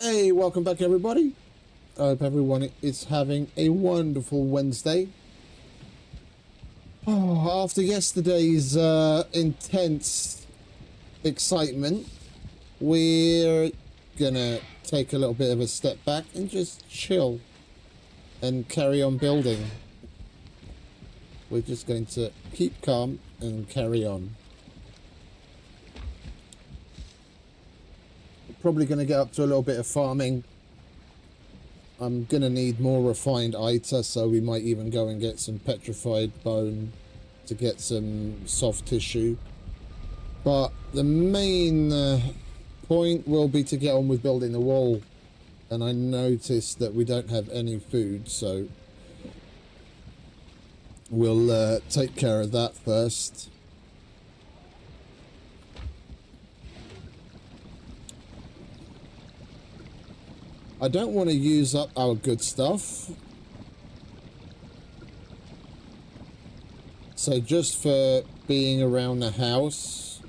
Hey, welcome back everybody. I hope everyone is having a wonderful Wednesday. Oh, after yesterday's intense excitement, we're gonna take a little bit of a step back and just chill and carry on building. We're just going to keep calm and carry on. Probably going to get up to a little bit of farming. I'm going to need more refined ITA, so we might even go and get some petrified bone to get some soft tissue. But the main point will be to get on with building the wall. And I noticed that we don't have any food, so we'll take care of that first. I don't want to use up our good stuff. So just for being around the house,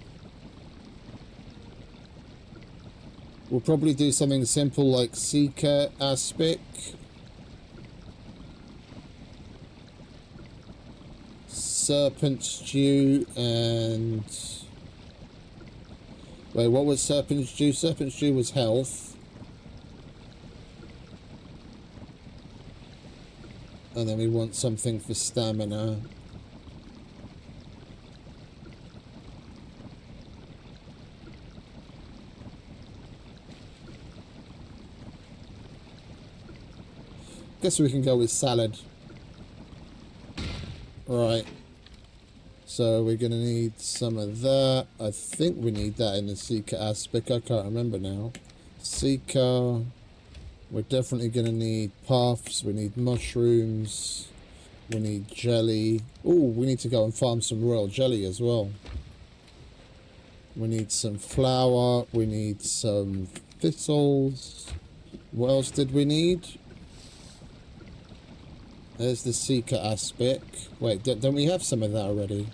we'll probably do something simple like Seeker Aspic. Serpent Stew and... Wait, what was Serpent Stew? Serpent Stew was health. And then we want something for stamina. Guess we can go with salad. Alright. So we're going to need some of that. I think we need that in the Seeker aspect. I can't remember now. Seeker... We're definitely going to need puffs, we need mushrooms, we need jelly. Oh, we need to go and farm some royal jelly as well. We need some flour, we need some thistles. What else did we need? There's the Seeker aspect. Wait, don't we have some of that already?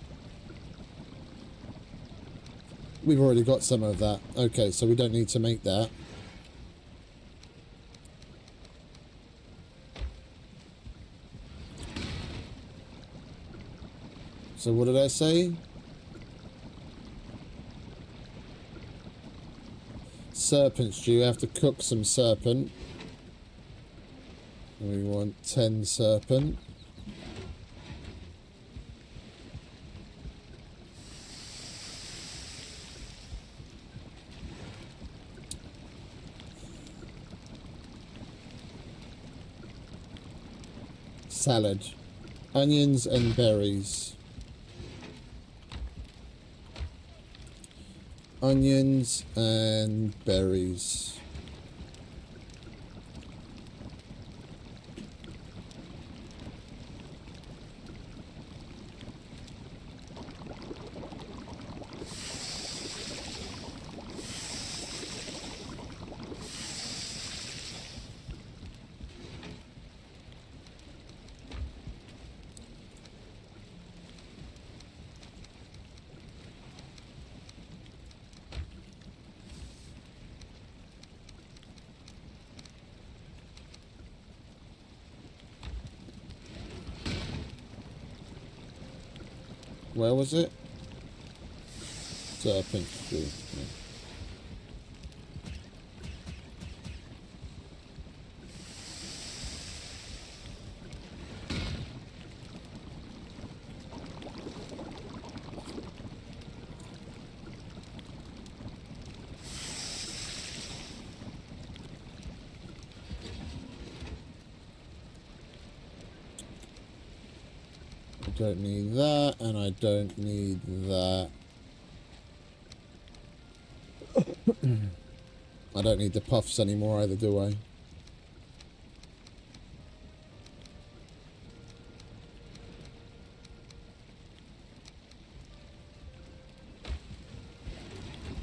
We've already got some of that. Okay, so we don't need to make that. So what did I say? Serpent stew. You have to cook some serpent. We want 10 serpent. Salad. Onions and berries. Onions and berries. Where was it? Serpent stew. Yeah. I don't need that, and I don't need that. I don't need the puffs anymore either, do I?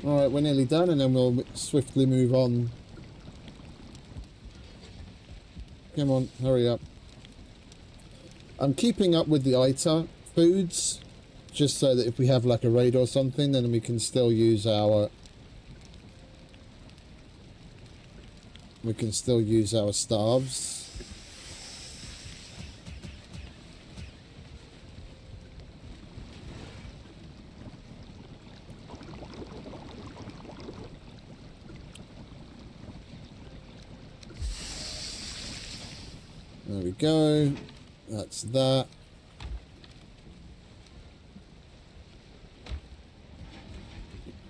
Alright, we're nearly done, and then we'll swiftly move on. Come on, hurry up. I'm keeping up with the ITA foods, just so that if we have like a raid or something, then we can still use our We can still use our staves. There we go. That's that.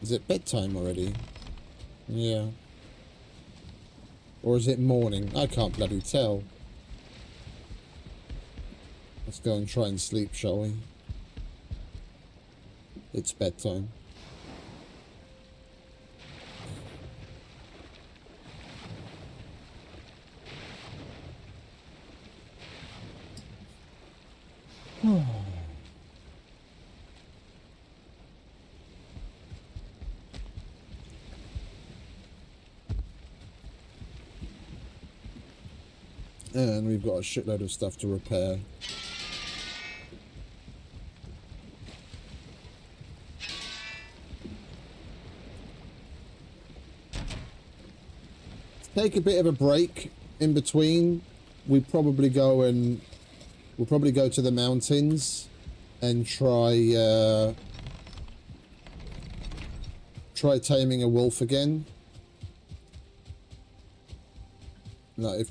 Is it bedtime already? Yeah. Or is it morning? I can't bloody tell. Let's go and try and sleep, shall we? It's bedtime. And we've got a shitload of stuff to repair. Take a bit of a break in between. We'll probably go to the mountains and try taming a wolf again. No,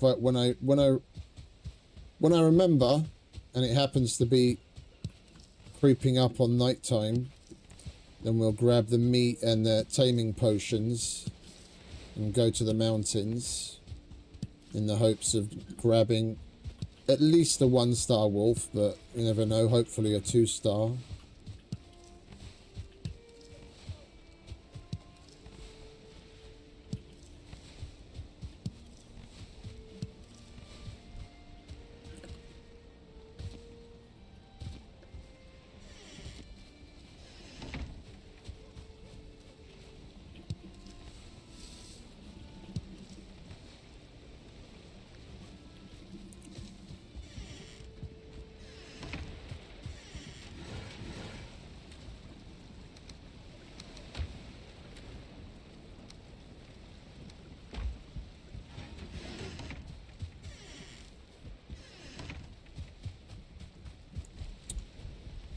when I remember, and it happens to be creeping up on nighttime, then we'll grab the meat and the taming potions and go to the mountains in the hopes of grabbing at least a 1-star wolf, but you never know, hopefully a 2-star.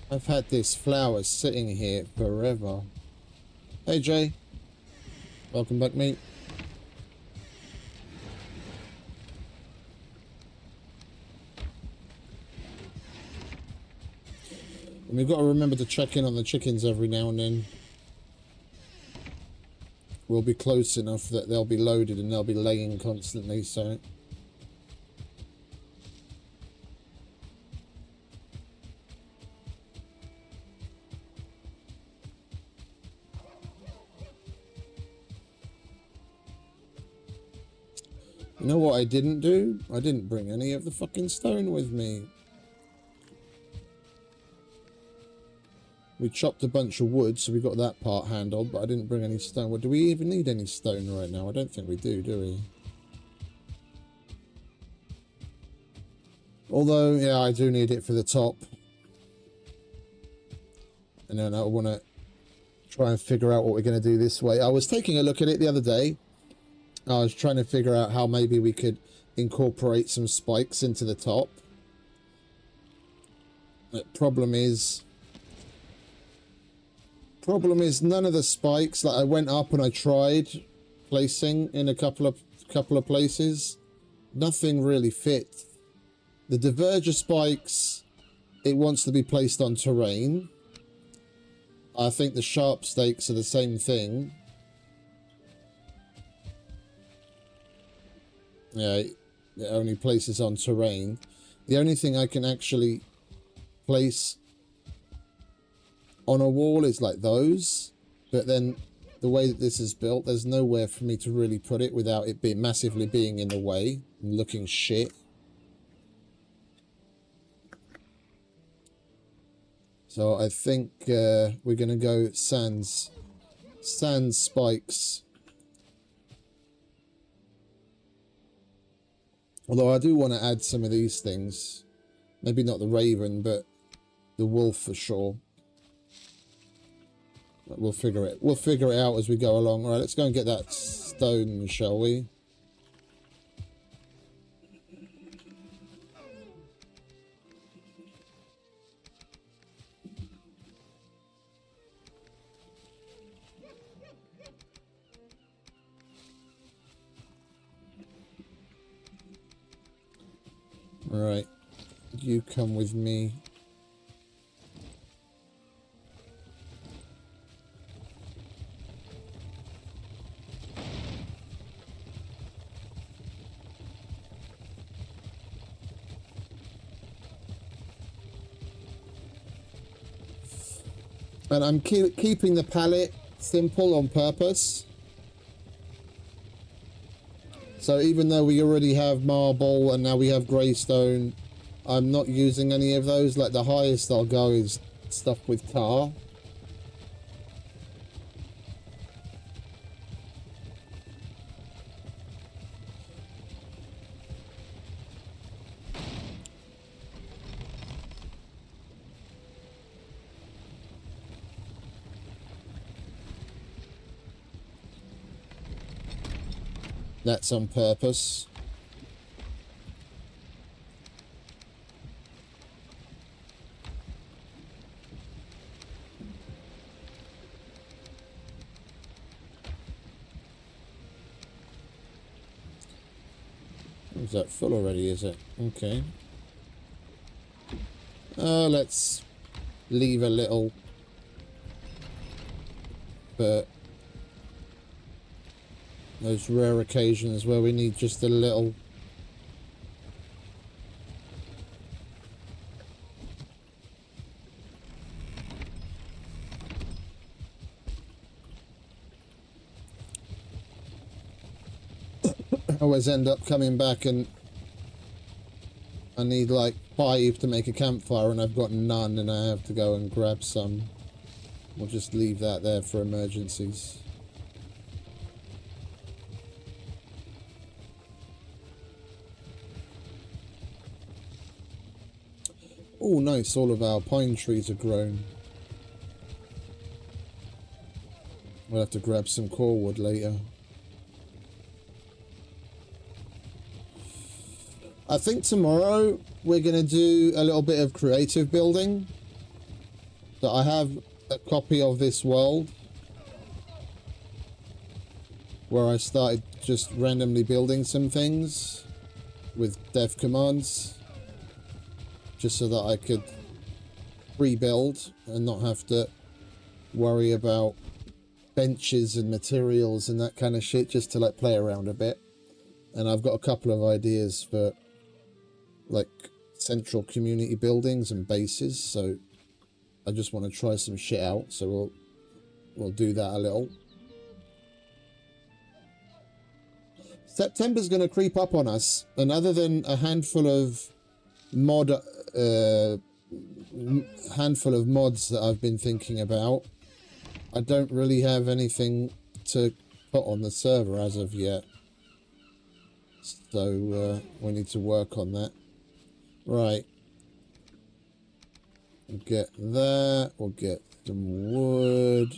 I've had this flower sitting here forever. Hey Jay, welcome back, mate. And we've got to remember to check in on the chickens every now and then. We'll be close enough that they'll be loaded and they'll be laying constantly, so... You know what I didn't do? I didn't bring any of the fucking stone with me. We chopped a bunch of wood, so we got that part handled, but I didn't bring any stone. Well, do we even need any stone right now? I don't think we do we? Although, yeah, I do need it for the top. And then I want to try and figure out what we're going to do this way. I was taking a look at it the other day. I was trying to figure out how maybe we could incorporate some spikes into the top. The problem is none of the spikes, like I went up and I tried placing in a couple of places. Nothing really fit. The diverger spikes, it wants to be placed on terrain. I think the sharp stakes are the same thing. Yeah, it only places on terrain. The only thing I can actually place on a wall is like those, but then the way that this is built, there's nowhere for me to really put it without it being massively being in the way and looking shit. So I think we're gonna go sand spikes. Although I do want to add some of these things. Maybe not the raven, but the wolf for sure. But we'll figure it out as we go along. All right, let's go and get that stone, shall we? Right. You come with me. And I'm keeping the palette simple on purpose. So even though we already have marble and now we have greystone, I'm not using any of those. Like the highest I'll go is stuff with tar. That's on purpose. Is that full already, is it? Okay. Let's leave a little. But those rare occasions where we need just a little. I always end up coming back and I need like 5 to make a campfire and I've got none and I have to go and grab some. We'll just leave that there for emergencies. Oh, nice. All of our pine trees are grown. We'll have to grab some core wood later. I think tomorrow we're going to do a little bit of creative building. So I have a copy of this world where I started just randomly building some things with dev commands just so that I could rebuild and not have to worry about benches and materials and that kind of shit, just to like play around a bit. And I've got a couple of ideas for like central community buildings and bases, so I just want to try some shit out, so we'll do that a little. September's going to creep up on us, and other than a handful of mods that I've been thinking about, I don't really have anything to put on the server as of yet. So we need to work on that. Right. We'll get that. We'll get some wood.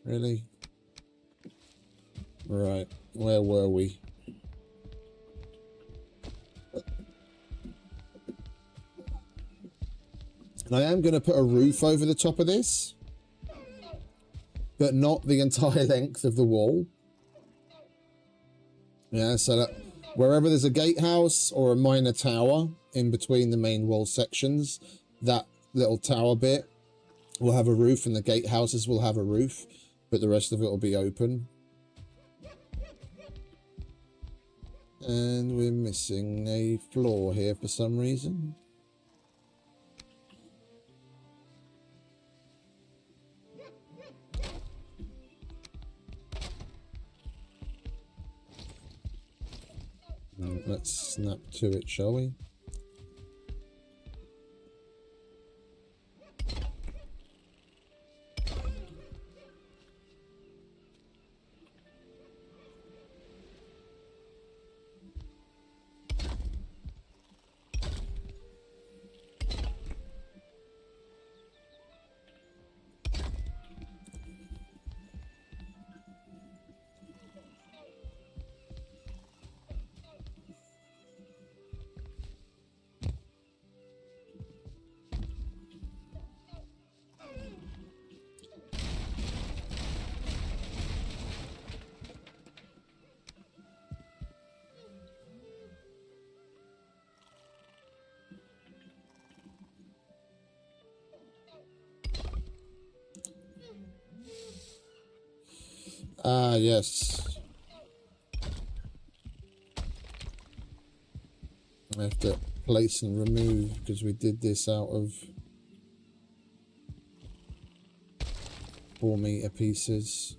Really? Right. Where were we? And I am going to put a roof over the top of this, but not the entire length of the wall. Yeah, so that wherever there's a gatehouse or a minor tower in between the main wall sections, that little tower bit will have a roof and the gatehouses will have a roof, but the rest of it will be open. And we're missing a floor here for some reason. Let's snap to it, shall we? Ah, yes. I have to place and remove because we did this out of 4-meter pieces.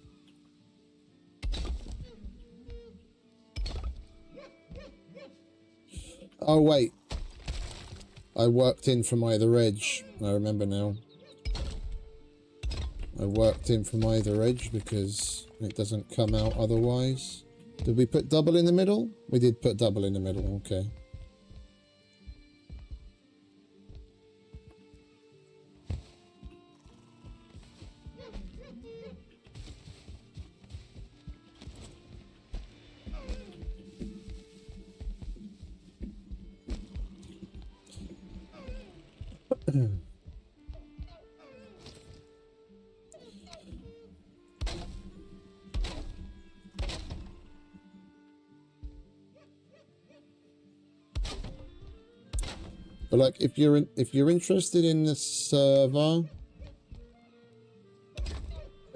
Oh, wait. I worked in from either edge. I remember now. I worked in from either edge because it doesn't come out otherwise. Did we put double in the middle? We did put double in the middle, okay. But like, if you're interested in the server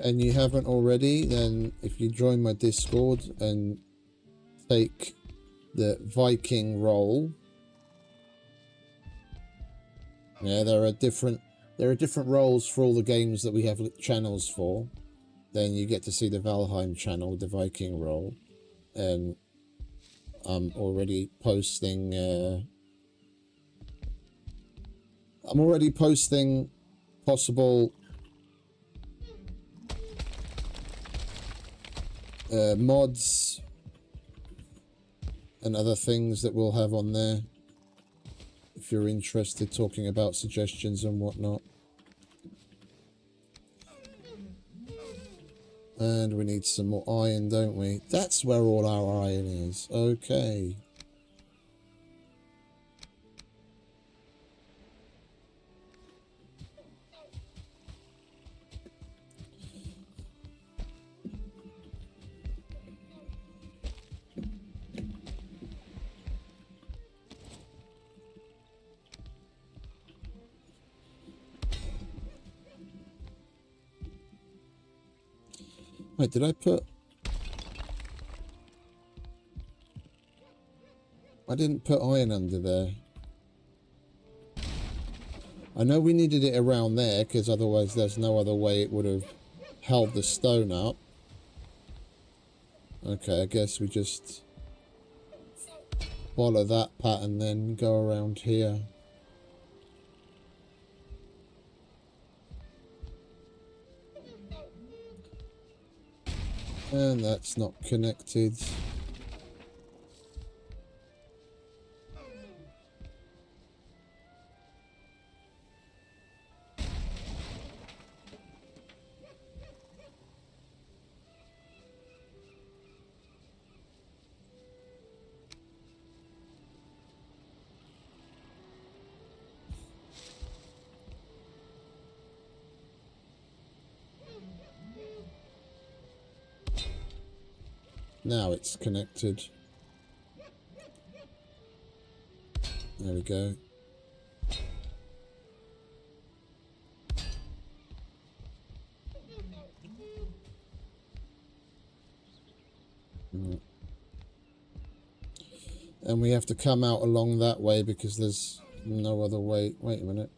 and you haven't already, then if you join my Discord and take the Viking role, yeah, there are different roles for all the games that we have channels for. Then you get to see the Valheim channel with the Viking role, and I'm already posting. I'm already posting possible mods and other things that we'll have on there. If you're interested, talking about suggestions and whatnot. And we need some more iron, don't we? That's where all our iron is. Okay. Wait, did I put... I didn't put iron under there. I know we needed it around there, because otherwise there's no other way it would have held the stone up. Okay, I guess we just follow that pattern, then go around here. And that's not connected. Now it's connected. There we go. And we have to come out along that way because there's no other way. Wait a minute.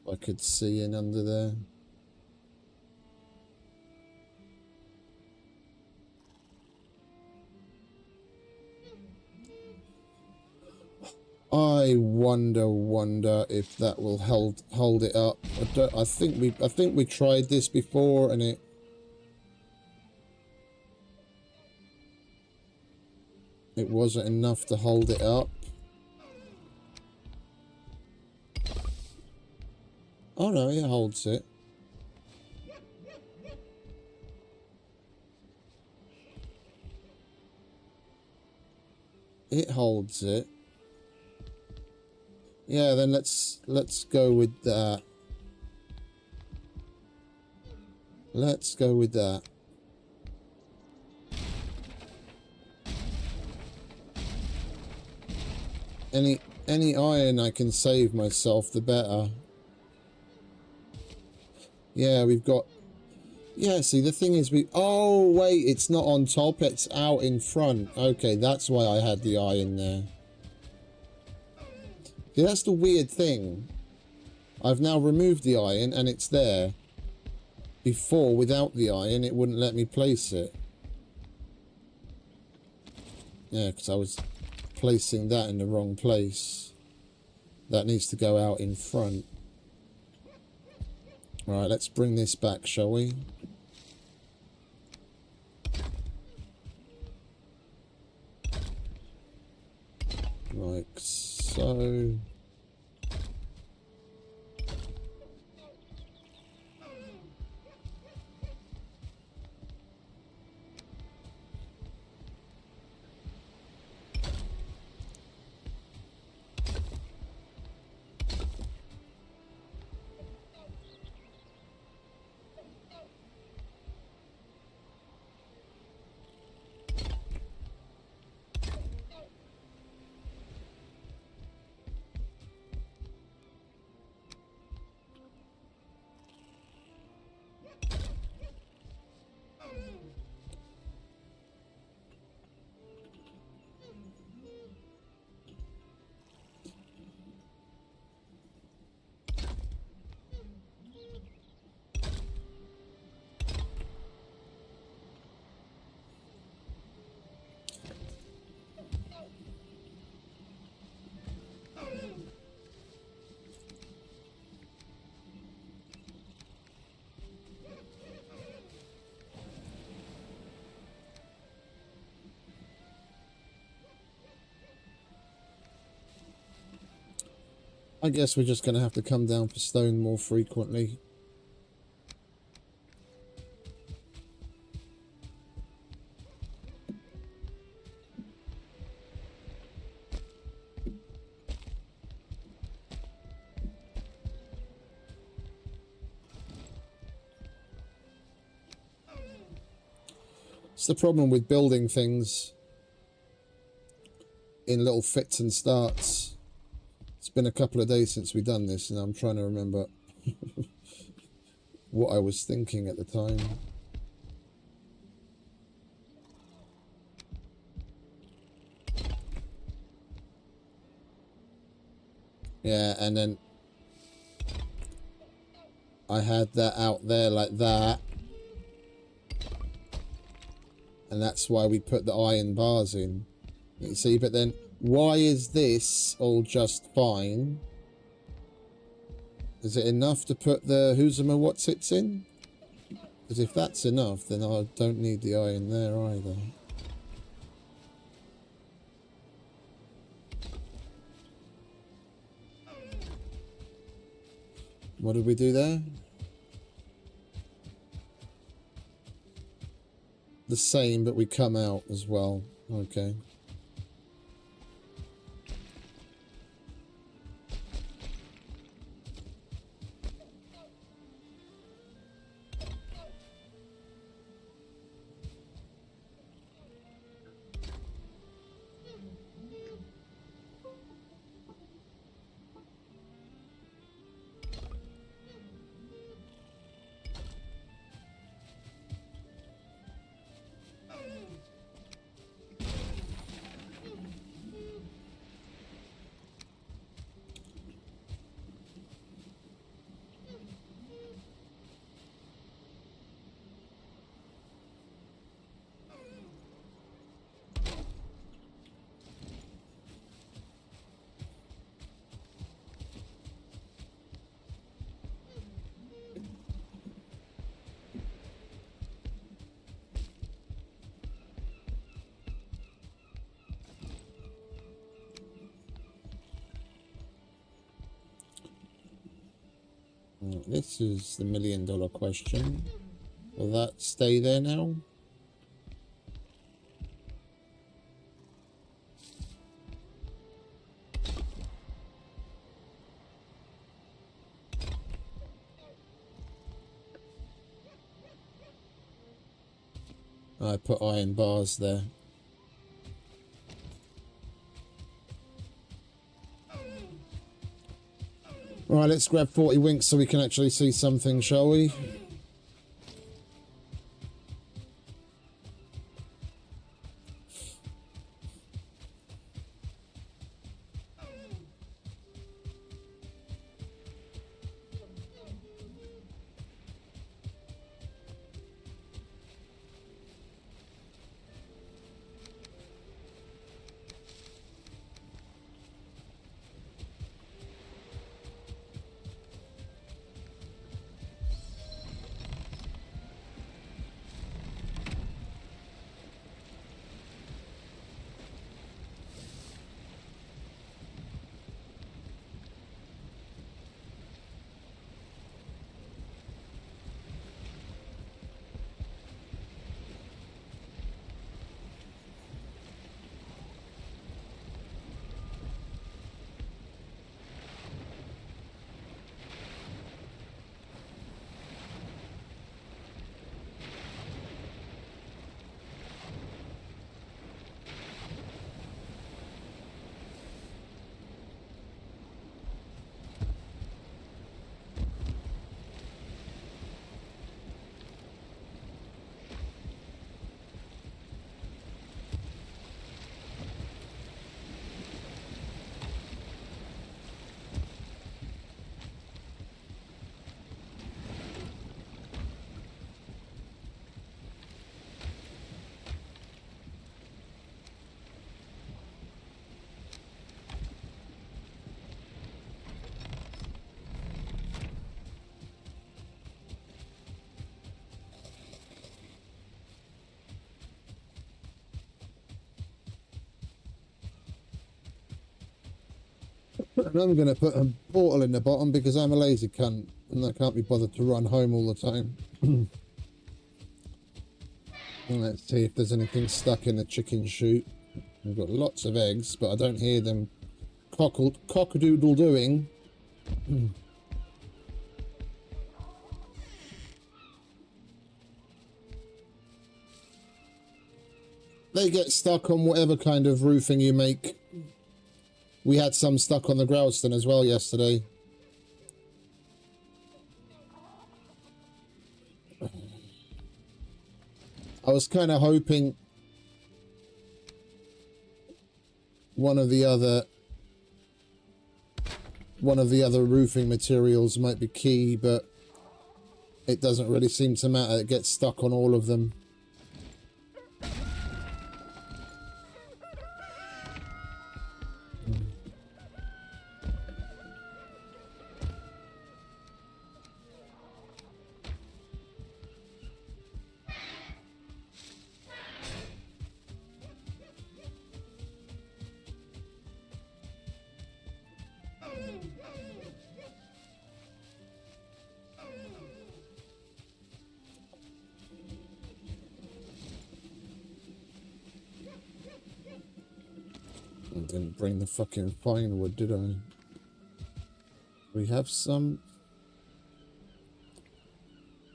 I could see in under there. I wonder if that will hold it up. I think we tried this before and it wasn't enough to hold it up. Oh no, it holds it. It holds it. Yeah, then let's go with that. Let's go with that. Any iron I can save myself, the better. Yeah, we've got Yeah, see, the thing is, oh, wait, it's not on top, it's out in front. Okay, that's why I had the eye in there. Yeah, that's the weird thing. I've now removed the iron, and it's there. Before, without the iron, it wouldn't let me place it. Yeah, because I was placing that in the wrong place. That needs to go out in front. Right, let's bring this back, shall we? Like so. I guess we're just going to have to come down for stone more frequently. It's the problem with building things in little fits and starts. It's been a couple of days since we've done this, and I'm trying to remember what I was thinking at the time. Yeah, and then I had that out there like that. And that's why we put the iron bars in. You see, but then why is this all just fine? Is it enough to put the Huzuma what's-its in? Because if that's enough, then I don't need the iron there either. What did we do there? The same, but we come out as well. Okay. This is the million-dollar question. Will that stay there now? I put iron bars there. Right, let's grab 40 winks so we can actually see something, shall we? And I'm going to put a portal in the bottom because I'm a lazy cunt and I can't be bothered to run home all the time. And let's see if there's anything stuck in the chicken chute. We've got lots of eggs, but I don't hear them cock-a-doodle doing. They get stuck on whatever kind of roofing you make. We had some stuck on the Growston as well yesterday. I was kind of hoping one of the other roofing materials might be key, but it doesn't really seem to matter. It gets stuck on all of them. I didn't bring the fucking pine wood, did I? We have some.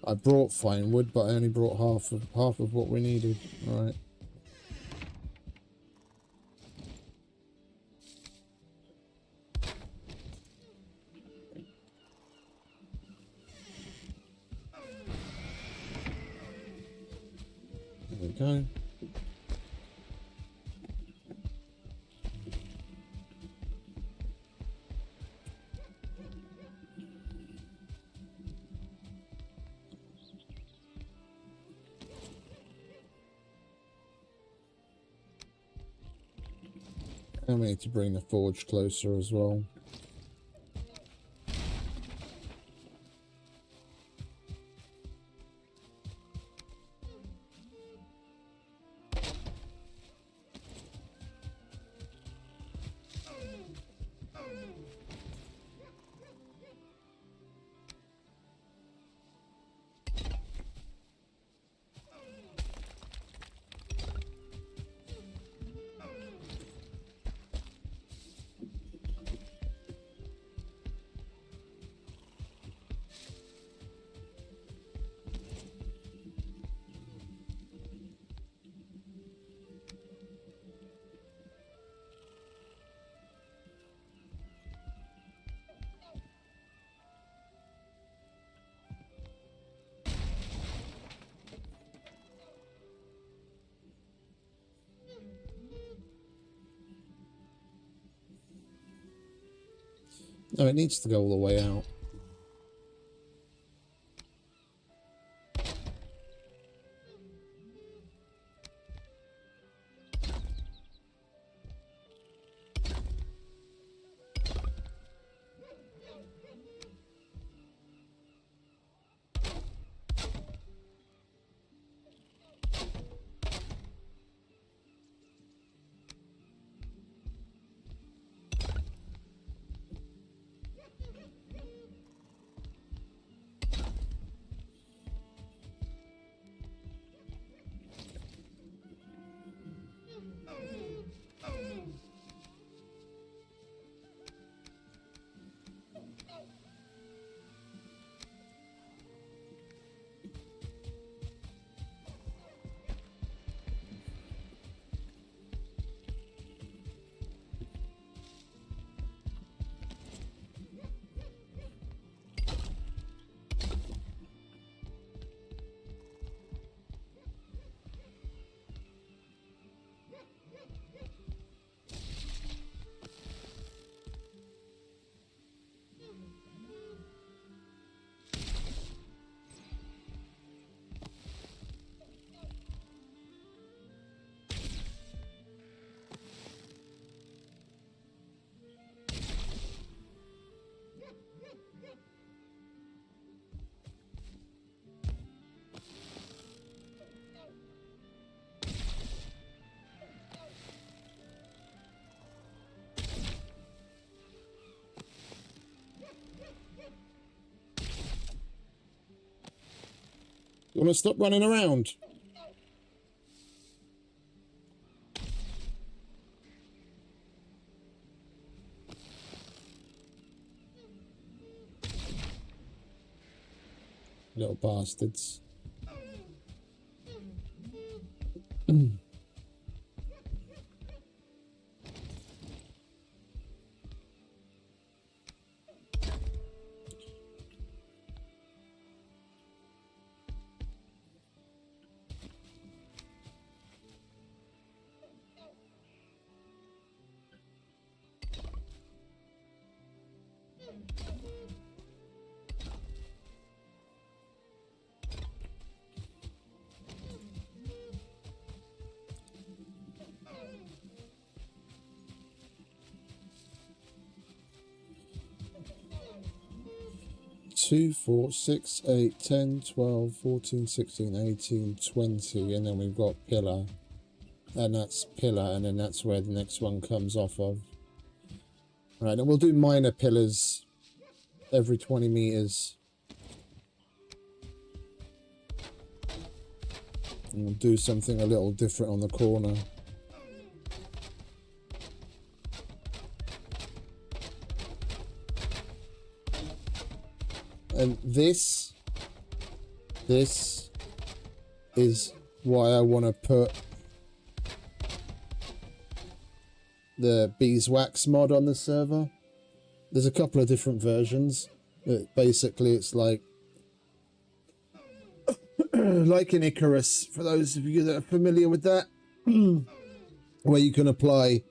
I brought fine wood, but I only brought half of what we needed. All right. There we go. And we need to bring the forge closer as well. No, it needs to go all the way out. You want to stop running around? Little bastards. 2, 4, 6, 8, 10, 12, 14, 16, 18, 20, and then we've got pillar, and that's pillar, and then that's where the next one comes off of. Right, and we'll do minor pillars every 20 meters. And we'll do something a little different on the corner. And this is why I want to put the beeswax mod on the server. There's a couple of different versions. Basically, it's like like in Icarus, for those of you that are familiar with that, where you can apply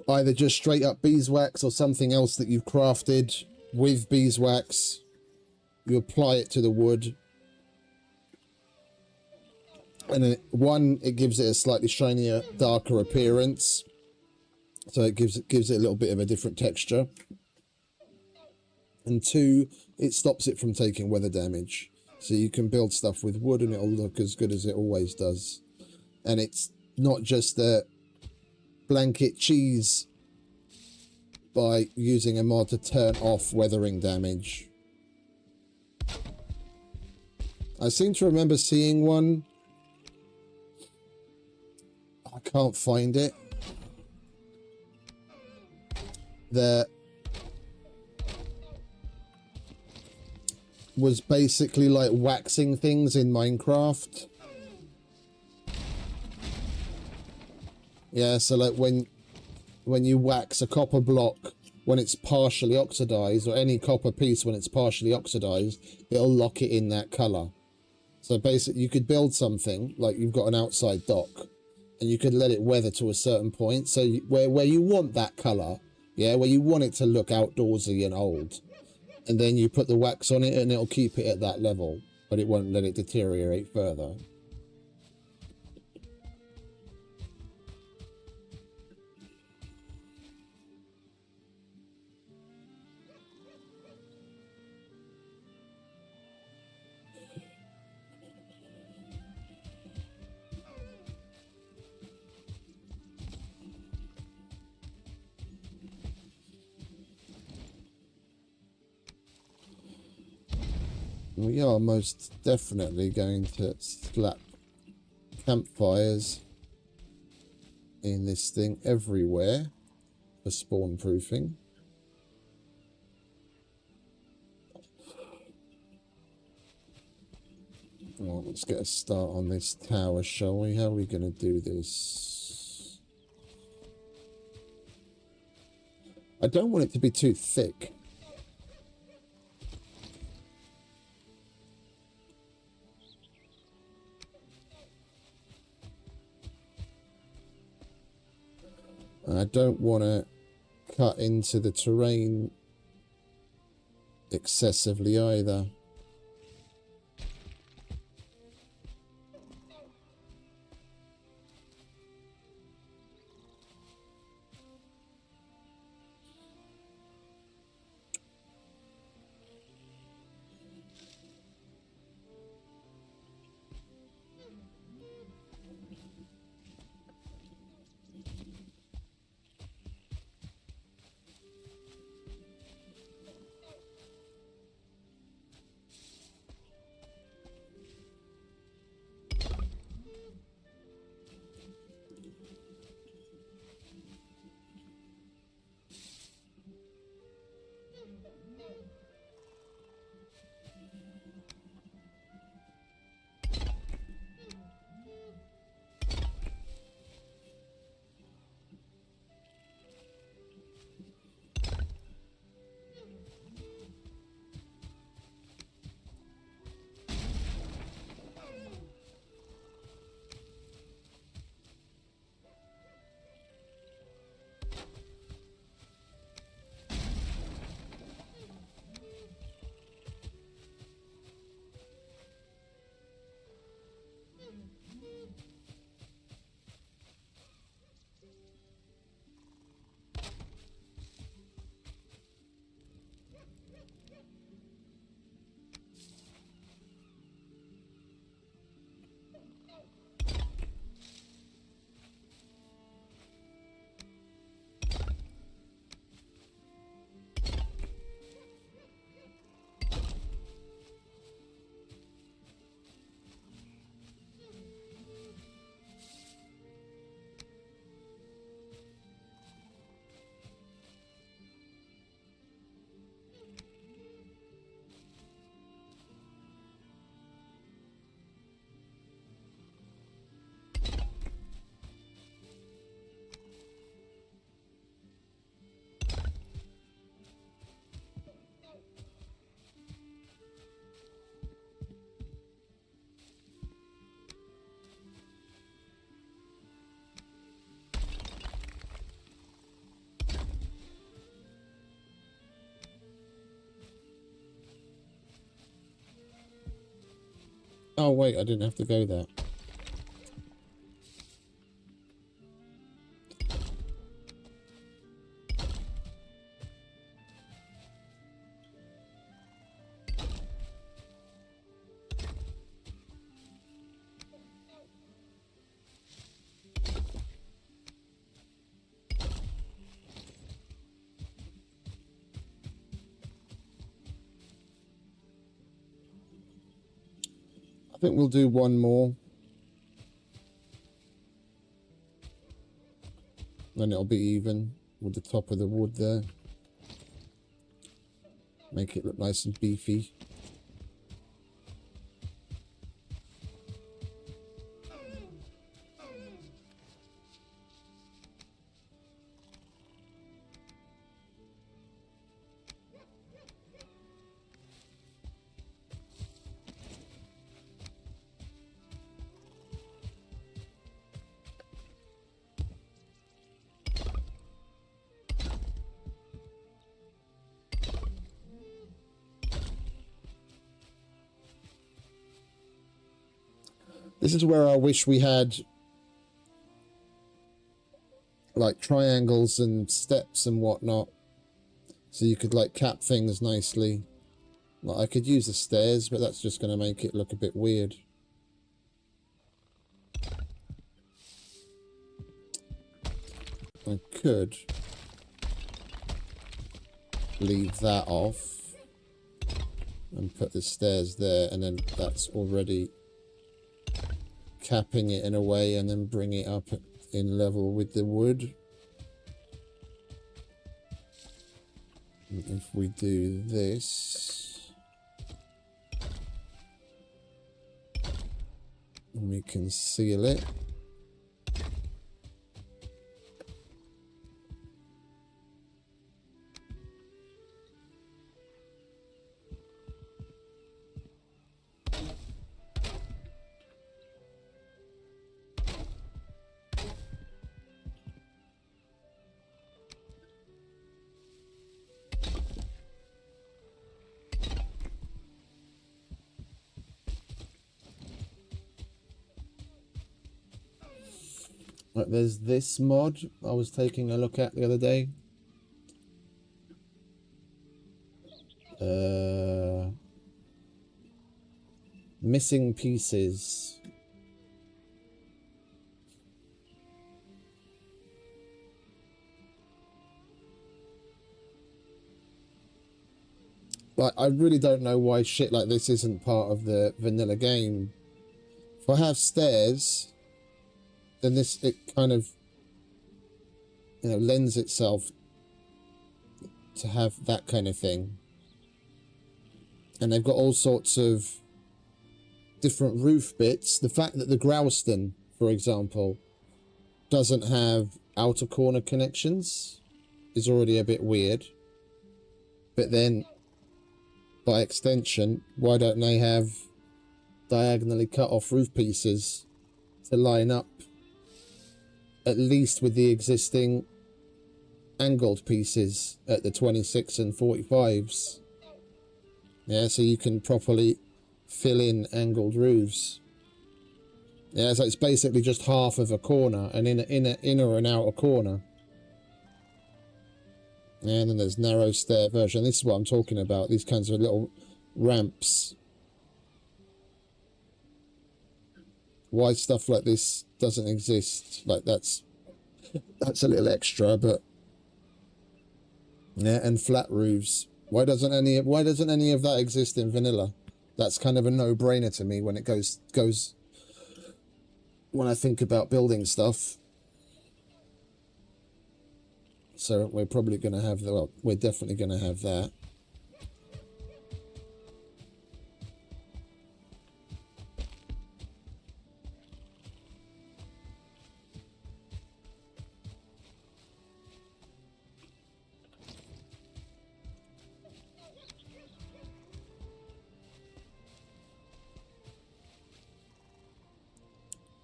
either just straight up beeswax or something else that you've crafted with beeswax. You apply it to the wood, and then it gives it a slightly shinier, darker appearance, so it gives it a little bit of a different texture, and 2, it stops it from taking weather damage, so you can build stuff with wood and it'll look as good as it always does. And it's not just the blanket cheese by using a mod to turn off weathering damage. I seem to remember seeing one. I can't find it. That was basically like waxing things in Minecraft. Yeah, so like when you wax a copper block when it's partially oxidized, or any copper piece when it's partially oxidized, it'll lock it in that color. So basically you could build something like you've got an outside dock and you could let it weather to a certain point, so where you want that color, yeah, where you want it to look outdoorsy and old, and then you put the wax on it and it'll keep it at that level, but it won't let it deteriorate further. We are most definitely going to slap campfires in this thing everywhere for spawn proofing. Well, let's get a start on this tower, shall we? How are we going to do this? I don't want it to be too thick. I don't want to cut into the terrain excessively either. Oh wait, I didn't have to go there. I think we'll do one more. Then it'll be even with the top of the wood there. Make it look nice and beefy. This is where I wish we had like triangles and steps and whatnot, so you could like cap things nicely. Like I could use the stairs, but that's just going to make it look a bit weird. I could leave that off and put the stairs there, and then that's already capping it in a way, and then bring it up in level with the wood. And if we do this, we can seal it. Right, there's this mod I was taking a look at the other day. Missing pieces. Like, I really don't know why shit like this isn't part of the vanilla game. If I have stairs, then it kind of, you know, lends itself to have that kind of thing. And they've got all sorts of different roof bits. The fact that the Growston, for example, doesn't have outer corner connections is already a bit weird. But then, by extension, why don't they have diagonally cut off roof pieces to line up at least with the existing angled pieces at the 26 and 45s? Yeah, so you can properly fill in angled roofs. Yeah, so it's basically just half of a corner, an inner and outer corner. And then there's narrow stair version. This is what I'm talking about. These kinds of little ramps. Why stuff like this doesn't exist? Like that's a little extra, but yeah. And flat roofs. Why doesn't any of that exist in vanilla? That's kind of a no-brainer to me when it goes when I think about building stuff. So we're probably going to have well, we're definitely going to have that.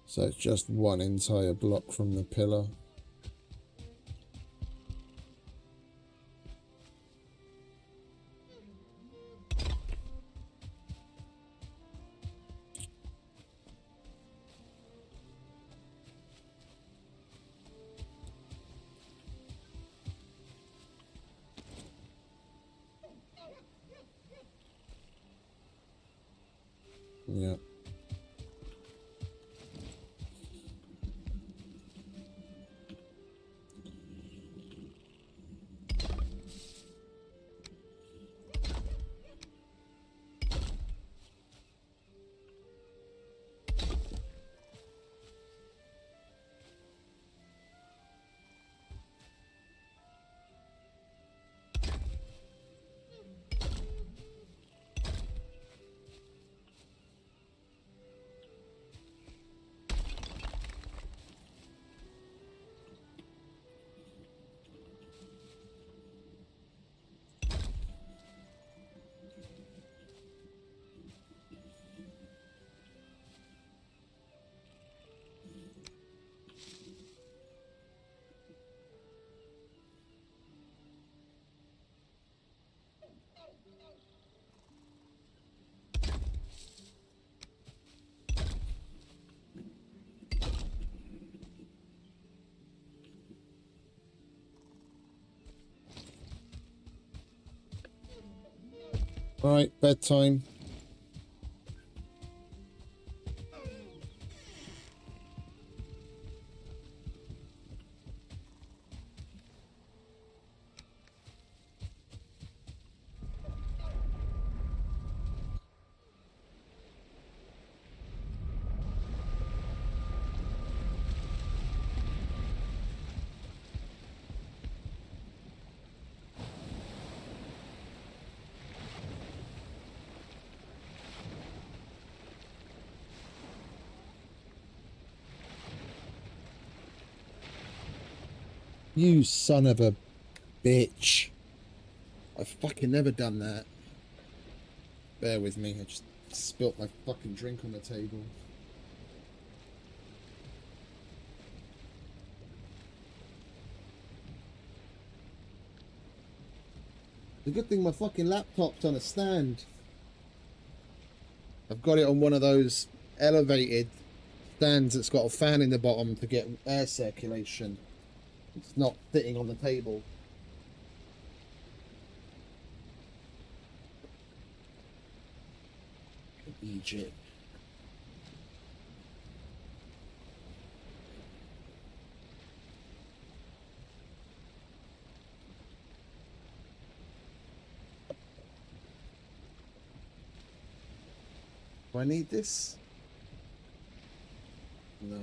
So it's just one entire block from the pillar. Yeah. All right, bedtime. You son of a bitch. I've fucking never done that. Bear with me, I just spilt my fucking drink on the table. The good thing my fucking laptop's on a stand. I've got it on one of those elevated stands that's got a fan in the bottom to get air circulation. It's not sitting on the table. Egypt. Do I need this? No.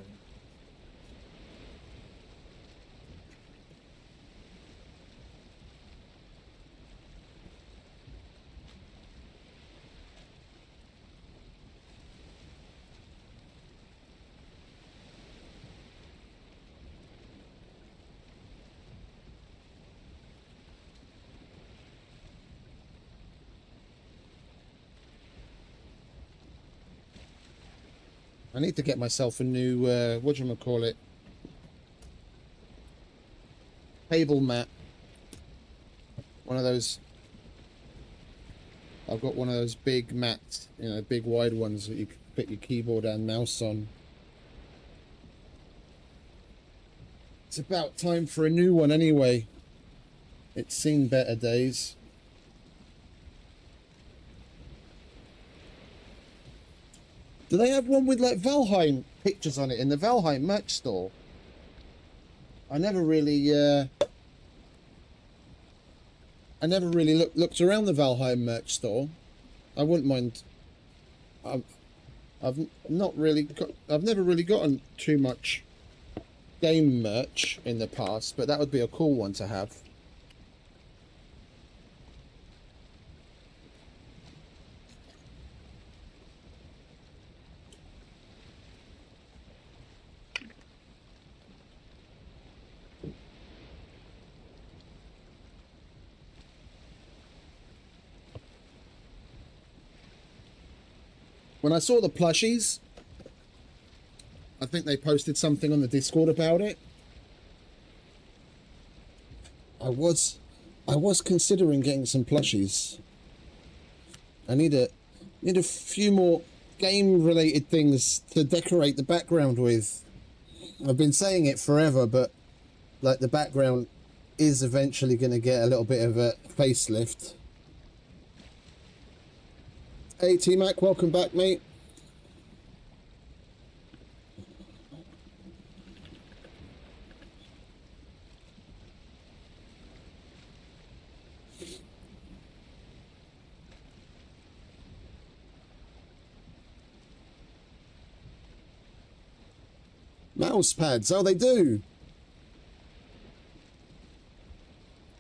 I need to get myself a new, whatchamacallit, table mat. One of those. I've got one of those big mats, you know, big wide ones that you can put your keyboard and mouse on. It's about time for a new one anyway. It's seen better days. Do they have one with like Valheim pictures on it in the Valheim merch store? I never really looked around the Valheim merch store. I wouldn't mind. I've never really gotten too much game merch in the past, but that would be a cool one to have. When I saw the plushies, I think they posted something on the Discord about it. I was considering getting some plushies. I need a few more game related things to decorate the background with. I've been saying it forever, but like the background is eventually going to get a little bit of a facelift. Hey T-Mac, welcome back, mate. Mouse pads, oh they do.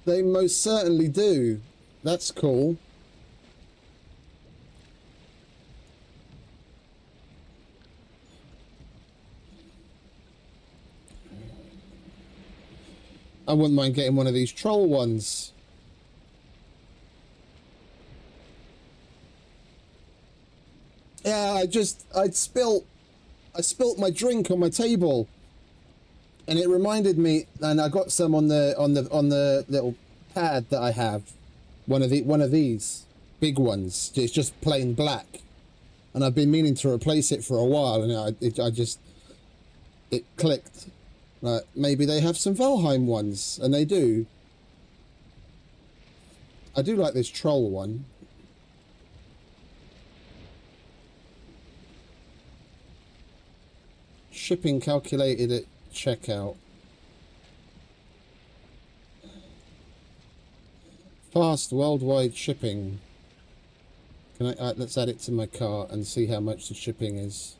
They most certainly do. That's cool. I wouldn't mind getting one of these troll ones. Yeah, I spilt my drink on my table, and it reminded me. And I got some on the little pad that I have. One of these big ones. It's just plain black, and I've been meaning to replace it for a while, and it clicked. Maybe they have some Valheim ones, and they do. I do like this troll one. Shipping calculated at checkout. Fast worldwide shipping. Can I? Let's add it to my cart and see how much the shipping is.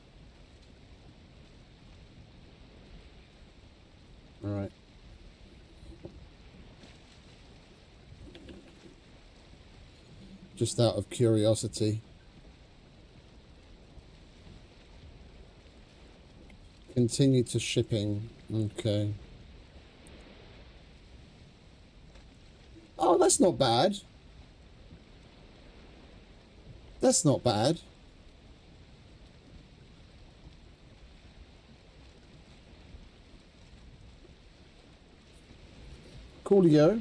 All right. Just out of curiosity. Continue to shipping. Okay. Oh, that's not bad. That's not bad. Coolio.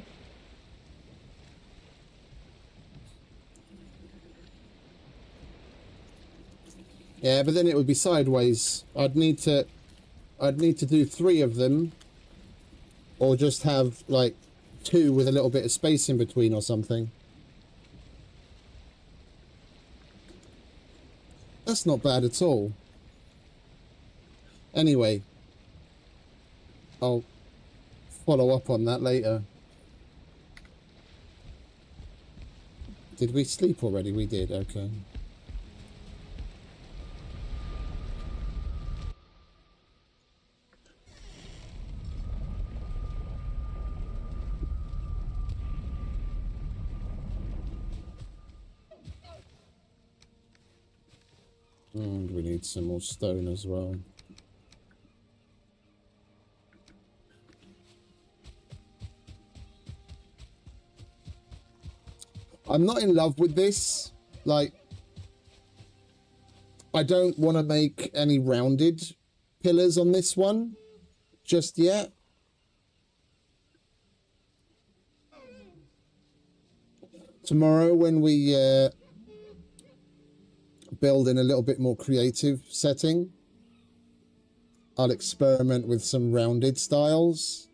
Yeah, but then it would be sideways. I'd need to do 3 of them, or just have like 2 with a little bit of space in between or something. That's not bad at all. Anyway, I'll follow up on that later. Did we sleep already? We did, okay. And we need some more stone as well. I'm not in love with this. Like, I don't want to make any rounded pillars on this one just yet. Tomorrow, when we build in a little bit more creative setting, I'll experiment with some rounded styles.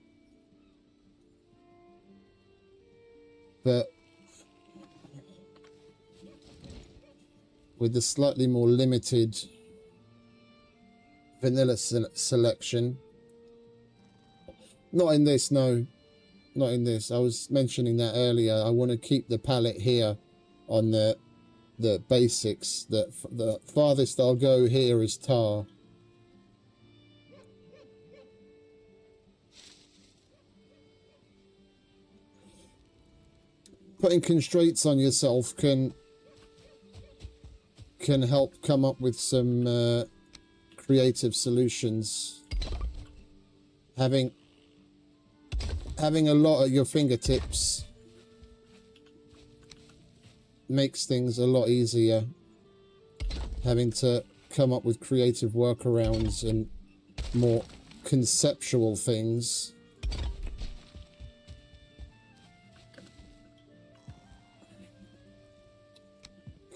But with the slightly more limited vanilla selection. Not in this, no. Not in this. I was mentioning that earlier. I want to keep the palette here on the basics. The farthest I'll go here is tar. Putting constraints on yourself can help come up with some creative solutions. Having a lot at your fingertips makes things a lot easier. Having to come up with creative workarounds and more conceptual things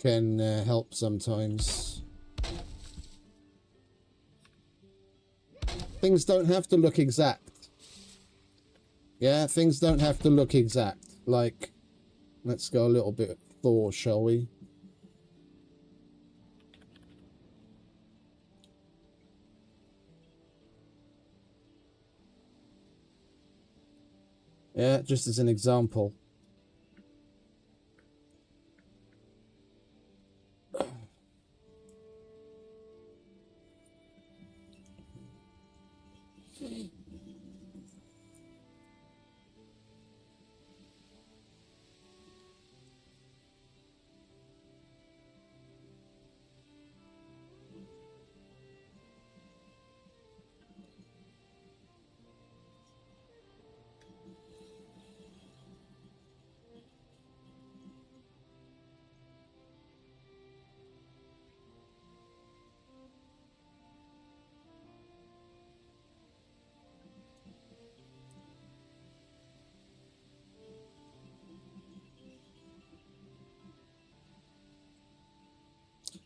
can help sometimes. Things don't have to look exact. Yeah, things don't have to look exact. Like, let's go a little bit Thor, shall we? Yeah, just as an example.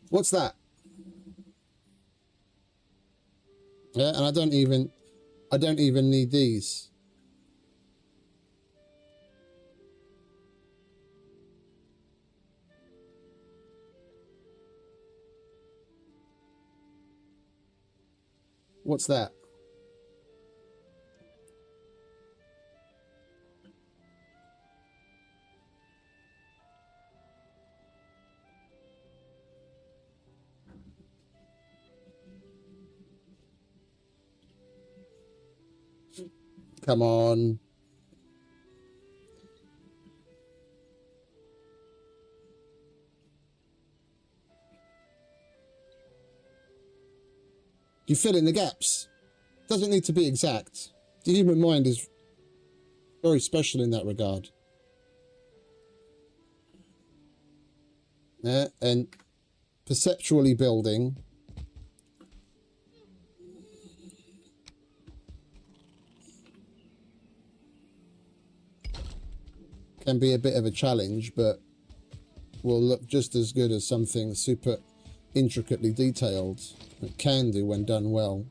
What's that? Yeah, and I don't even need these. What's that? Come on. You fill in the gaps. Doesn't need to be exact. The human mind is very special in that regard. Yeah, and perceptually building can be a bit of a challenge, but will look just as good as something super intricately detailed. It can do when done well.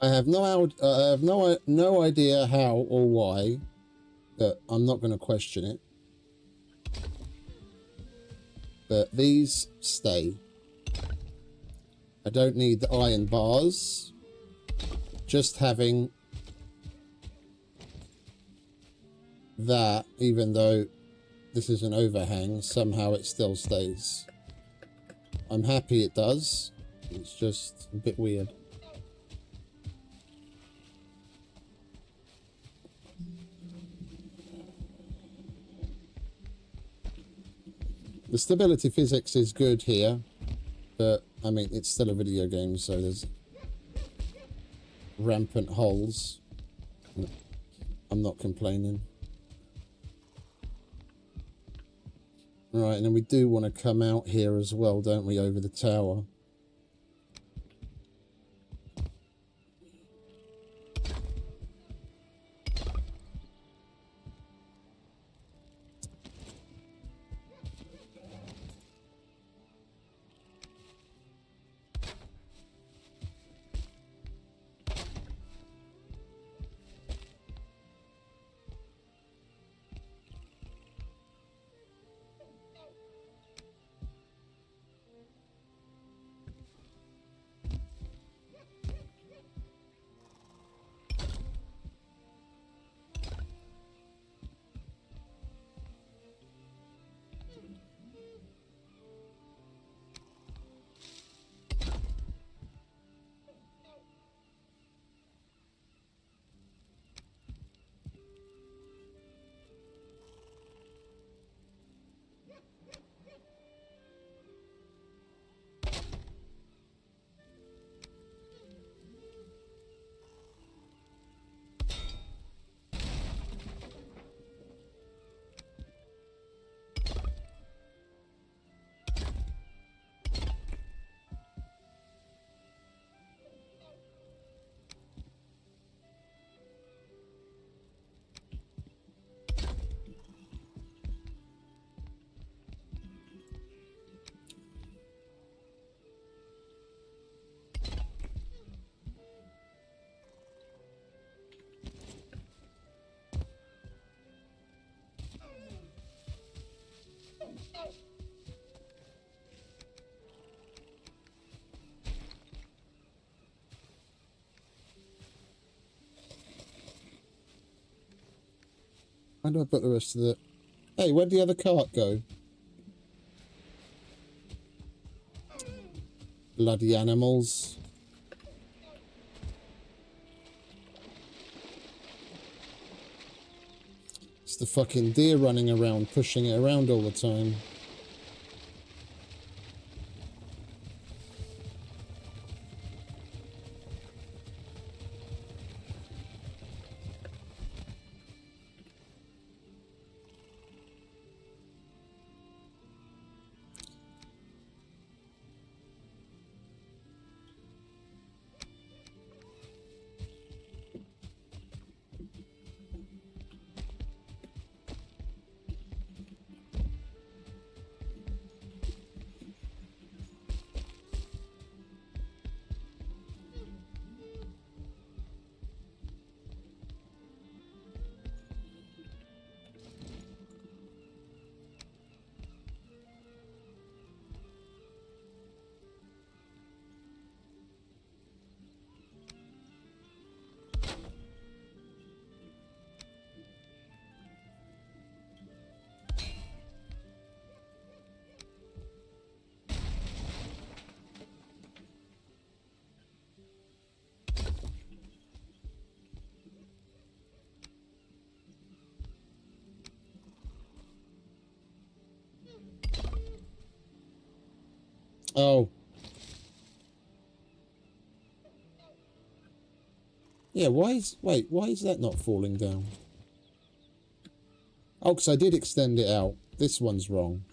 I have no idea how or why, but I'm not going to question it. But these stay. I don't need the iron bars. Just having that, even though this is an overhang, somehow it still stays. I'm happy it does. It's just a bit weird. The stability physics is good here, but I mean, it's still a video game, so there's rampant holes. I'm not complaining. Right, and then we do want to come out here as well, don't we, over the tower? How do I put the rest of the... Hey, where'd the other cart go? Bloody animals. It's the fucking deer running around, pushing it around all the time. Oh. Yeah, why is... Wait, why is that not falling down? Oh, because I did extend it out. This one's wrong.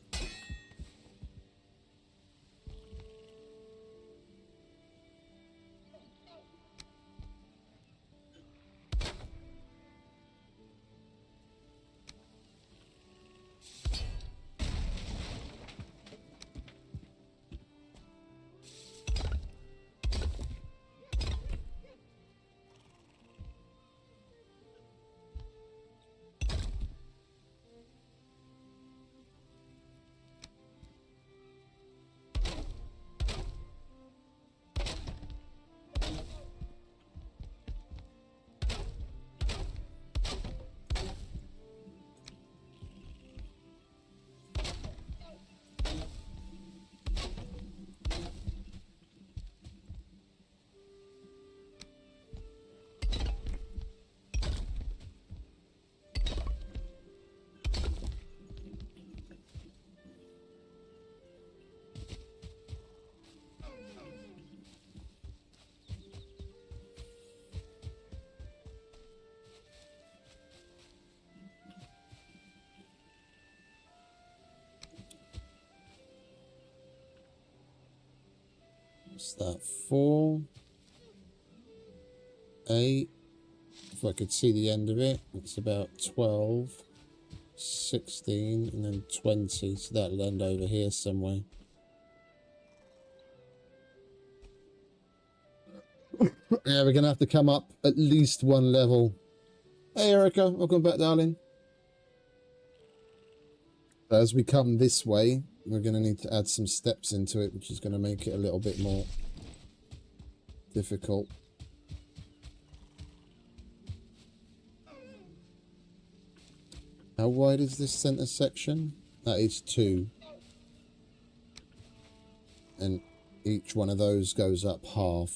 What's that? 4, 8. If I could see the end of it, it's about 12, 16, and then 20. So that'll end over here somewhere. Yeah, we're going to have to come up at least one level. Hey, Erica. Welcome back, darling. As we come this way, we're going to need to add some steps into it, which is going to make it a little bit more difficult. How wide is this center section? That is 2. And each one of those goes up half.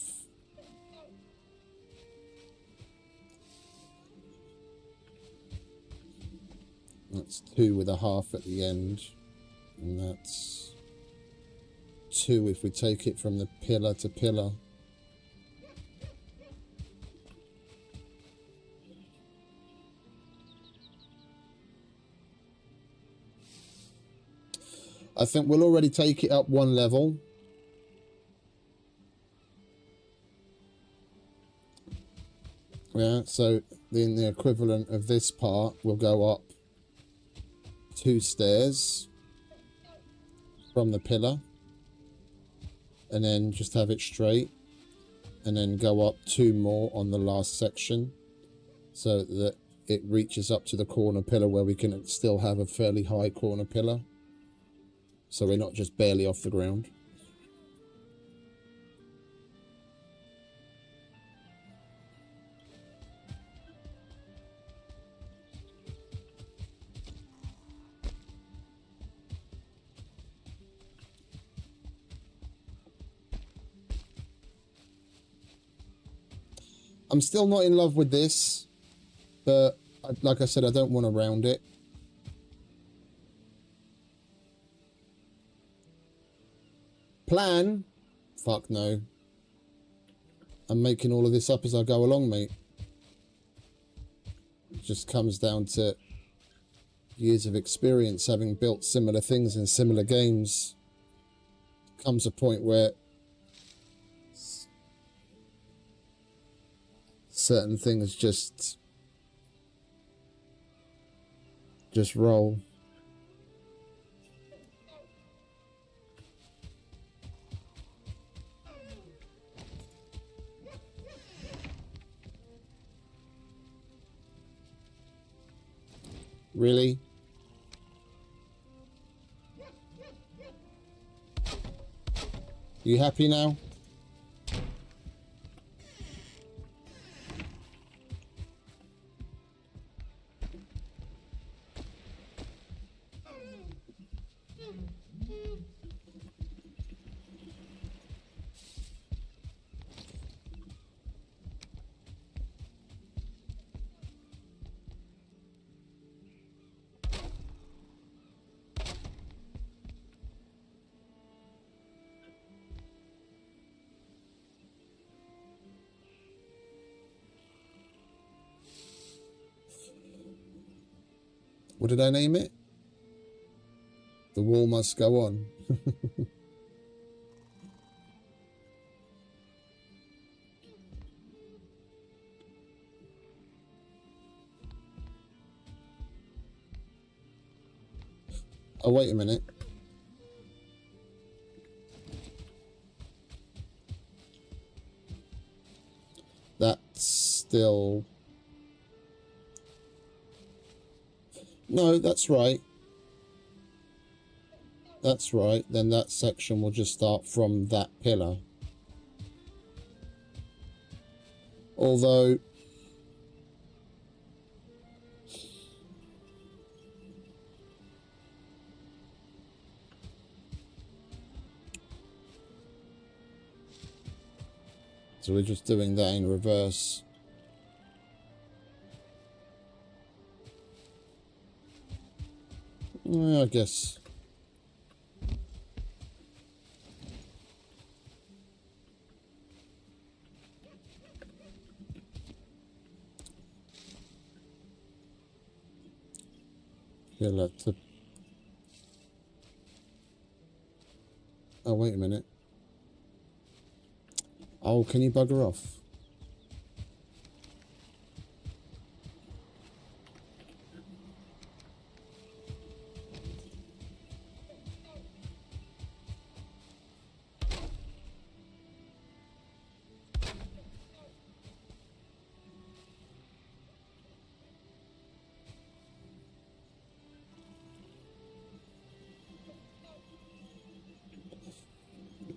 That's 2 with a half at the end. And that's 2 if we take it from the pillar to pillar. I think we'll already take it up 1 level. Yeah, so then the equivalent of this part will go up 2 stairs from the pillar. And then just have it straight. And then go up 2 more on the last section. So that it reaches up to the corner pillar where we can still have a fairly high corner pillar. So we're not just barely off the ground. I'm still not in love with this, but like I said, I don't want to round it. Plan? Fuck no. I'm making all of this up as I go along, mate. It just comes down to years of experience, having built similar things in similar games. Comes a point where certain things just roll. Really? You happy now? What did I name it? The wall must go on. Oh, wait a minute. That's still... No, that's right. That's right. Then that section will just start from that pillar. Although... So we're just doing that in reverse. I guess. Pillar to... Oh, wait a minute. Oh, can you bugger off?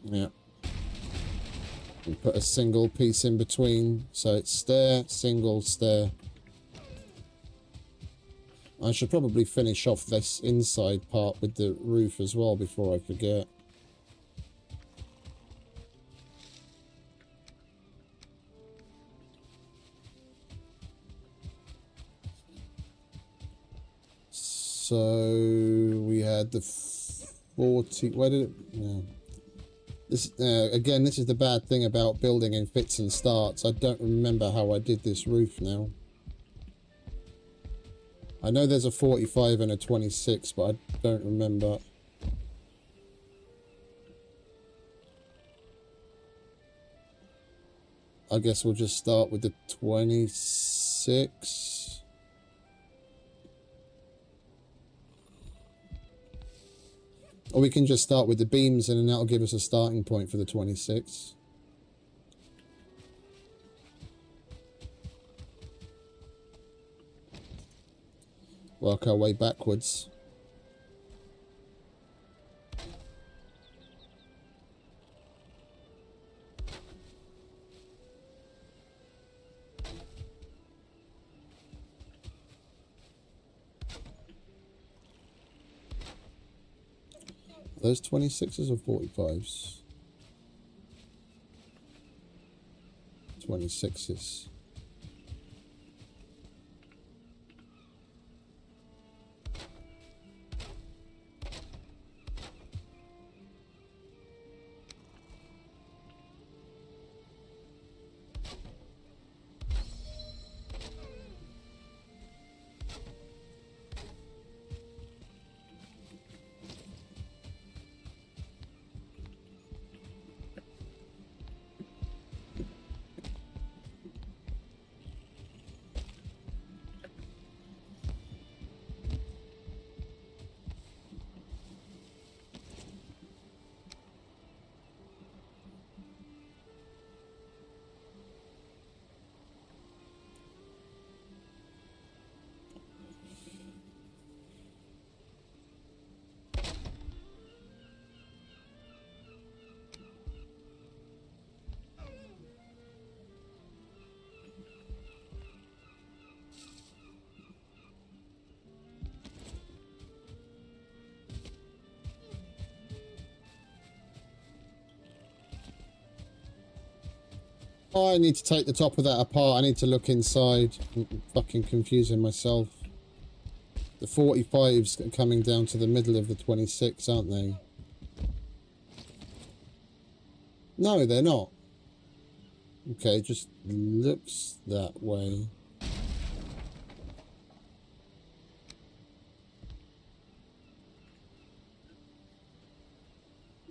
Yeah. And put a single piece in between, so it's stair, single, stair. I should probably finish off this inside part with the roof as well before I forget. So we had the 40. Where did it? Yeah. This again. This is the bad thing about building in fits and starts. I don't remember how I did this roof now. I know there's a 45 and a 26, but I don't remember. I guess we'll just start with the 26. Or we can just start with the beams and then that'll give us a starting point for the 26. Work our way backwards. Those 26s or 45s? 26s. Oh, I need to take the top of that apart. I need to look inside. I'm fucking confusing myself. The 45's coming down to the middle of the 26, aren't they? No, they're not. Okay, just looks that way.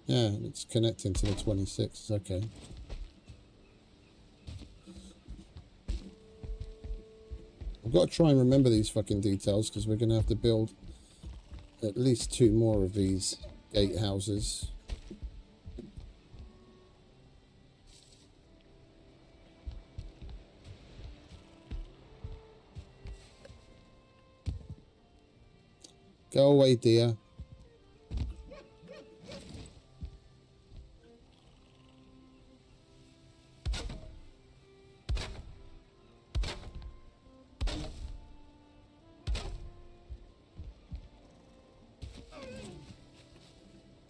Yeah, it's connecting to the 26. Okay. I've got to try and remember these fucking details because we're going to have to build at least 2 more of these gatehouses. Go away, dear.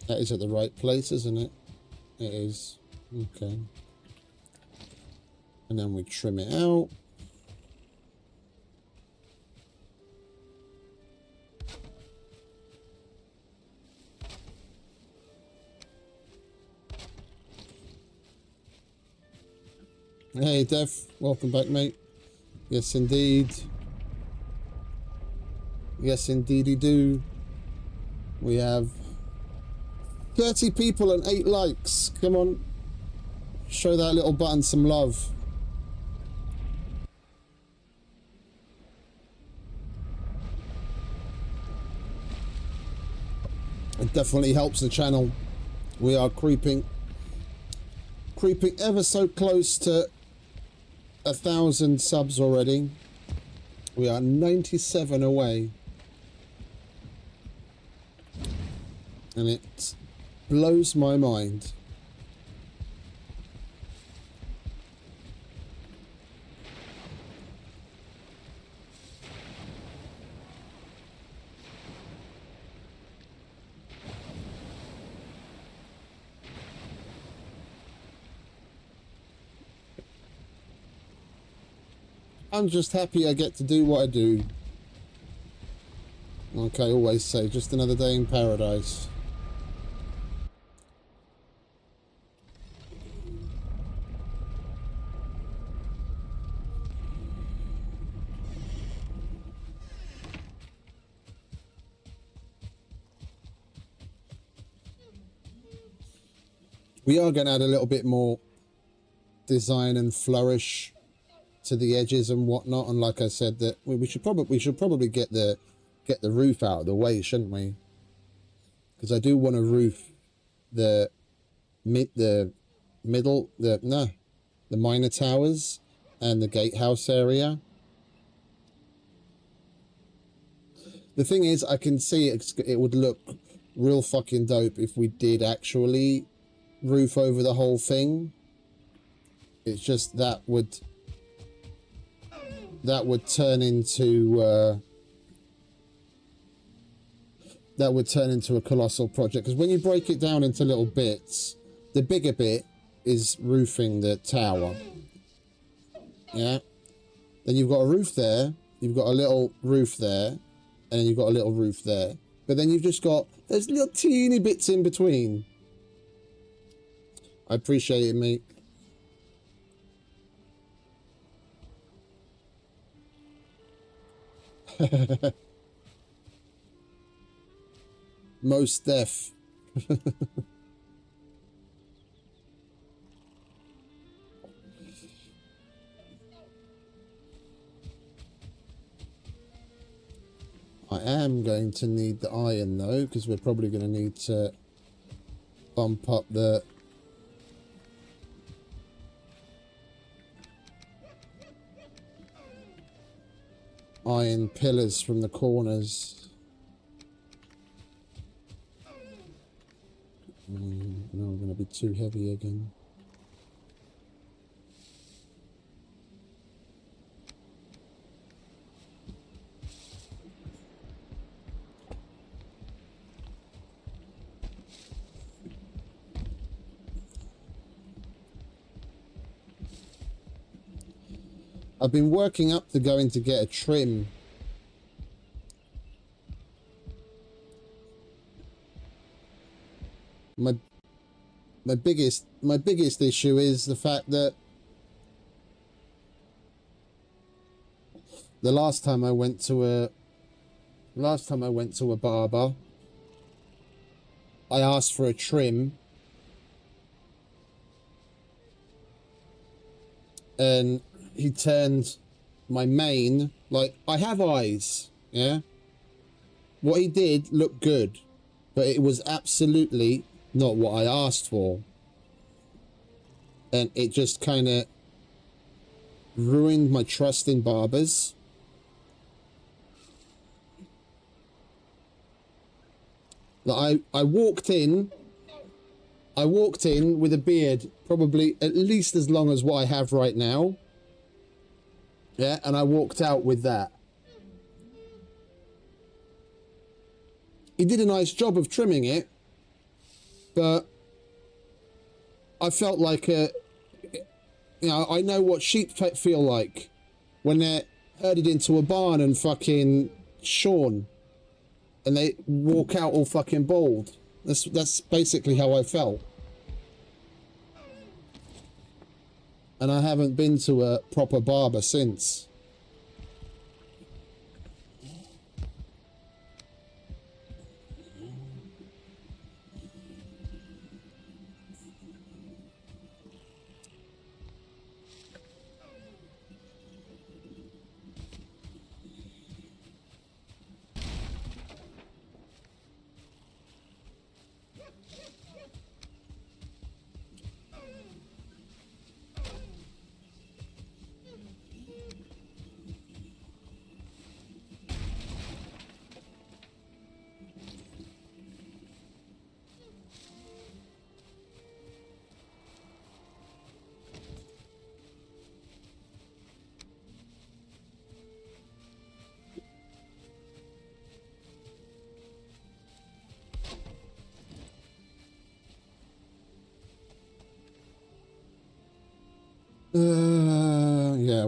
That is at the right place, isn't it? It is. Okay. And then we trim it out. Hey, Dev. Welcome back, mate. Yes, indeed. Yes, indeedy do. We have 30 people and 8 likes. Come on. Show that little button some love. It definitely helps the channel. We are creeping ever so close to 1,000 subs already. We are 97 away. And it blows my mind. I'm just happy I get to do what I do. Like I always say, just another day in paradise. We are going to add a little bit more design and flourish to the edges and whatnot. And like I said, that we should probably get the roof out of the way, shouldn't we? Because I do want to roof the minor towers and the gatehouse area. The thing is, I can see it would look real fucking dope if we did actually roof over the whole thing. It's just that would turn into a colossal project, because when you break it down into little bits, the bigger bit is roofing the tower. Yeah, then you've got a roof there, you've got a little roof there, and then you've got a little roof there, but then you've just got those little teeny bits in between. I appreciate it, mate. Most deaf. I am going to need the iron though, because we're probably going to need to bump up the iron pillars from the corners. No, I'm going to be too heavy again. I've been working up to going to get a trim. My biggest issue is the fact that the last time I went to a barber, I asked for a trim, and he turned my mane, like, I have eyes, yeah? What he did looked good, but it was absolutely not what I asked for. And it just kind of ruined my trust in barbers. Like, I walked in with a beard probably at least as long as what I have right now. Yeah, and I walked out with that. He did a nice job of trimming it, but I felt like I know what sheep feel like when they're herded into a barn and fucking shorn, and they walk out all fucking bald. That's basically how I felt. And I haven't been to a proper barber since.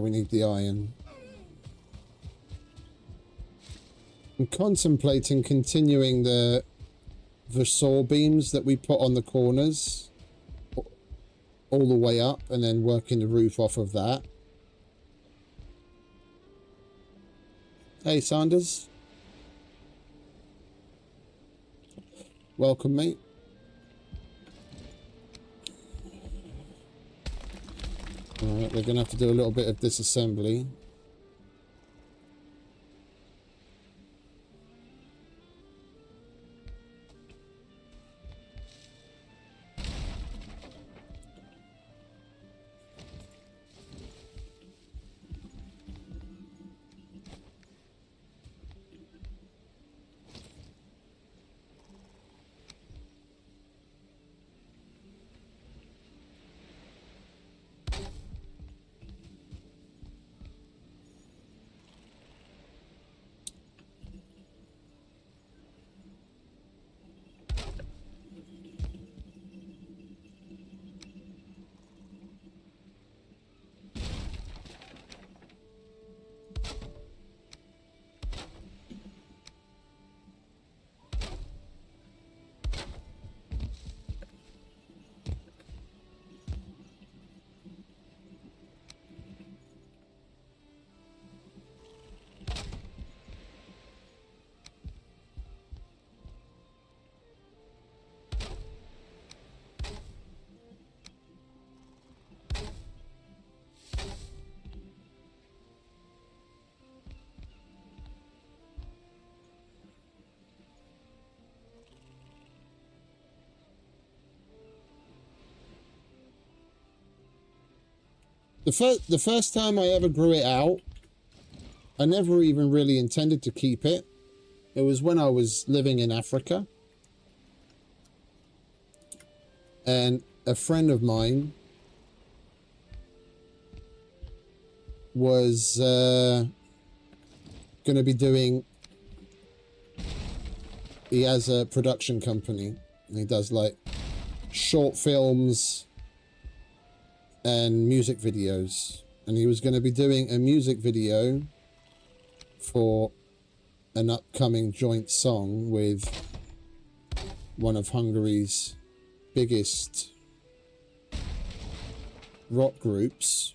we need the iron. I'm contemplating continuing the saw beams that we put on the corners all the way up and then working the roof off of that. Hey, Sanders. Welcome, mate. Alright, we're going to have to do a little bit of disassembly. The first time I ever grew it out, I never even really intended to keep it. It was when I was living in Africa. And a friend of mine was going to be doing... He has a production company. And he does like short films and music videos, and he was going to be doing a music video for an upcoming joint song with one of Hungary's biggest rock groups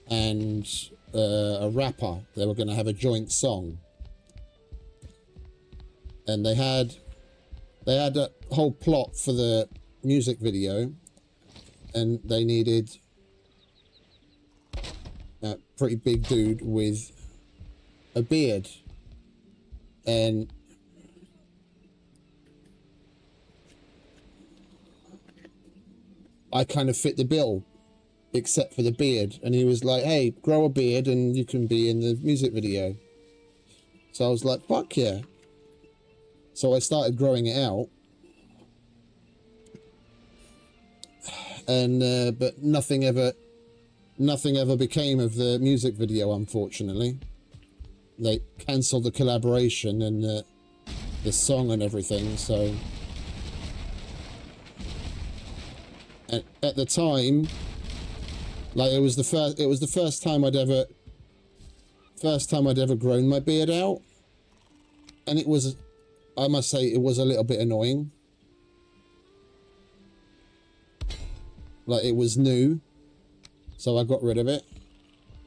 and a rapper. They were going to have a joint song, and they had a whole plot for the music video, and they needed a pretty big dude with a beard, and I kind of fit the bill except for the beard. And he was like, hey, grow a beard and you can be in the music video. So I was like, fuck yeah. So I started growing it out. And but nothing ever became of the music video, unfortunately. They cancelled the collaboration and the song and everything. So, and at the time, like it was the first time I'd ever grown my beard out, and it was, I must say, it was a little bit annoying. Like, it was new, so I got rid of it.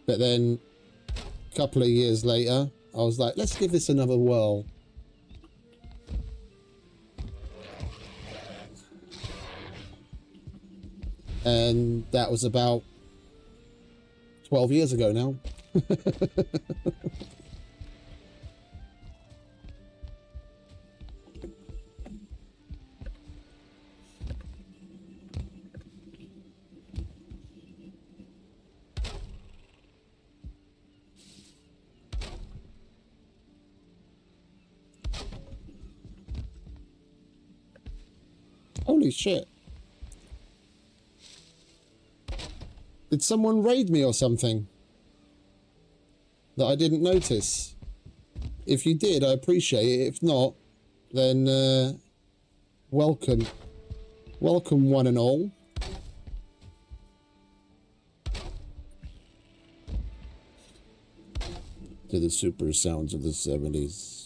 But then, a couple of years later, I was like, let's give this another whirl. And that was about 12 years ago now. Holy shit. Did someone raid me or something that I didn't notice? If you did, I appreciate it. If not, then welcome. Welcome, one and all. to the super sounds of the 70s.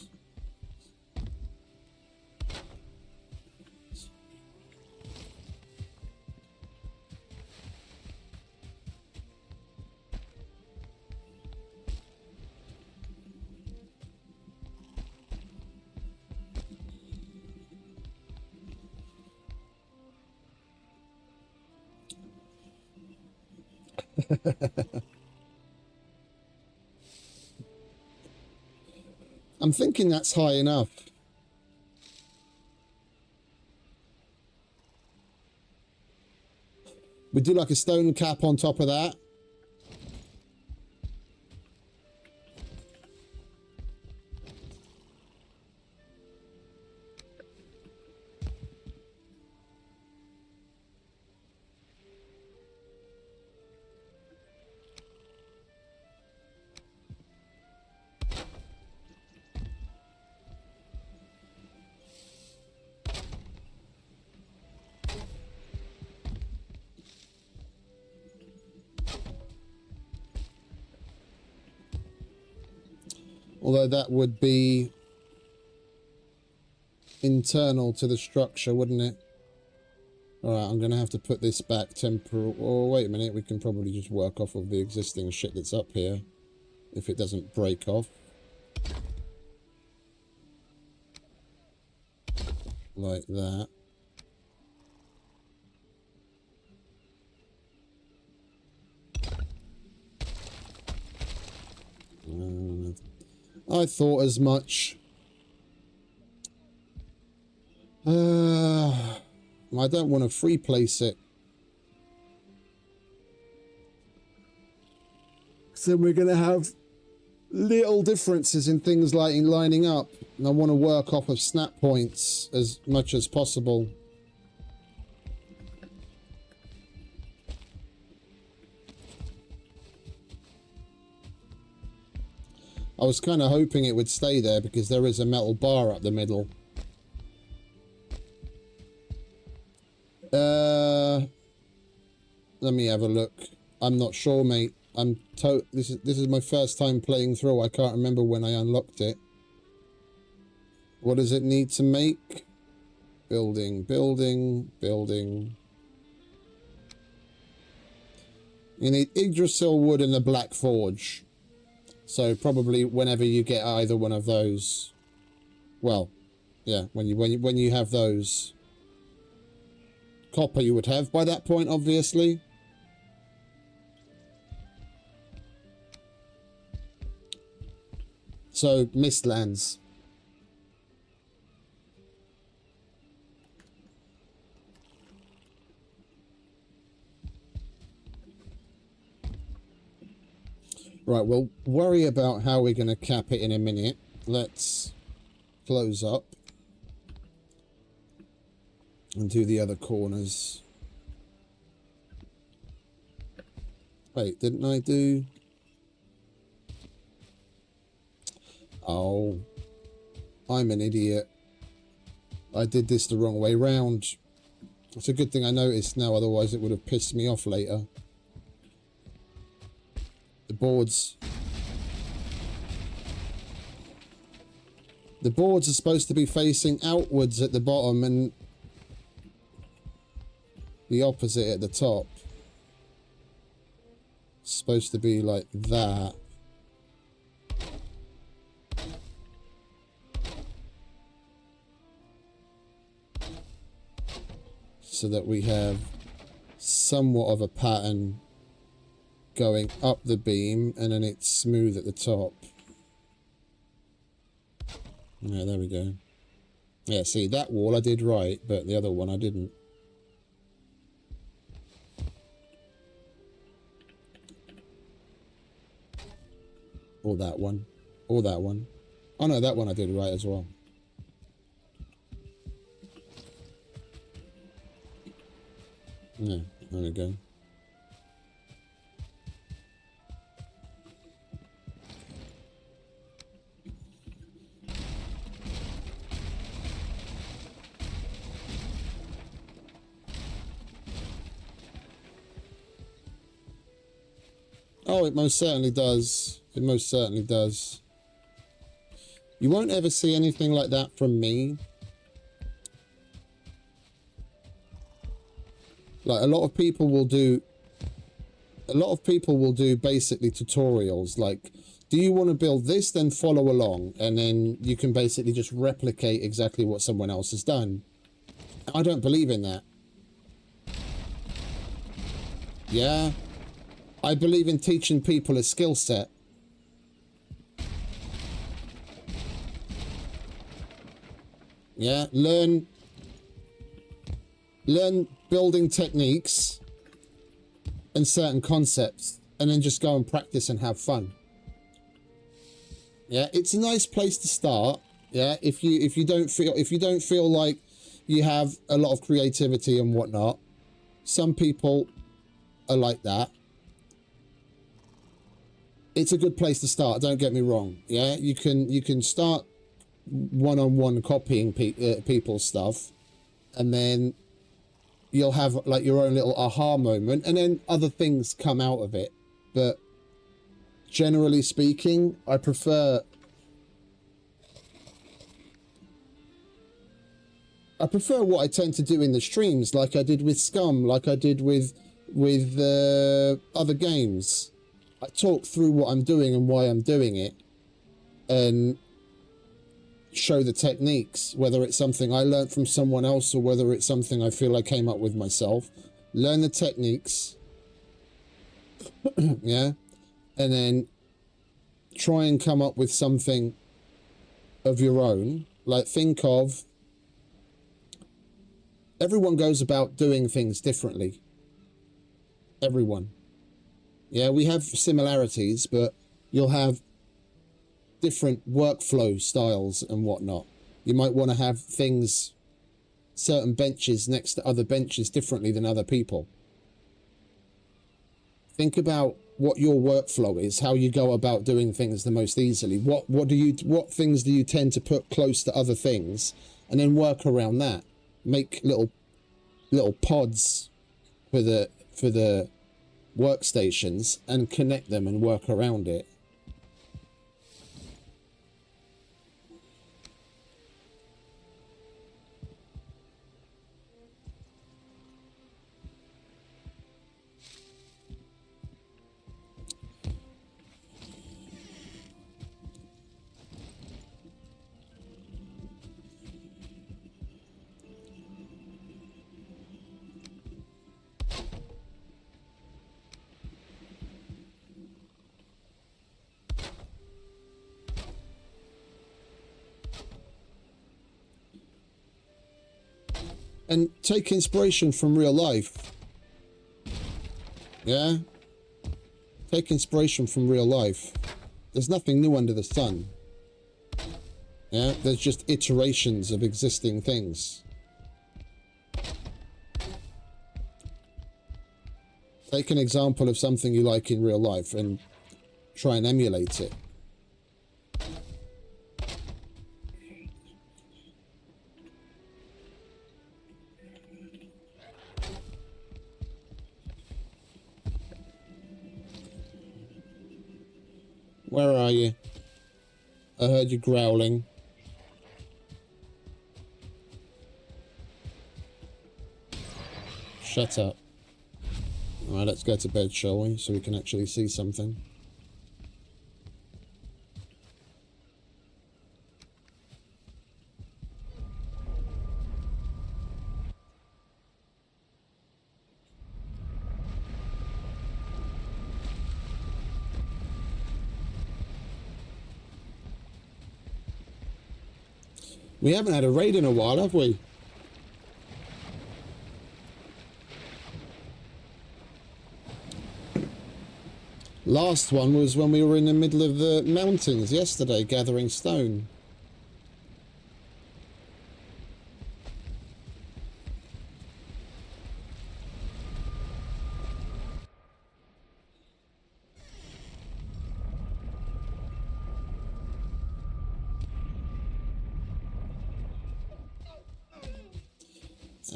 I'm thinking that's high enough. We do like a stone cap on top of that. Although that would be internal to the structure, wouldn't it? Alright, I'm going to have to put this back temporal. Oh, wait a minute. We can probably just work off of the existing shit that's up here. If it doesn't break off. Like that. I thought as much. I don't want to free place it. So we're going to have little differences in things like in lining up. And I want to work off of snap points as much as possible. I was kind of hoping it would stay there because there is a metal bar up the middle. Let me have a look. I'm not sure, mate. This is my first time playing through. I can't remember when I unlocked it. What does it need to make? Building, building, building. You need Yggdrasil wood and the black forge. So probably whenever you get either one of those, well, yeah, when you have those, copper you would have by that point, obviously. So Mistlands. Right, we'll worry about how we're going to cap it in a minute. Let's close up and do the other corners. Wait, didn't I do... Oh, I'm an idiot. I did this the wrong way round. It's a good thing I noticed now, otherwise it would have pissed me off later. The boards are supposed to be facing outwards at the bottom and the opposite at the top. It's supposed to be like that. So that we have somewhat of a pattern going up the beam and then it's smooth at the top. Yeah, there we go. Yeah, see, that wall I did right, but the other one I didn't. Or that one. Or that one. Oh no, that one I did right as well. Yeah, there we go. Oh, it most certainly does. It most certainly does. You won't ever see anything like that from me. Like, a lot of people will do basically tutorials. Like, do you want to build this? Then follow along. And then you can basically just replicate exactly what someone else has done. I don't believe in that. Yeah. I believe in teaching people a skill set. Yeah, learn building techniques and certain concepts, and then just go and practice and have fun. Yeah, it's a nice place to start. Yeah, if you don't feel like you have a lot of creativity and whatnot, some people are like that. It's a good place to start. Don't get me wrong. Yeah, you can start one-on-one copying people's stuff, and then you'll have like your own little aha moment, and then other things come out of it. But generally speaking, I prefer what I tend to do in the streams, like I did with Scum, like I did with other games. I talk through what I'm doing and why I'm doing it, and show the techniques, whether it's something I learned from someone else or whether it's something I feel I came up with myself. Learn the techniques, yeah, and then try and come up with something of your own. Like, think of, everyone goes about doing things differently. Everyone. Yeah, we have similarities, but you'll have different workflow styles and whatnot. You might want to have things, certain benches next to other benches differently than other people. Think about what your workflow is, how you go about doing things the most easily. What things do you tend to put close to other things, and then work around that. Make little pods for the workstations and connect them and work around it. And take inspiration from real life. Yeah? Take inspiration from real life. There's nothing new under the sun. Yeah? There's just iterations of existing things. Take an example of something you like in real life and try and emulate it. Where are you? I heard you growling. Shut up. Alright, let's go to bed, shall we? So we can actually see something. We haven't had a raid in a while, have we? Last one was when we were in the middle of the mountains yesterday, gathering stone.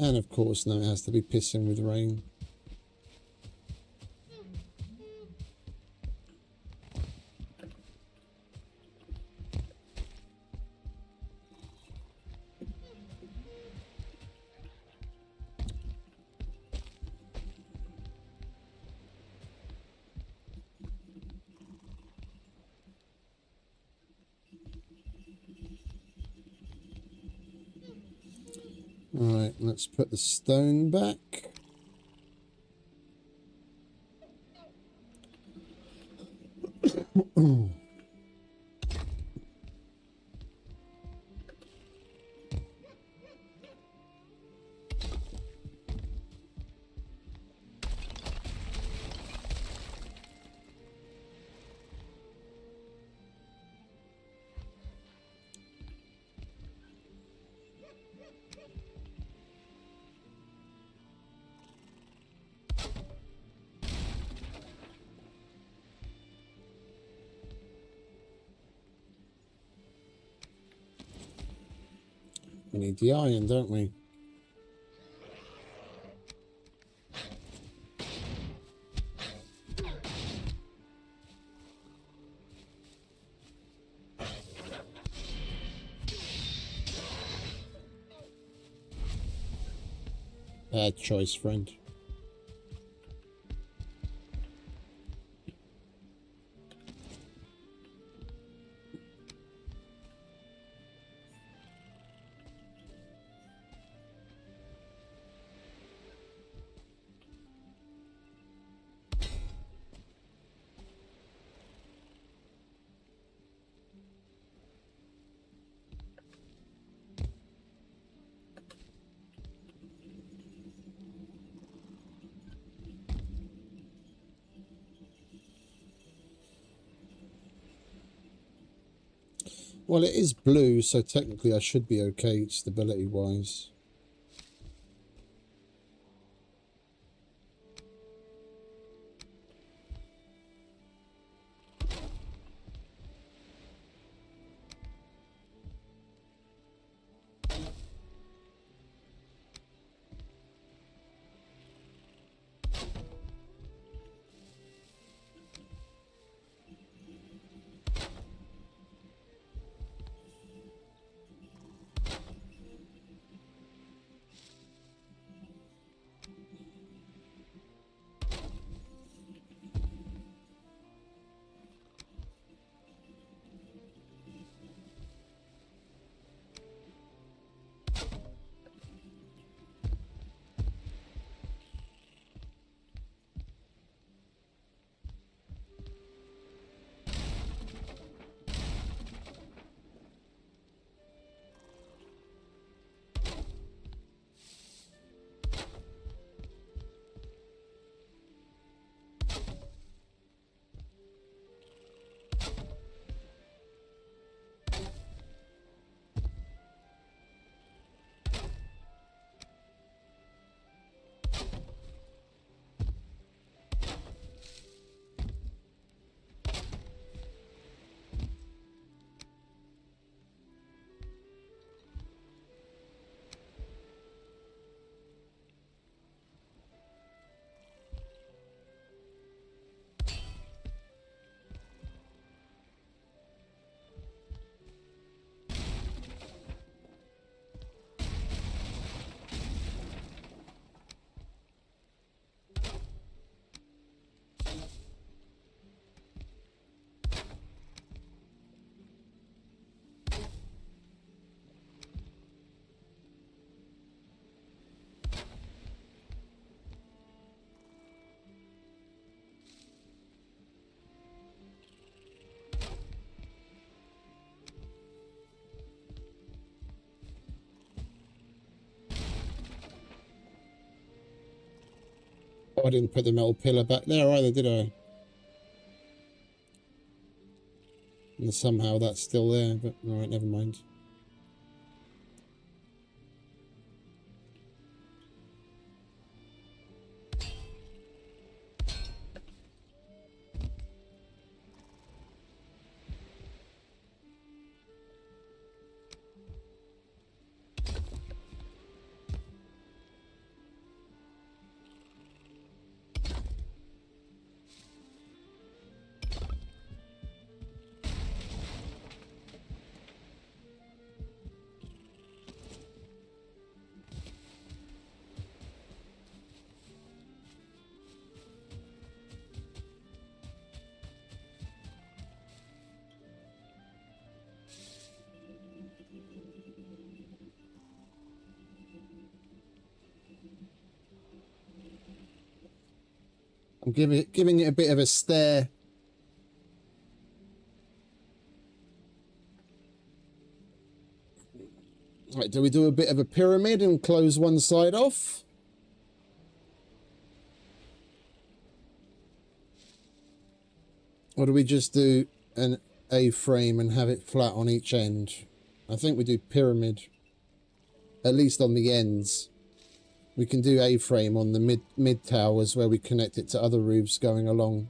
And of course, now it has to be pissing with rain. Alright, let's put the stone back. We need the iron, don't we? Bad choice, friend. Well, it is blue, so technically I should be okay stability-wise. Oh, I didn't put the metal pillar back there either, did I? And somehow that's still there, but alright, never mind. I'm giving it a bit of a stare. Right, do we do a bit of a pyramid and close one side off? Or do we just do an A-frame and have it flat on each end? I think we do pyramid, at least on the ends. We can do A-frame on the mid towers where we connect it to other roofs going along.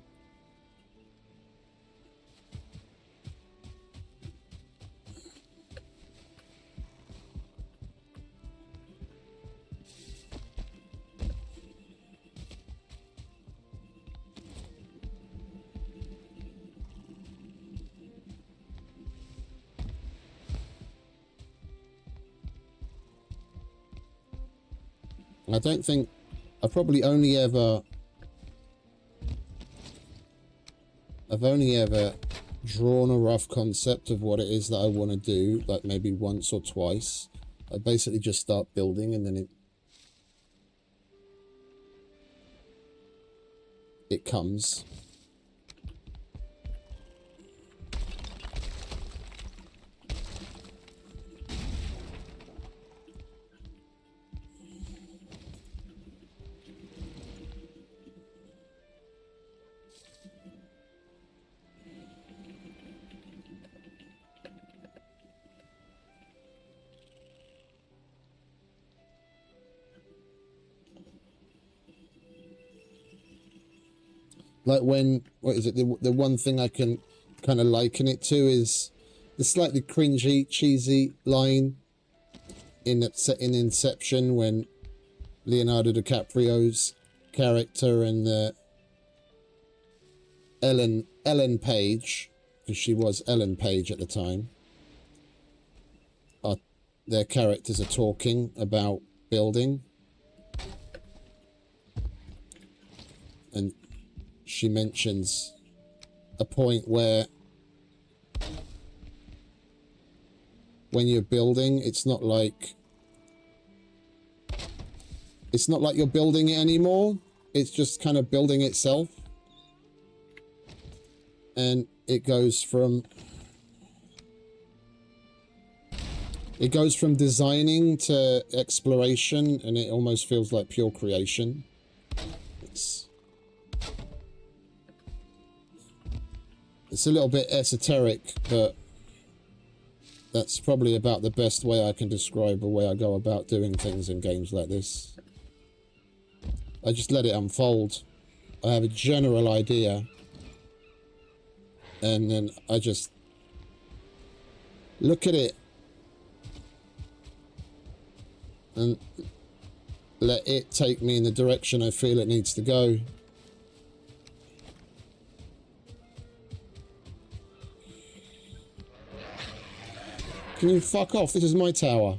I don't think I've only ever drawn a rough concept of what it is that I want to do, like maybe once or twice. I basically just start building and then it comes. Like when, what is it, the one thing I can kind of liken it to is the slightly cringy, cheesy line in Inception when Leonardo DiCaprio's character and the Ellen Page, because she was Ellen Page at the time, their characters are talking about building. And she mentions a point where when you're building, it's not like you're building it anymore. It's just kind of building itself. And it goes from designing to exploration, and it almost feels like pure creation. It's a little bit esoteric, but that's probably about the best way I can describe the way I go about doing things in games like this. I just let it unfold. I have a general idea, and then I just look at it and let it take me in the direction I feel it needs to go. Can you fuck off? This is my tower.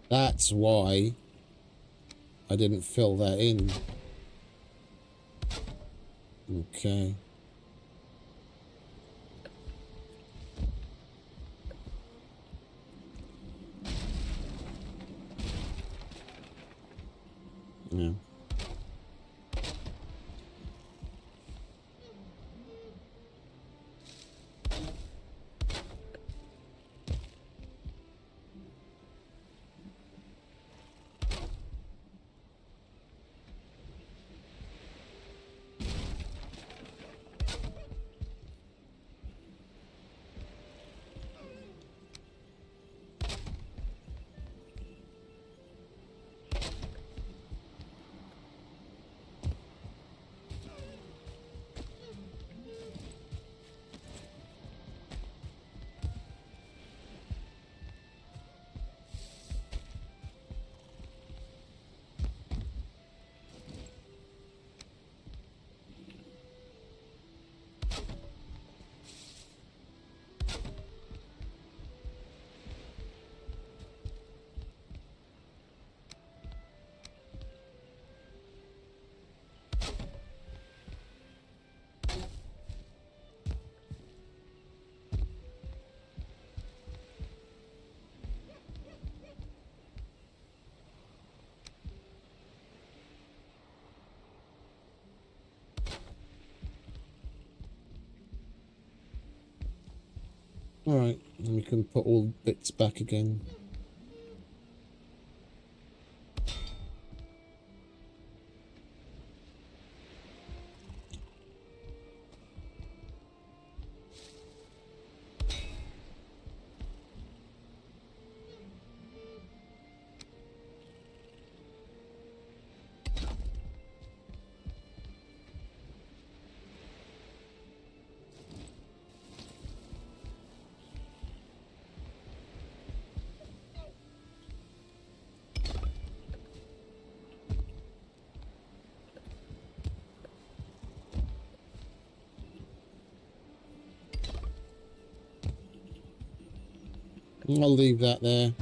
That's why I didn't fill that in. Okay. Yeah. Alright, and we can put all bits back again. I'll leave that there.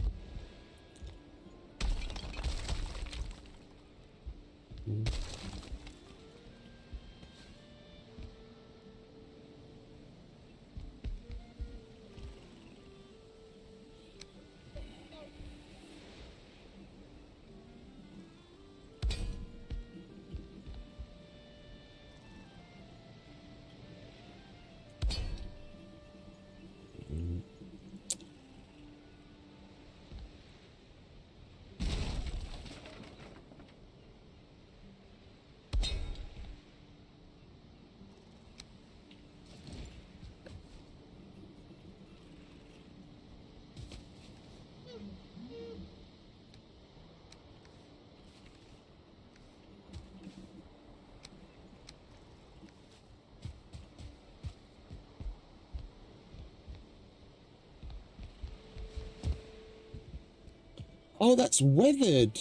Oh, that's weathered.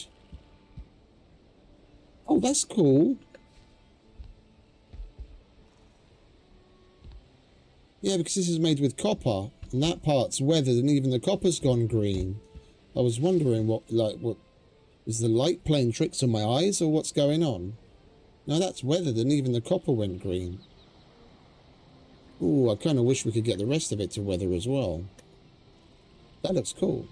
Oh, that's cool. Yeah, because this is made with copper, and that part's weathered, and even the copper's gone green. I was wondering what is the light playing tricks on my eyes, or what's going on? No, that's weathered, and even the copper went green. Ooh, I kind of wish we could get the rest of it to weather as well. That looks cool.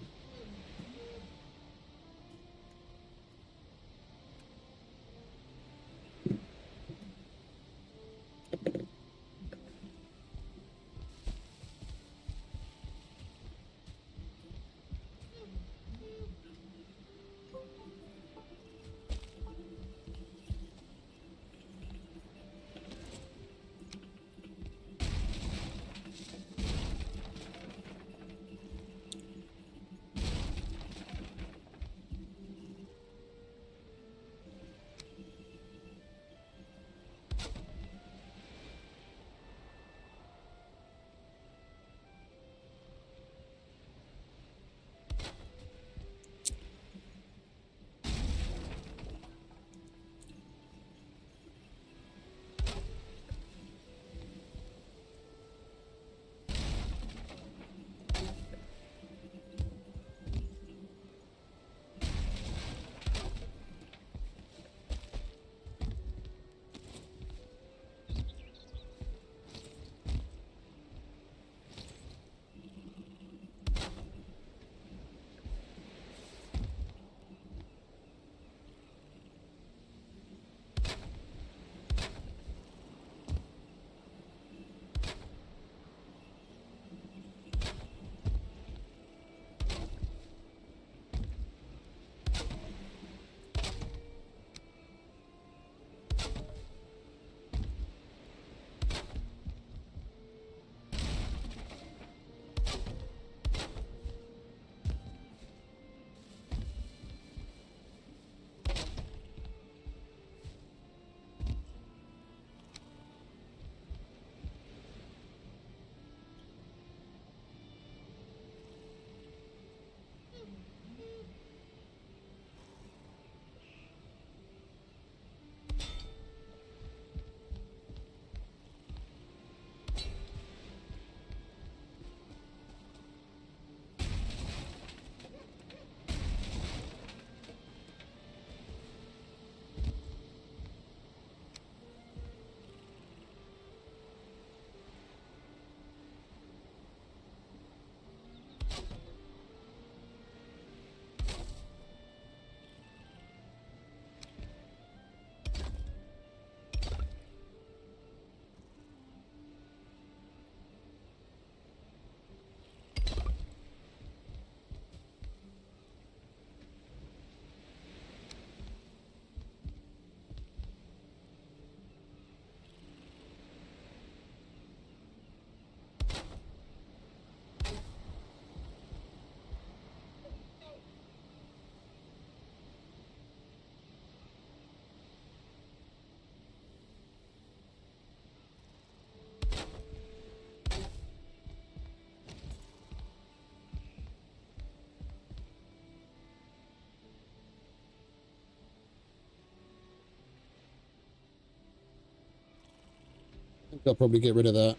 I'll probably get rid of that.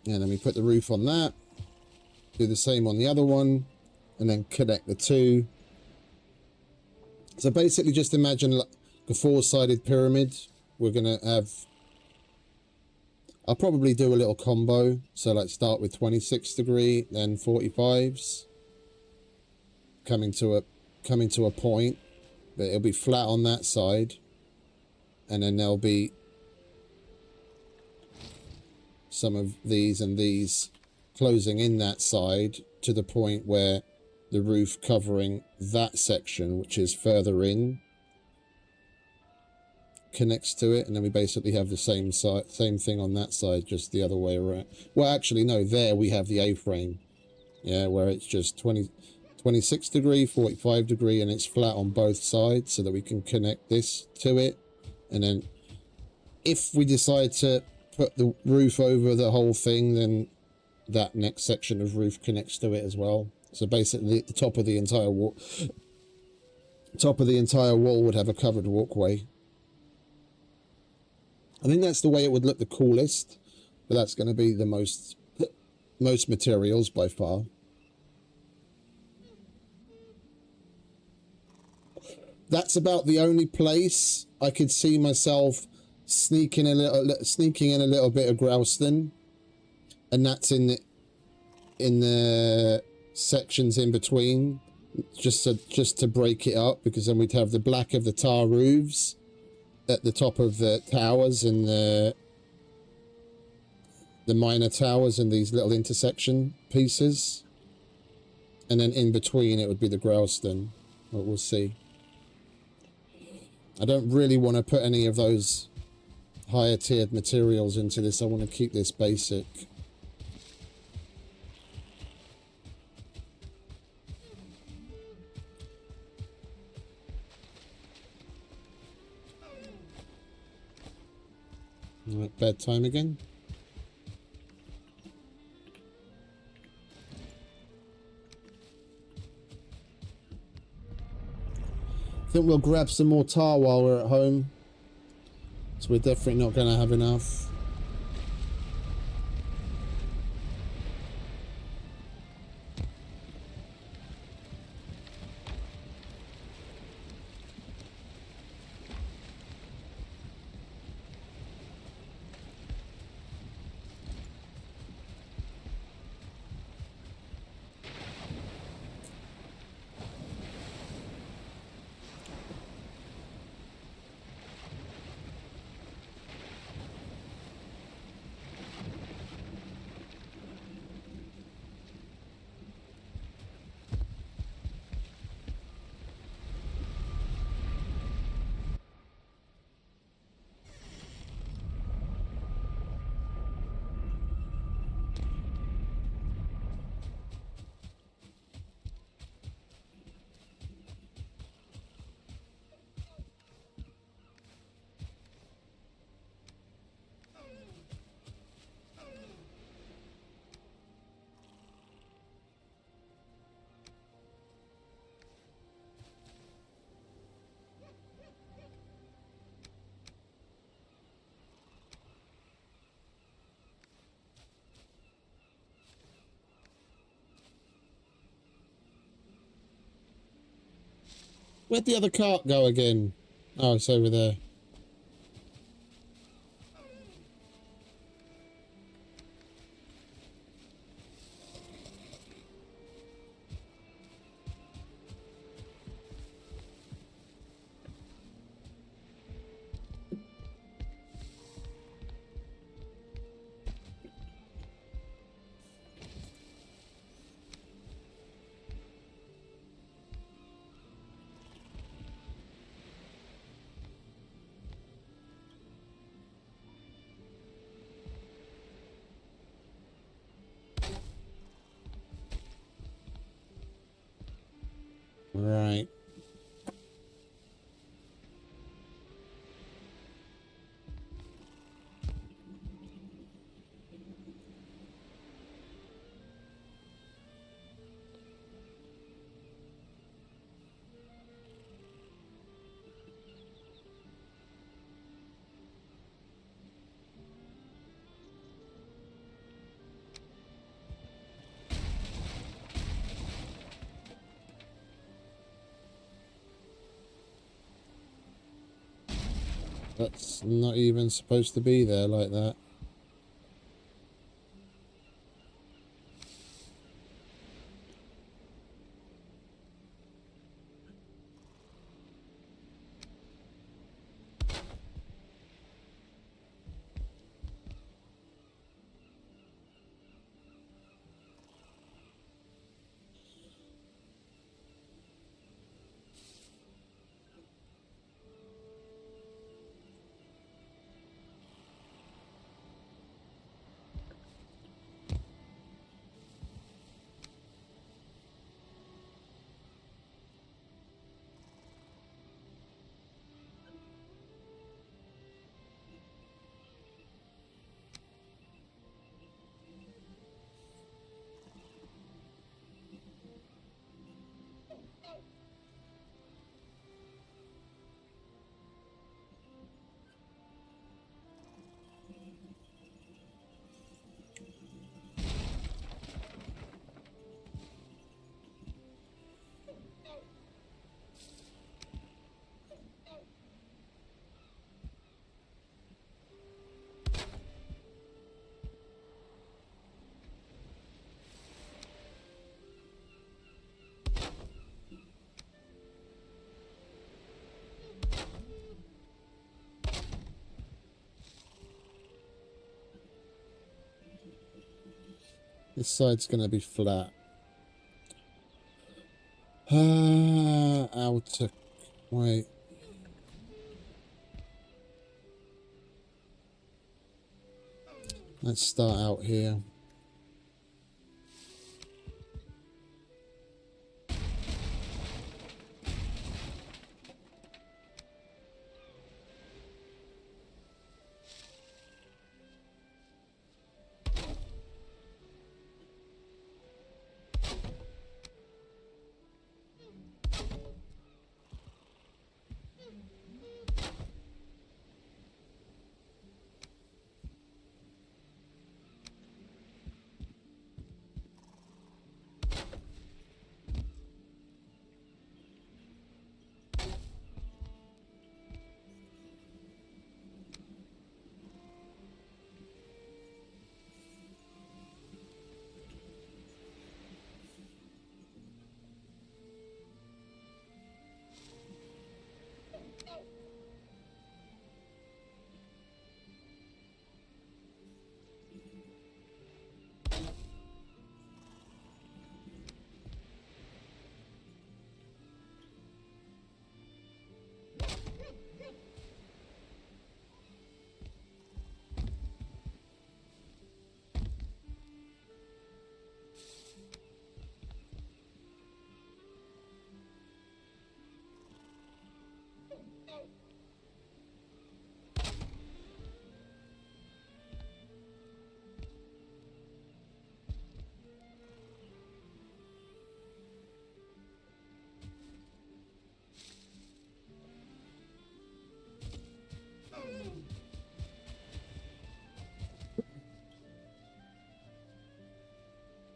And then we put the roof on that. Do the same on the other one. And then connect the two. So basically just imagine like a four-sided pyramid. We're going to have... I'll probably do a little combo. So like start with 26 degree, then 45s. Coming to a point. But it'll be flat on that side. And then there'll be some of these and these closing in that side to the point where the roof covering that section, which is further in, connects to it. And then we basically have the same thing on that side, just the other way around. Well, actually, no, there we have the A-frame. Yeah, where it's just 26 degree, 45 degree, and it's flat on both sides so that we can connect this to it. And then if we decide to put the roof over the whole thing, then that next section of roof connects to it as well. So basically the top of the entire wall would have a covered walkway. I think that's the way it would look the coolest, but that's going to be the most materials by far. That's about the only place I could see myself sneaking in a little bit of Growston, and that's in the sections in between, just to break it up, because then we'd have the black of the tar roofs at the top of the towers and the minor towers and these little intersection pieces, and then in between it would be the Growston. But we'll see. I don't really want to put any of those higher tiered materials into this. I want to keep this basic. Right, bedtime again. I think we'll grab some more tar while we're at home. So we're definitely not going to have enough. Where'd the other cart go again? Oh, it's over there. Right. That's not even supposed to be there like that. This side's going to be flat. Outer. Wait. Let's start out here.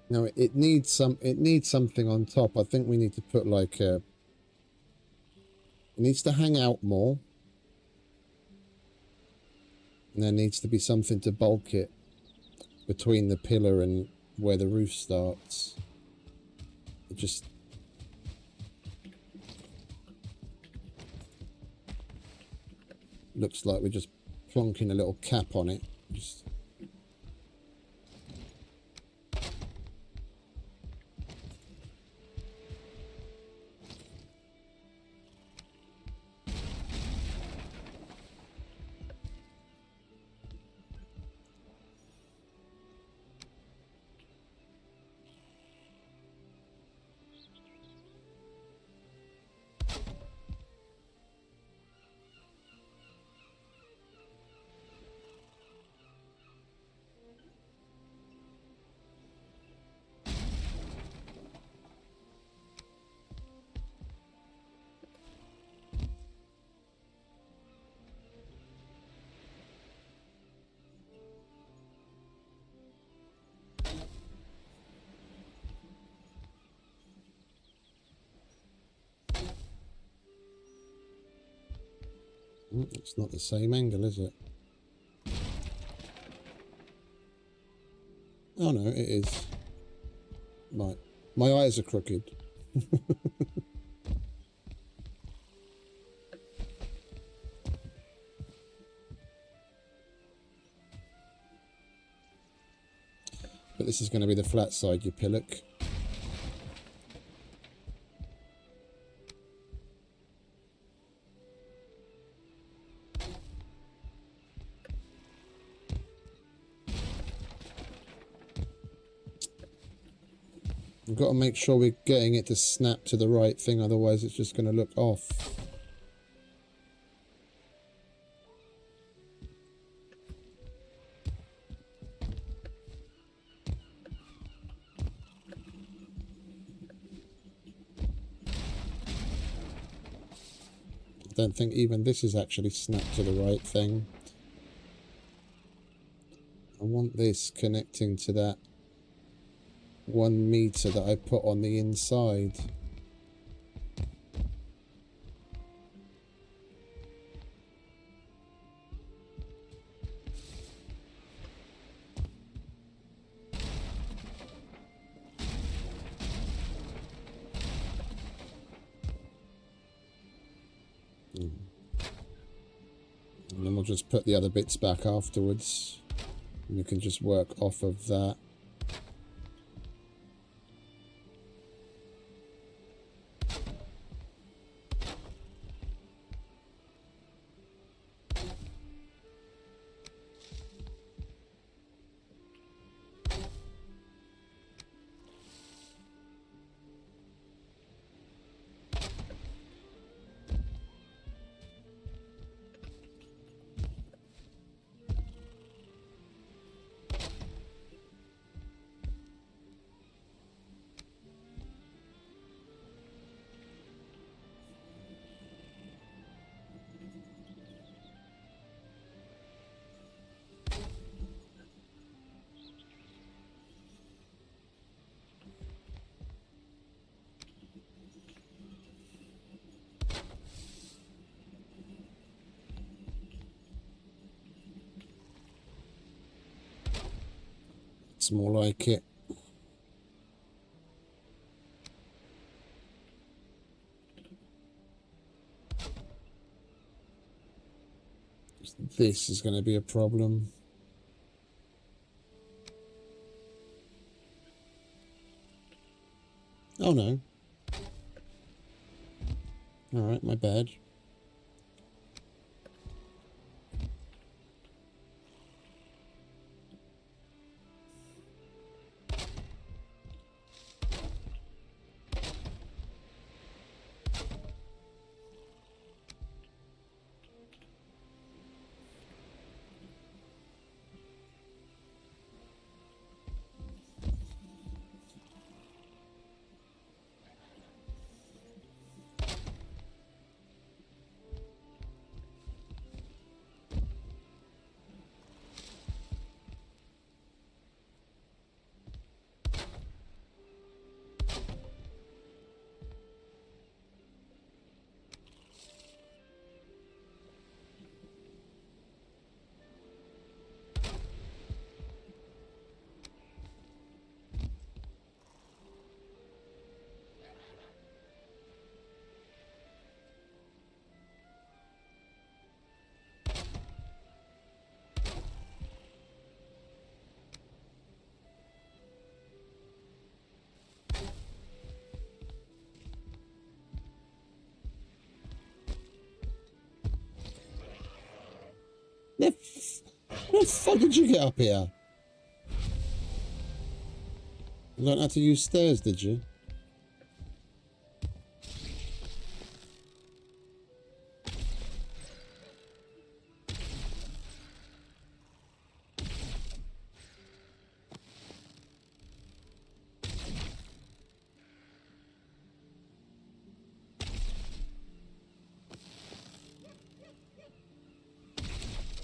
No, it needs something on top. I think we need to put like a. It needs to hang out more. And there needs to be something to bulk it between the pillar and where the roof starts. It just. Looks like we're just plonking a little cap on it. Just. It's not the same angle, is it? Oh no, it is. My eyes are crooked. But this is going to be the flat side, you pillock. We've got to make sure we're getting it to snap to the right thing, otherwise it's just going to look off. I don't think even this is actually snapped to the right thing. I want this connecting to that 1 meter that I put on the inside. And then we'll just put the other bits back afterwards. And we can just work off of that. It's more like it. This is going to be a problem. Oh no. Alright, my bad. How the fuck did you get up here? You learned how to use stairs, did you?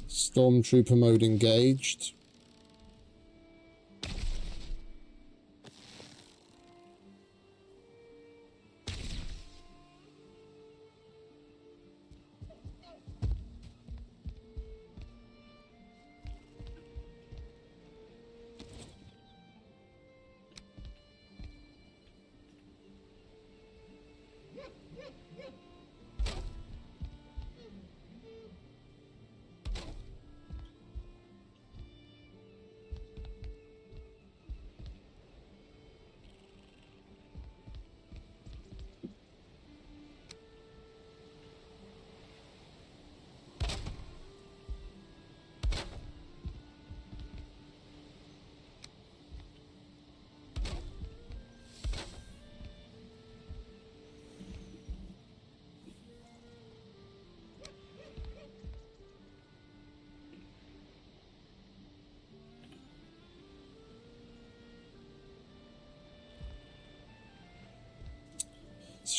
Stormtrooper mode engaged.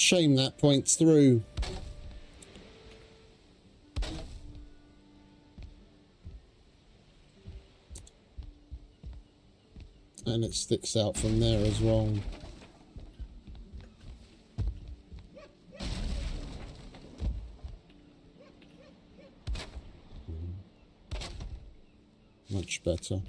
shame that points through. And it sticks out from there as well. Much better.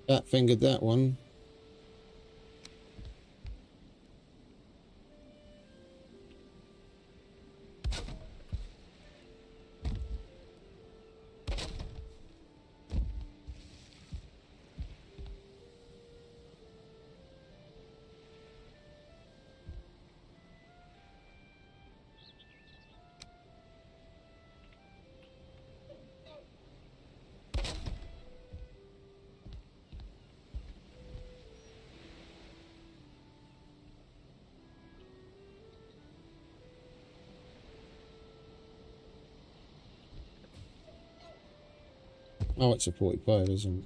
That fingered that one. Oh, it's a 45, isn't it?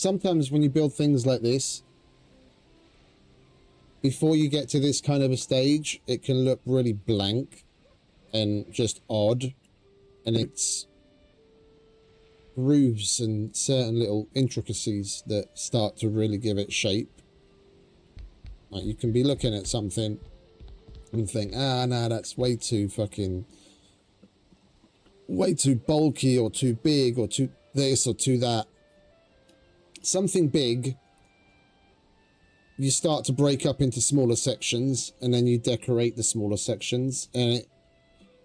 Sometimes when you build things like this, before you get to this kind of a stage, it can look really blank and just odd, and it's grooves and certain little intricacies that start to really give it shape. Like, you can be looking at something and think, ah, no, that's way too bulky, or too big, or too this, or too that. Something big, you start to break up into smaller sections, and then you decorate the smaller sections, and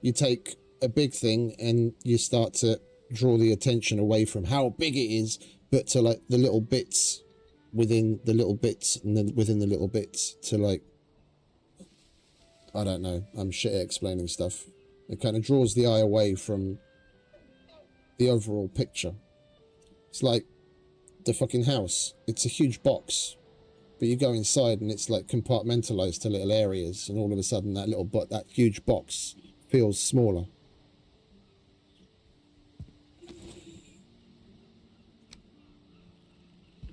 you take a big thing and you start to draw the attention away from how big it is, but to like the little bits within the little bits, and then within the little bits to, like, I don't know, I'm shit at explaining stuff. It kind of draws the eye away from the overall picture. It's like the fucking house. It's a huge box, but you go inside and it's like compartmentalized to little areas, and all of a sudden that huge box feels smaller.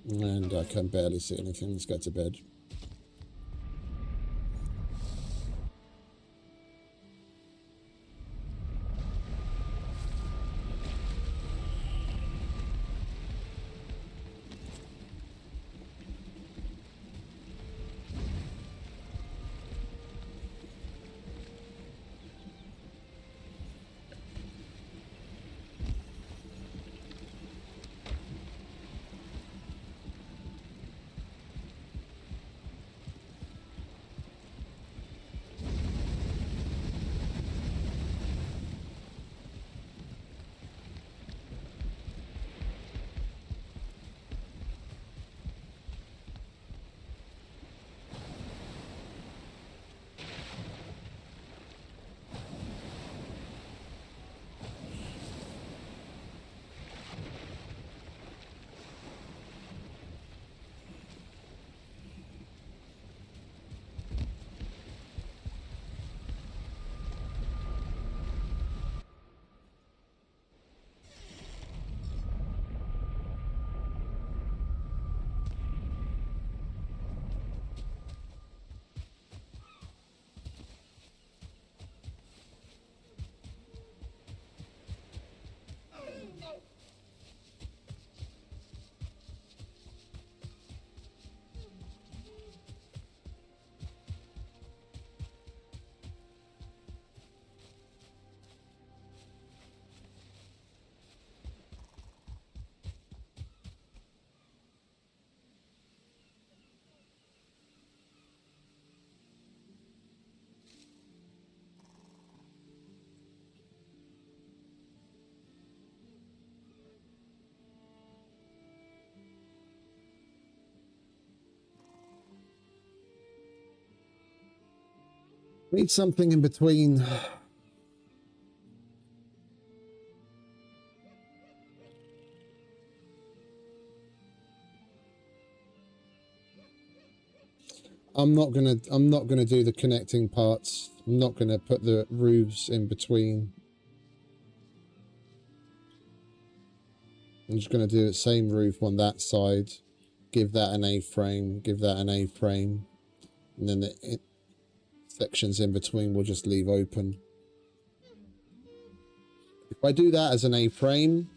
And I can barely see anything. Let's go to bed. Need something in between. I'm not gonna do the connecting parts. I'm not gonna put the roofs in between. I'm just gonna do the same roof on that side. Give that an A-frame. Give that an A-frame, and then the sections in between we'll just leave open. If I do that as an A-frame,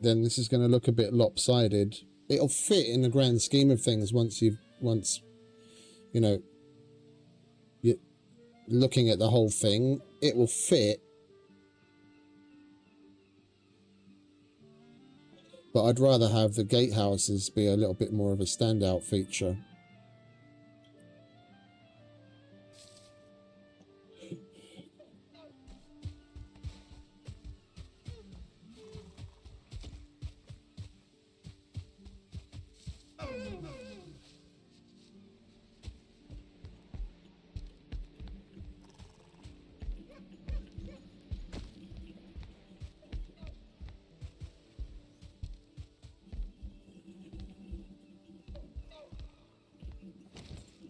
then this is going to look a bit lopsided. It'll fit in the grand scheme of things once you know, you're looking at the whole thing. It will fit, but I'd rather have the gatehouses be a little bit more of a standout feature.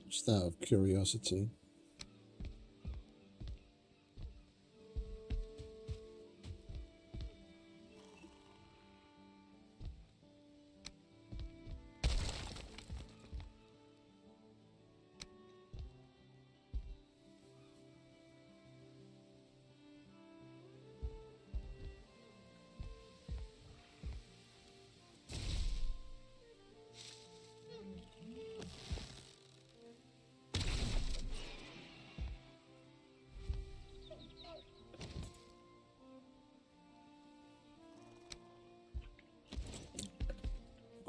Just out of curiosity.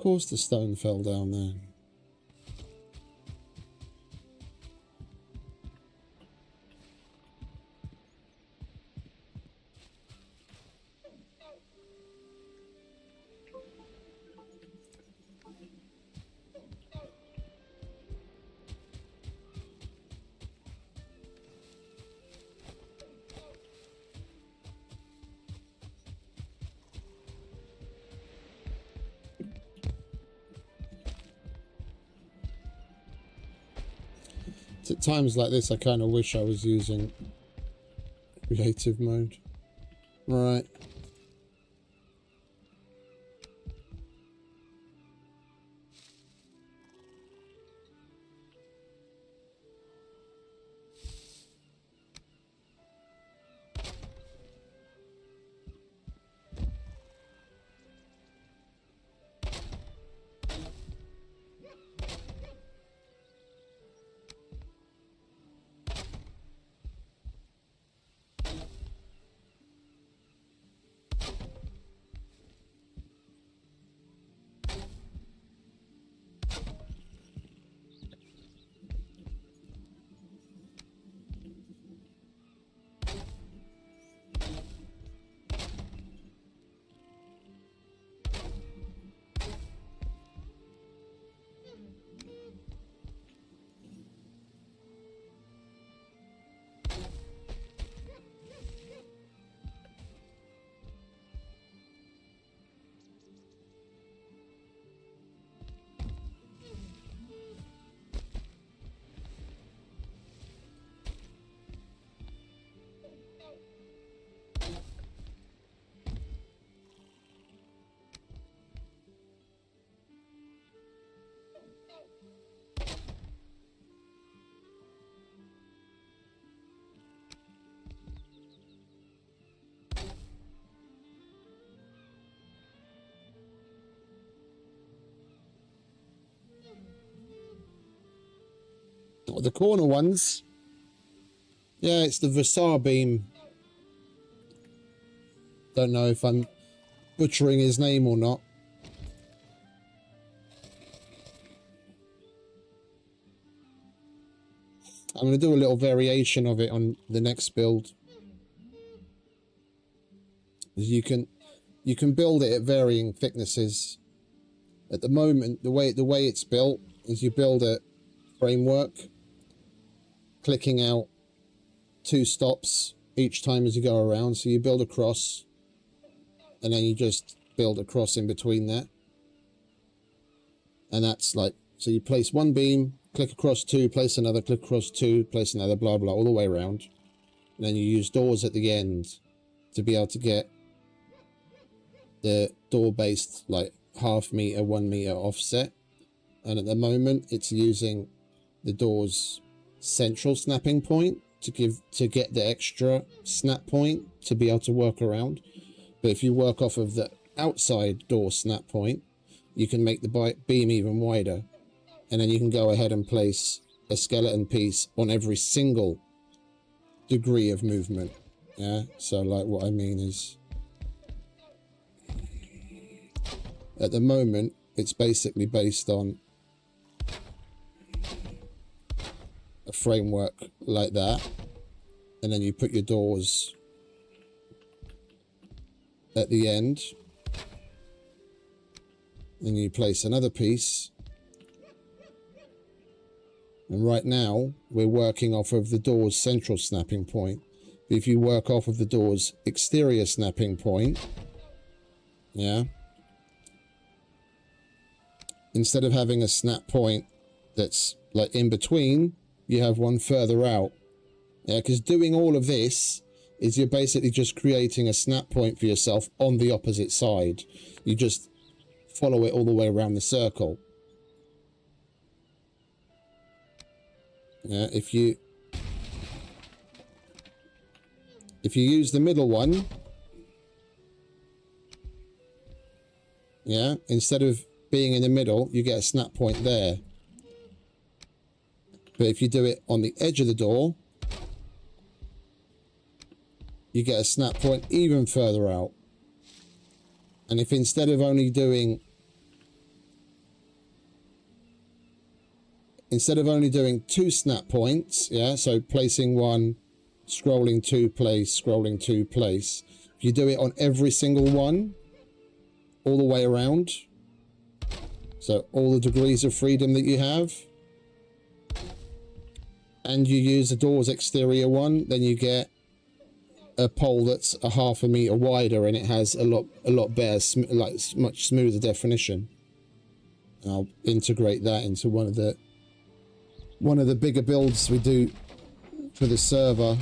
course the stone fell down there. At times like this, I kind of wish I was using creative mode. Right. The corner ones. Yeah, it's the Vasar beam. Don't know if I'm butchering his name or not. I'm going to do a little variation of it on the next build. You can build it at varying thicknesses. At the moment, the way it's built is you build a framework, clicking out 2 stops each time as you go around. So you build a cross, and then you just build a cross in between that. And that's like, so you place one beam, click across 2, place another, click across 2, place another, blah, blah, all the way around. And then you use doors at the end to be able to get the door-based, like, 0.5 meter, 1 meter offset. And at the moment, it's using the door's central snapping point to get the extra snap point to be able to work around. But if you work off of the outside door snap point, you can make the beam even wider, and then you can go ahead and place a skeleton piece on every single degree of movement. Yeah, so like what I mean is, at the moment it's basically based on a framework like that, and then you put your doors at the end, and you place another piece. And right now we're working off of the door's central snapping point. But if you work off of the door's exterior snapping point, yeah, instead of having a snap point that's like in between, you have one further out. Yeah, because doing all of this is you're basically just creating a snap point for yourself on the opposite side. You just follow it all the way around the circle. Yeah, if you use the middle one, yeah, instead of being in the middle, you get a snap point there. But if you do it on the edge of the door, you get a snap point even further out. And if instead of only doing instead of only doing 2 snap points, yeah, so placing 1, scrolling 2, place, scrolling 2, place, you do it on every single one, all the way around. So all the degrees of freedom that you have, and you use the door's exterior one, then you get a pole that's a ½ meter wider, and it has a lot better, like much smoother definition. I'll integrate that into one of the bigger builds we do for the server.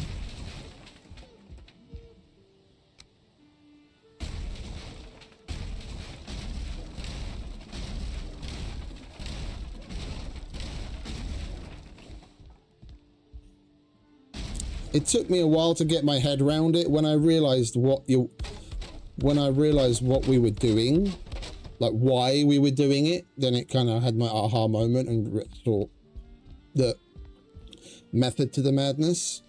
It took me a while to get my head around it. When I realized what we were doing, like why we were doing it, then it kind of had my aha moment and thought the method to the madness.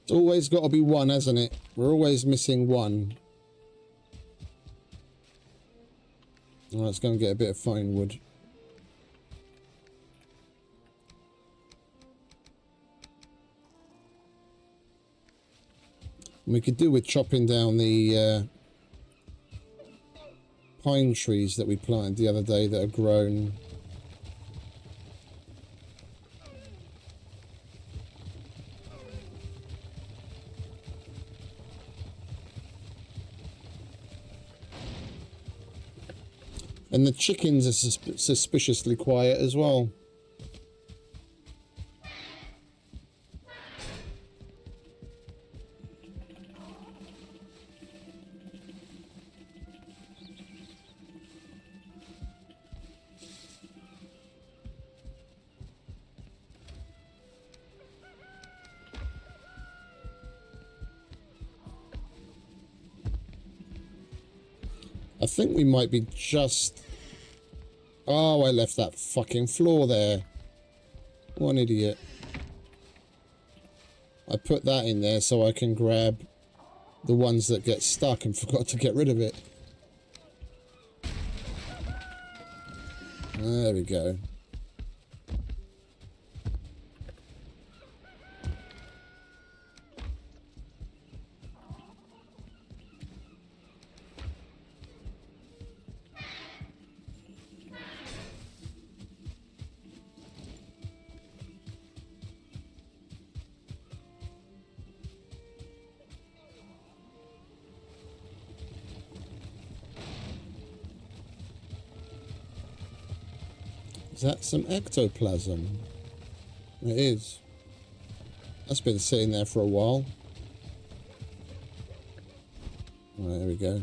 It's always got to be one, hasn't it? We're always missing one. All right, let's go and get a bit of fine wood. We could do with chopping down the pine trees that we planted the other day that are grown. And the chickens are suspiciously quiet as well. I think we might be just... Oh, I left that fucking floor there. What an idiot. I put that in there so I can grab the ones that get stuck and forgot to get rid of it. There we go. Is that some ectoplasm? It is. That's been sitting there for a while. Right, there we go.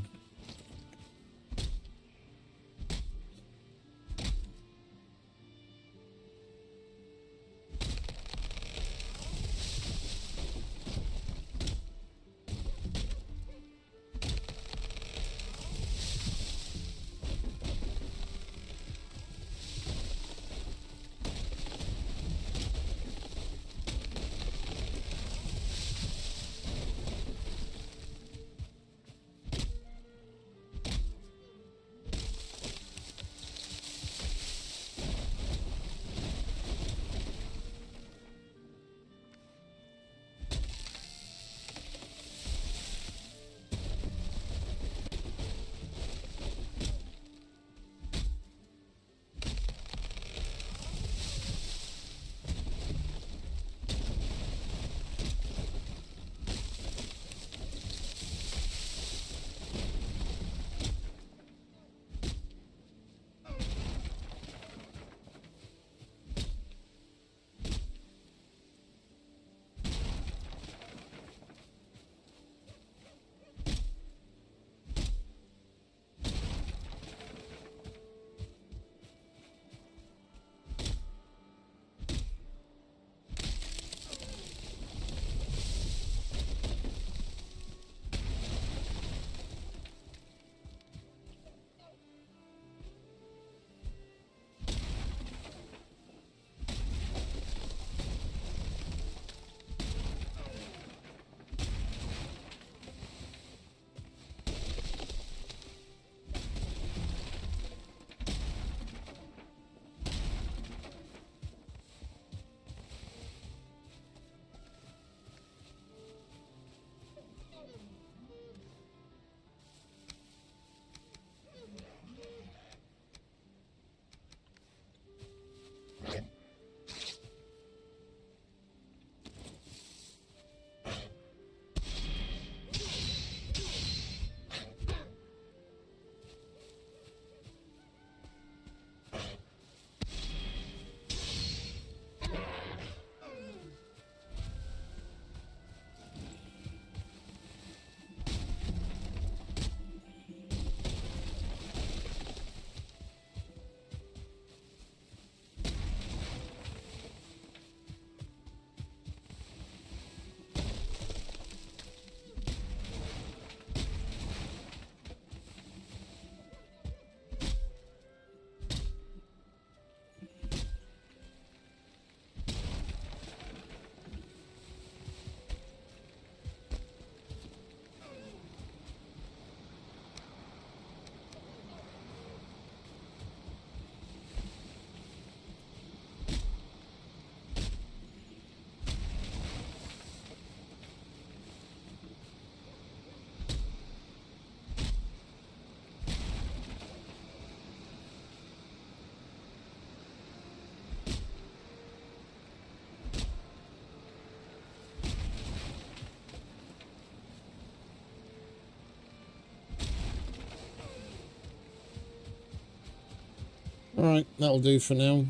Alright, that'll do for now.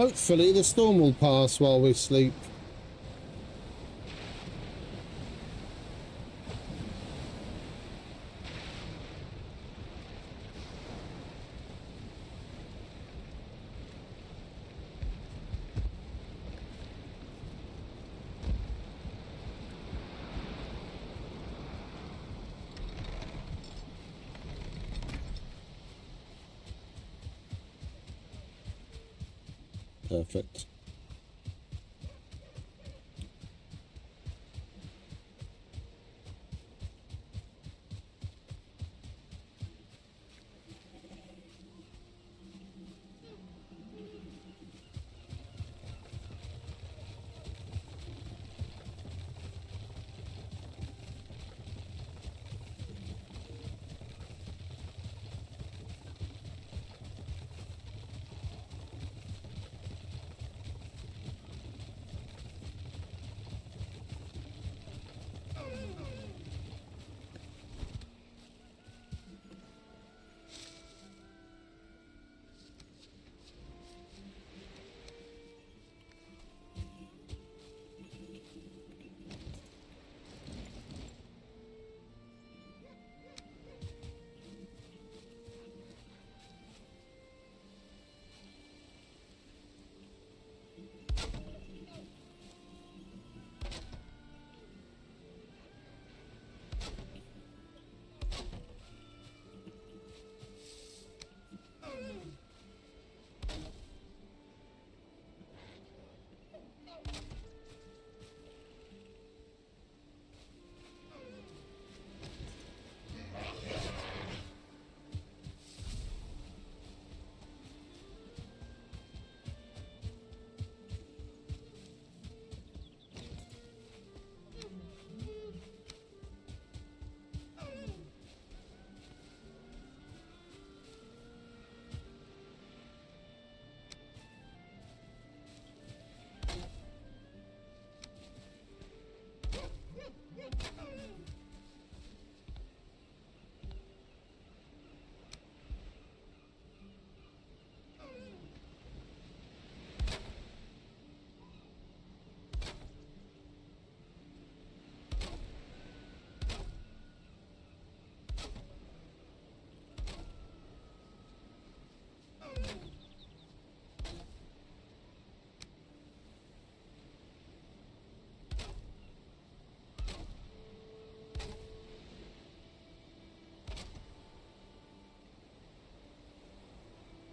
Hopefully the storm will pass while we sleep. Perfect.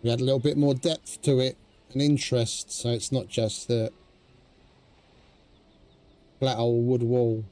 We had a little bit more depth to it and interest, so it's not just the flat old wood wall.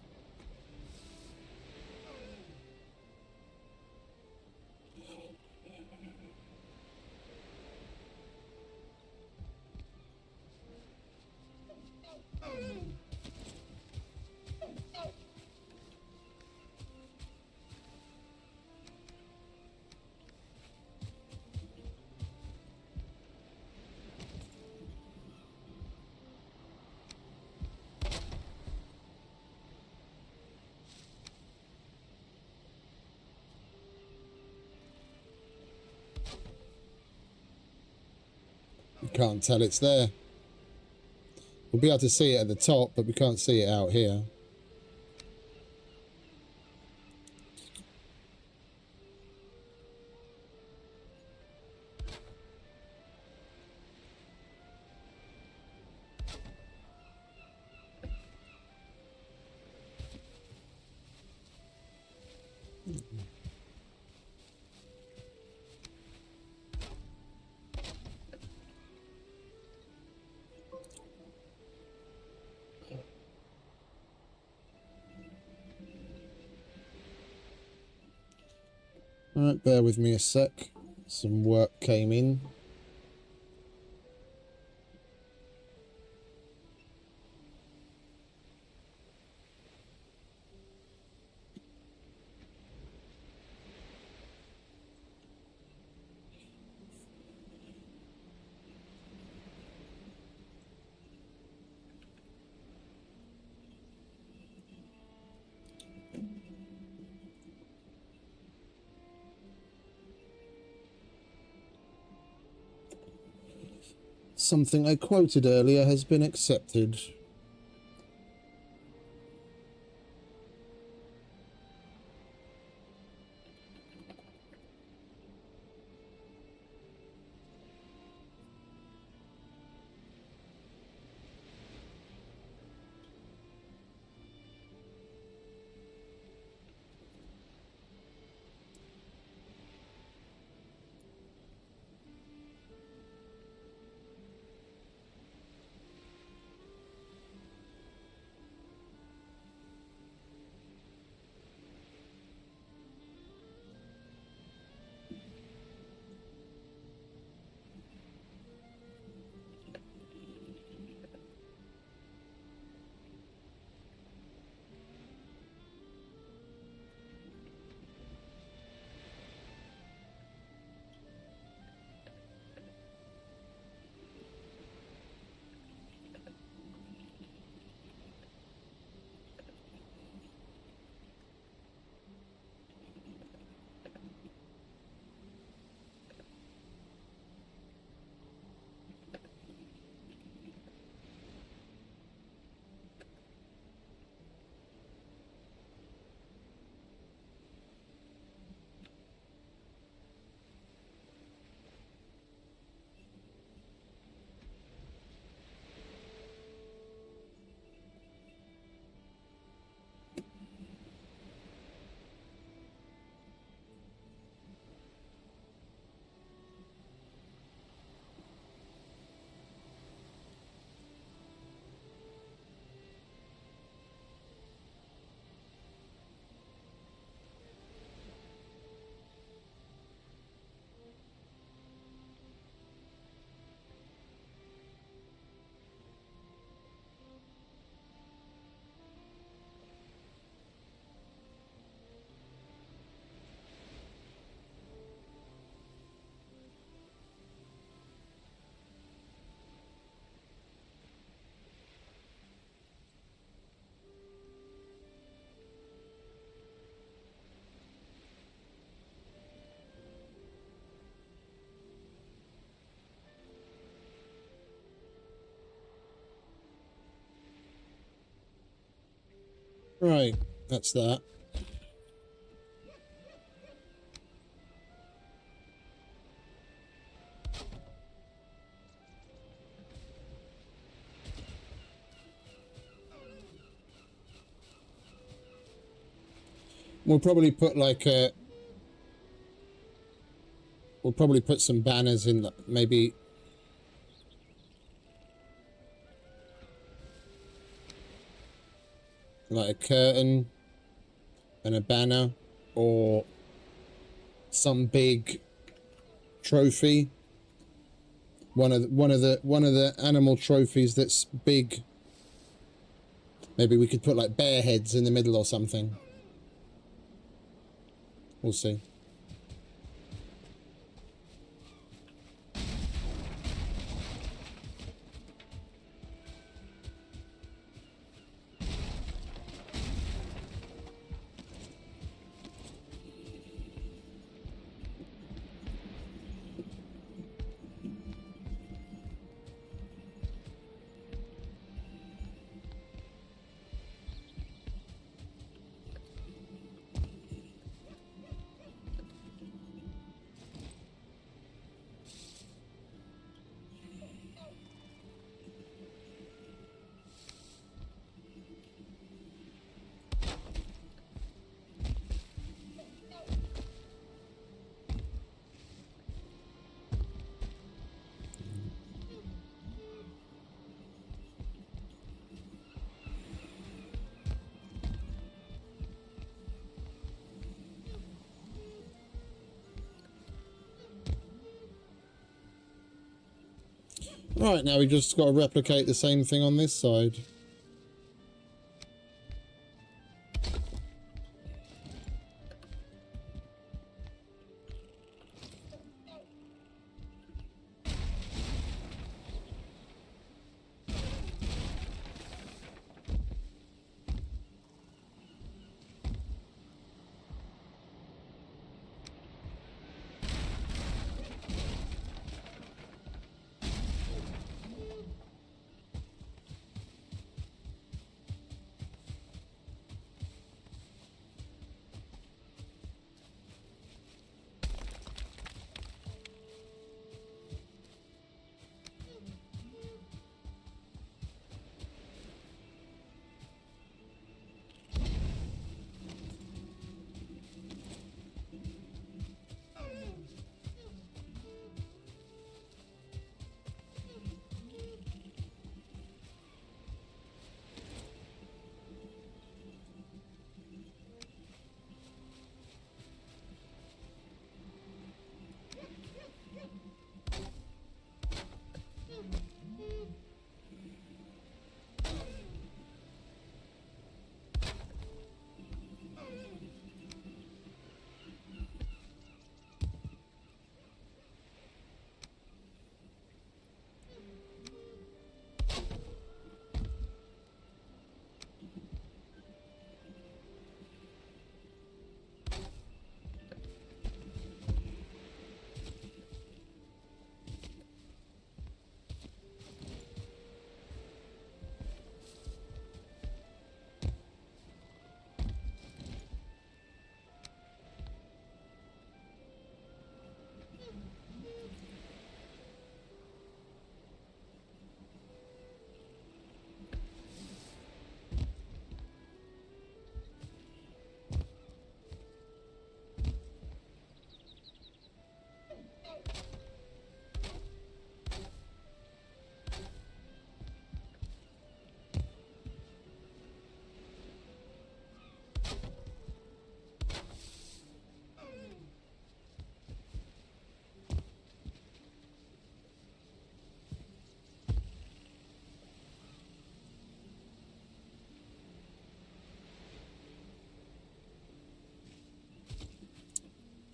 Can't tell it's there. We'll be able to see it at the top, but we can't see it out here. Alright, bear with me a sec. Some work came in. Something I quoted earlier has been accepted. Right, that's that. We'll probably put like a... We'll probably put some banners in, maybe... like a curtain and a banner, or some big trophy. One of the animal trophies that's big. Maybe we could put like bear heads in the middle or something. We'll see. Right, now we just got to replicate the same thing on this side.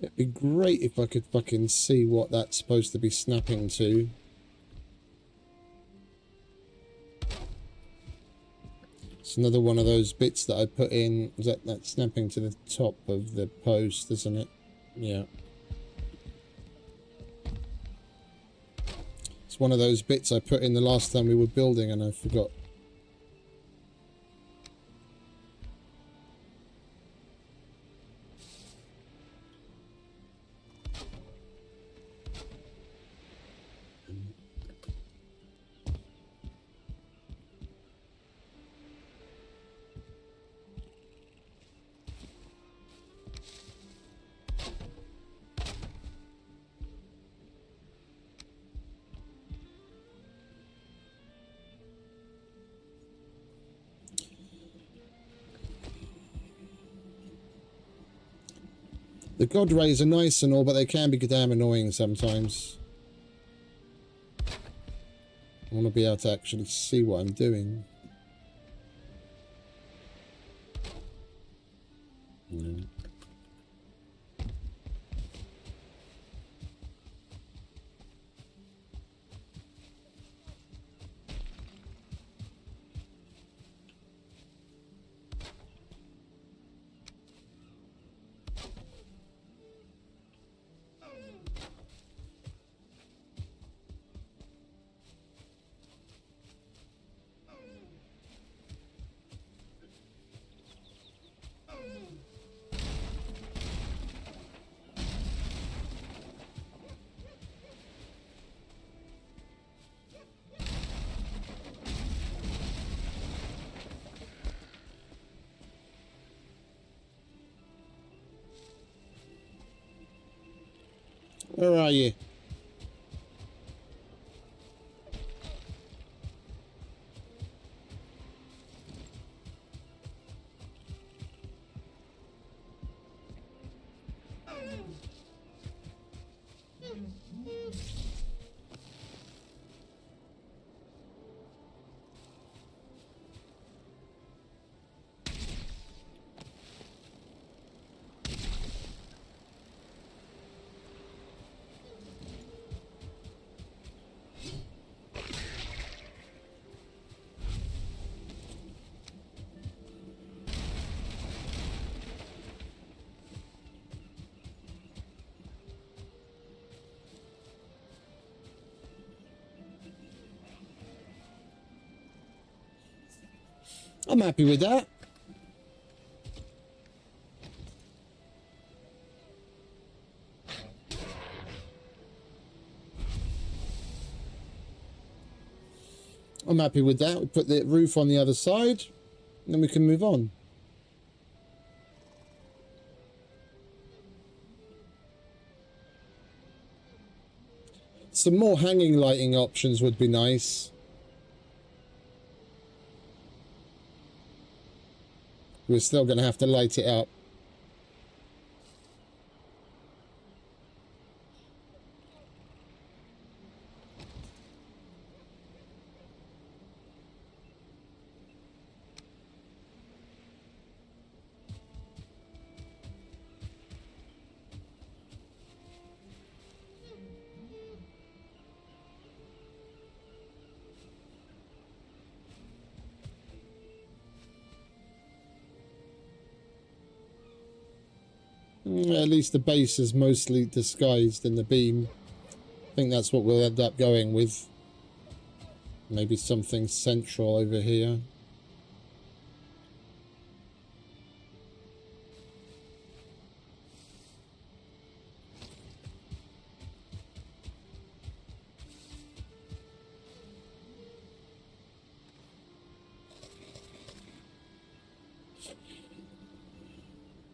It'd be great if I could fucking see what that's supposed to be snapping to. It's another one of those bits that I put in. Is that's snapping to the top of the post, isn't it? Yeah. It's one of those bits I put in the last time we were building and I forgot. The God rays are nice and all, but they can be damn annoying sometimes. I want to be able to actually see what I'm doing. No. Where are you? I'm happy with that. I'm happy with that. We put the roof on the other side, and then we can move on. Some more hanging lighting options would be nice. We're still going to have to light it up. At least the base is mostly disguised in the beam. I think that's what we'll end up going with. Maybe something central over here.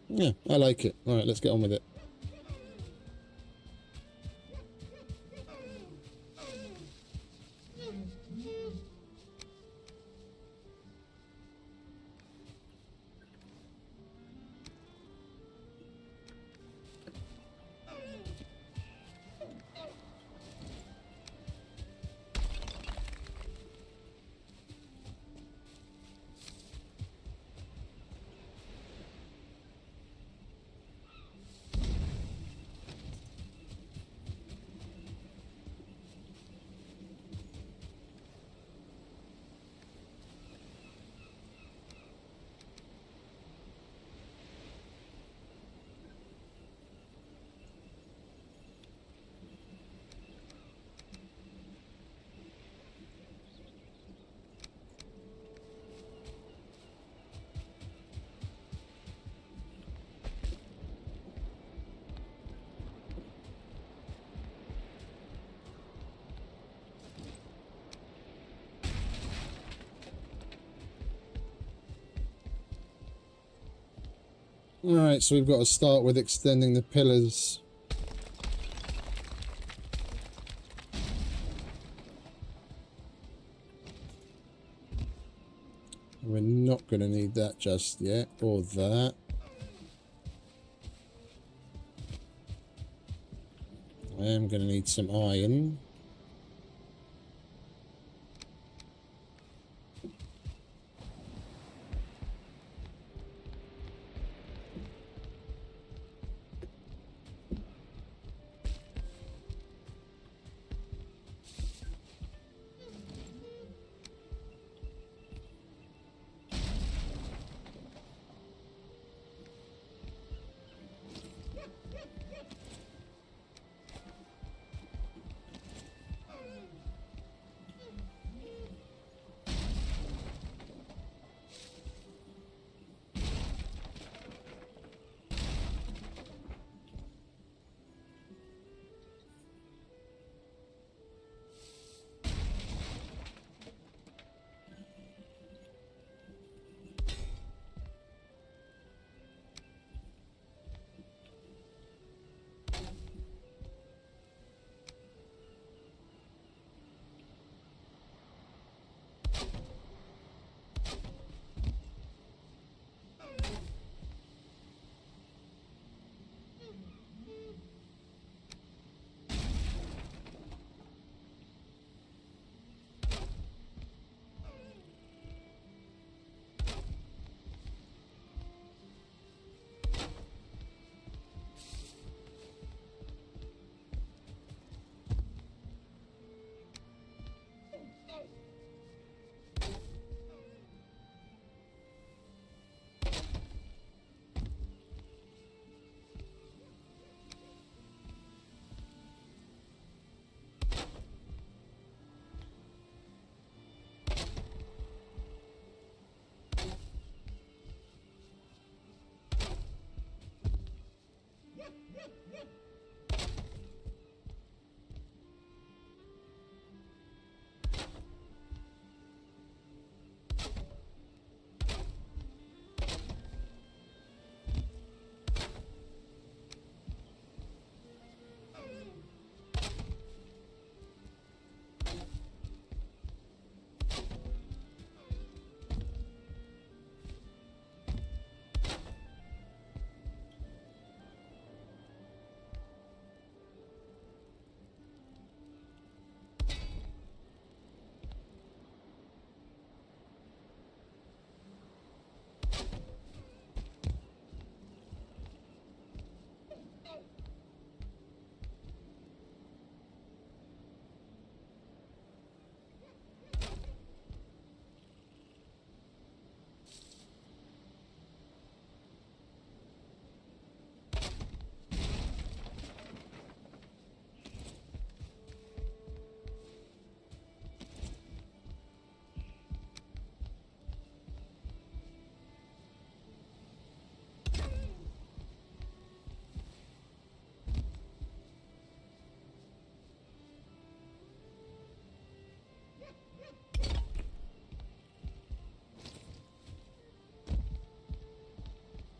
Yeah, I like it. All right, let's get on with it. Alright, so we've got to start with extending the pillars. We're not going to need that just yet, or that. I am going to need some iron.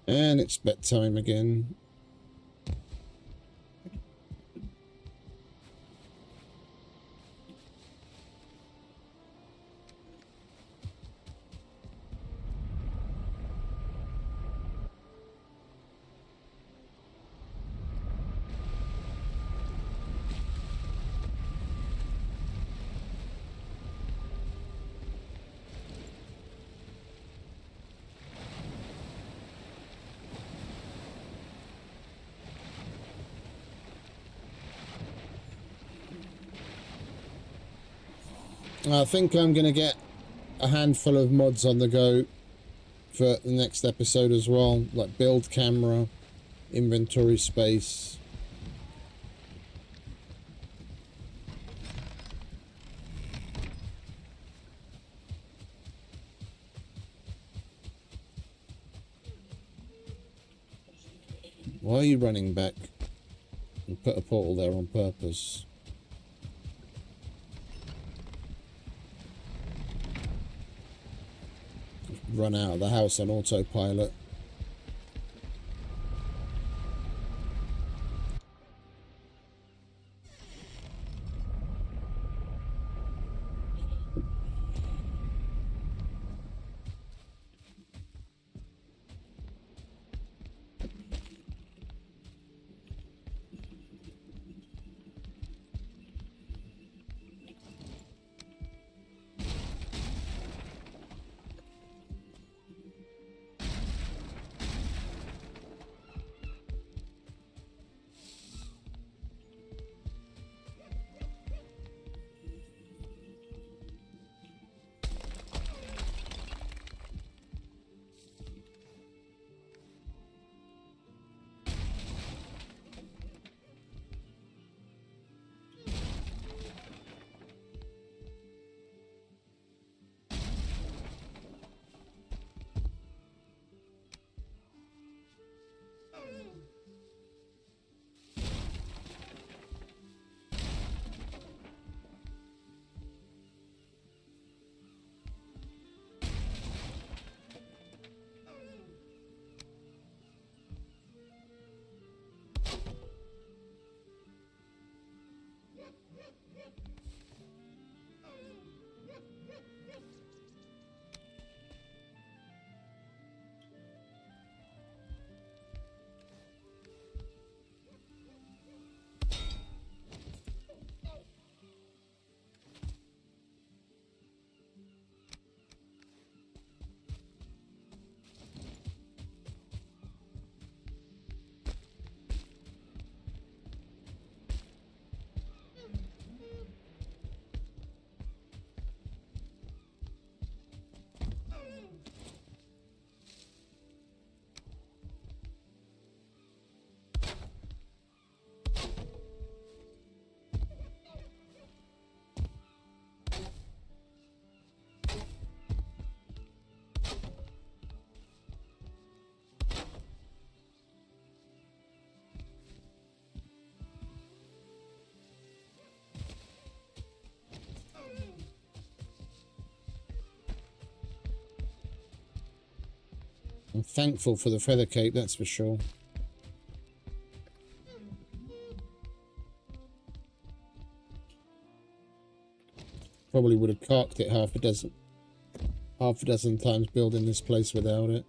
And it's bedtime again. I think I'm going to get a handful of mods on the go for the next episode as well, like build camera, inventory space. Why are you running back? And put a portal there on purpose. Run out of the house on autopilot. I'm thankful for the feather cape, that's for sure. Probably would have carked it half a dozen times building this place without it.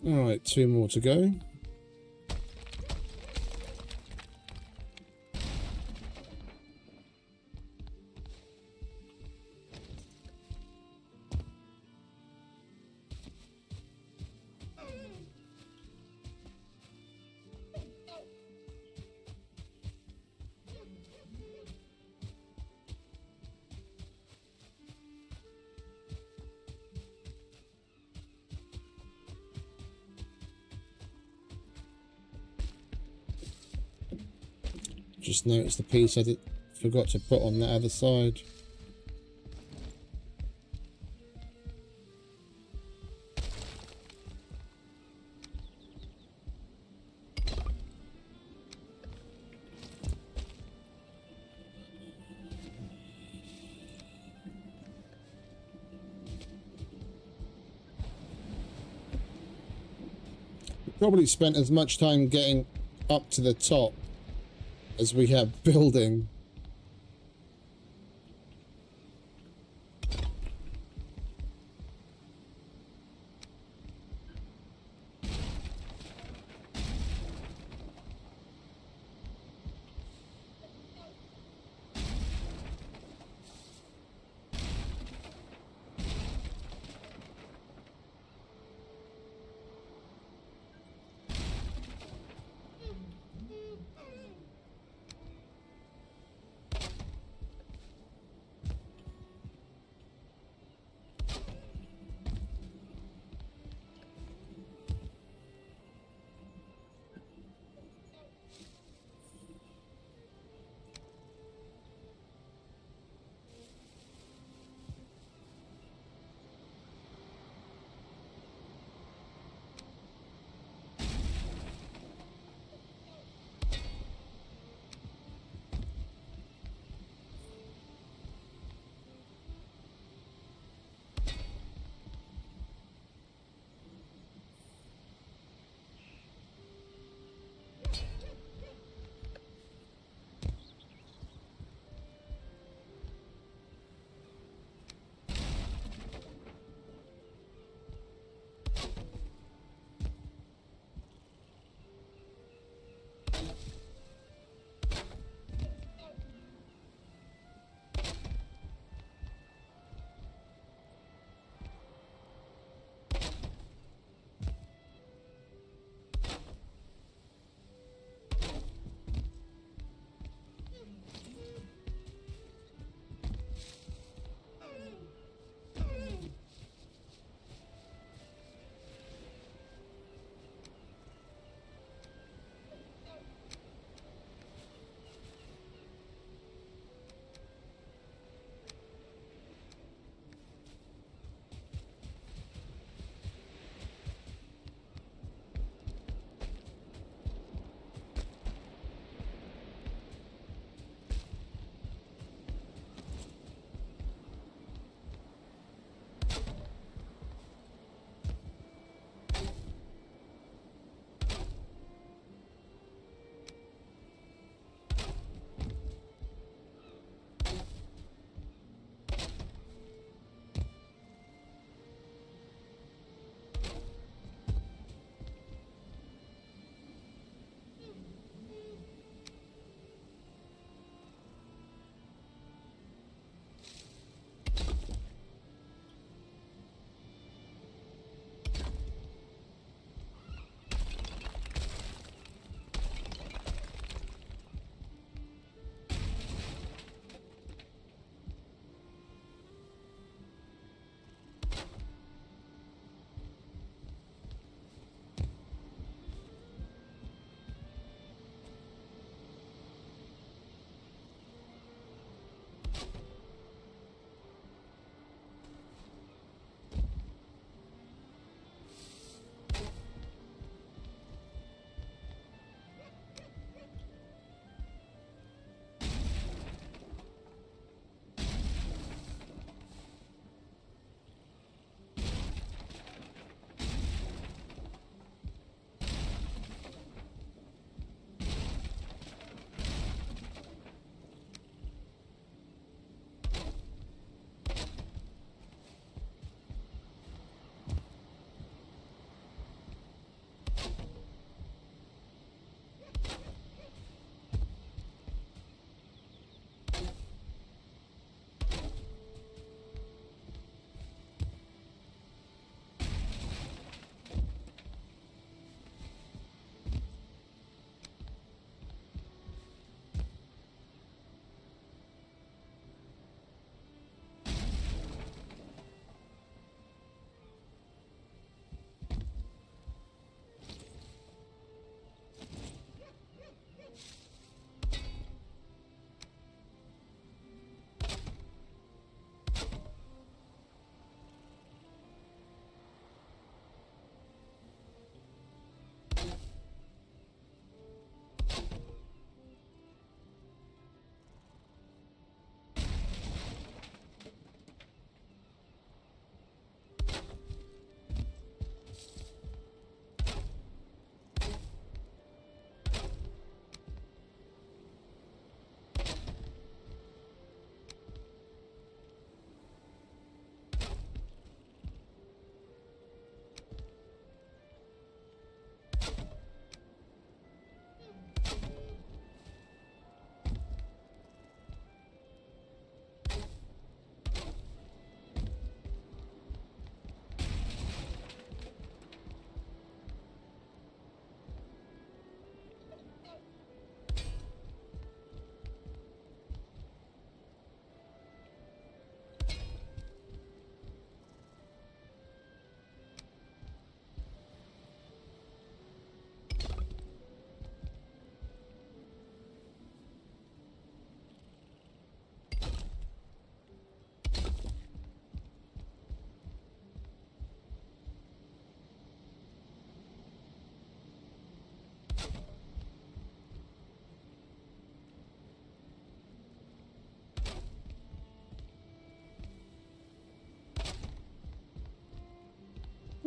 Alright, 2 more to go. Just noticed the piece I forgot to put on the other side. Probably spent as much time getting up to the top as we have building.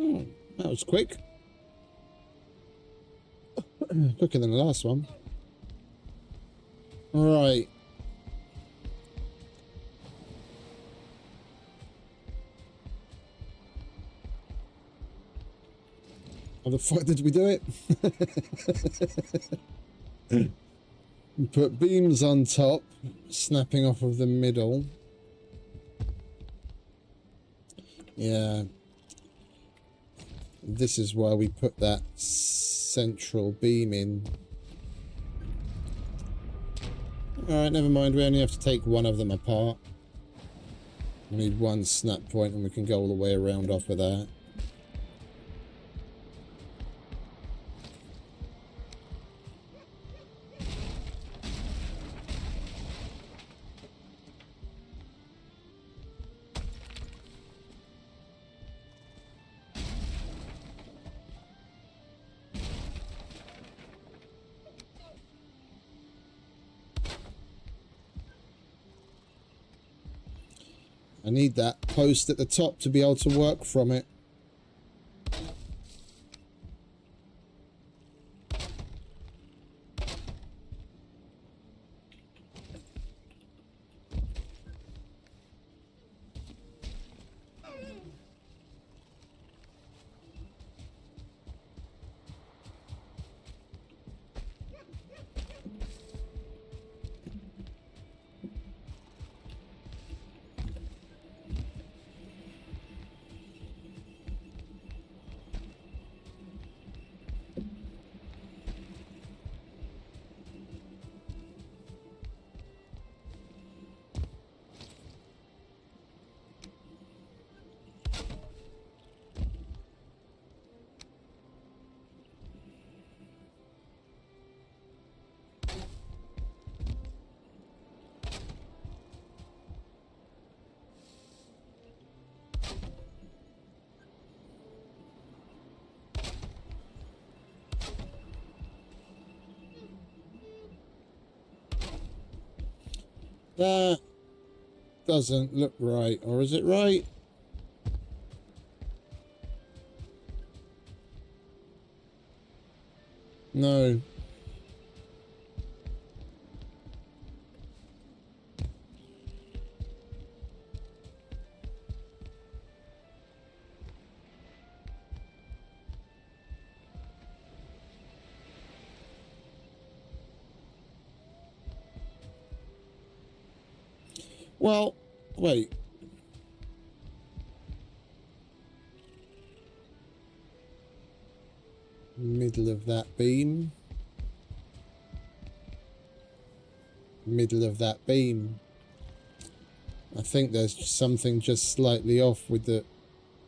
Oh, that was quick. Quicker than the last one. Alright. How the fuck did we do it? We put beams on top, snapping off of the middle. Yeah. This is why we put that central beam in. Alright, never mind. We only have to take one of them apart. We need one snap point and we can go all the way around off of that. I need that post at the top to be able to work from it. That doesn't look right, or is it right? No. Well, wait. Middle of that beam. Middle of that beam. I think there's something just slightly off with the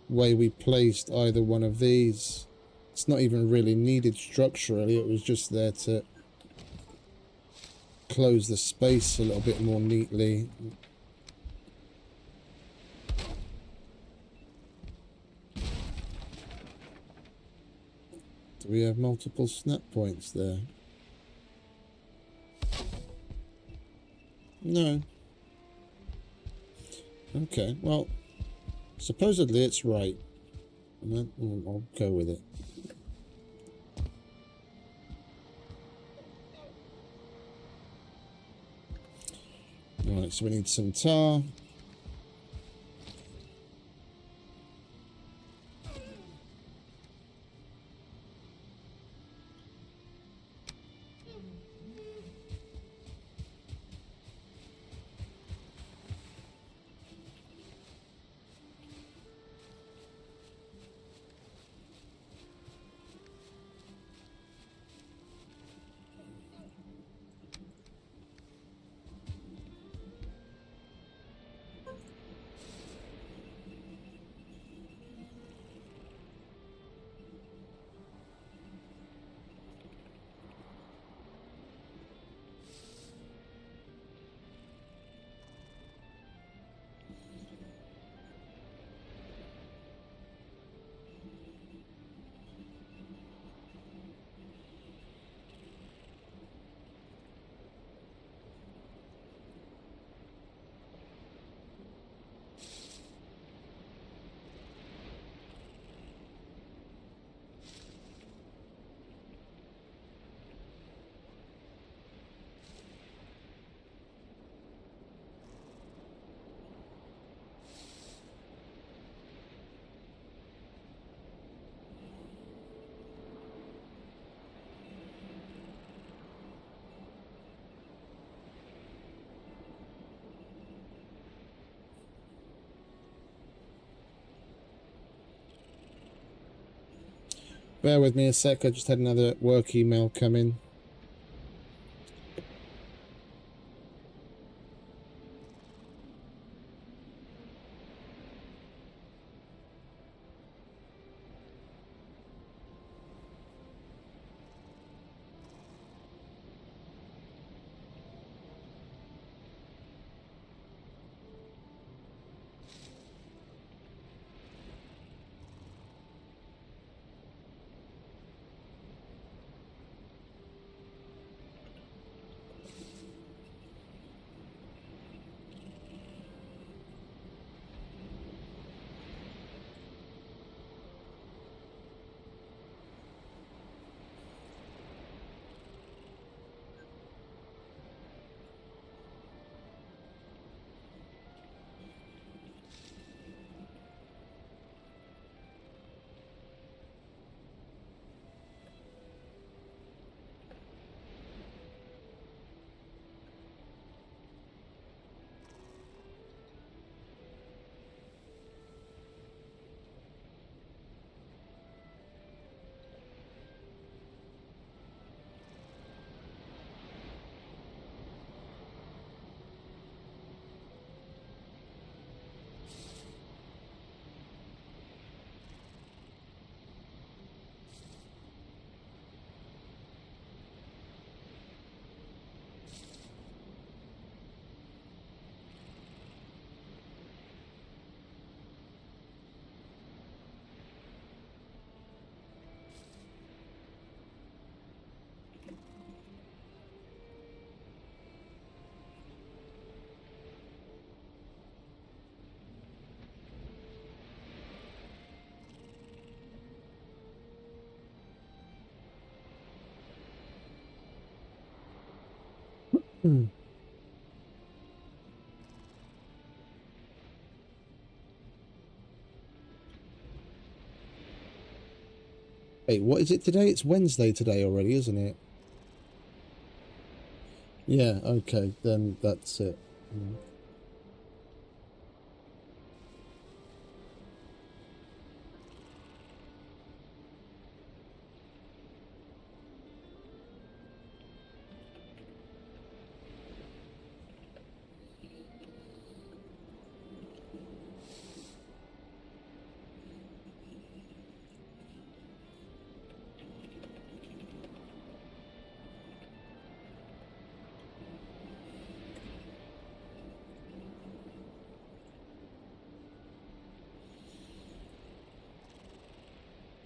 way we placed either one of these. It's not even really needed structurally, it was just there to close the space a little bit more neatly. Do we have multiple snap points there? No. Okay, well, supposedly it's right. I'll go with it. Alright, so we need some tar. Bear with me a sec, I just had another work email come in. Wait, what is it today? It's Wednesday today already, isn't it? Yeah, okay, then that's it.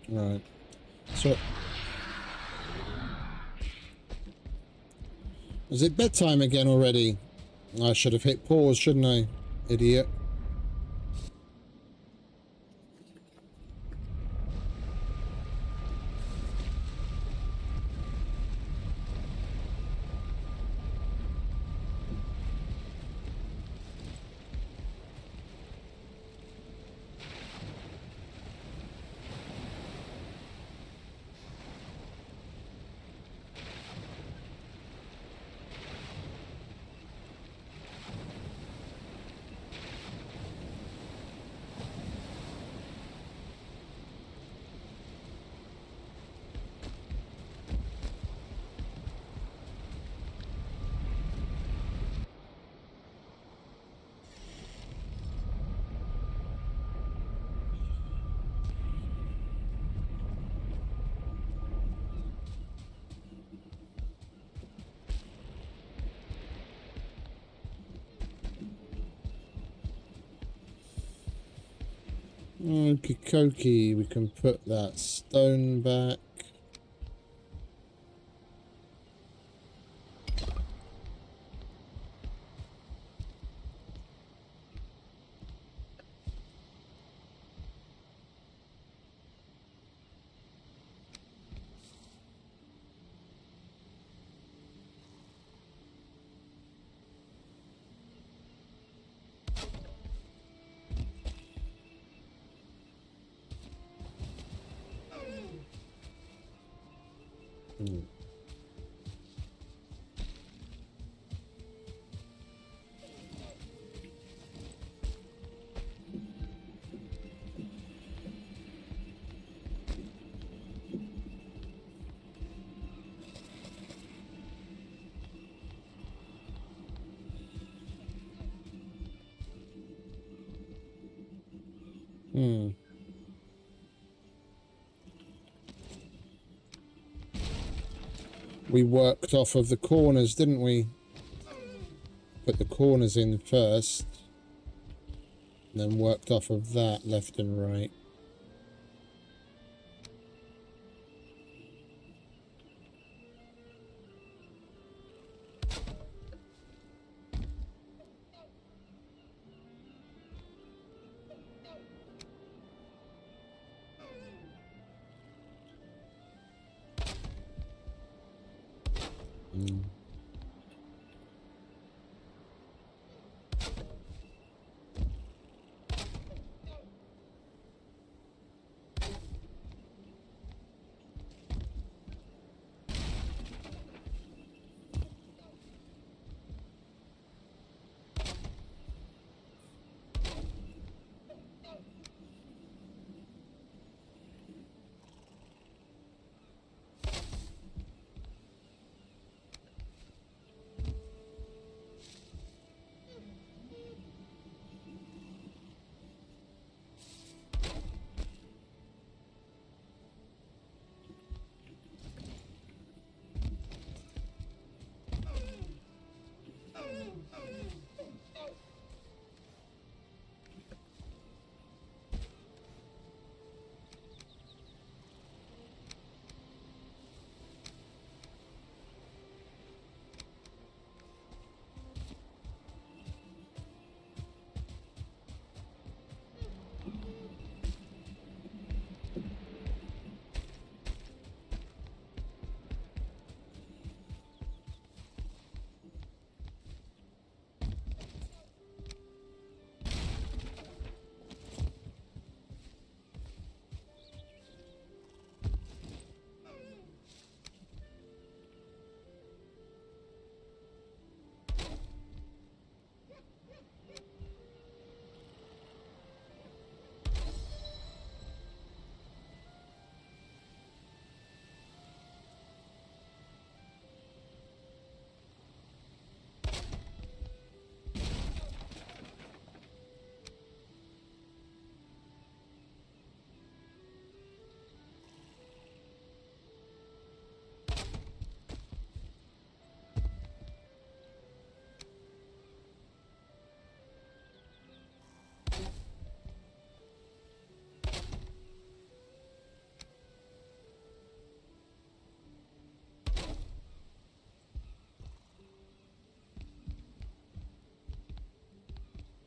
Right. So, is it bedtime again already? I should have hit pause, shouldn't I? Idiot. Okie dokie, we can put that stone back. We worked off of the corners, didn't we? Put the corners in first, and then worked off of that left and right.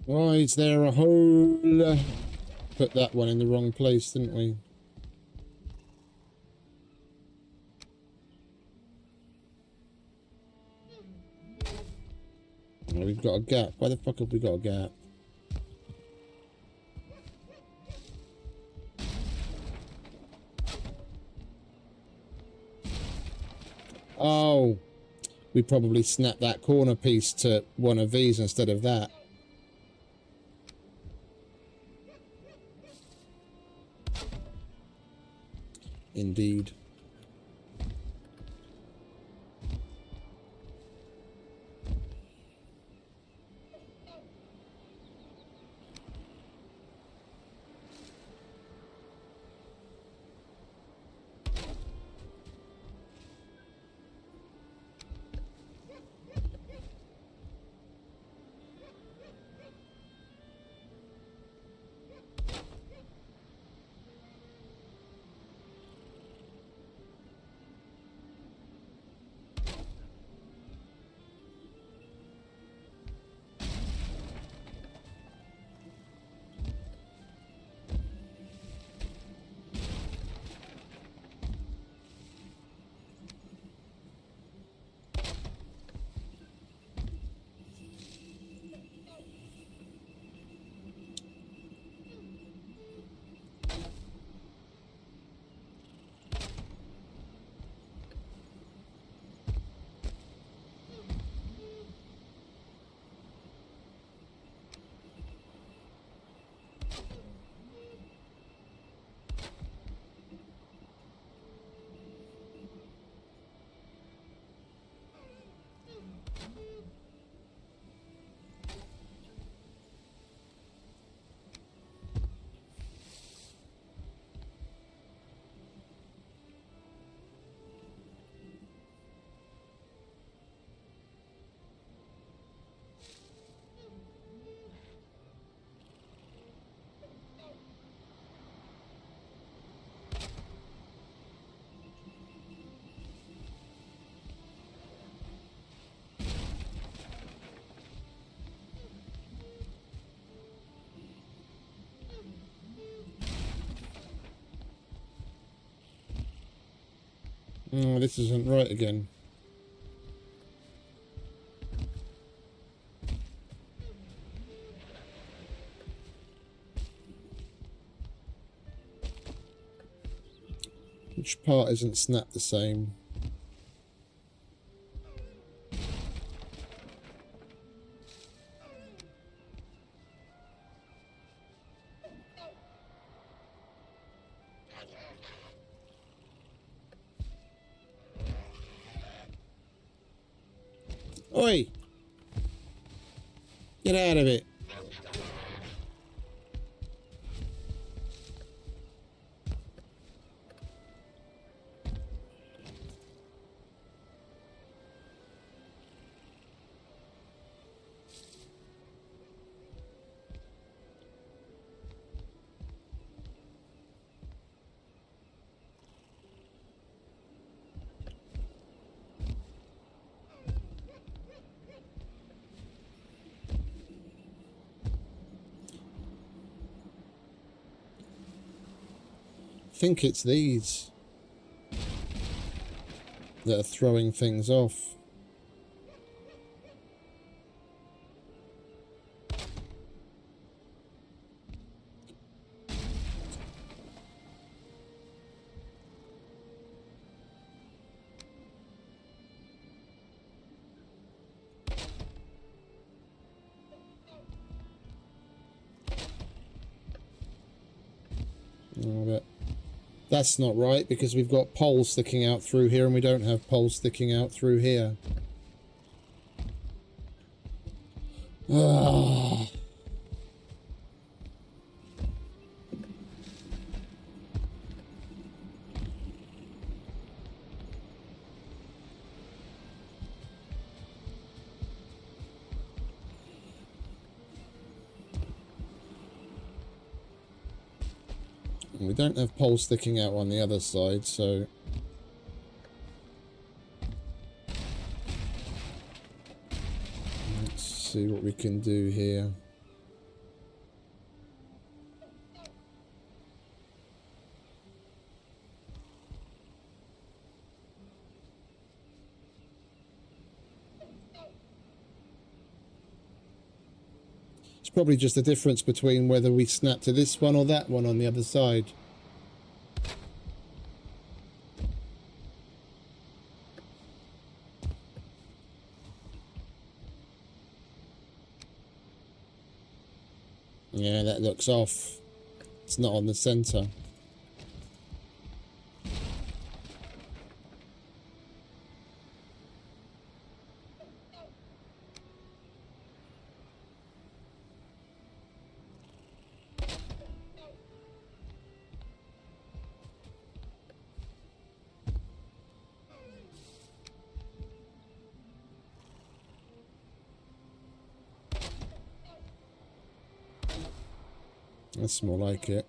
Why is there a hole? Put that one in the wrong place, didn't we? Oh, we've got a gap. Why the fuck have we got a gap? Oh, we probably snapped that corner piece to one of these instead of that. Indeed. Oh, this isn't right again. Which part isn't snapped the same? Oi! Get out of it! I think it's these that are throwing things off. Oh, but that's not right because we've got poles sticking out through here and we don't have poles sticking out through here. Ah. We don't have poles sticking out on the other side, so let's see what we can do here. It's probably just the difference between whether we snap to this one or that one on the other side. Yeah, that looks off. It's not on the center. That's more like it.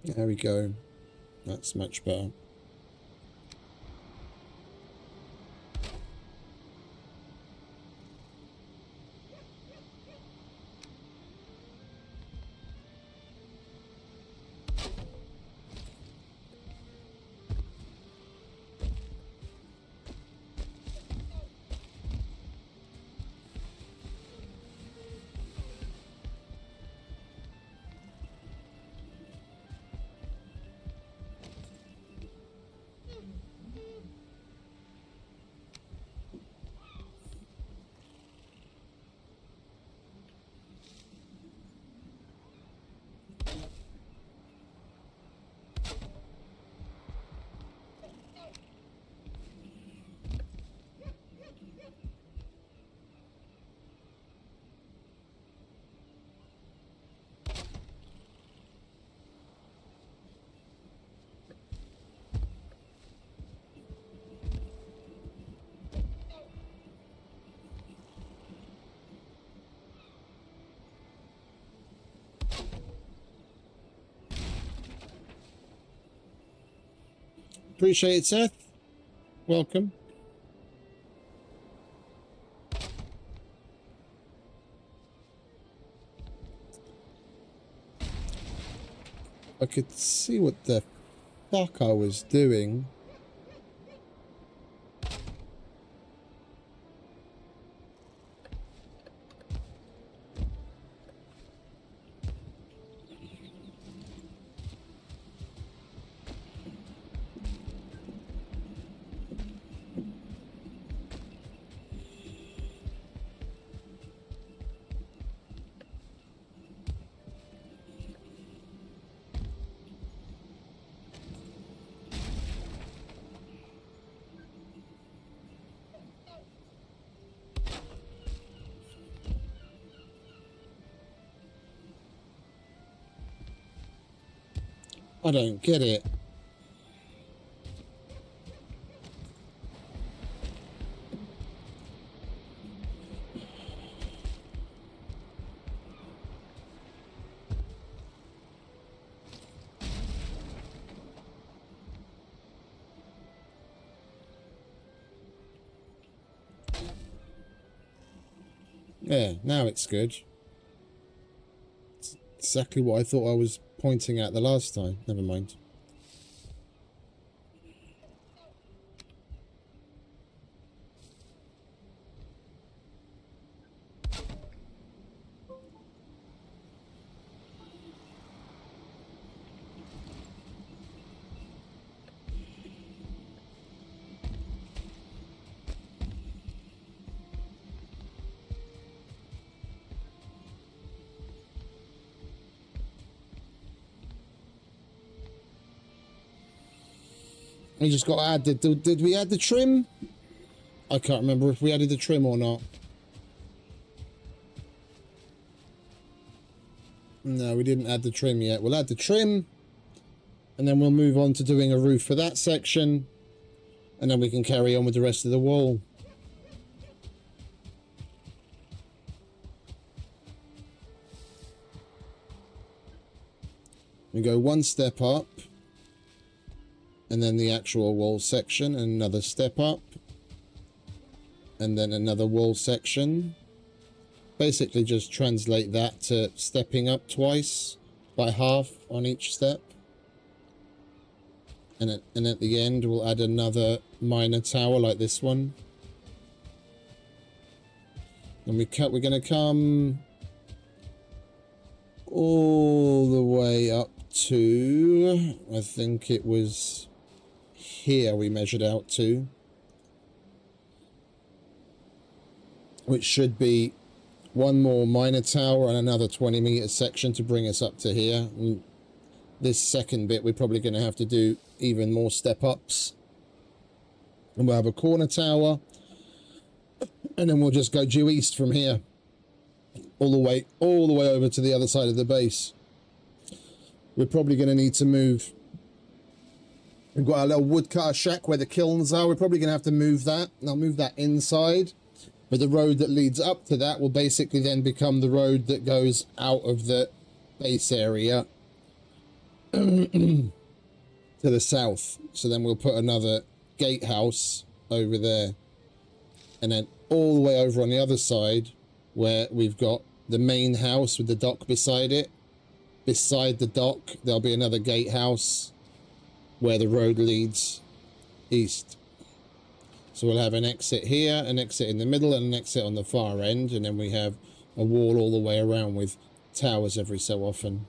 There we go. That's much better. Appreciate it, Seth. Welcome. I could see what the fuck I was doing. I don't get it. Yeah, now it's good. It's exactly what I thought I was pointing at the last time. Never mind. We just got to add the... Did we add the trim? I can't remember if we added the trim or not. No, we didn't add the trim yet. We'll add the trim, and then we'll move on to doing a roof for that section, and then we can carry on with the rest of the wall. We go one step up, and then the actual wall section, and another step up, and then another wall section. Basically just translate that to stepping up twice by half on each step. And at the end we'll add another minor tower like this one. And we're going to come all the way up to, I think it was here we measured out to, which should be one more minor tower and another 20-meter section to bring us up to here. And this second bit we're probably going to have to do even more step ups, and we'll have a corner tower, and then we'll just go due east from here all the way over to the other side of the base. We're probably going to need to move. We've got our little woodcutter shack where the kilns are. We're probably going to have to move that, and I'll move that inside. But the road that leads up to that will basically then become the road that goes out of the base area to the south. So then we'll put another gatehouse over there. And then all the way over on the other side, where we've got the main house with the dock beside it. Beside the dock, there'll be another gatehouse where the road leads east. So we'll have an exit here, an exit in the middle, and an exit on the far end. And then we have a wall all the way around with towers every so often.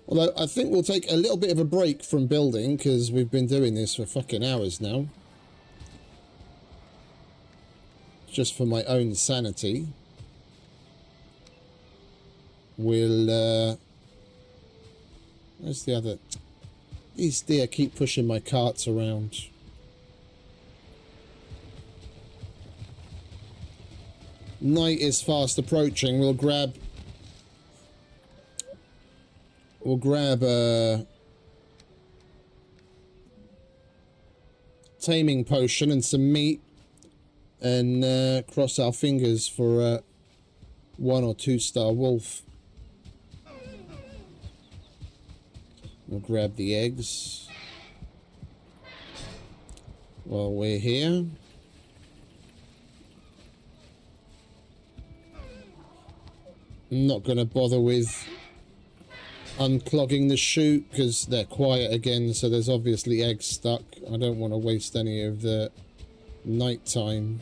Although I think we'll take a little bit of a break from building because we've been doing this for fucking hours now. Just for my own sanity. We'll, where's the other? These deer keep pushing my carts around. Night is fast approaching. We'll grab a taming potion and some meat and cross our fingers for a 1 or 2 star wolf. We'll grab the eggs while we're here. I'm not going to bother with unclogging the chute because they're quiet again, so there's obviously eggs stuck. I don't want to waste any of the night time.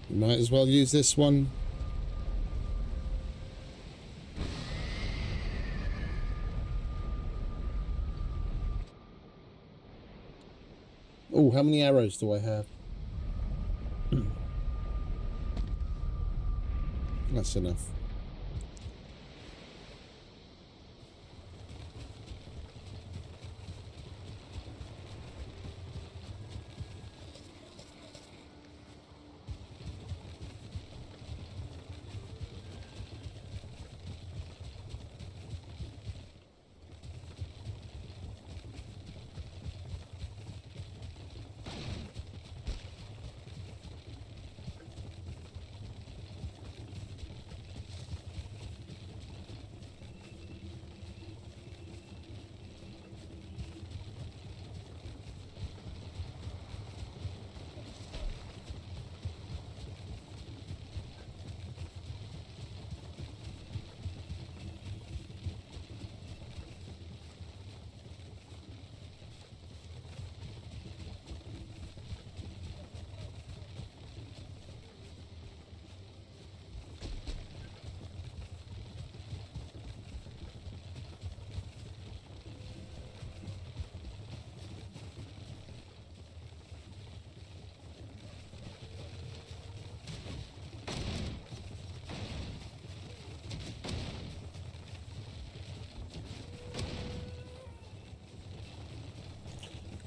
Might as well use this one. Oh, how many arrows do I have? That's enough.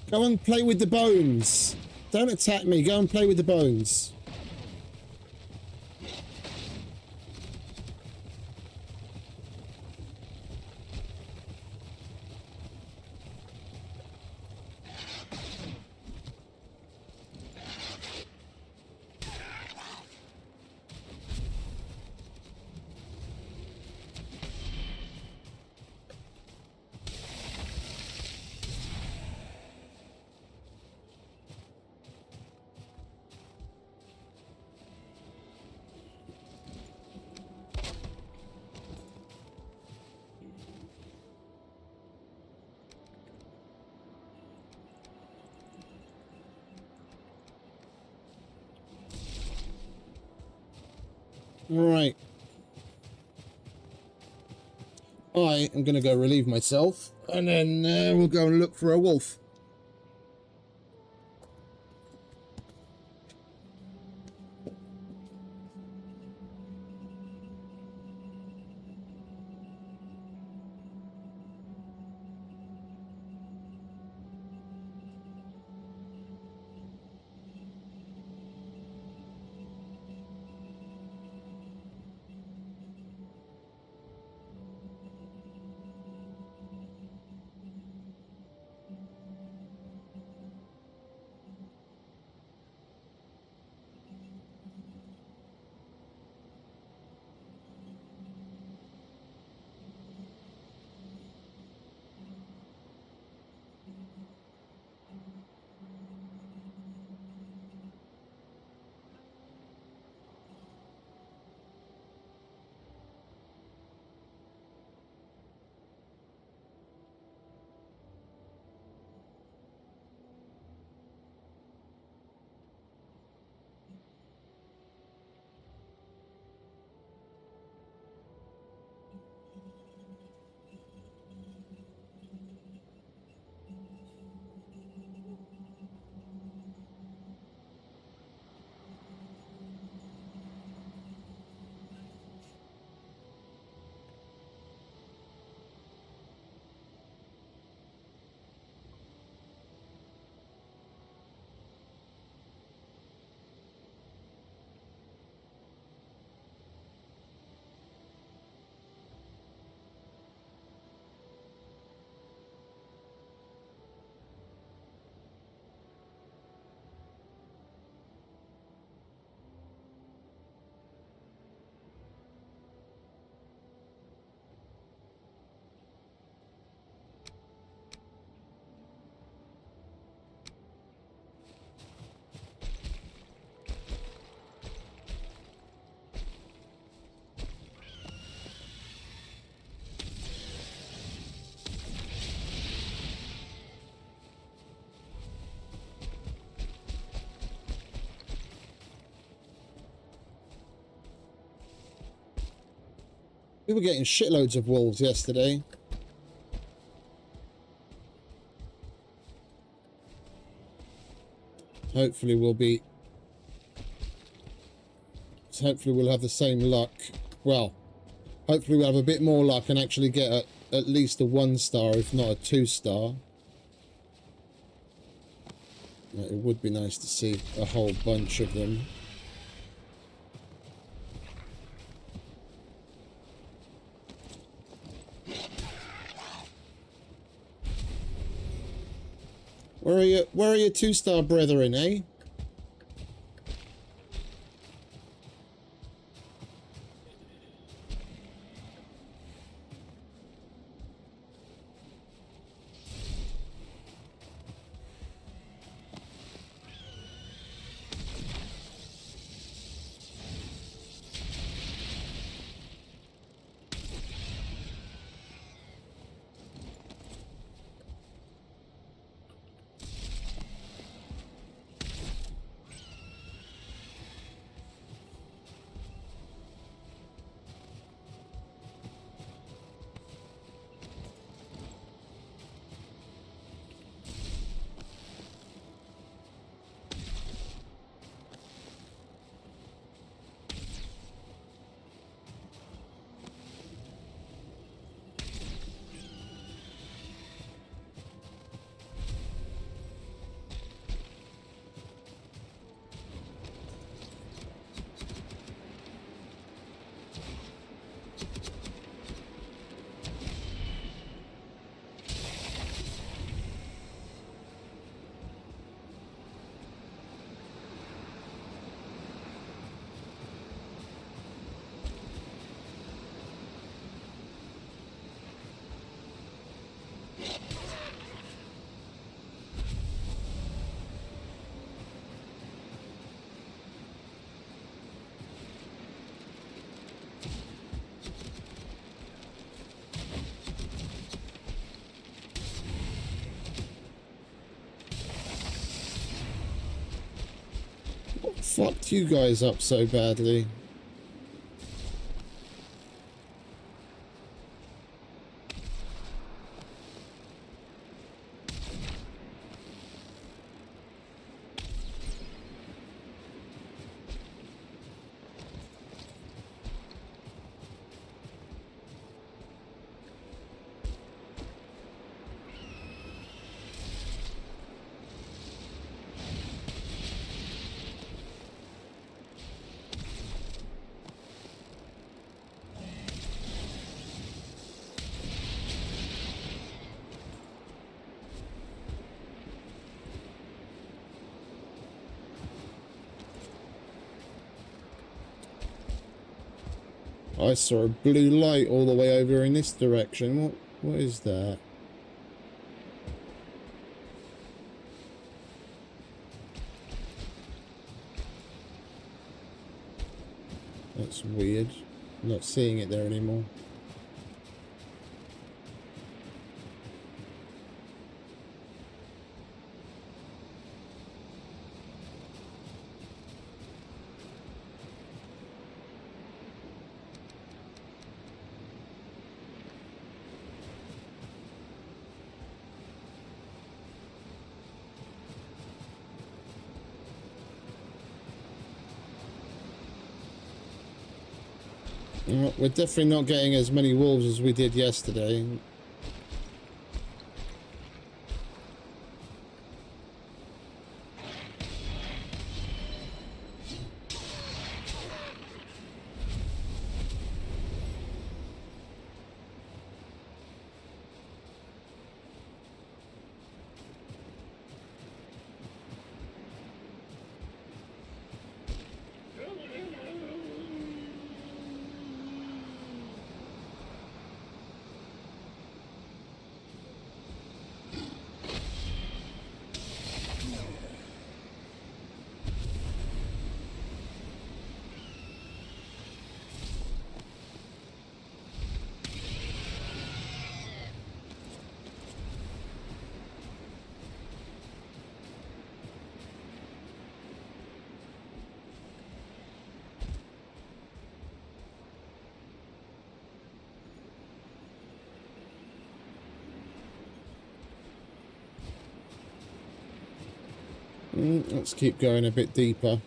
Go and play with the bones. Don't attack me. Go and play with the bones. Right. I am going to go relieve myself, and then we'll go and look for a wolf. We were getting shitloads of wolves yesterday. Hopefully we'll have the same luck. Well, hopefully we'll have a bit more luck and actually get at least a 1-star, if not a 2-star. It would be nice to see a whole bunch of them. Where are your 2-star brethren, eh? What fucked you guys up so badly? I saw a blue light all the way over in this direction. What is that? That's weird. I'm not seeing it there anymore. We're definitely not getting as many wolves as we did yesterday. Let's keep going a bit deeper.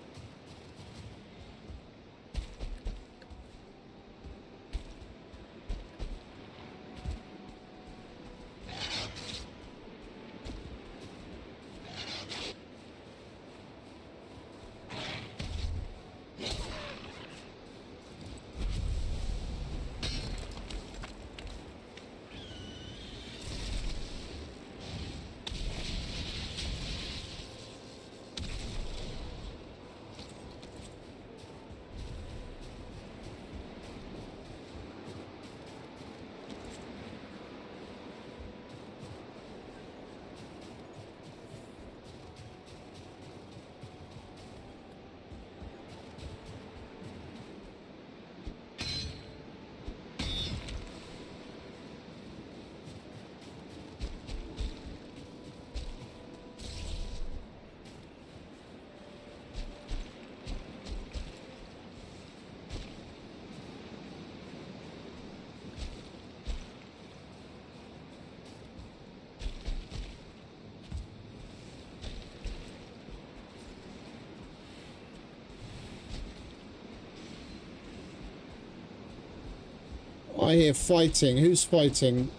I hear fighting. Who's fighting?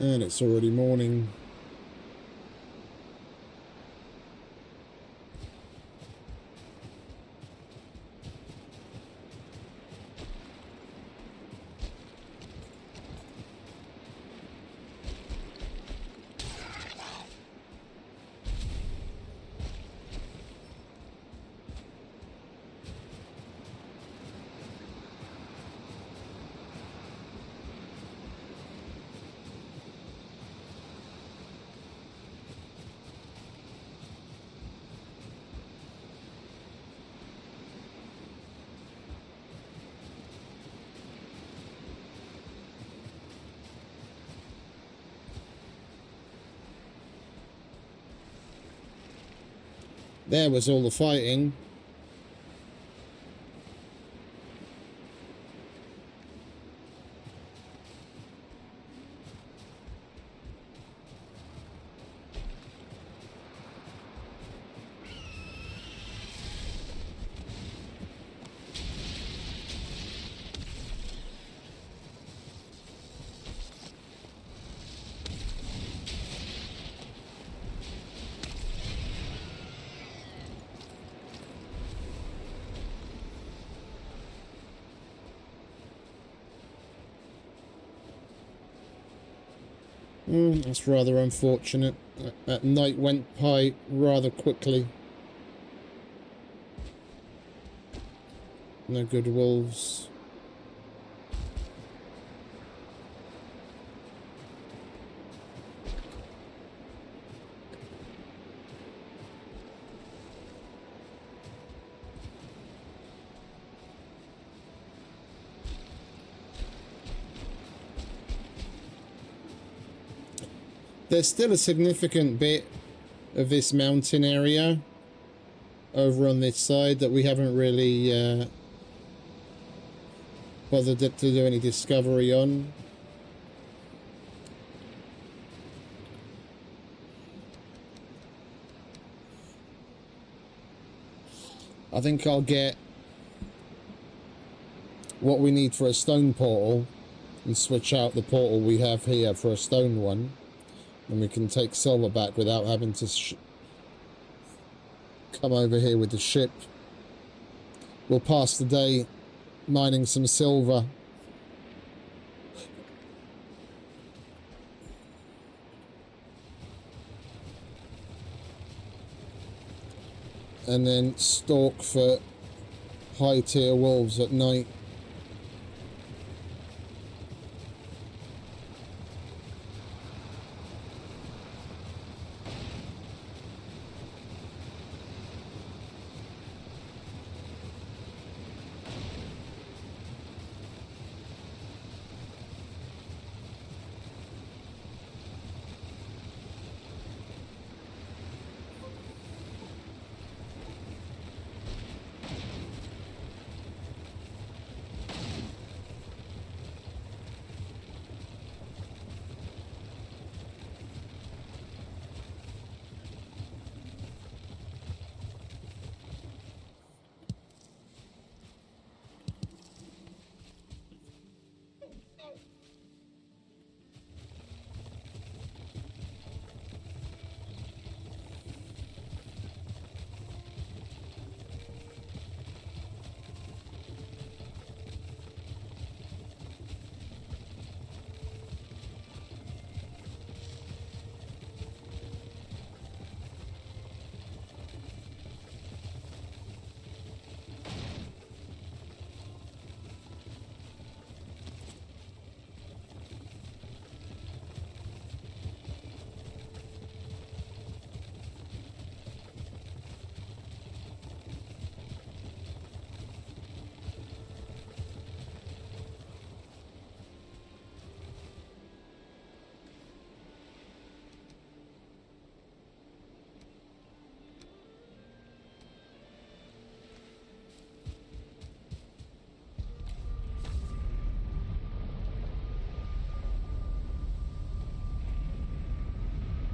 And it's already morning. There was all the fighting. That's rather unfortunate. That night went by rather quickly. No good wolves. There's still a significant bit of this mountain area over on this side that we haven't really bothered to do any discovery on. I think I'll get what we need for a stone portal and switch out the portal we have here for a stone one, and we can take silver back without having to come over here with the ship. We'll pass the day mining some silver. And then stalk for high tier wolves at night.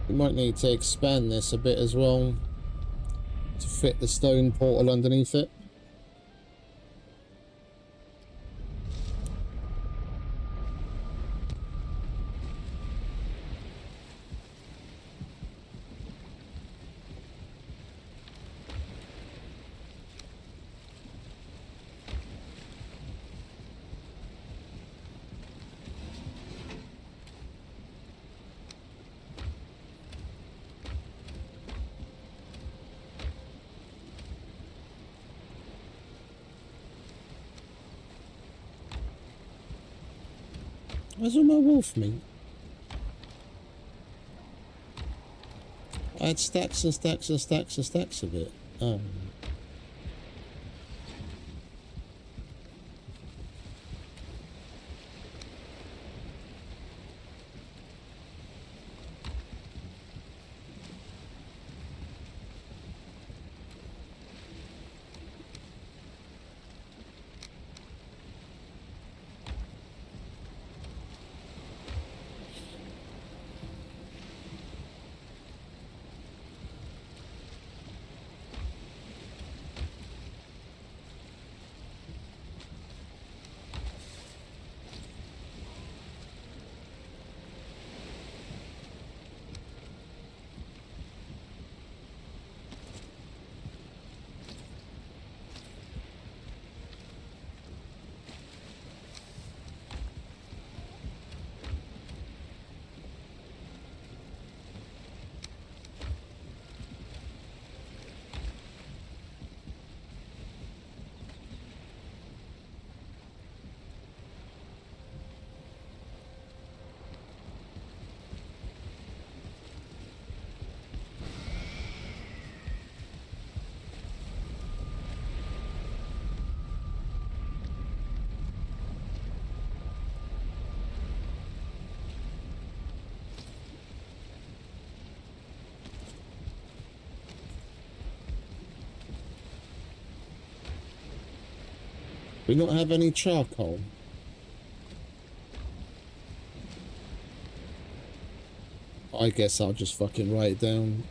We might need to expand this a bit as well to fit the stone portal underneath it. Where's all my wolf meat? I had stacks and stacks and stacks and stacks of it. Oh. We not have any charcoal. I guess I'll just fucking write it down.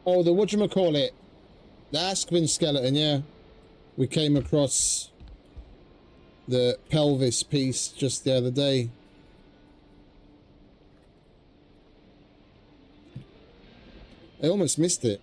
Oh, the whatchamacallit? The Aspen skeleton, yeah. We came across the pelvis piece just the other day. I almost missed it.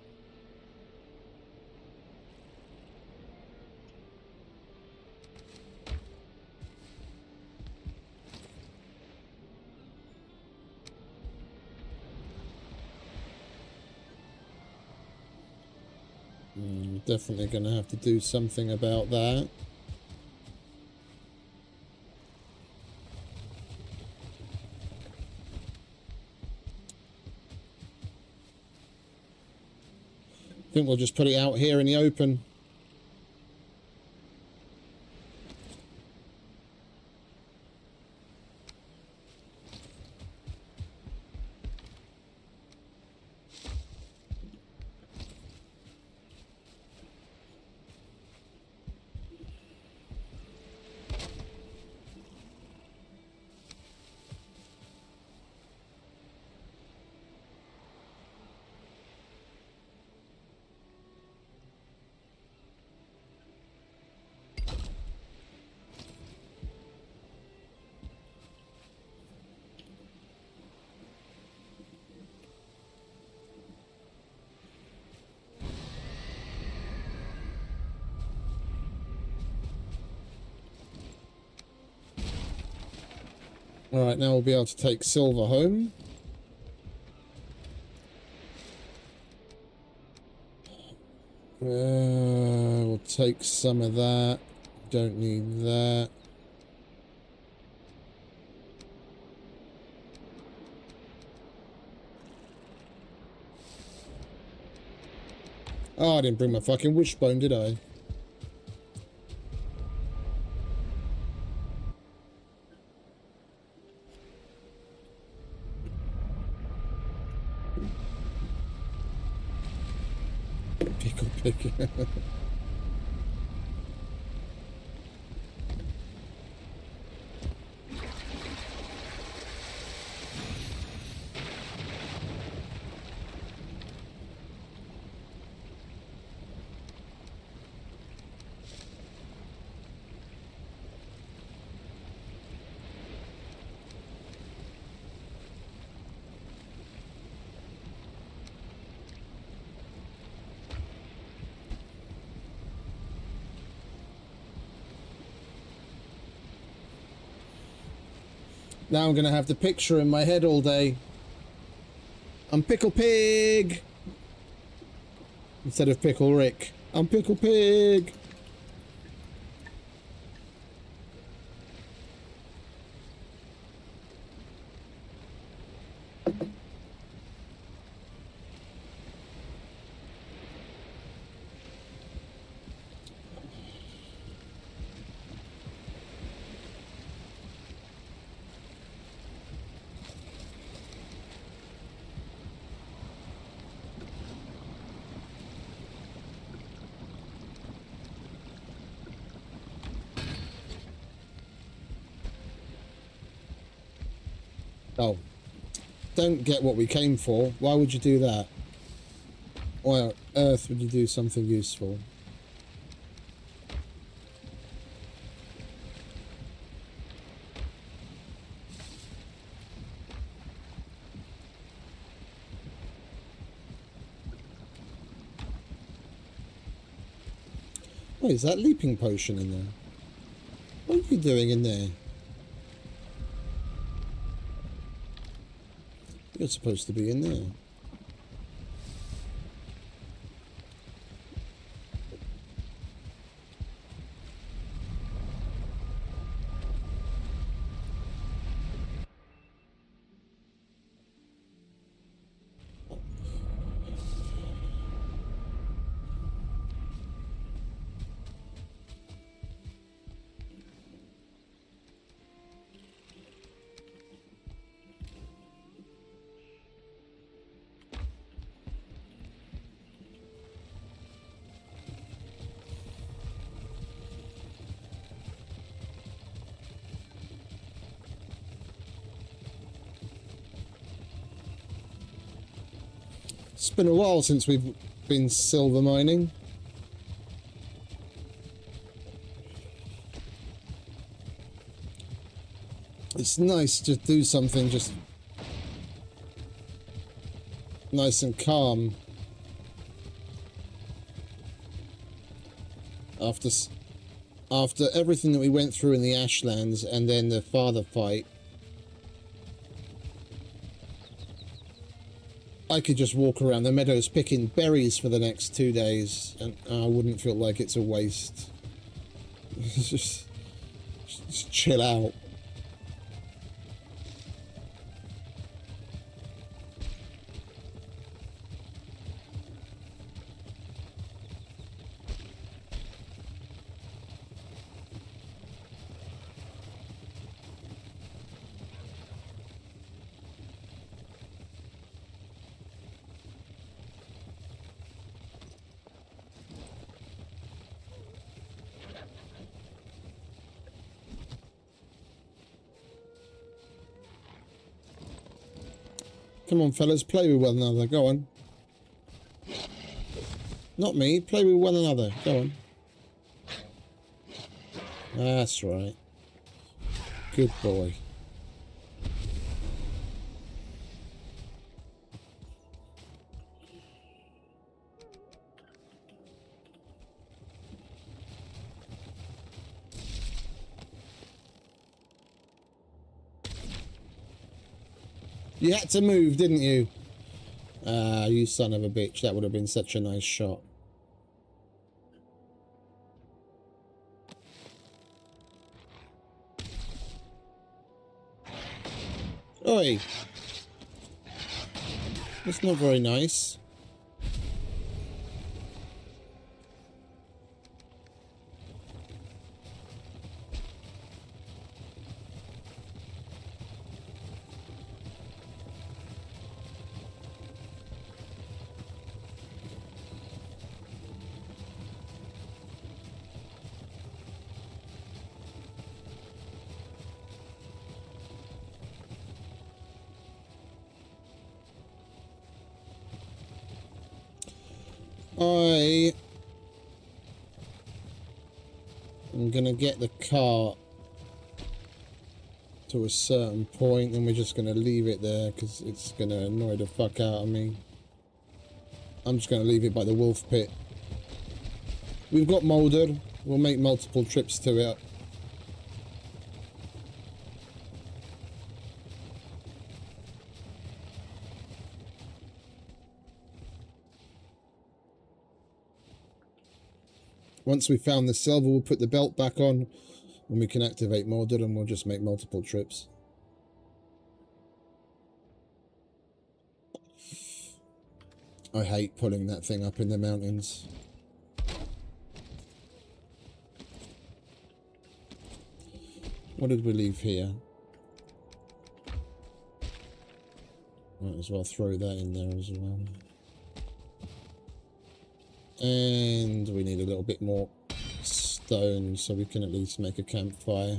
Definitely going to have to do something about that. I think we'll just put it out here in the open. Alright, now we'll be able to take silver home. We'll take some of that. Don't need that. Oh, I didn't bring my fucking wishbone, did I? Pickle. Now I'm going to have the picture in my head all day. I'm Pickle Pig! Instead of Pickle Rick. I'm Pickle Pig! Oh, don't get what we came for. Why would you do that? Why on earth would you do something useful? Oh, is that leaping potion in there? What are you doing in there? You're supposed to be in there. It's been a while since we've been silver mining. It's nice to do something just nice and calm after everything that we went through in the Ashlands and then the father fight. I could just walk around the meadows picking berries for the next 2 days and I wouldn't feel like it's a waste. just chill out. Come on, fellas, play with one another. Go on. Not me. Play with one another. Go on. That's right. Good boy. You had to move, didn't you? Ah, you son of a bitch. That would have been such a nice shot. Oi! That's not very nice. I'm gonna get the cart to a certain point and we're just gonna leave it there because it's gonna annoy the fuck out of me. I'm just gonna leave it by the wolf pit. We've got Moulder. We'll make multiple trips to it. Once we found the silver, we'll put the belt back on and we can activate Moulder and we'll just make multiple trips. I hate pulling that thing up in the mountains. What did we leave here? Might as well throw that in there as well. And we need a little bit more stone so we can at least make a campfire.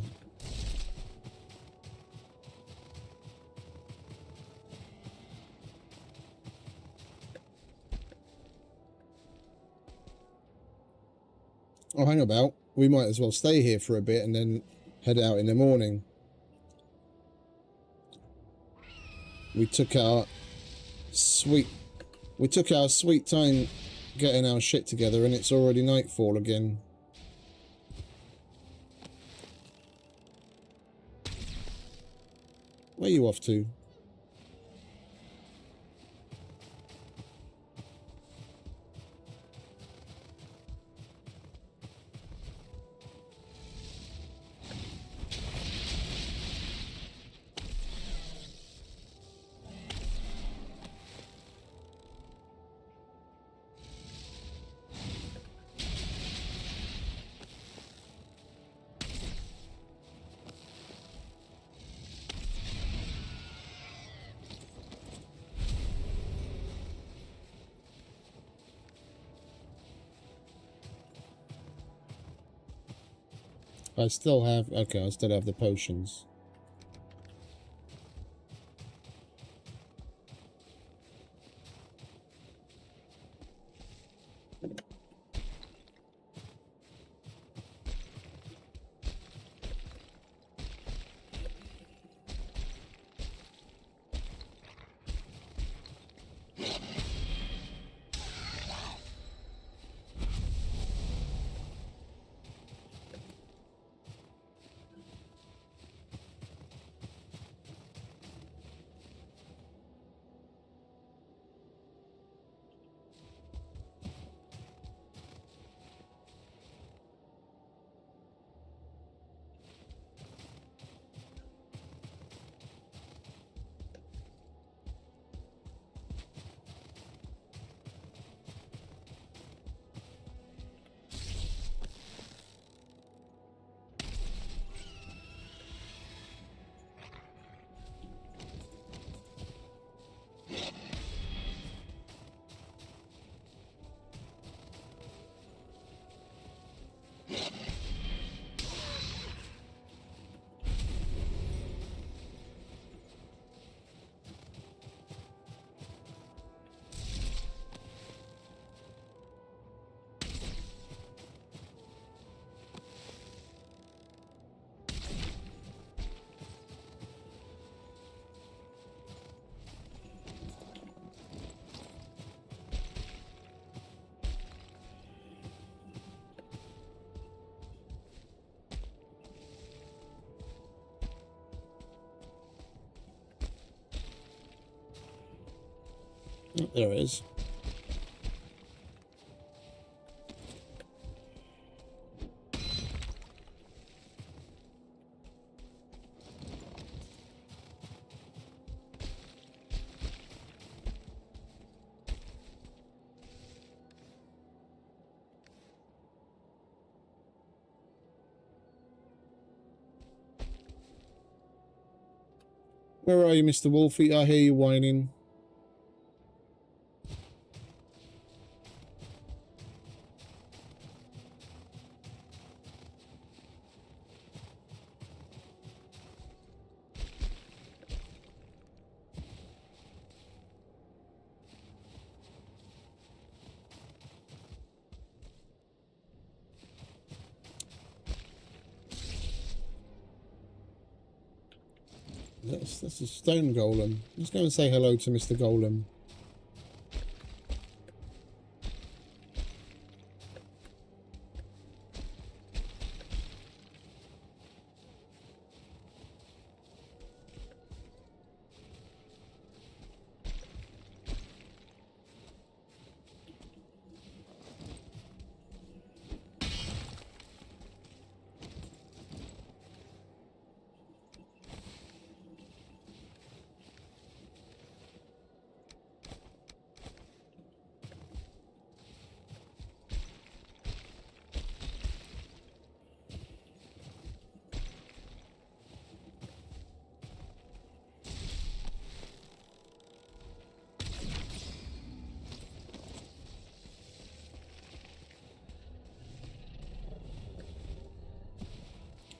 Oh, hang about. We might as well stay here for a bit and then head out in the morning. We took our sweet time getting our shit together, and it's already nightfall again. Where are you off to? I still have... Okay, I still have the potions. Oh, there it is. Where are you, Mr. Wolfie? I hear you whining. That's a stone golem. Let's go and say hello to Mr. Golem.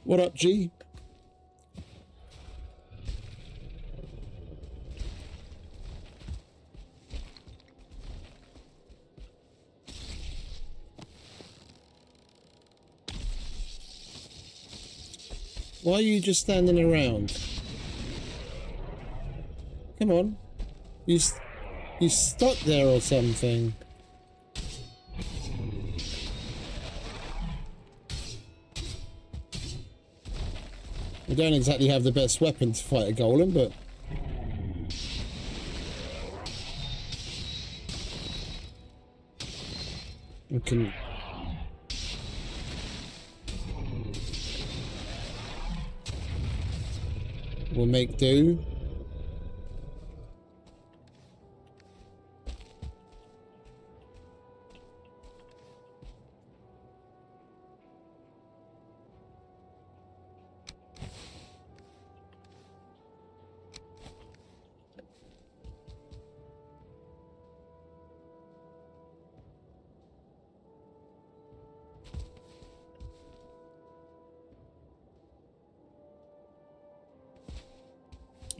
What up, G? Why are you just standing around? Come on. You stuck there or something. We don't exactly have the best weapon to fight a golem, but... we can... we'll make do.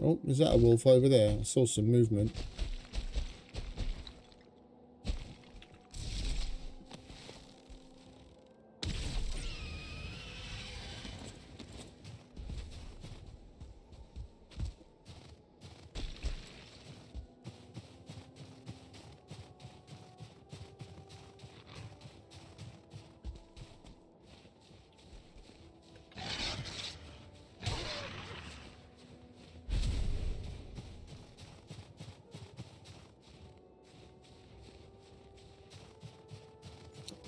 Oh, is that a wolf over there? I saw some movement.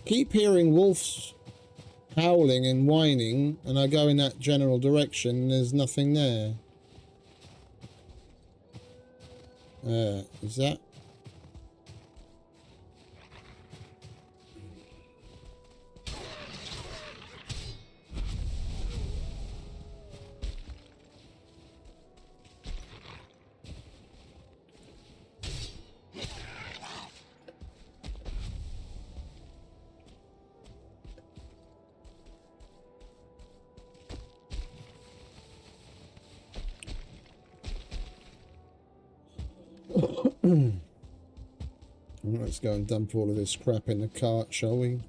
Keep hearing wolves howling and whining, and I go in that general direction, and there's nothing there. Is that? Let's go and dump all of this crap in the cart, shall we?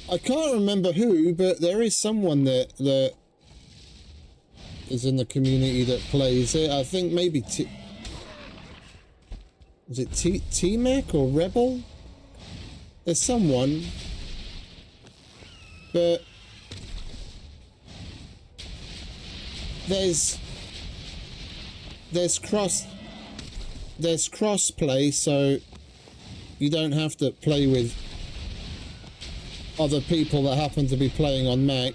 I can't remember who, but there is someone that is in the community that plays it. I think maybe is it T-Mac or Rebel? There's someone, but there's cross play, so you don't have to play with other people that happen to be playing on Mac.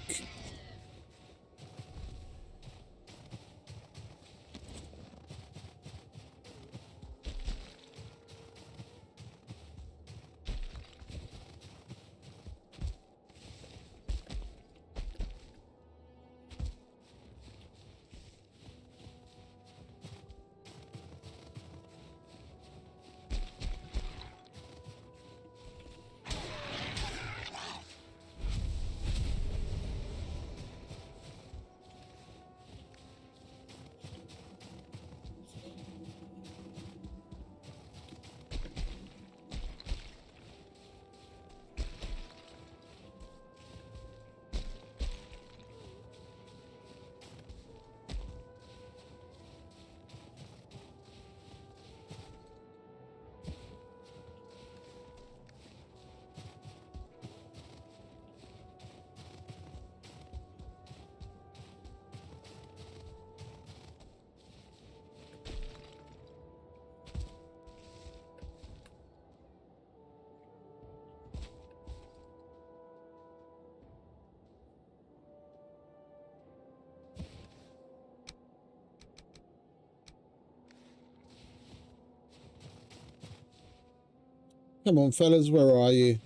Come on, fellas, where are you?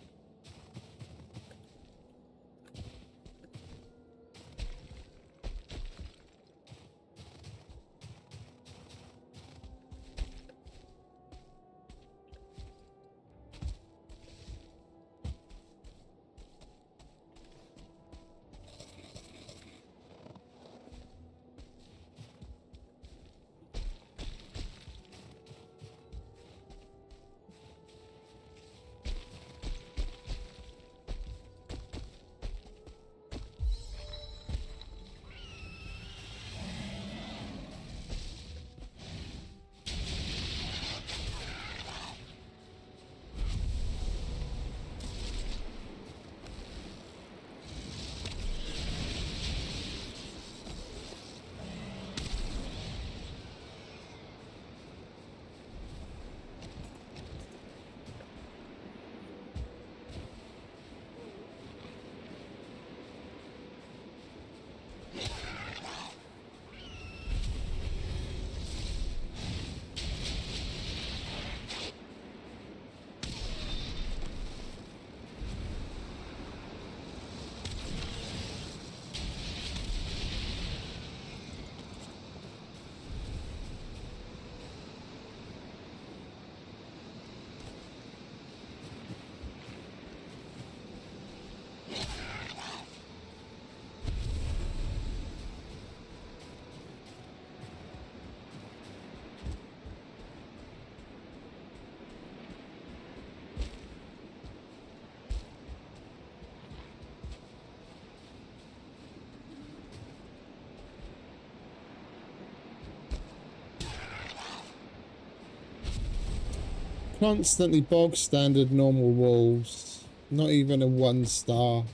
Constantly bog standard normal wolves. Not even a 1-star.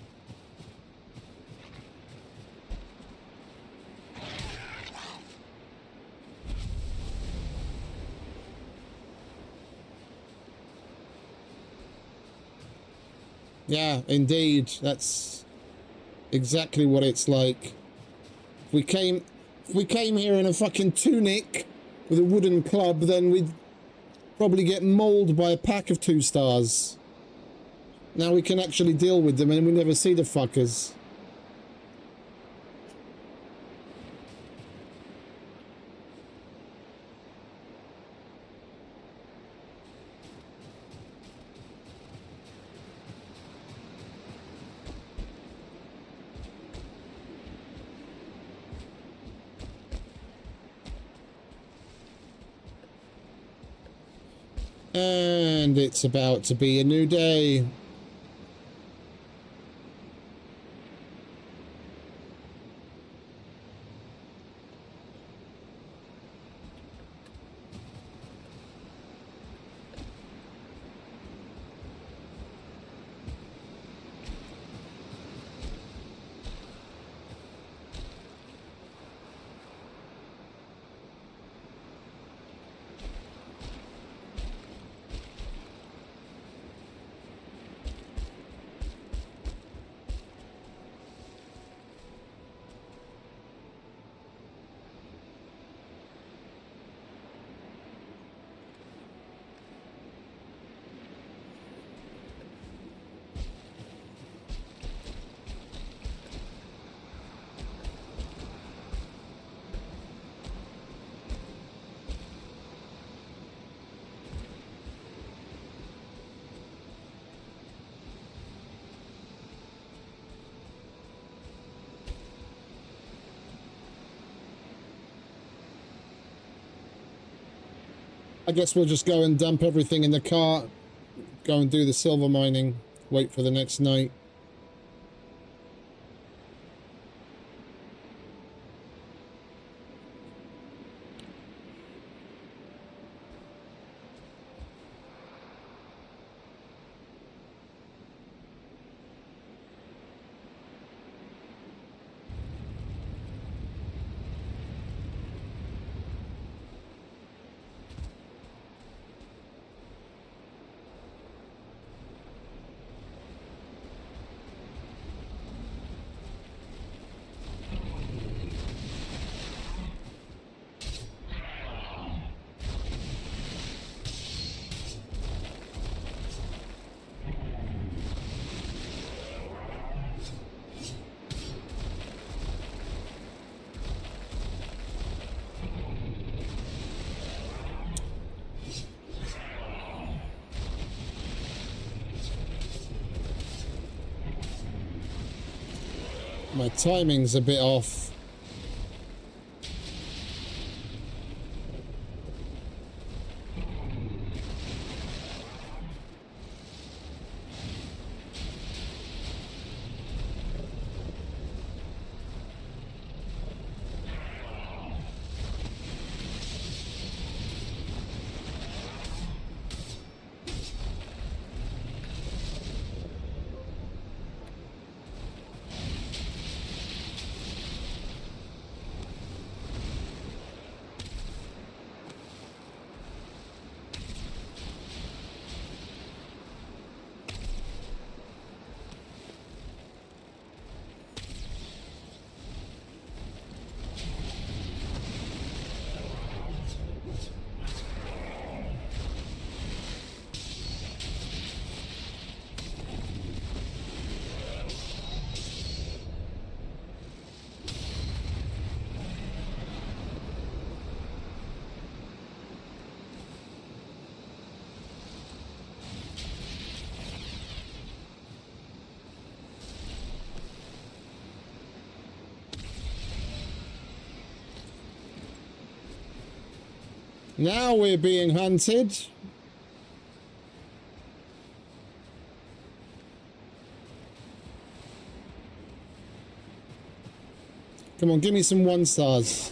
Yeah, indeed. That's exactly what it's like. If we came here in a fucking tunic with a wooden club, then we'd probably get mauled by a pack of 2-stars. Now we can actually deal with them and we never see the fuckers. And it's about to be a new day. I guess we'll just go and dump everything in the cart, go and do the silver mining, wait for the next night. My timing's a bit off. Now we're being hunted. Come on, give me some 1 stars.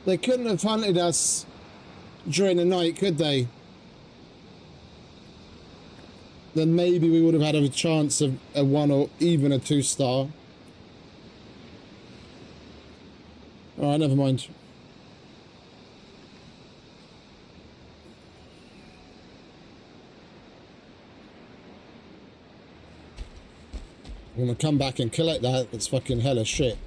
They couldn't have hunted us during the night, could they? Then maybe we would have had a chance of a 1 or even a 2 star. Alright, never mind. I'm gonna come back and collect that. It's fucking hella shit.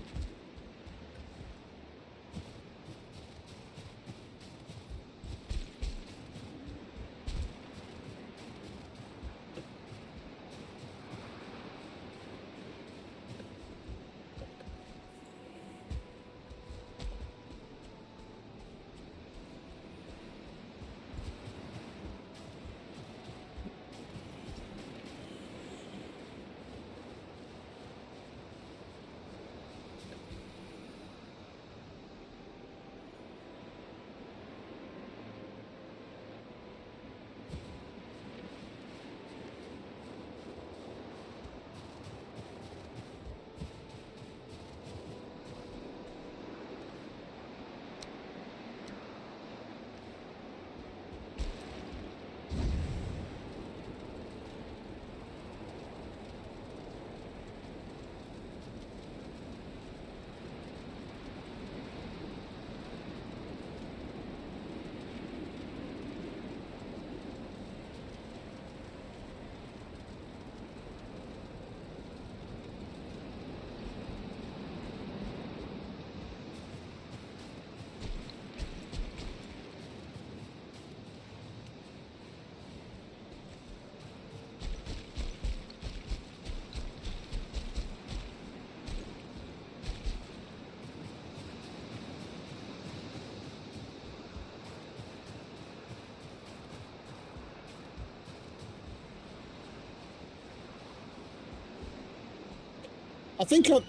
I think I...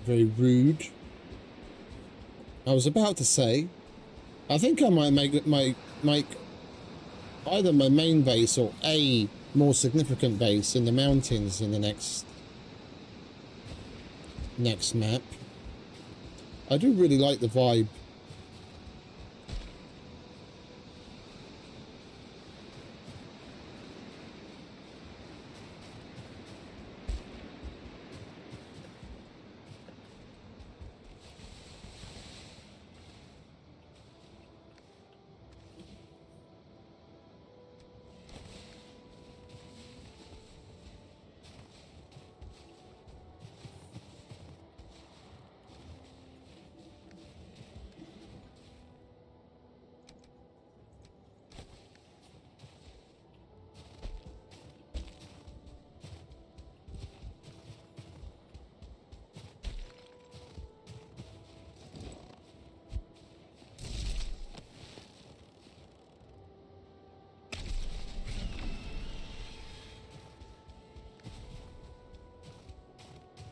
Very rude. I was about to say, I think I might make either my main base or a more significant base in the mountains in the next map. I do really like the vibe.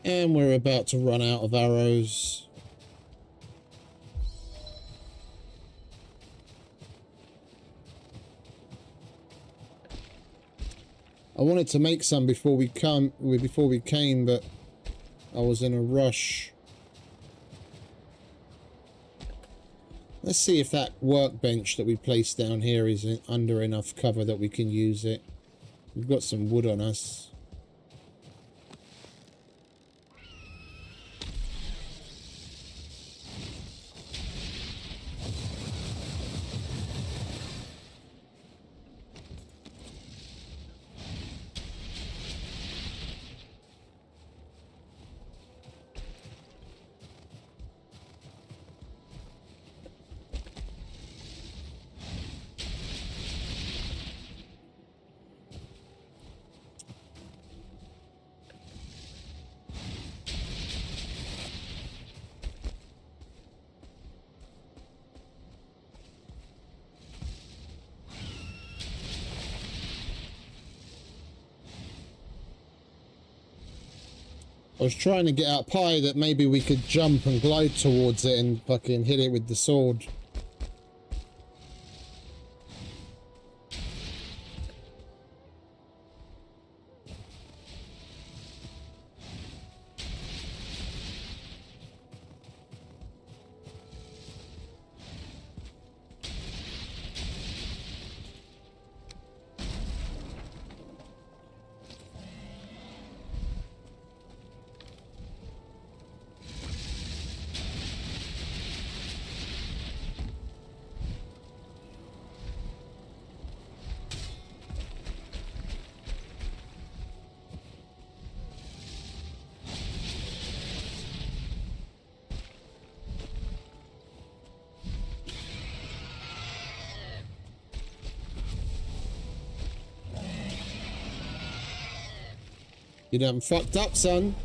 And we're about to run out of arrows. I wanted to make some before we came, but I was in a rush. Let's see if that workbench that we placed down here is under enough cover that we can use it. We've got some wood on us. I was trying to get out pie that maybe we could jump and glide towards it and fucking hit it with the sword. You done fucked up, son.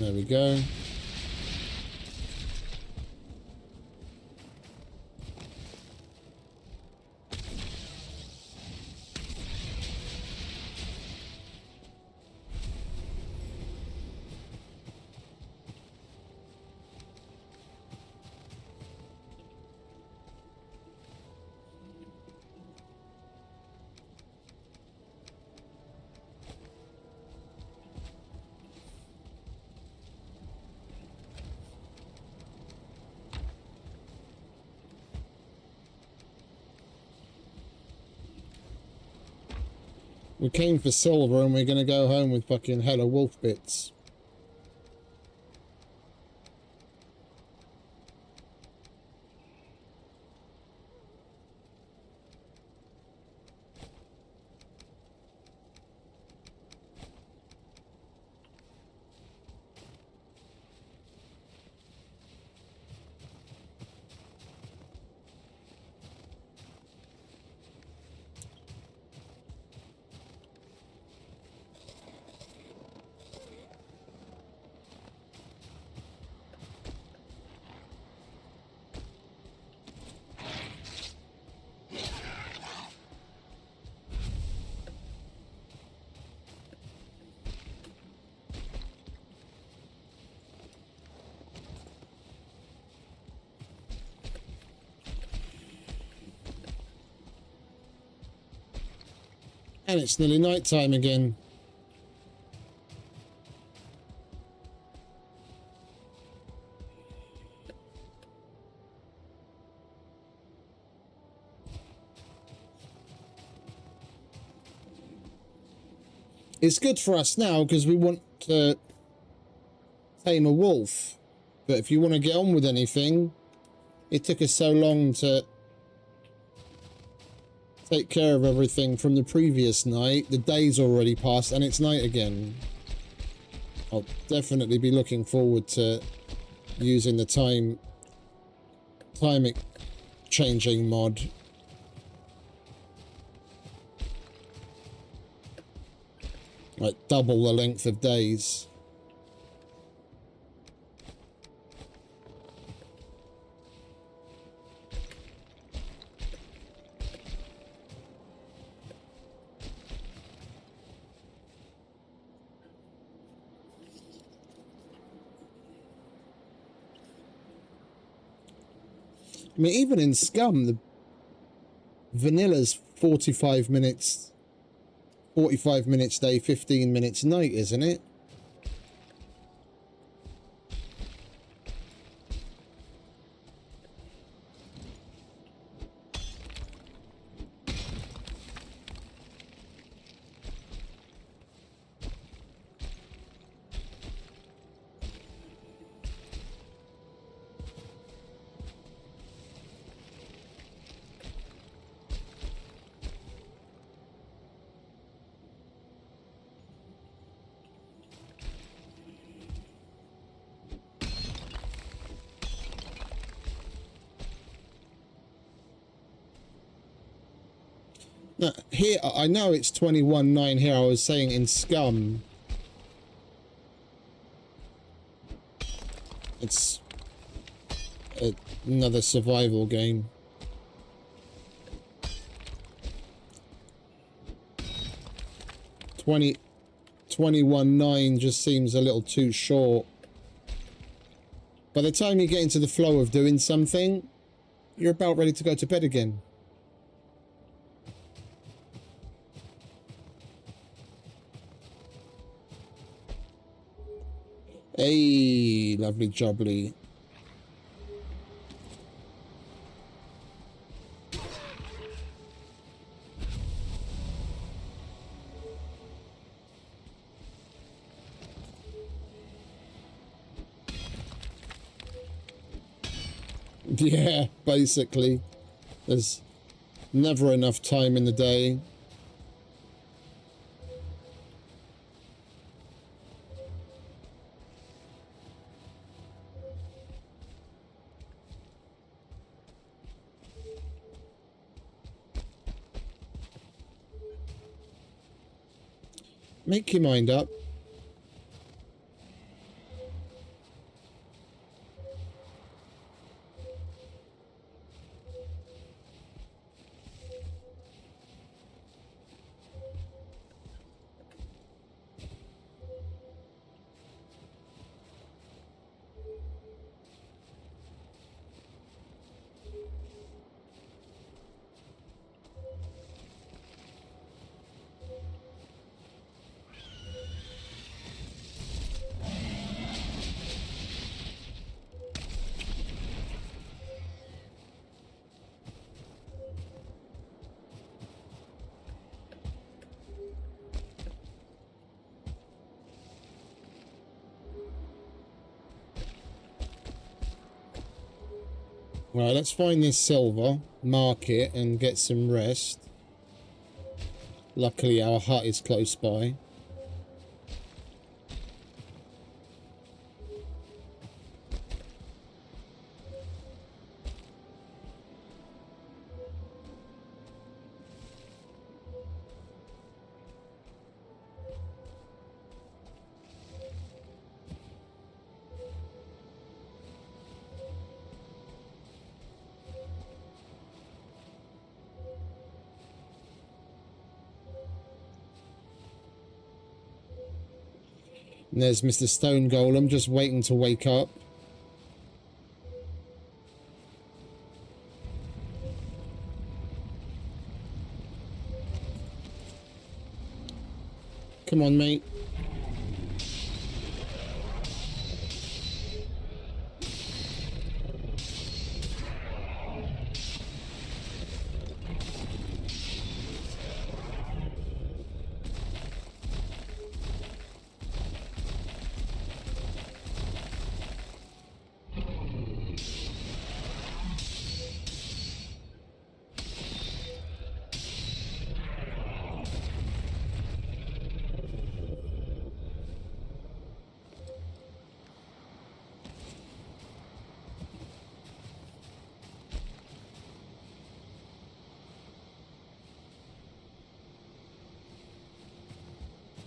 There we go. We came for silver and we're going to go home with fucking hella wolf bits. And it's nearly night time again. It's good for us now because we want to tame a wolf. But if you want to get on with anything, it took us so long to take care of everything from the previous night. The day's already passed and it's night again. I'll definitely be looking forward to using the time changing mod. Like double the length of days. I mean, even in Scum, the vanilla's 45 minutes day, 15 minutes night, isn't it? Now, here, I know it's 21.9 here. I was saying in Scum, it's another survival game. 21.9 just seems a little too short. By the time you get into the flow of doing something, you're about ready to go to bed again. Hey, lovely jubbly. Yeah, basically. There's never enough time in the day. Make your mind up. Right, let's find this silver, mark it, and get some rest. Luckily, our hut is close by. And there's Mr. Stone Golem just waiting to wake up. Come on, mate.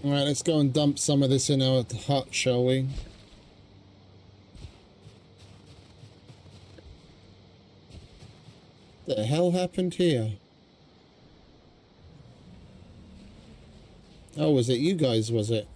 Alright, let's go and dump some of this in our hut, shall we? The hell happened here? Oh, was it you guys, was it?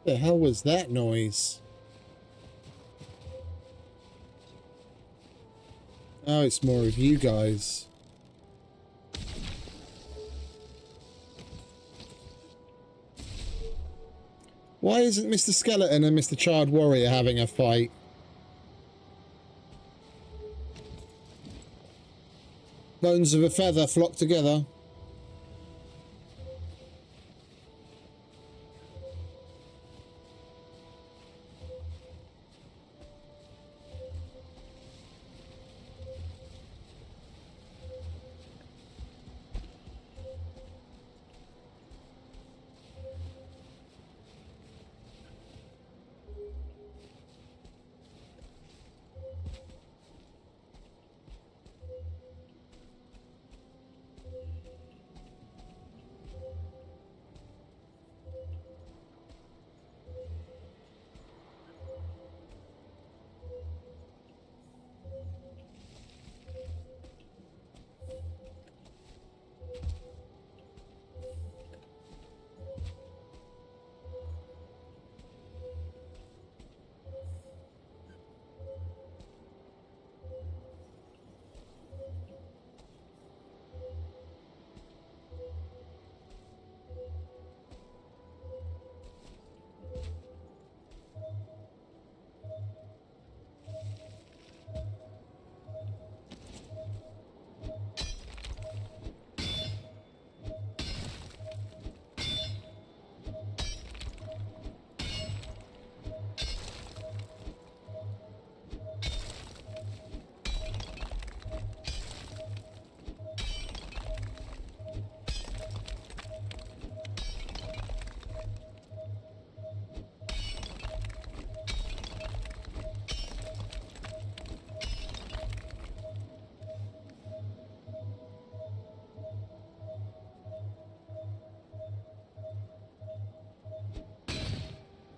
The hell was that noise? Oh, it's more of you guys. Why isn't Mr. Skeleton and Mr. Charred Warrior having a fight? Bones of a feather flock together.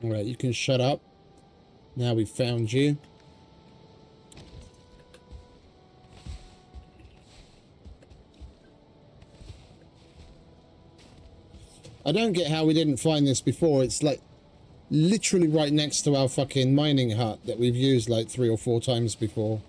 Alright, you can shut up. Now we found you. I don't get how we didn't find this before. It's like literally right next to our fucking mining hut that we've used like 3 or 4 times before.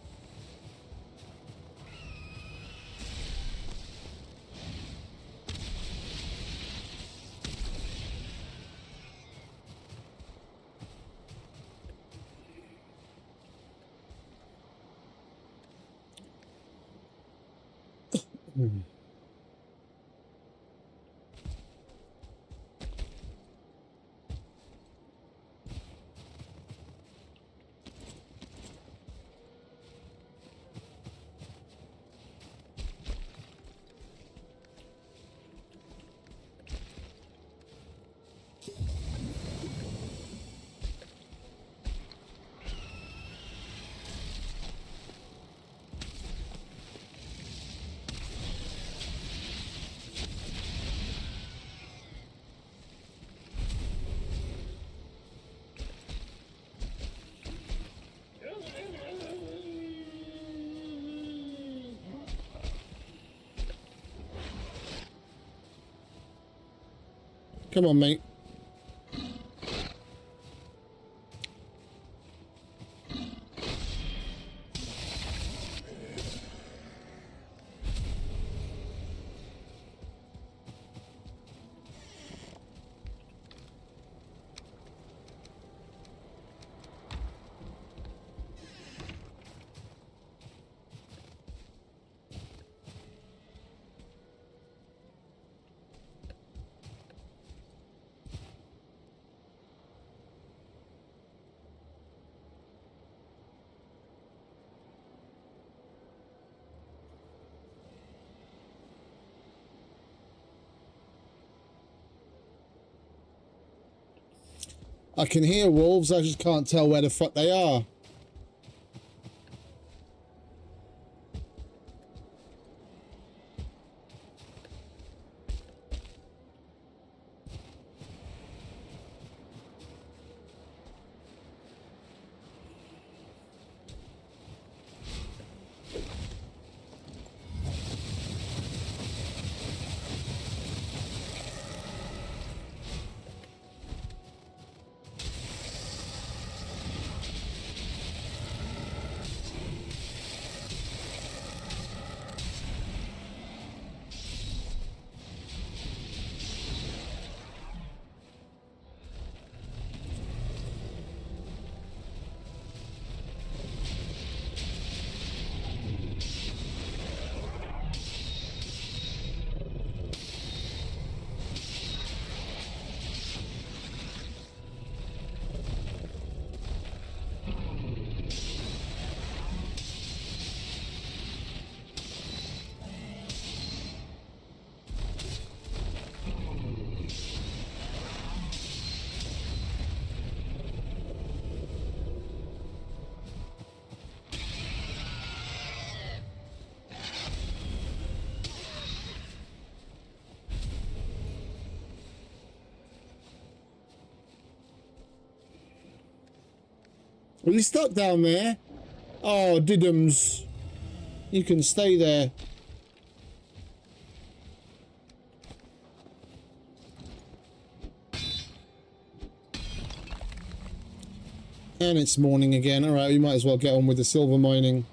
Come on, mate. I can hear wolves, I just can't tell where the fuck they are. Are you stuck down there? Oh, diddums. You can stay there. And it's morning again. Alright, we might as well get on with the silver mining.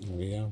There we go.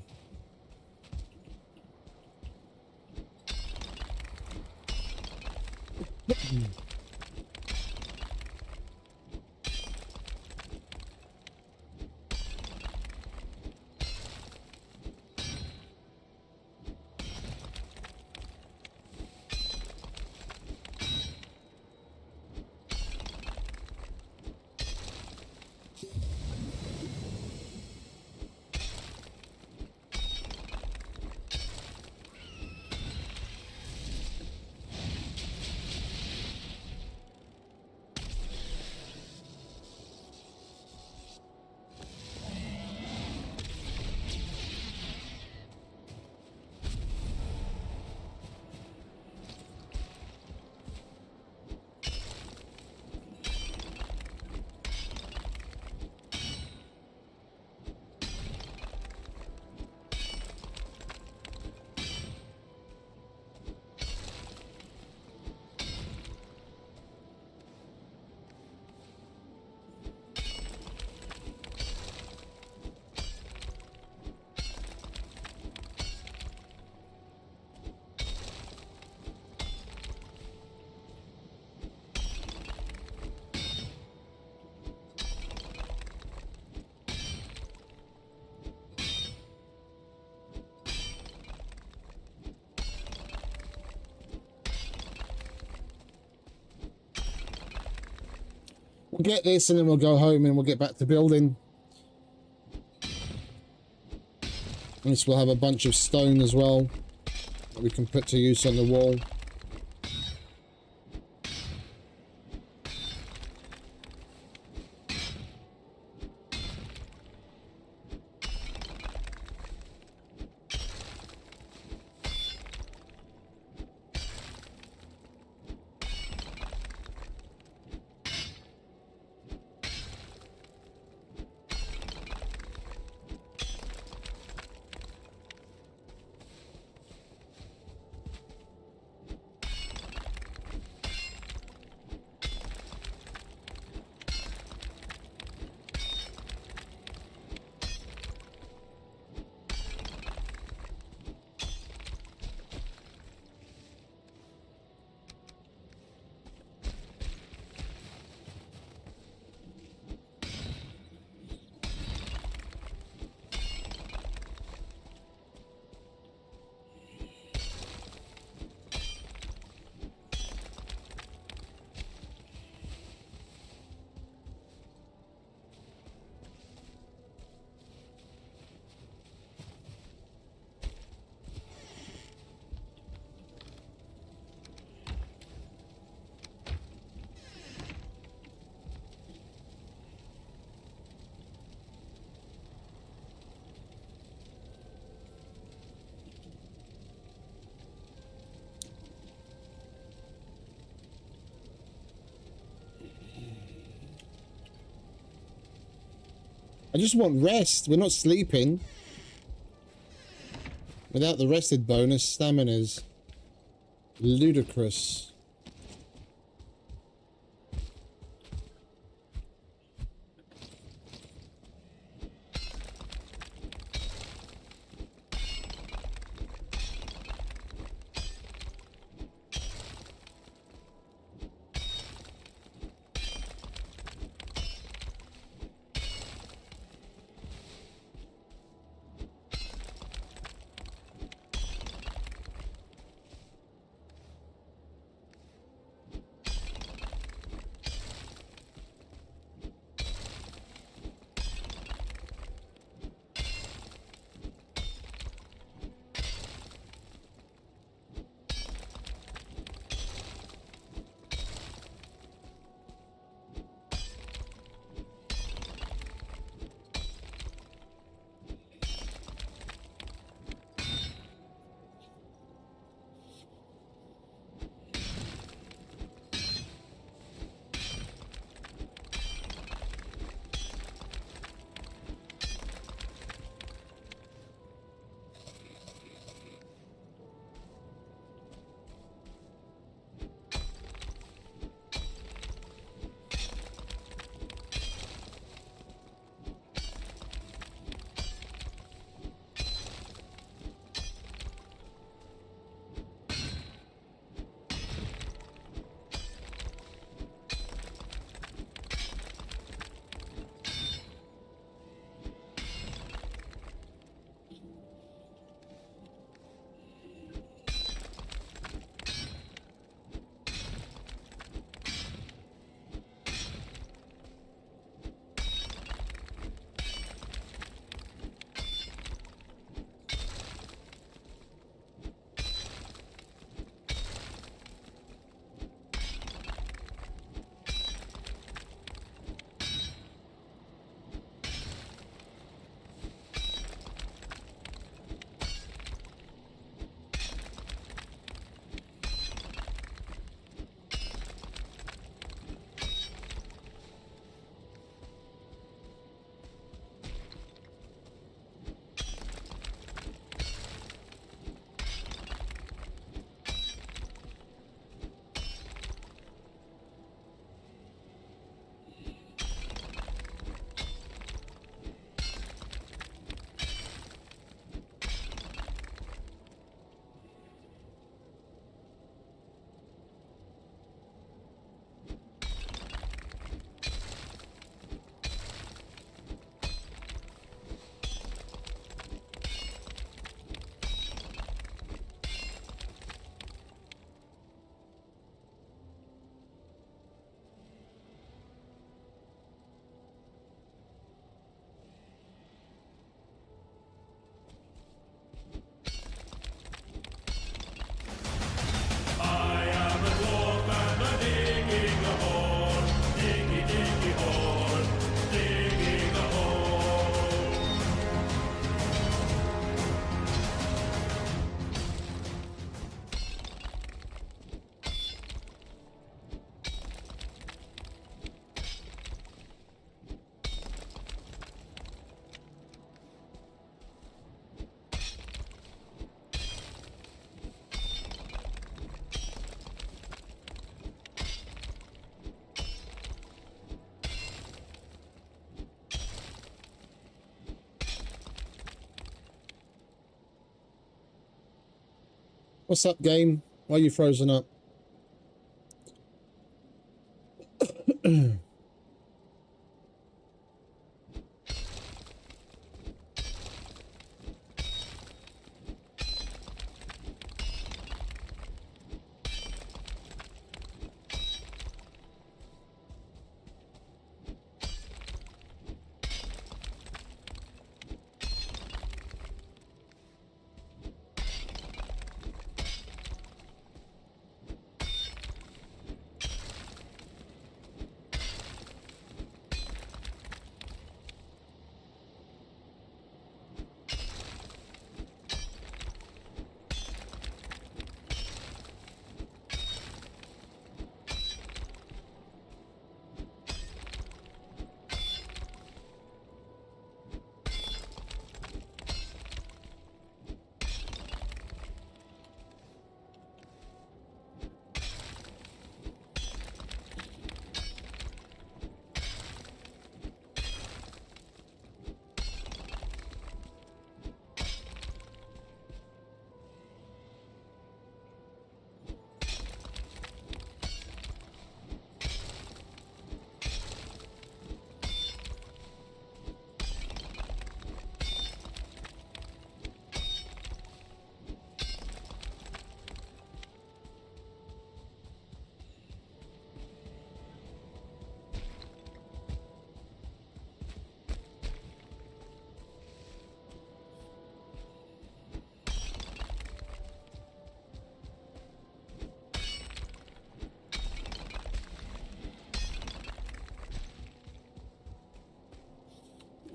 We'll get this and then we'll go home and we'll get back to building. And this will have a bunch of stone as well that we can put to use on the wall. I just want rest. We're not sleeping. Without the rested bonus, stamina's ludicrous. What's up, game? Why are you frozen up?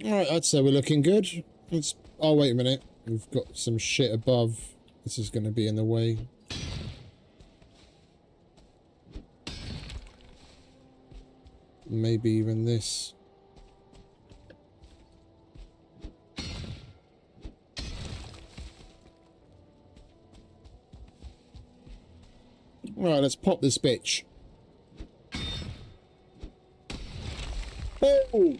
Alright, I'd say we're looking good. Let's... Oh, wait a minute. We've got some shit above. This is going to be in the way. Maybe even this. Alright, let's pop this bitch. Oh!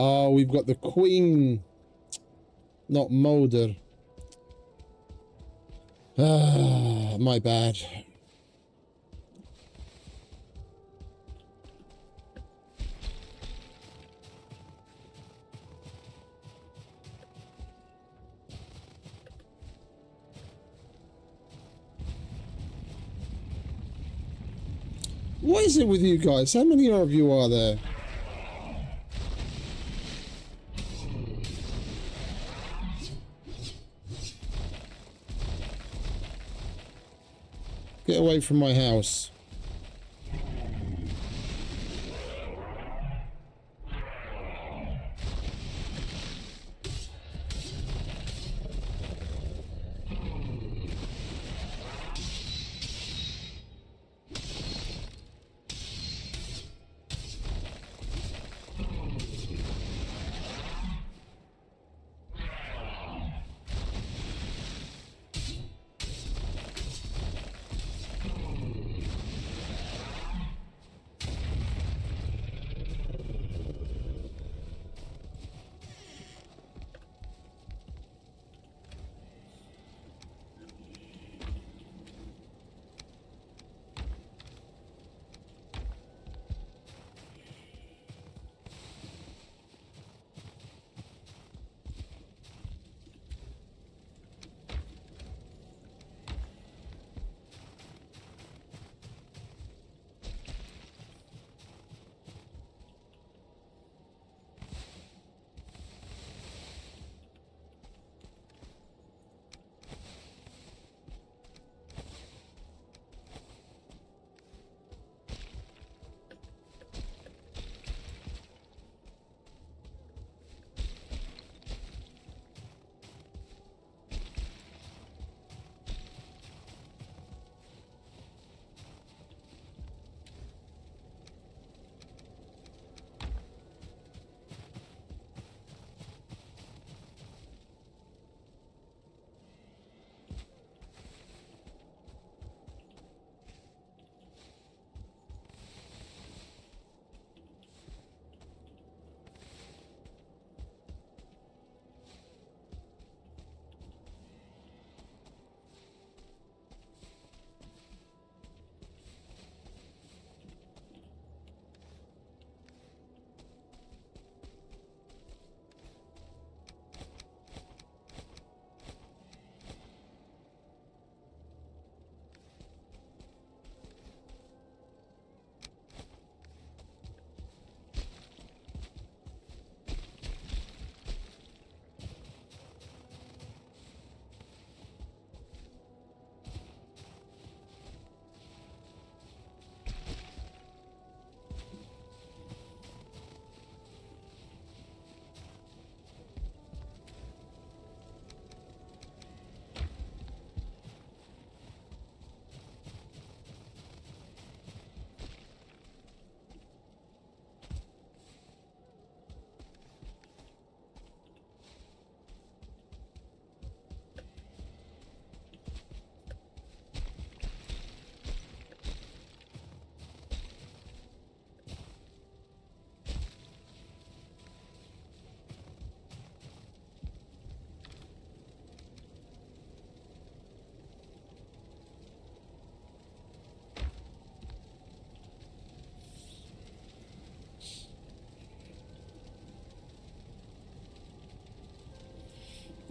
Oh, we've got the Queen, not Mulder. Ah, my bad. What is it with you guys? How many of you are there? Get away from my house.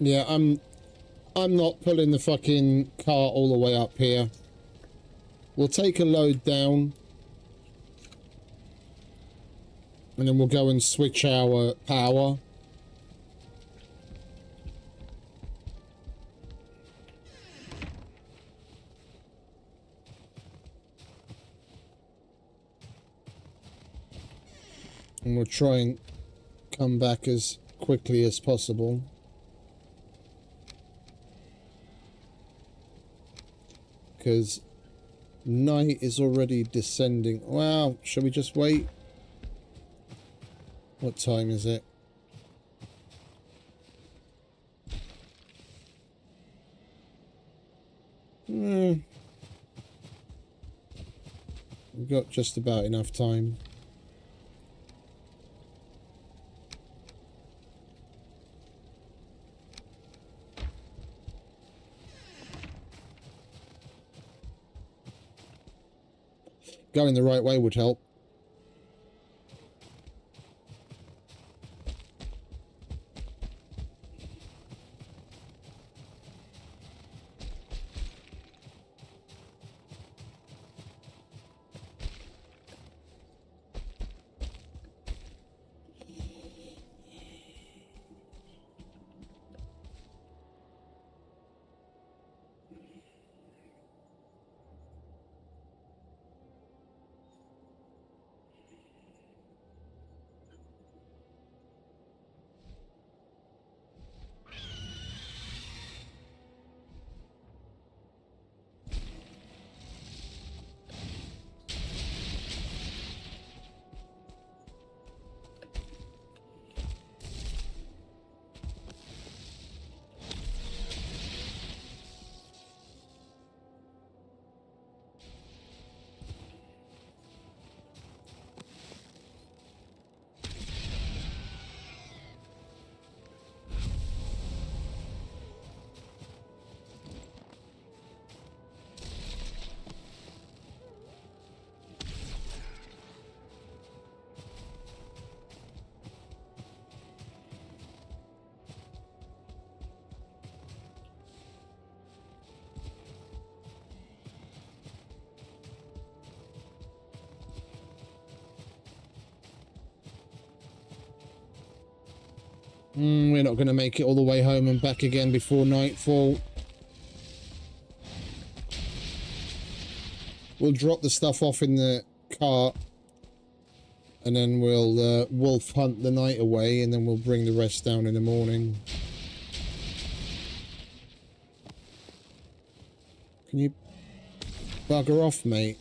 Yeah, I'm not pulling the fucking cart all the way up here. We'll take a load down. And then we'll go and switch our power. And we'll try and come back as quickly as possible. Because night is already descending. Wow, shall we just wait? What time is it? We've got just about enough time. Going the right way would help. We're not going to make it all the way home and back again before nightfall. We'll drop the stuff off in the cart and then we'll wolf hunt the night away, and then we'll bring the rest down in the morning. Can you bugger off, mate?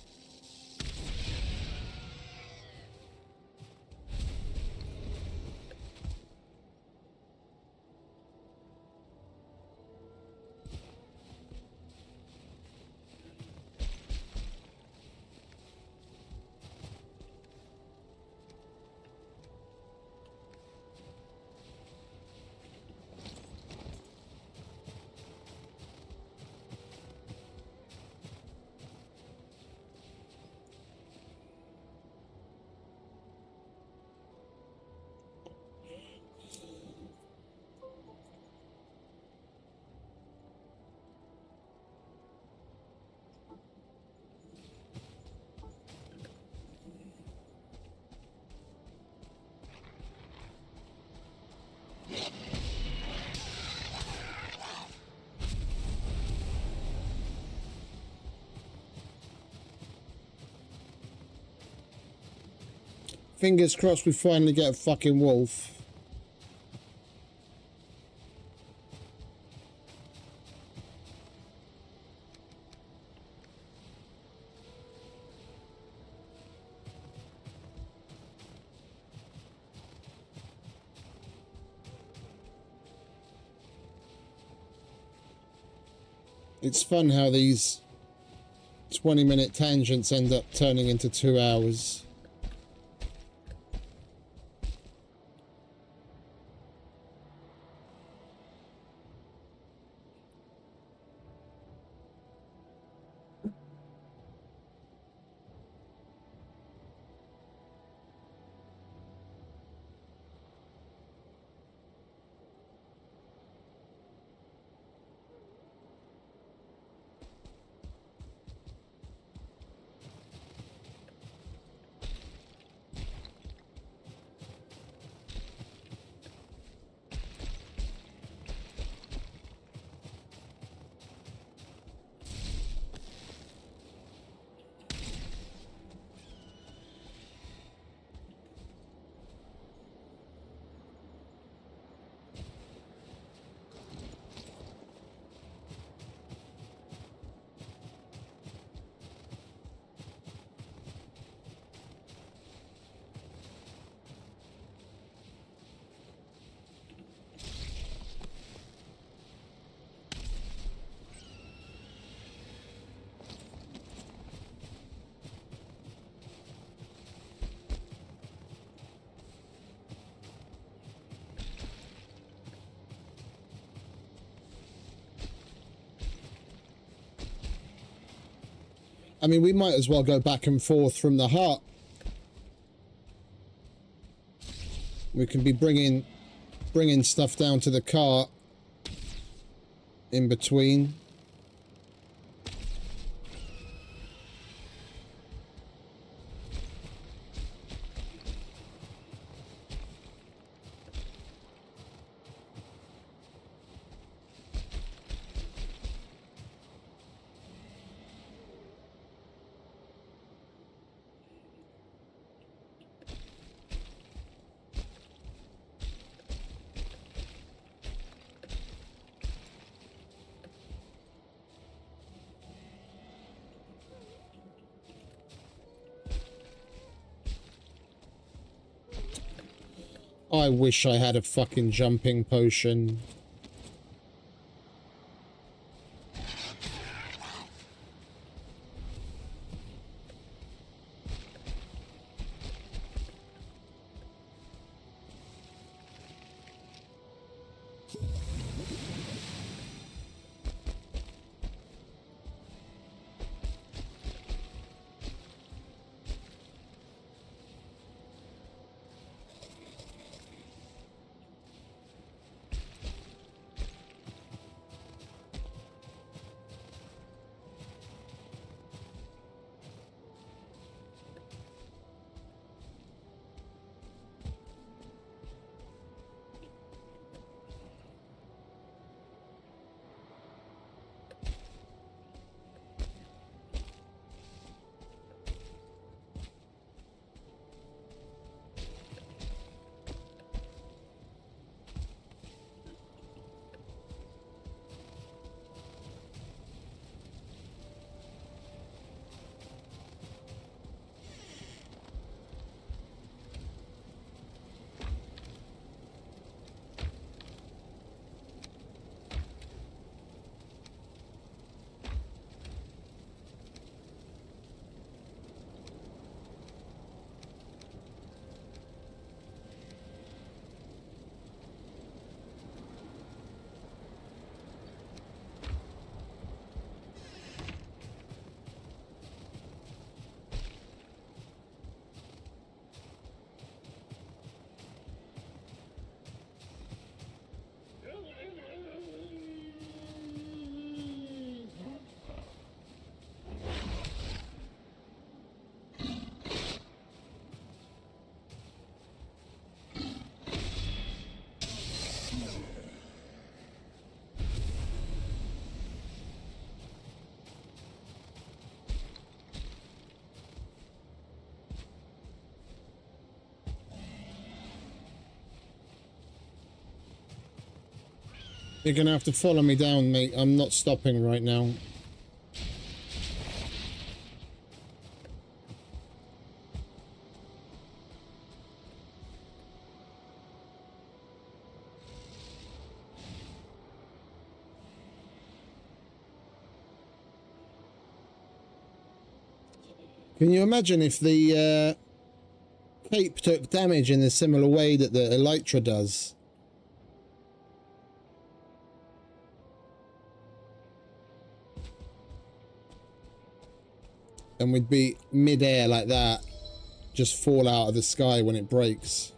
Fingers crossed we finally get a fucking wolf. It's fun how these 20-minute tangents end up turning into 2 hours. I mean, we might as well go back and forth from the hut. We can be bringing stuff down to the cart in between. I wish I had a fucking jumping potion. You're gonna have to follow me down, mate. I'm not stopping right now. Can you imagine if the cape took damage in a similar way that the elytra does? And we'd be mid-air like that, just fall out of the sky when it breaks.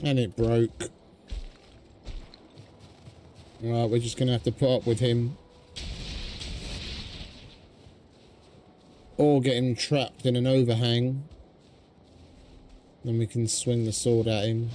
And it broke. Well, we're just going to have to put up with him. Or get him trapped in an overhang. Then we can swing the sword at him.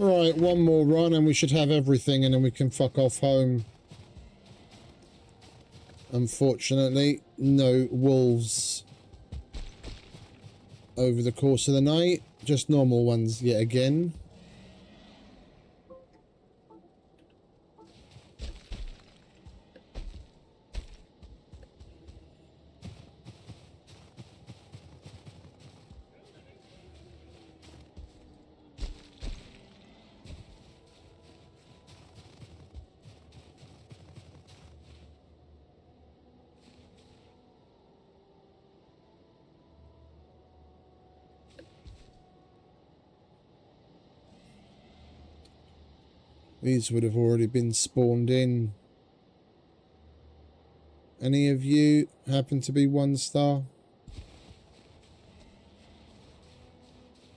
Right, one more run and we should have everything and then we can fuck off home. Unfortunately, no wolves over the course of the night. Just normal ones yet again. These would have already been spawned in. Any of you happen to be 1 star?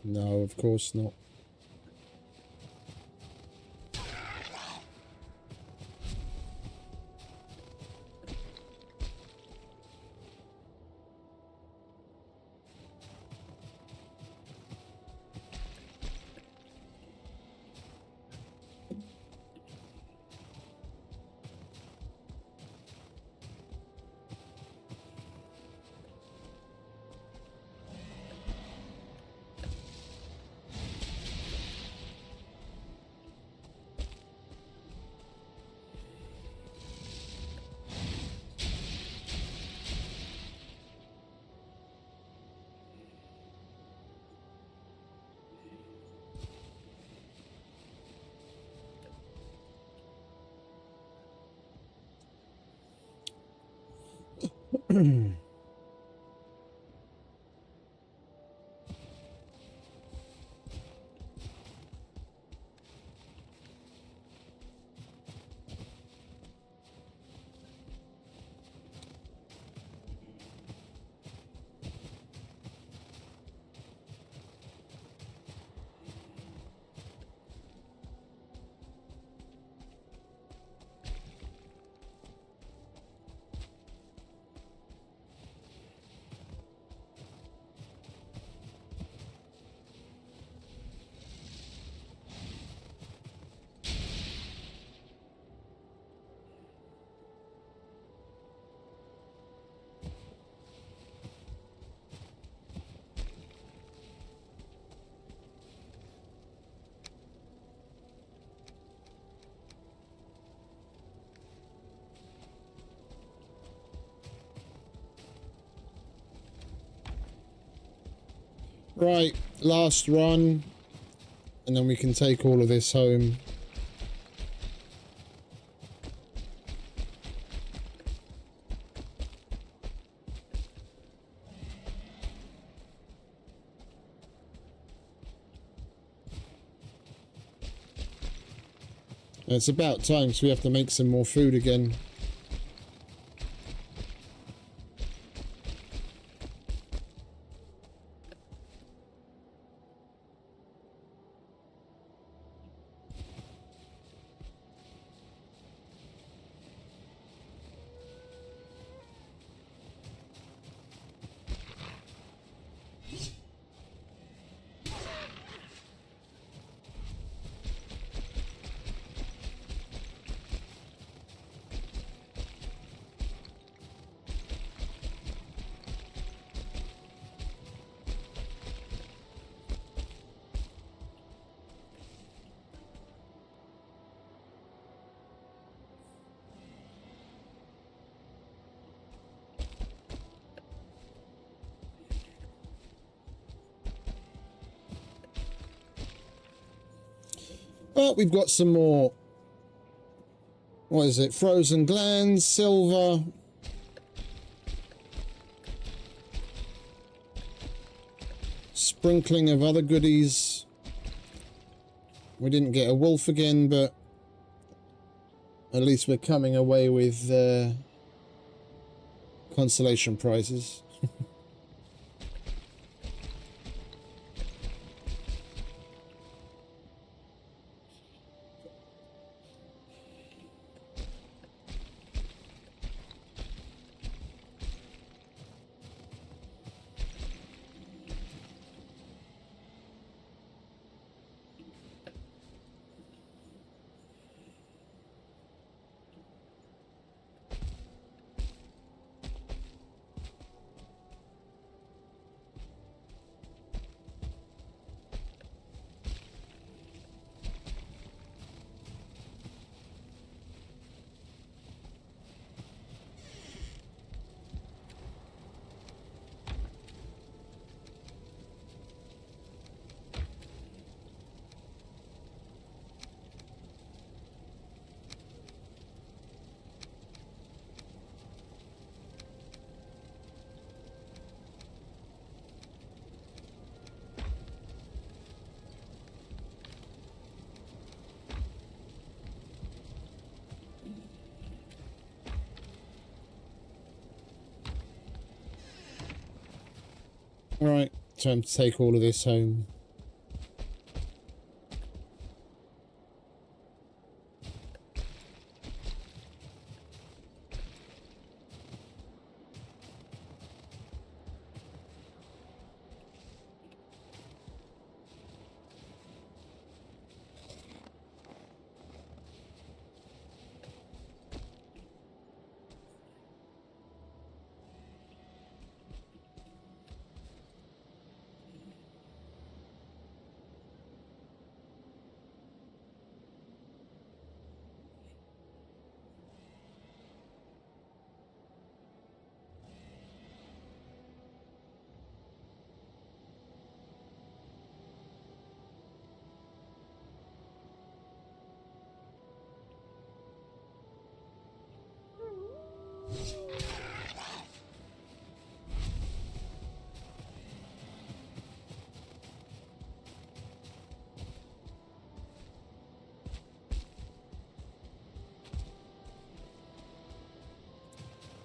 No, of course not. Right, last run, and then we can take all of this home. And it's about time, so we have to make some more food again. But we've got some more, what is it, frozen glands, silver. Sprinkling of other goodies. We didn't get a wolf again, but at least we're coming away with consolation prizes. Right, time to take all of this home.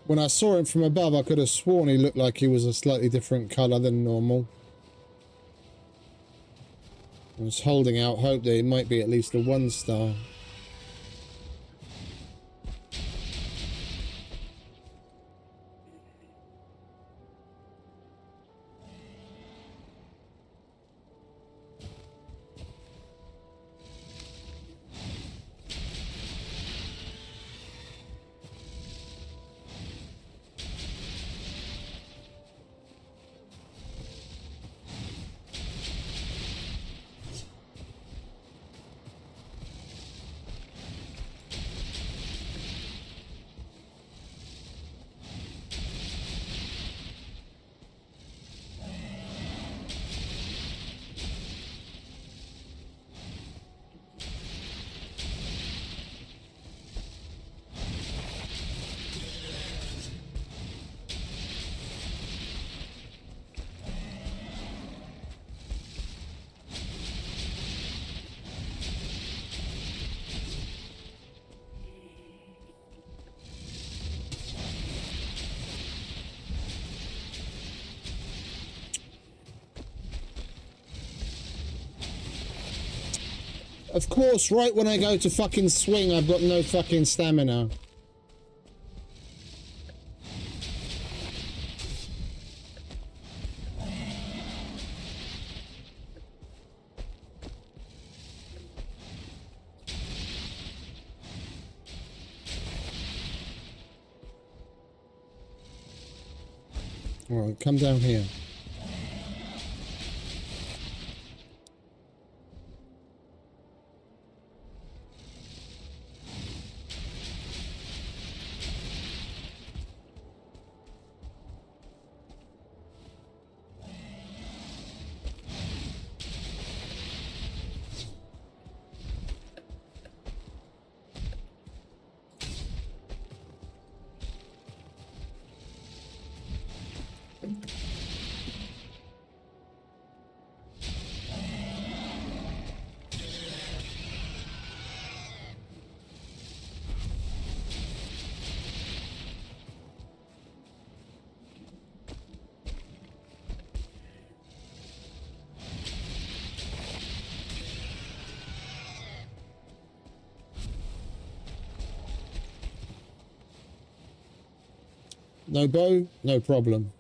When I saw him from above, I could have sworn he looked like he was a slightly different colour than normal. I was holding out hope that it might be at least a 1-star. Of course, right when I go to fucking swing, I've got no fucking stamina. Alright, come down here. No bow, no problem.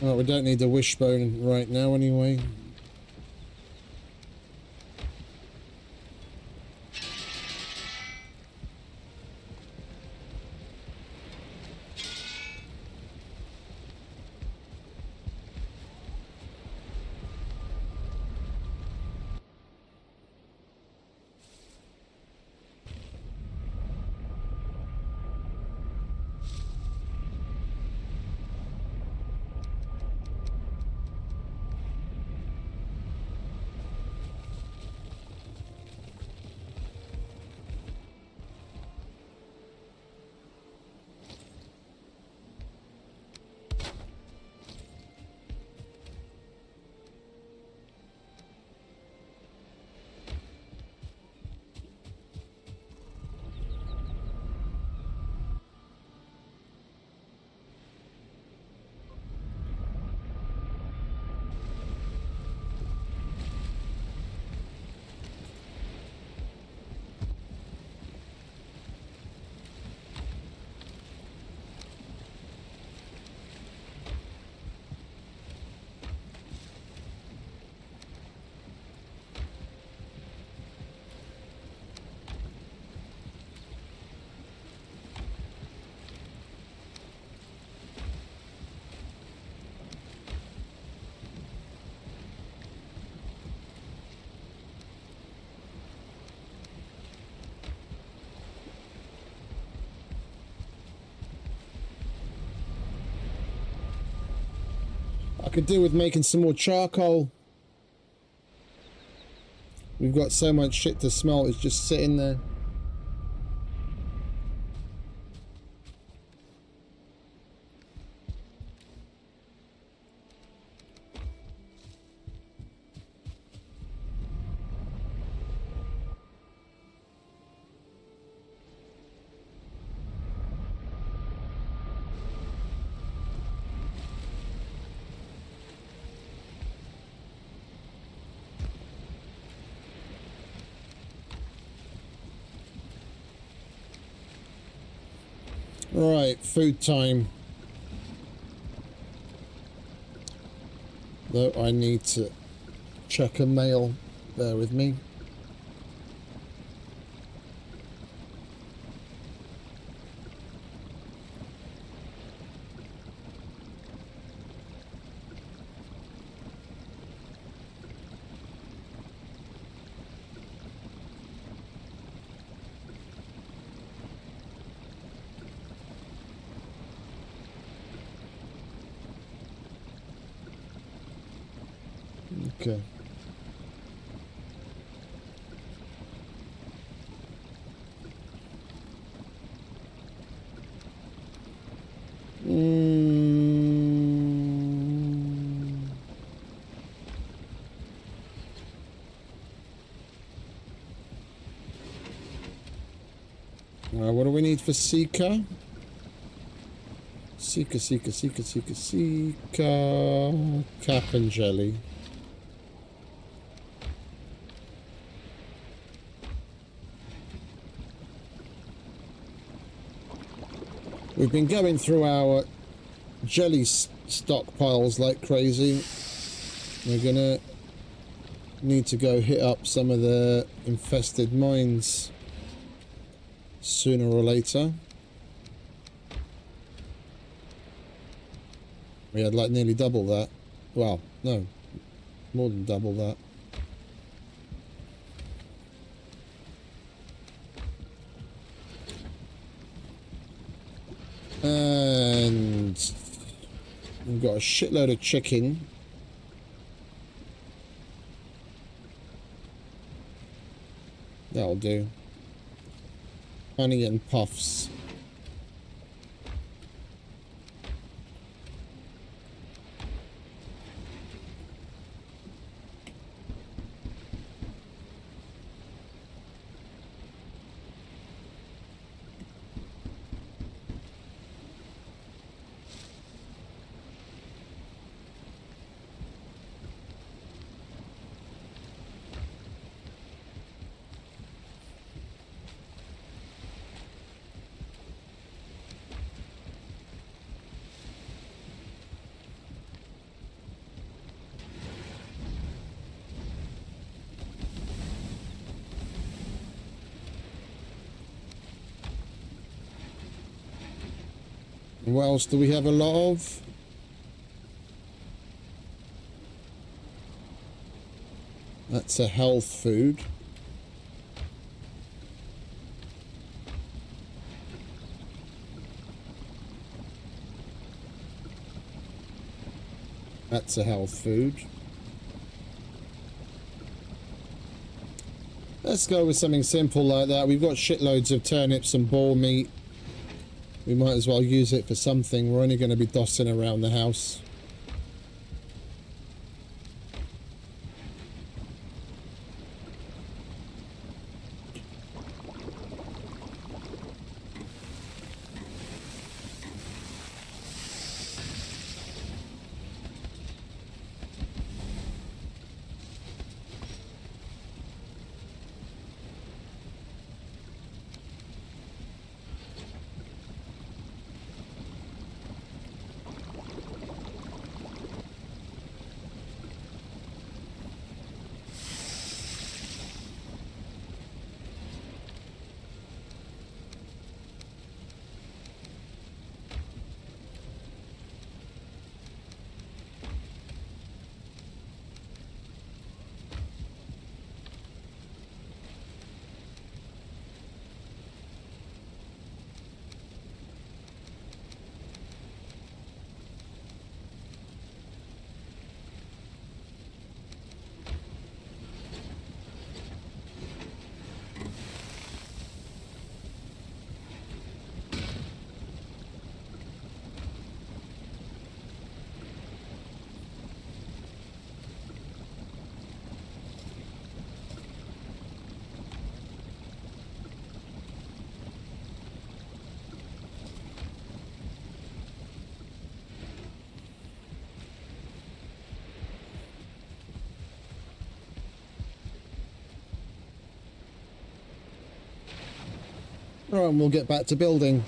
Well, we don't need the wishbone right now anyway. I could do with making some more charcoal. We've got so much shit to smelt, it's just sitting there. Right, food time. Though I need to check a mail. Bear with me. Okay. What do we need for Seeker? Seeker. Cap and jelly. We've been going through our jelly stockpiles like crazy. We're gonna need to go hit up some of the infested mines sooner or later. We had like nearly double that. Well, no, more than double that. And we've got a shitload of chicken. That'll do. Honey and puffs. What else do we have a lot of? That's a health food. That's a health food. Let's go with something simple like that. We've got shitloads of turnips and boar meat. We might as well use it for something. We're only going to be dossing around the house. Alright, and we'll get back to building.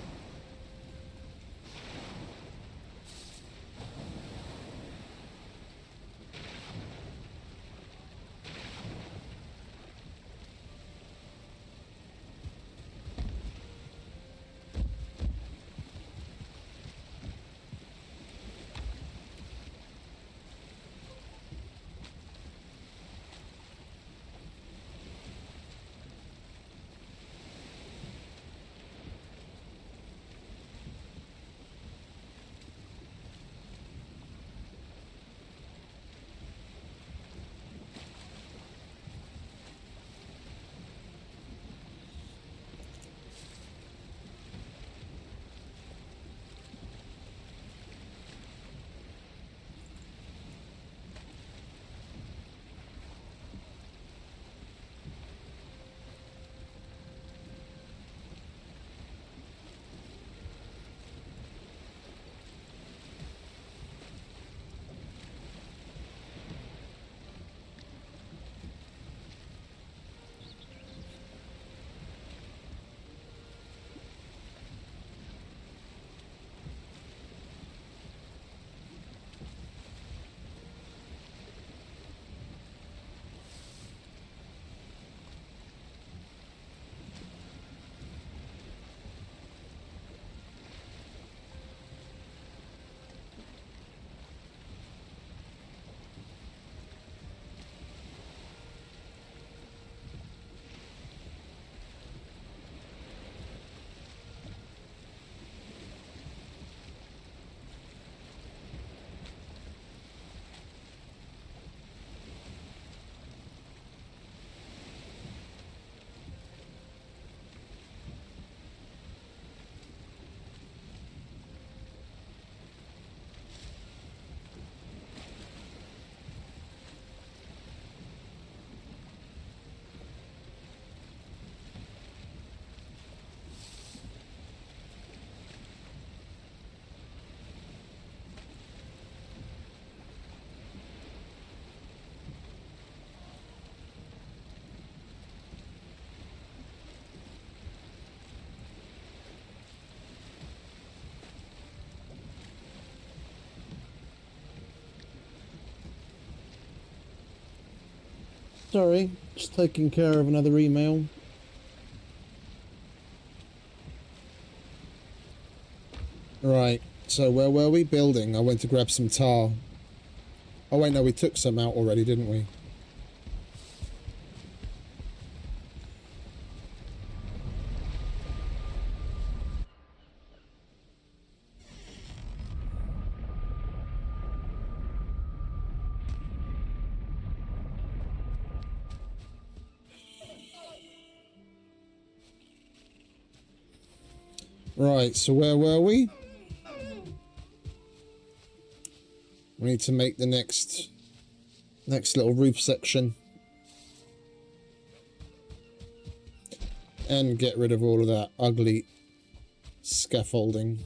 Sorry, just taking care of another email. Right, so where were we? Building. I went to grab some tar. Oh wait, no, we took some out already, didn't we? Right, so where were we? We need to make the next little roof section. And get rid of all of that ugly scaffolding.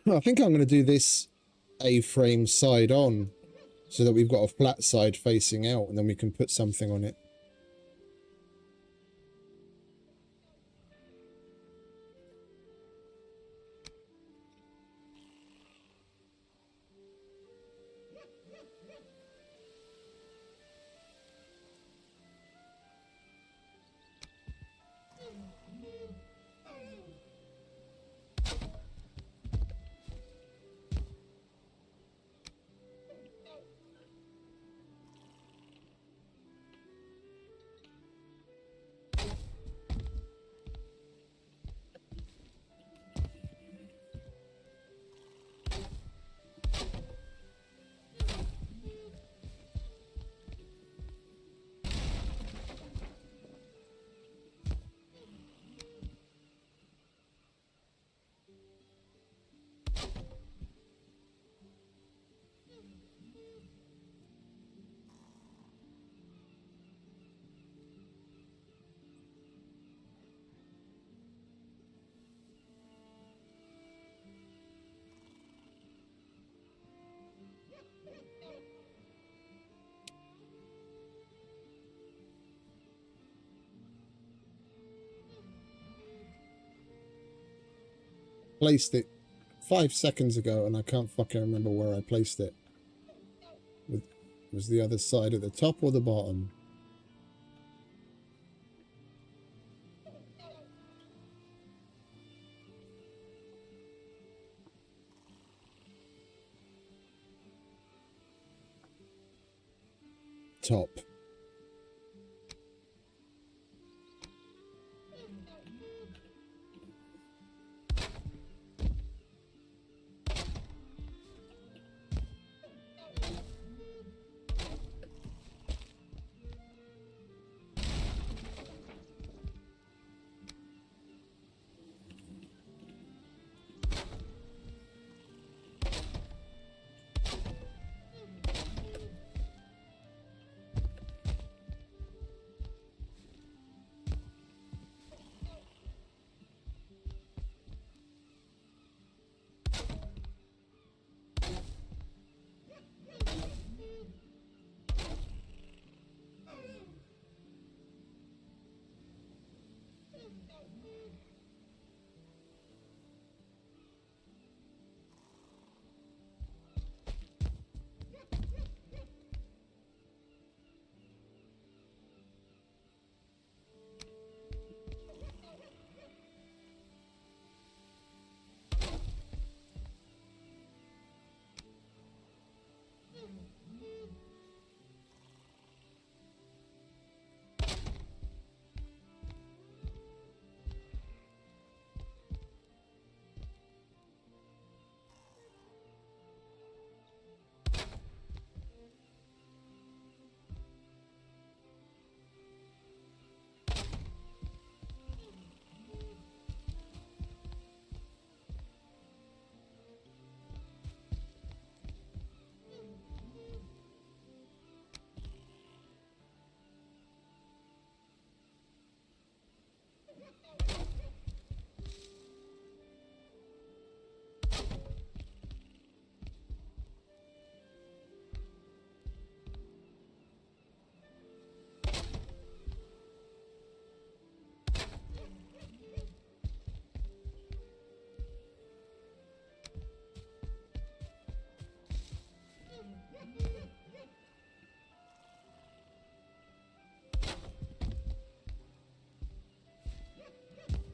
I think I'm going to do this A-frame side on so that we've got a flat side facing out and then we can put something on it. Placed it 5 seconds ago and I can't fucking remember where I placed it. Was the other side at the top or the bottom? Top.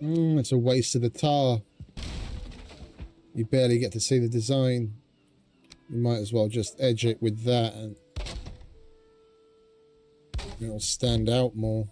It's a waste of the tar. You barely get to see the design. You might as well just edge it with that and it'll stand out more.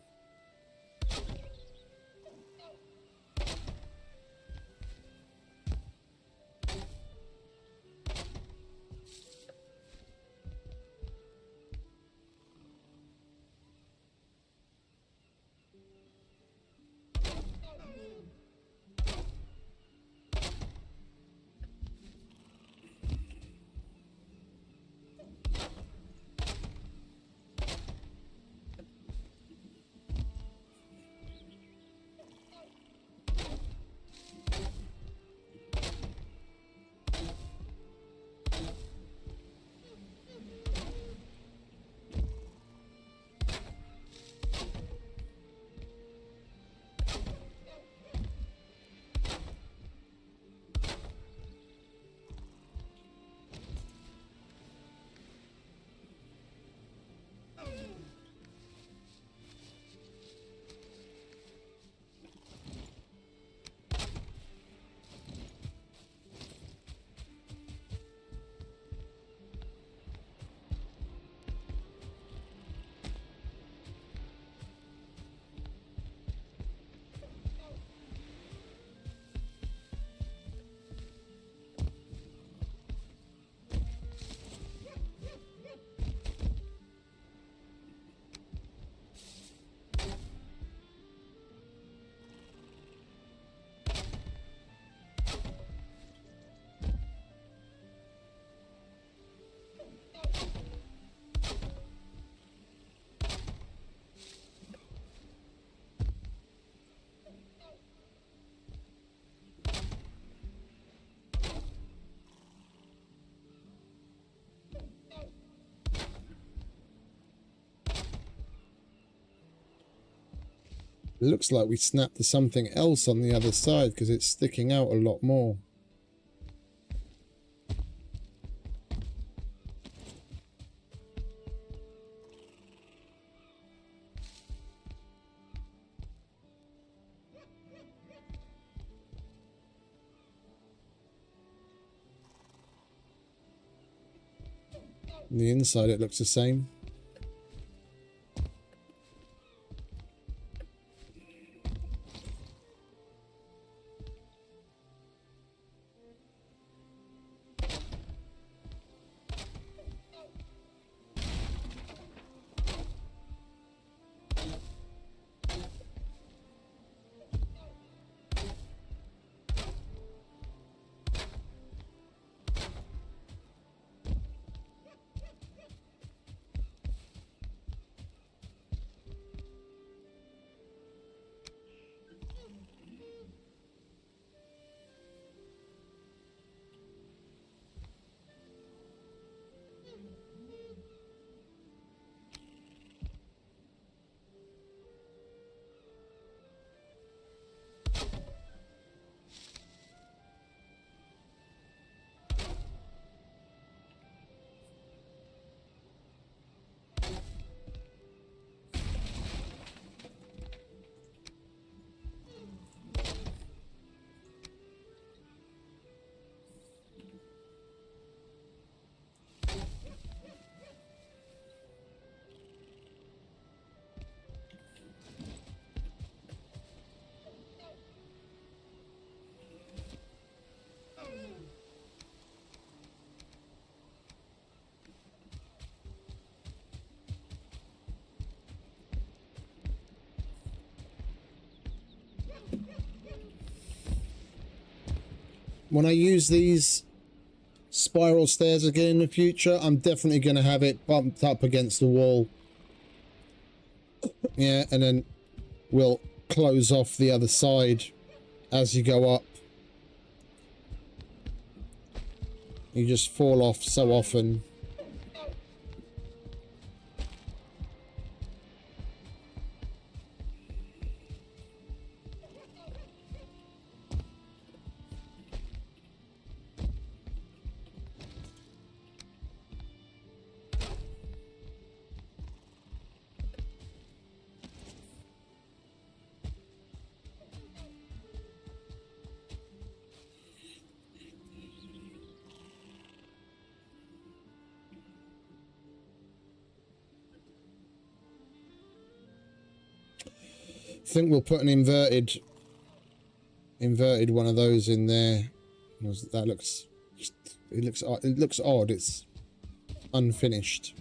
It looks like we snapped to something else on the other side because it's sticking out a lot more. On the inside it looks the same. When I use these spiral stairs again in the future, I'm definitely going to have it bumped up against the wall. Yeah, and then we'll close off the other side as you go up. You just fall off so often. think we'll put an inverted one of those in there. That looks, it looks odd. It's unfinished.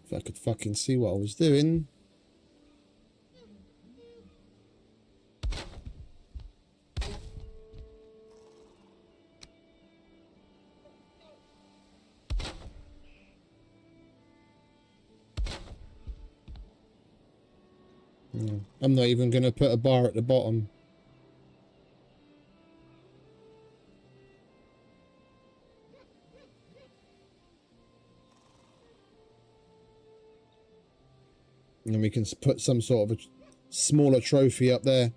If I could fucking see what I was doing. I'm not even going to put a bar at the bottom. And we can put some sort of a smaller trophy up there.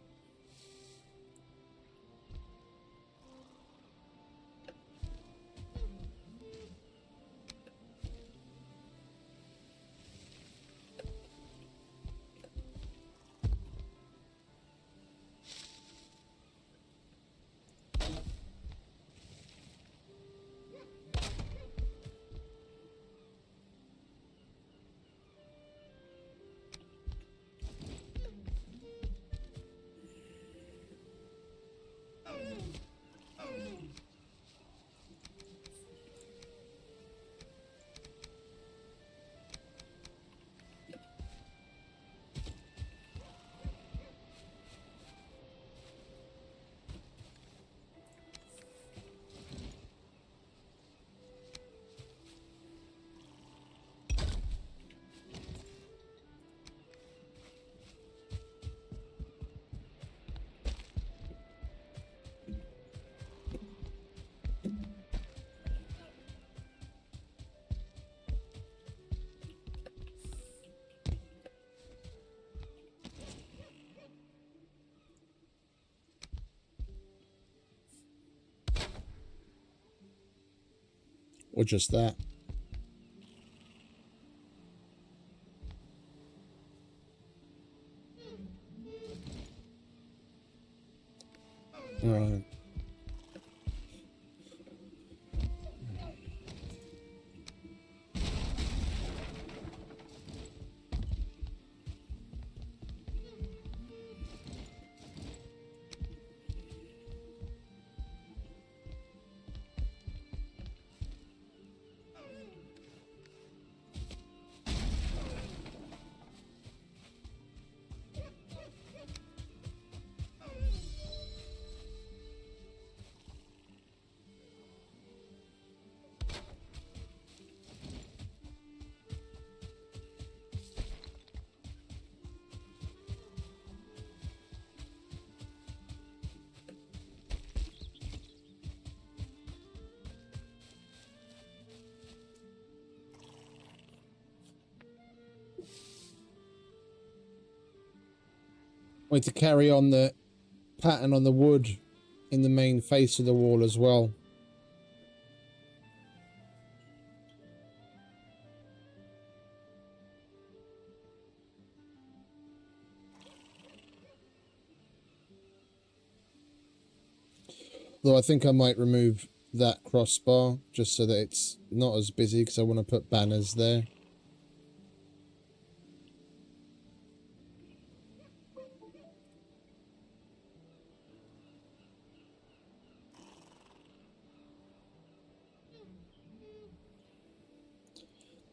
Or just that. All right. Way to carry on the pattern on the wood in the main face of the wall as well. Though I think I might remove that crossbar just so that it's not as busy, because I want to put banners there.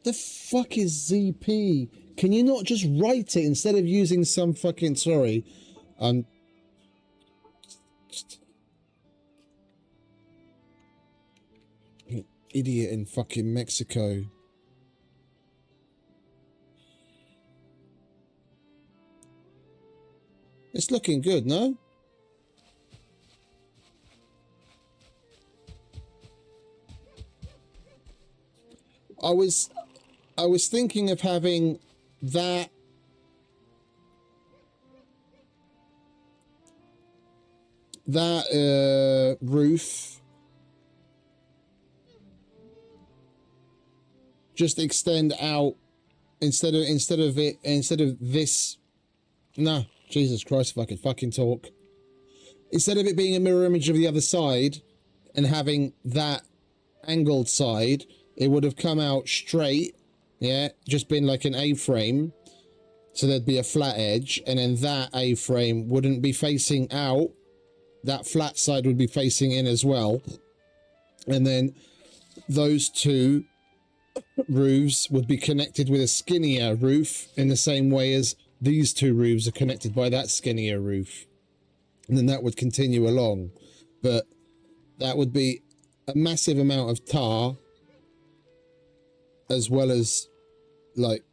The fuck is ZP? Can you not just write it instead of using some fucking... Sorry. Idiot in fucking Mexico. It's looking good, no? I was thinking of having that that roof just extend out instead of this. Nah, Jesus Christ, if I could fucking talk. Instead of it being a mirror image of the other side and having that angled side, it would have come out straight, yeah, just been like an A-frame. So there'd be a flat edge, and then that A-frame wouldn't be facing out. That flat side would be facing in as well. And then those two roofs would be connected with a skinnier roof in the same way as these two roofs are connected by that skinnier roof. And then that would continue along. But that would be a massive amount of tar, as well as like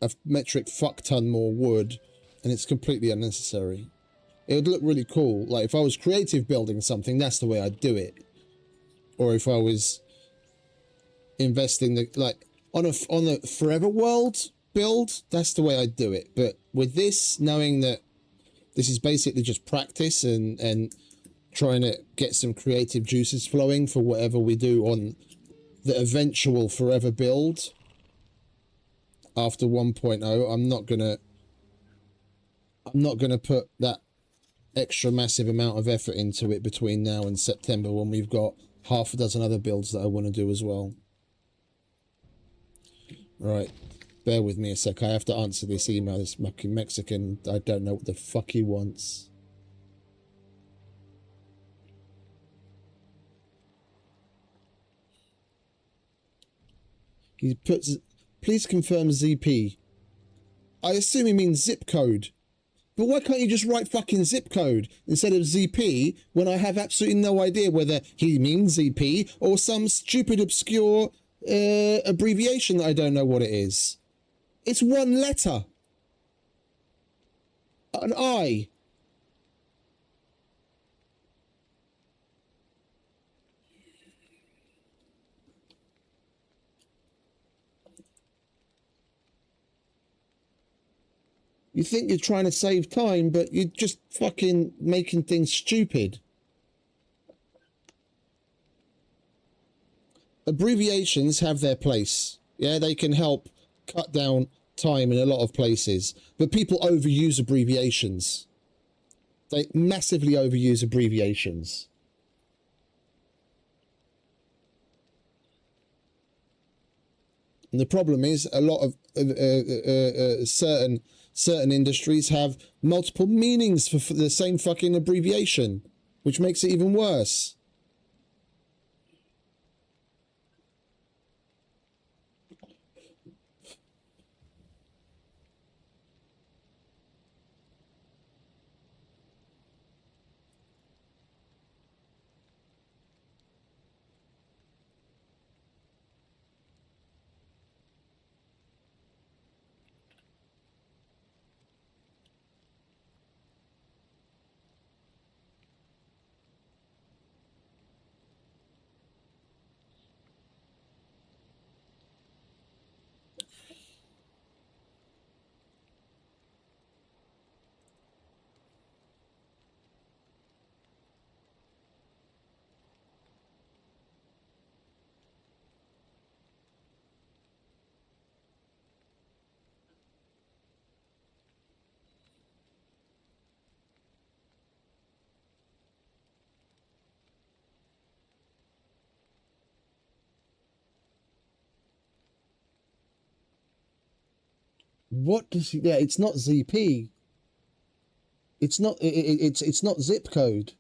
a metric fuck ton more wood, and it's completely unnecessary. It would look really cool. Like if I was creative building something, that's the way I'd do it. Or if I was investing like on a forever world build, that's the way I'd do it. But with this, knowing that this is basically just practice and trying to get some creative juices flowing for whatever we do on the eventual forever build after 1.0, I'm not gonna put that extra massive amount of effort into it between now and September, when we've got half a dozen other builds that I want to do as well. Right, bear with me a sec. I have to answer this email. This fucking Mexican, I don't know what the fuck he wants. He puts, please confirm ZP. I assume he means zip code. But why can't you just write fucking zip code instead of ZP when I have absolutely no idea whether he means ZP or some stupid obscure abbreviation that I don't know what it is? It's one letter. An I. You think you're trying to save time, but you're just fucking making things stupid. Abbreviations have their place. Yeah, they can help cut down time in a lot of places. But people overuse abbreviations. They massively overuse abbreviations. And the problem is a lot of certain industries have multiple meanings for the same fucking abbreviation, which makes it even worse. What does he? Yeah, it's not ZP. It's not. It's not zip code.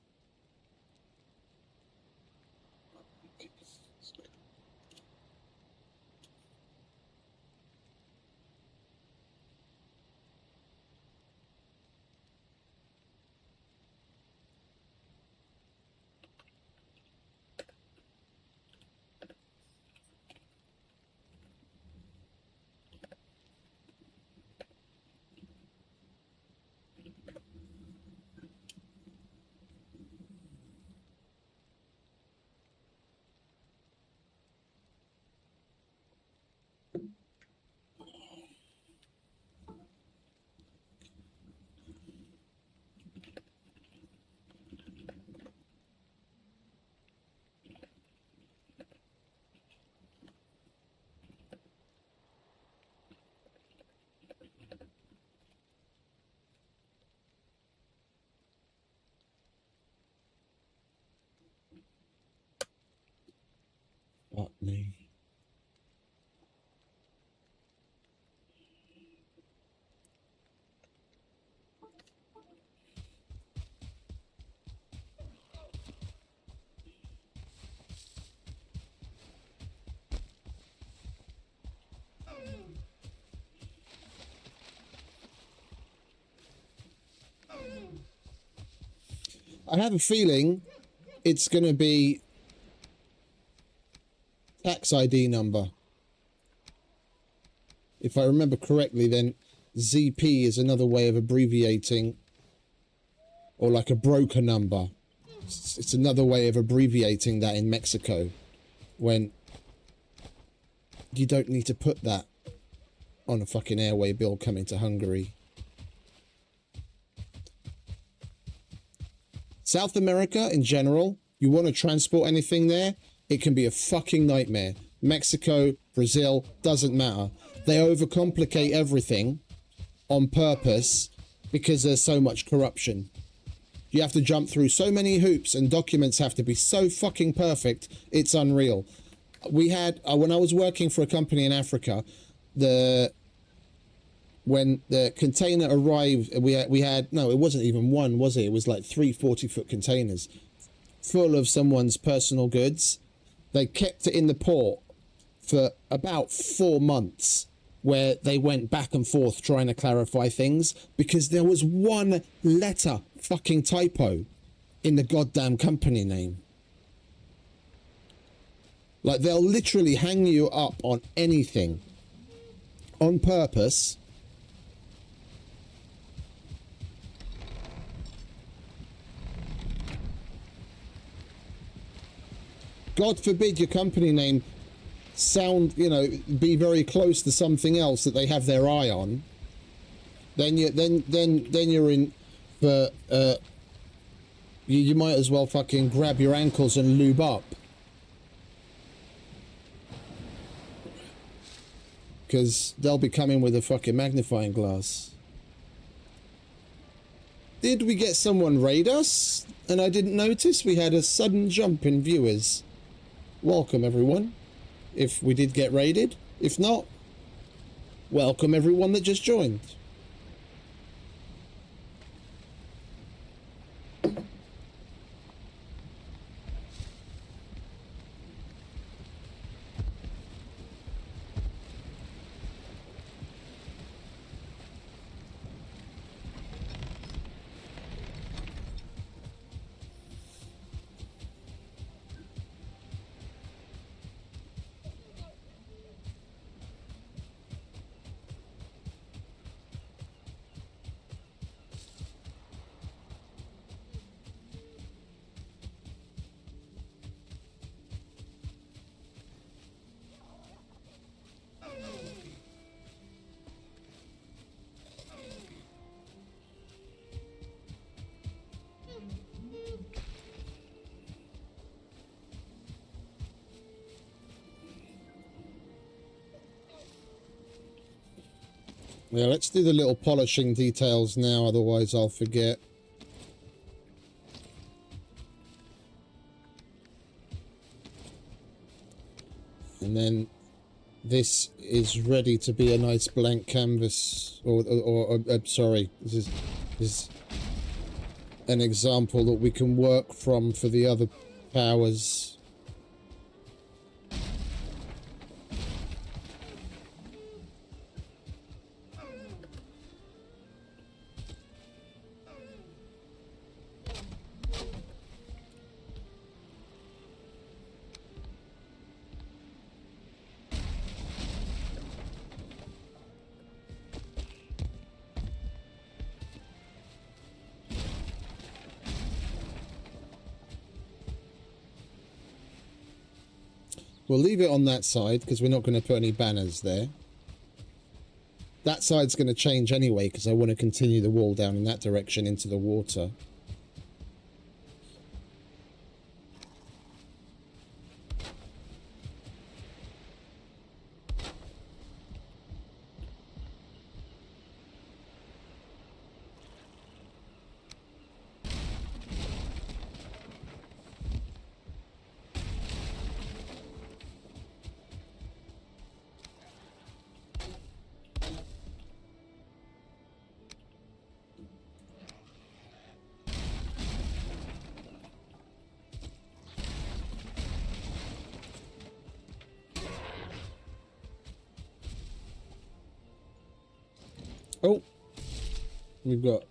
me. I have a feeling it's going to be tax ID number. If I remember correctly, then ZP is another way of abbreviating, or like a broker number. It's another way of abbreviating that in Mexico, when you don't need to put that on a fucking airway bill coming to Hungary. South America in general, you want to transport anything there, it can be a fucking nightmare. Mexico, Brazil, doesn't matter. They overcomplicate everything on purpose because there's so much corruption. You have to jump through so many hoops and documents have to be so fucking perfect, it's unreal. We had, when I was working for a company in Africa, when the container arrived, we had, no, it wasn't even one, was it? It was like 3 40-foot containers full of someone's personal goods. They kept it in the port for about 4 months, where they went back and forth trying to clarify things because there was one letter fucking typo in the goddamn company name. Like, they'll literally hang you up on anything on purpose. God forbid your company name sound, you know, be very close to something else that they have their eye on. Then you're in for you might as well fucking grab your ankles and lube up, because they'll be coming with a fucking magnifying glass. Did we get someone raid us and I didn't notice? We had a sudden jump in viewers. Welcome everyone, if we did get raided. If not, welcome everyone that just joined. Yeah, let's do the little polishing details now, otherwise I'll forget. And then this is ready to be a nice blank canvas, or sorry, this is an example that we can work from for the other powers. We'll leave it on that side because we're not going to put any banners there. That side's going to change anyway because I want to continue the wall down in that direction into the water. Oh, we've got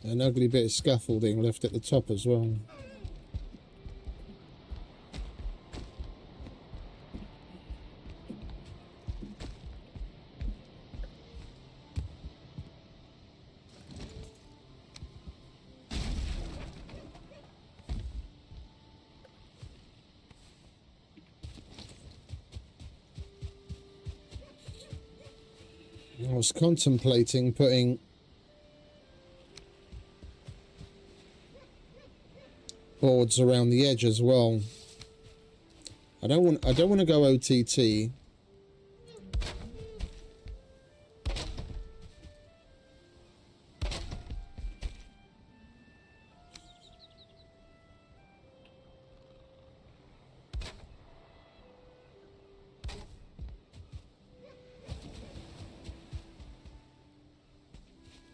an ugly bit of scaffolding left at the top as well. I was contemplating putting boards around the edge as well. I don't want to go OTT.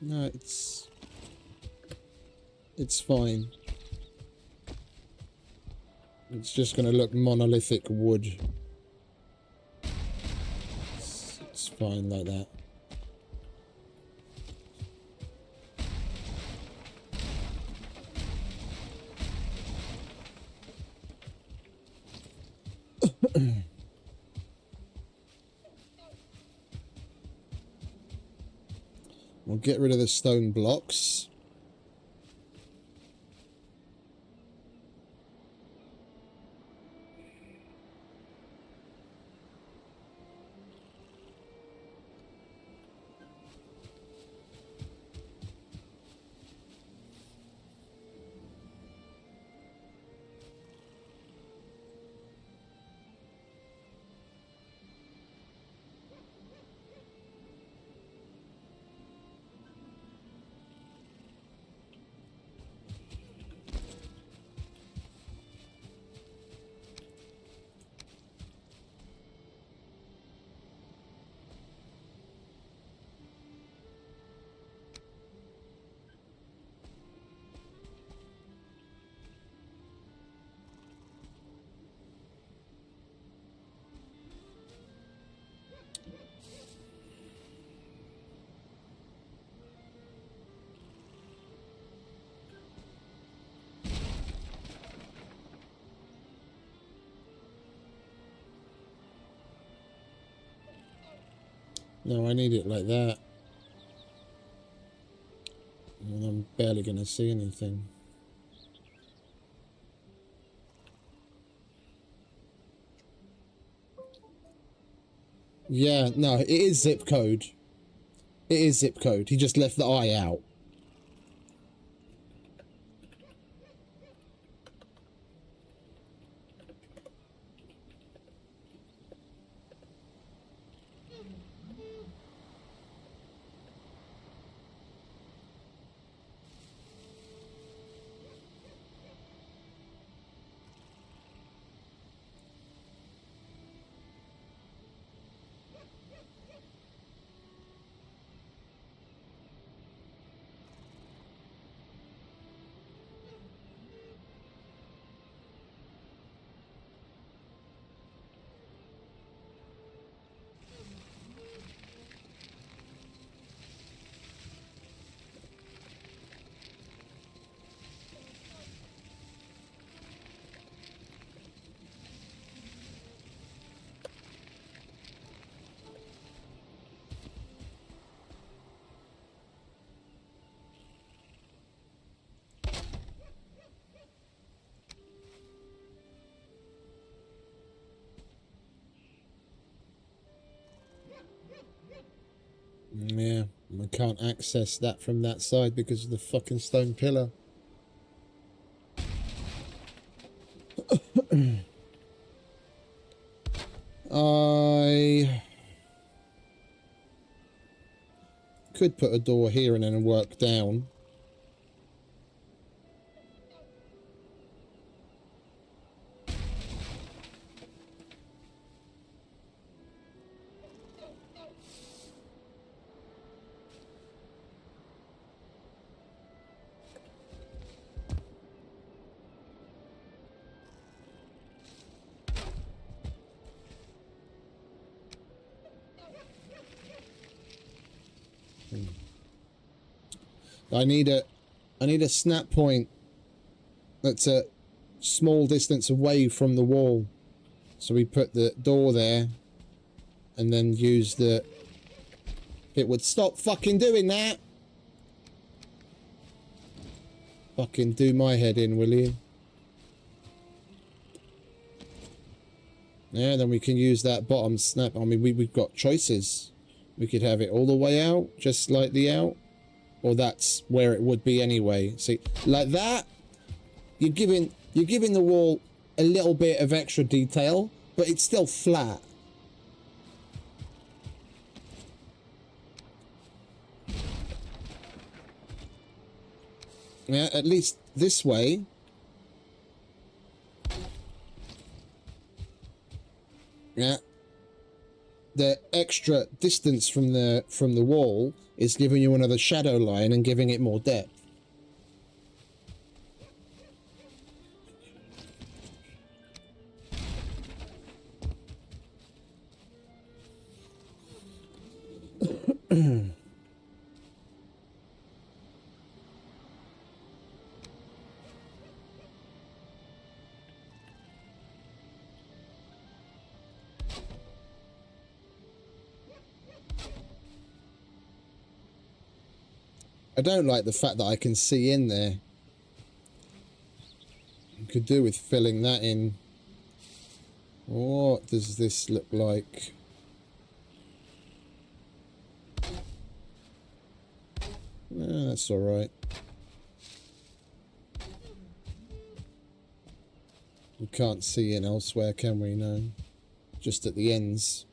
No, it's fine. It's just going to look monolithic wood. It's fine like that. We'll get rid of the stone blocks. No, I need it like that. And I'm barely going to see anything. Yeah, no, it is zip code. It is zip code. He just left the I out. Yeah, I can't access that from that side because of the fucking stone pillar. I could put a door here and then work down. I need a snap point that's a small distance away from the wall. So we put the door there and then use the... It would stop fucking doing that. Fucking do my head in, will you? Yeah, then we can use that bottom snap. I mean, we've got choices. We could have it all the way out, just slightly out. Or that's where it would be anyway. See, like that, you're giving the wall a little bit of extra detail, but it's still flat. Yeah, at least this way. Yeah. The extra distance from the wall is giving you another shadow line and giving it more depth. I don't like the fact that I can see in there. Could do with filling that in. What does this look like? That's all right. We can't see in elsewhere, can we? No. Just at the ends.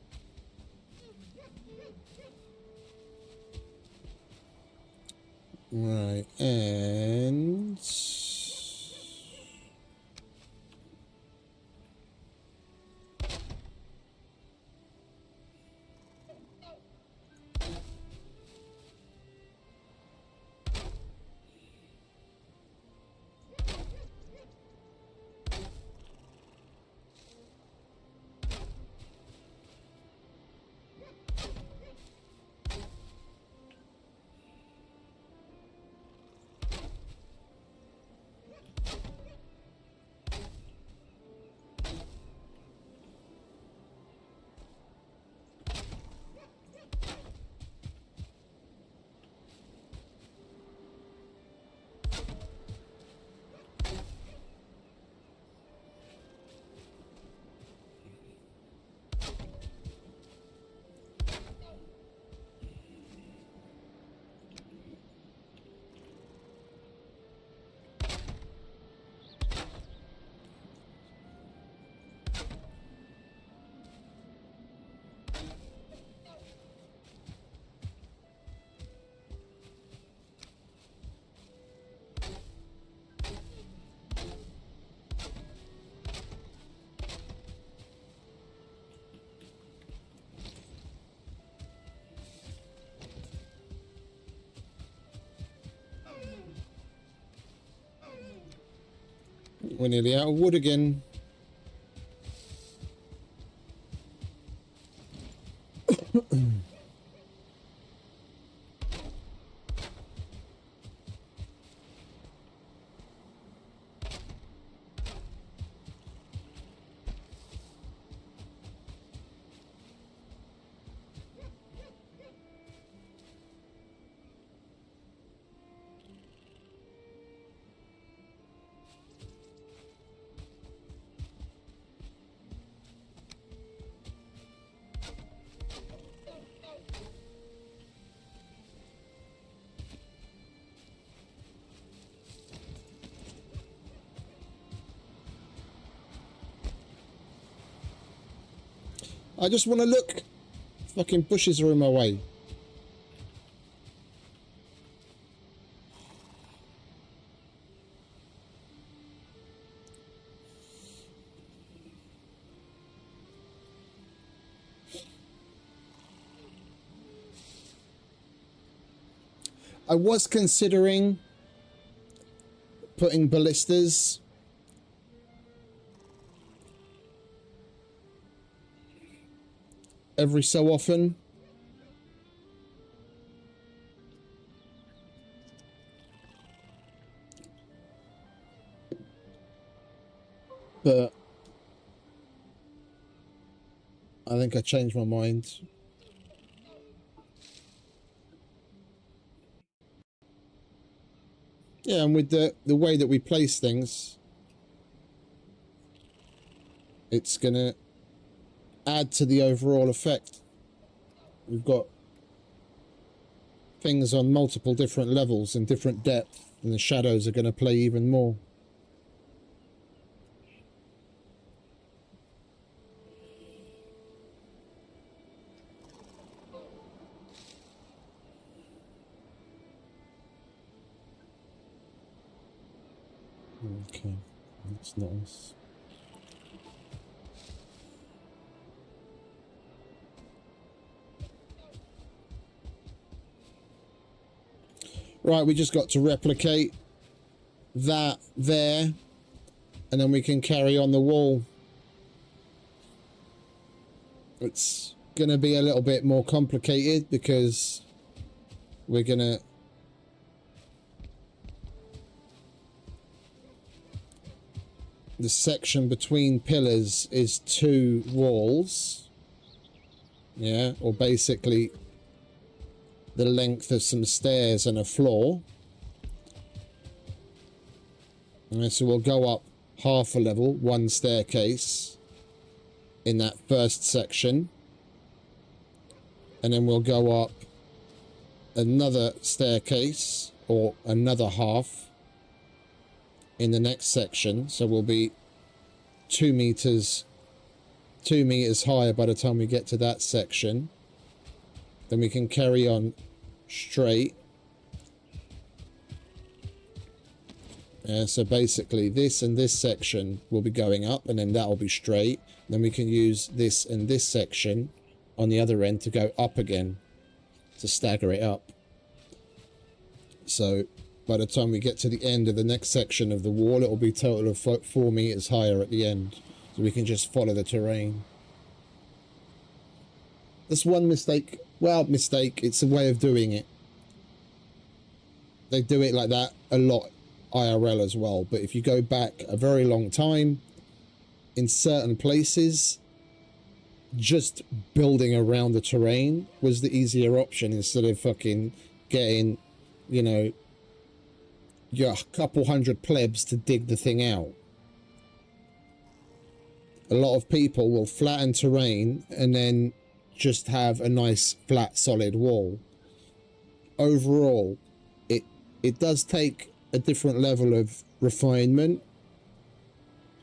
Right, and... We're nearly out of wood again. I just want to look. Fucking bushes are in my way. I was considering putting ballistas every so often, But I think I changed my mind. Yeah, and with the way that we place things, it's going to add to the overall effect. We've got things on multiple different levels and different depth, and the shadows are going to play even more. Okay, that's nice. Right, we just got to replicate that there, and then we can carry on the wall. It's going to be a little bit more complicated because we're going to the section between pillars is 2 walls, yeah, or basically the length of some stairs and a floor. And so we'll go up half a level, 1 staircase in that first section, and then we'll go up another staircase or another half in the next section. So we'll be 2 meters higher by the time we get to that section. Then we can carry on straight. So basically this and this section will be going up, and then that will be straight. Then we can use this and this section on the other end to go up again, to stagger it up. So by the time we get to the end of the next section of the wall, it will be a total of 4 meters higher at the end. So we can just follow the terrain. That's one mistake. Well, mistake, it's a way of doing it. They do it like that a lot IRL as well, but if you go back a very long time, in certain places, just building around the terrain was the easier option instead of fucking getting, you know, your couple hundred plebs to dig the thing out. A lot of people will flatten terrain and then just have a nice flat solid wall. Overall, it does take a different level of refinement,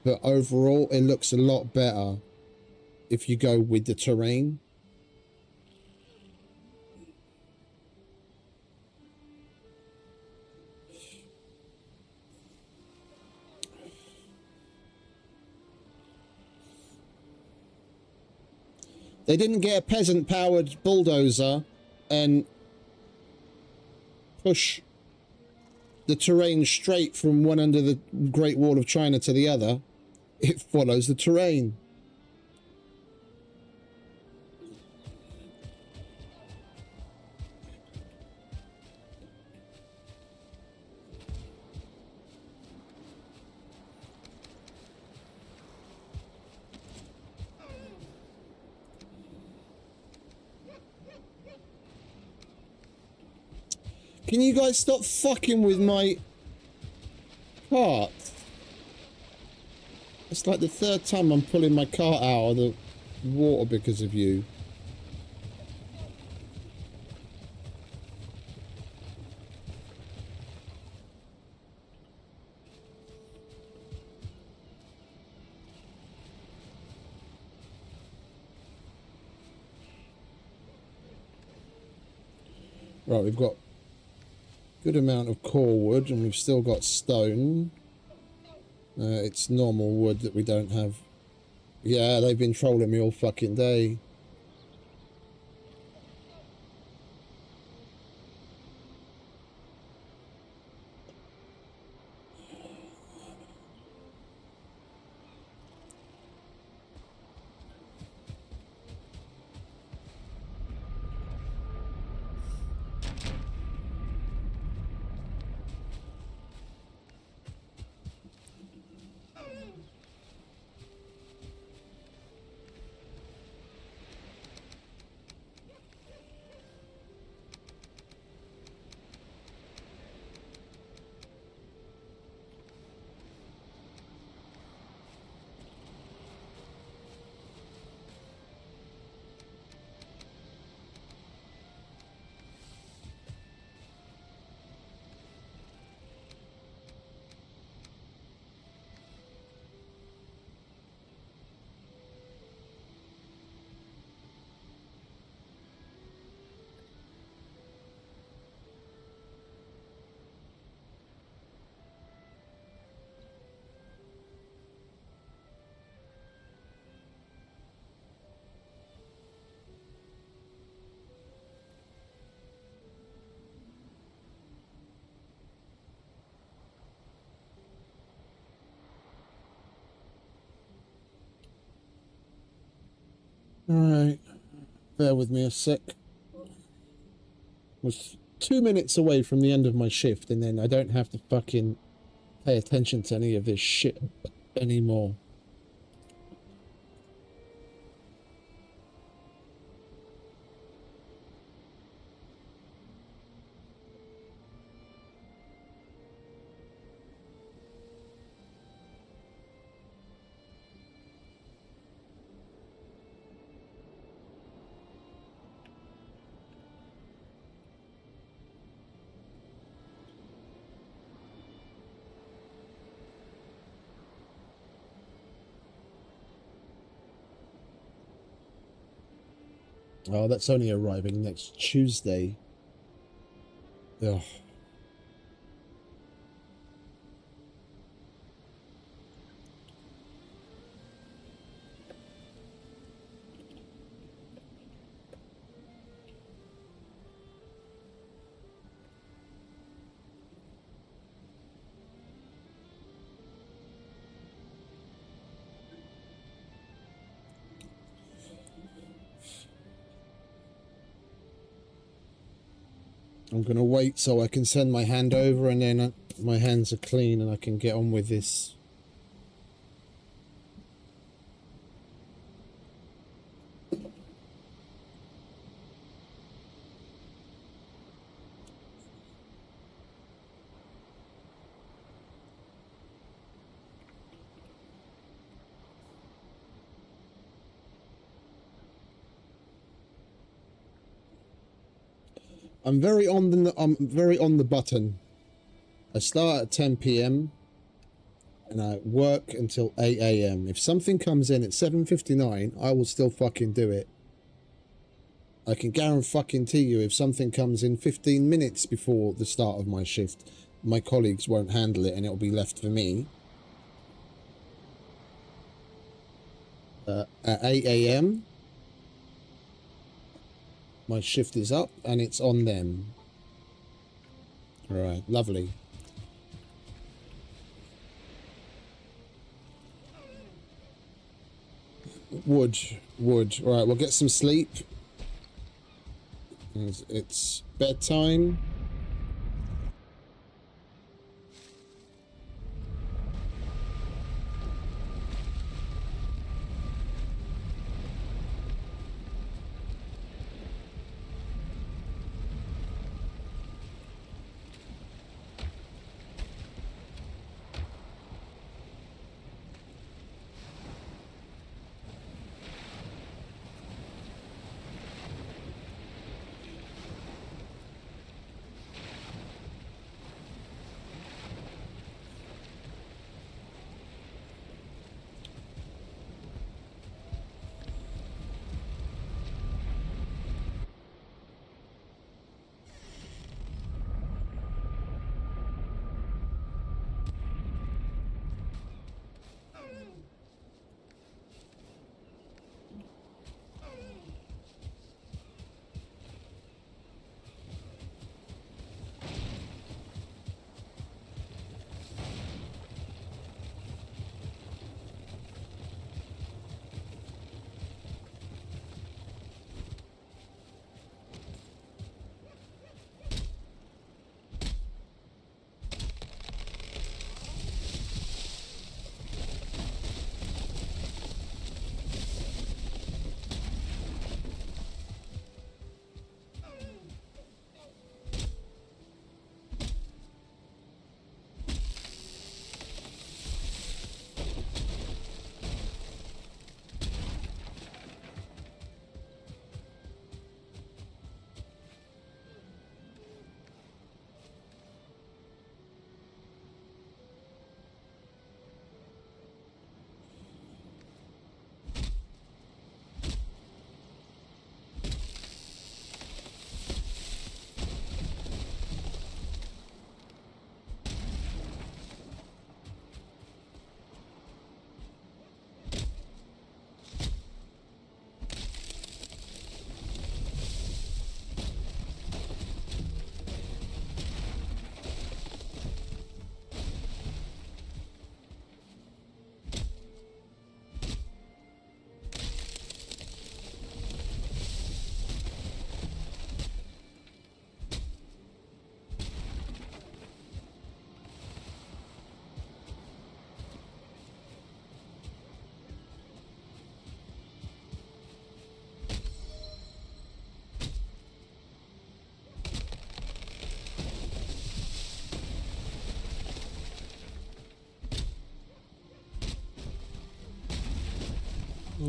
but overall it looks a lot better if you go with the terrain. They didn't get a peasant-powered bulldozer and push the terrain straight from one end of the Great Wall of China to the other. It follows the terrain. Can you guys stop fucking with my cart? It's like the 3rd time I'm pulling my cart out of the water because of you. Right, we've got good amount of core wood, and we've still got stone. It's normal wood that we don't have. Yeah, they've been trolling me all fucking day. Alright, bear with me a sec. Was 2 minutes away from the end of my shift, and then I don't have to fucking pay attention to any of this shit anymore. Oh, that's only arriving next Tuesday. Ugh. I'm gonna wait so I can send my hand over, and then my hands are clean and I can get on with this. I'm very on the button. I start at 10 p.m. and I work until 8 a.m. If something comes in at 7:59, I will still fucking do it. I can guarantee you, if something comes in 15 minutes before the start of my shift, my colleagues won't handle it and it'll be left for me. At 8 a.m. my shift is up and it's on them. Alright, lovely. Wood. Alright, we'll get some sleep. It's bedtime.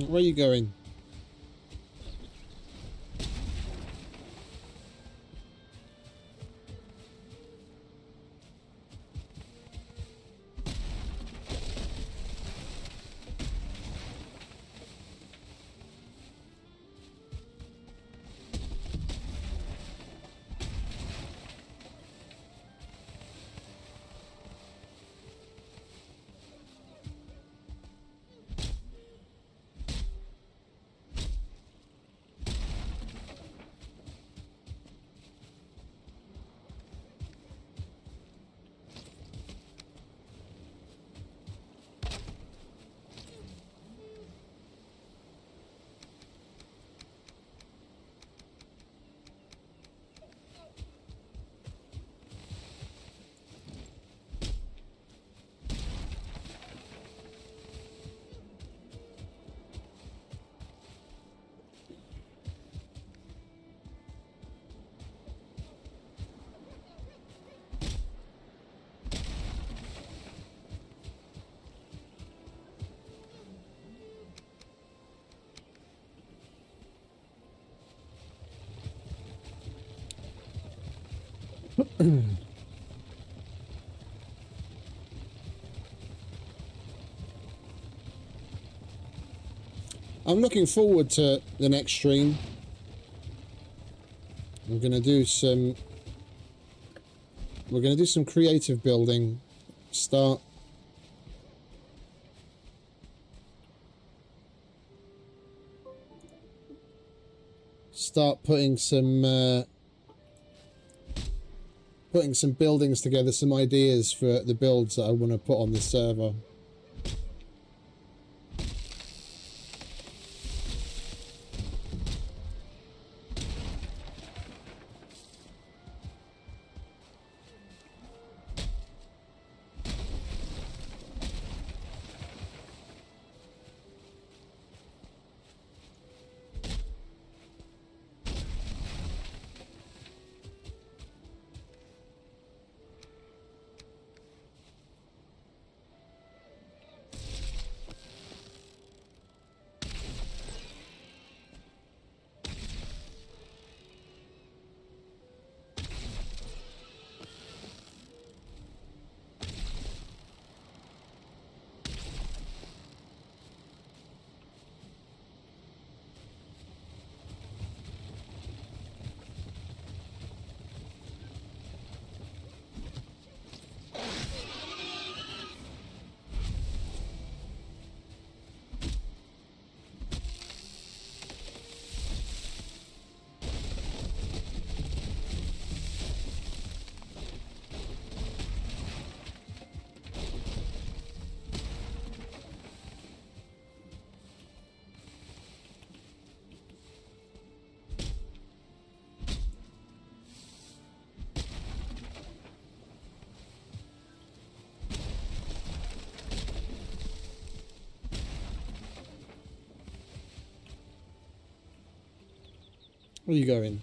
Where are you going? I'm looking forward to the next stream. We're going to do some creative building. Start putting some buildings together, some ideas for the builds that I want to put on the server. Where are you going?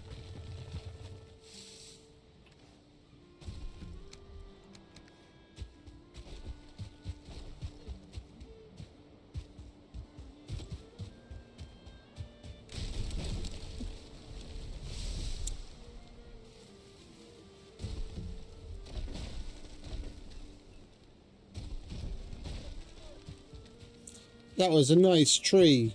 That was a nice tree.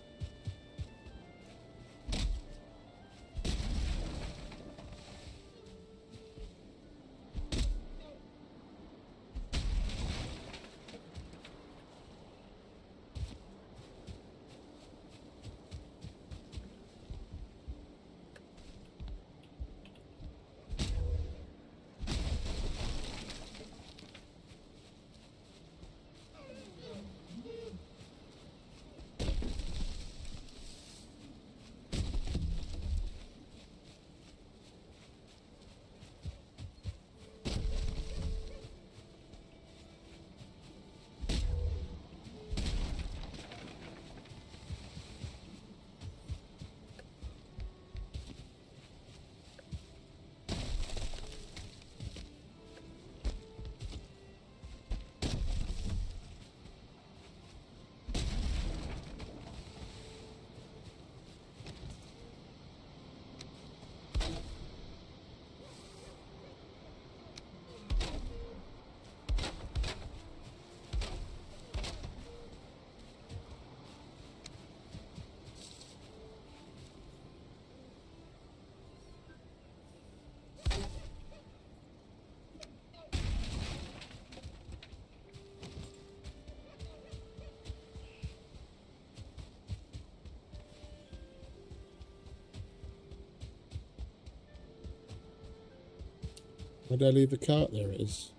Where did I leave the cart? There it is.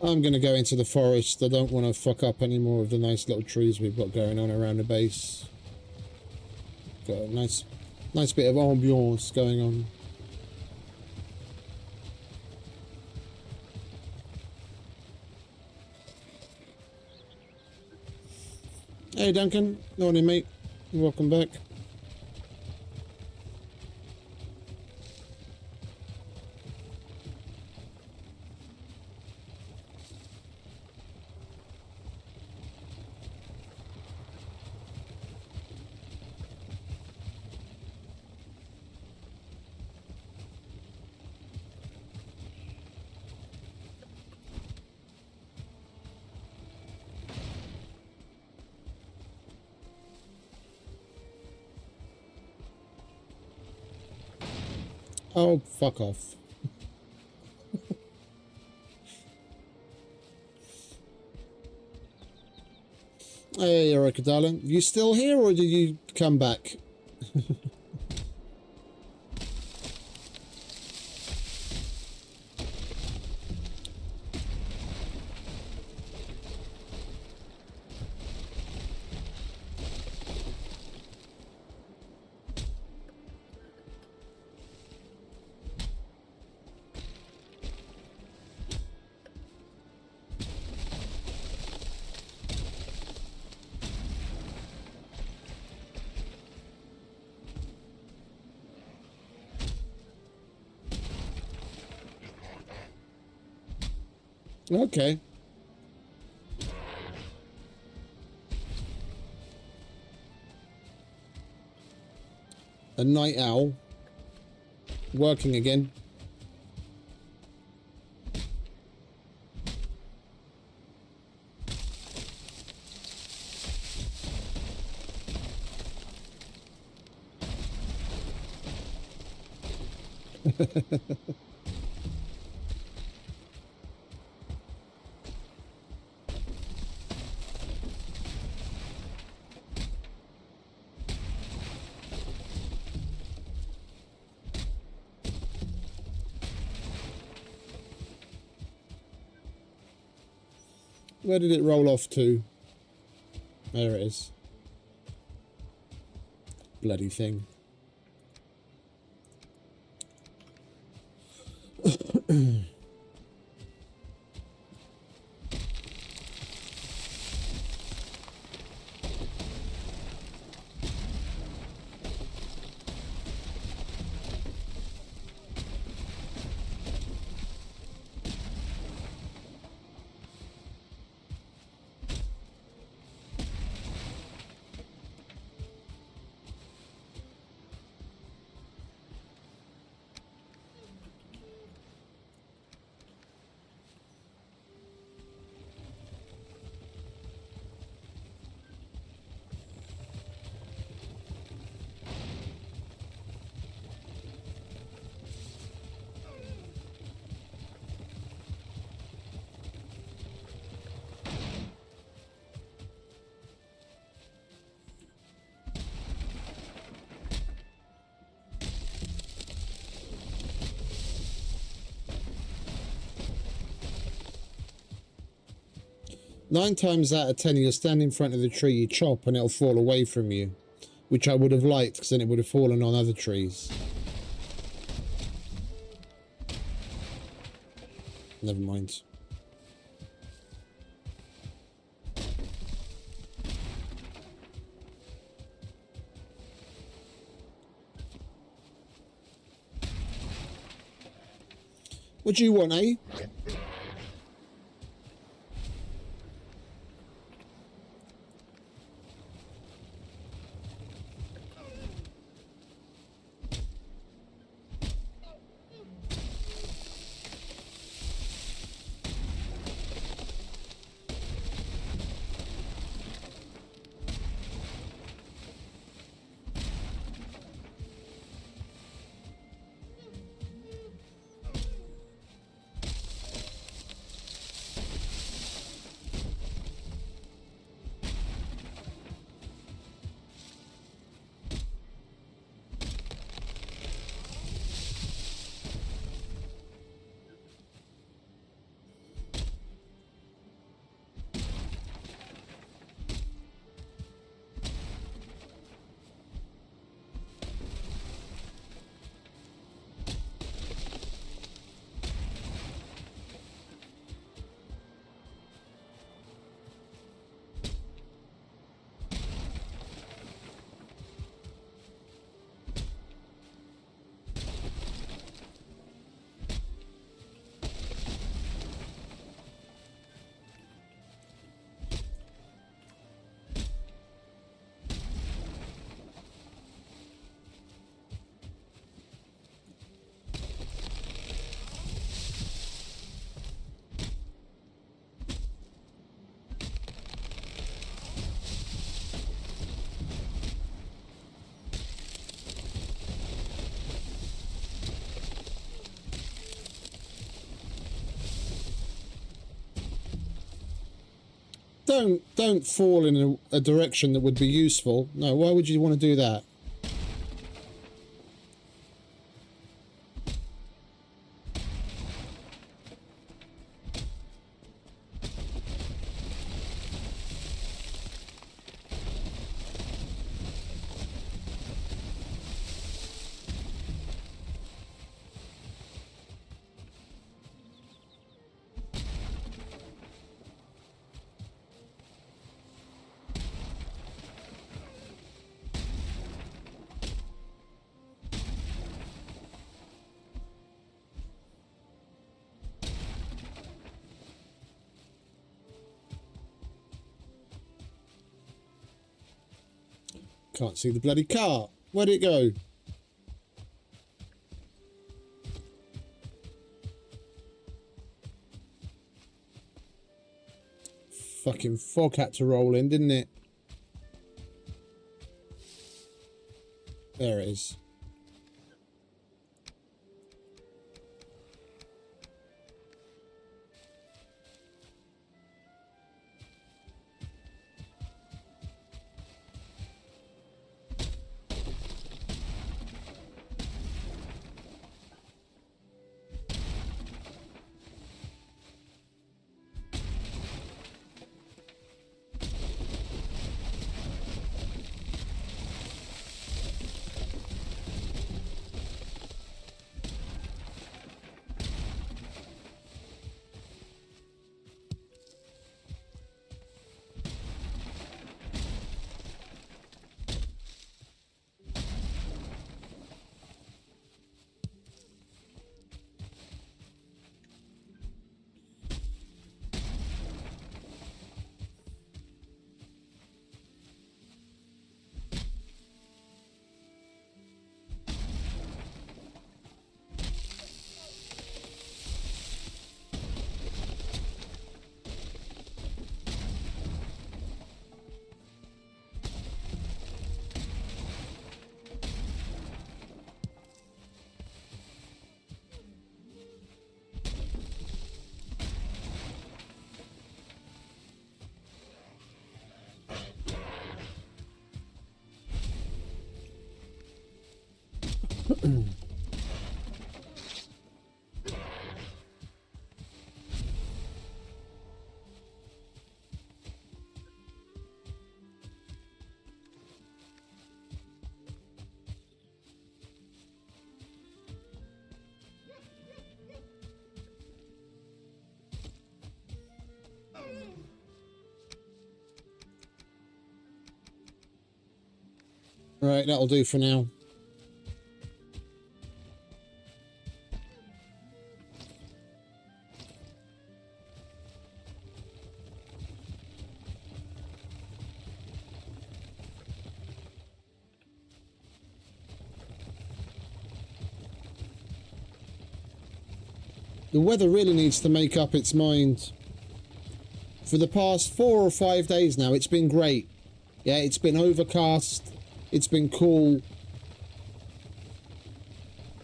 I'm going to go into the forest. I don't want to fuck up any more of the nice little trees we've got going on around the base. Got a nice bit of ambiance going on. Hey Duncan, morning mate, welcome back. Oh, fuck off. Hey, Erica, darling. You still here or did you come back? Okay. A night owl. Working again. Where did it roll off to? There it is. Bloody thing. Nine times out of 10, you'll stand in front of the tree, you chop, and it'll fall away from you. Which I would have liked, because then it would have fallen on other trees. Never mind. What do you want, eh? don't fall in a direction that would be useful. No, why would you want to do that? Can't see the bloody car. Where'd it go? Fucking fog had to roll in, didn't it? There it is. Right, that'll do for now. The weather really needs to make up its mind. For the past 4 or 5 days now, it's been great. Yeah, it's been overcast. It's been cool.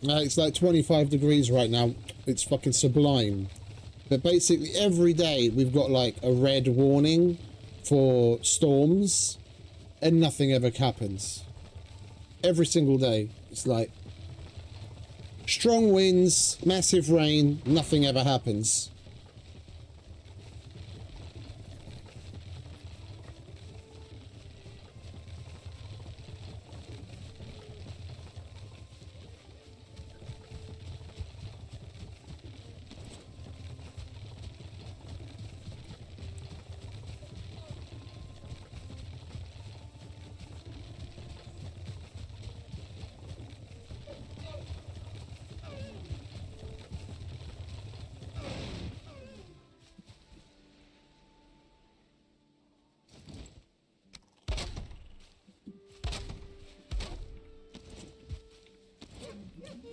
It's like 25 degrees right now. It's fucking sublime. But basically every day we've got like a red warning for storms and nothing ever happens. Every single day. It's like strong winds, massive rain, nothing ever happens.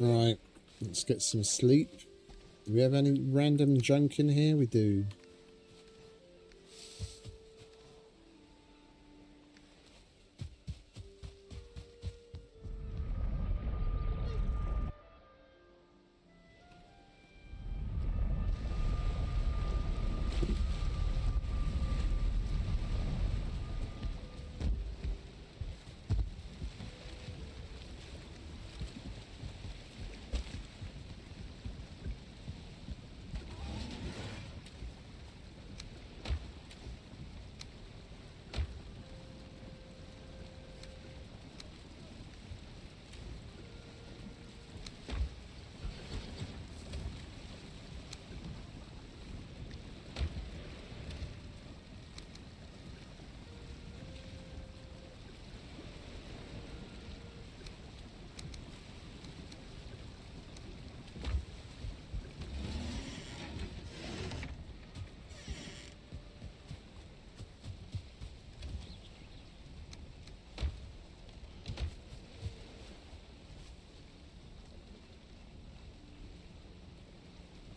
Right, let's get some sleep. Do we have any random junk in here? We do.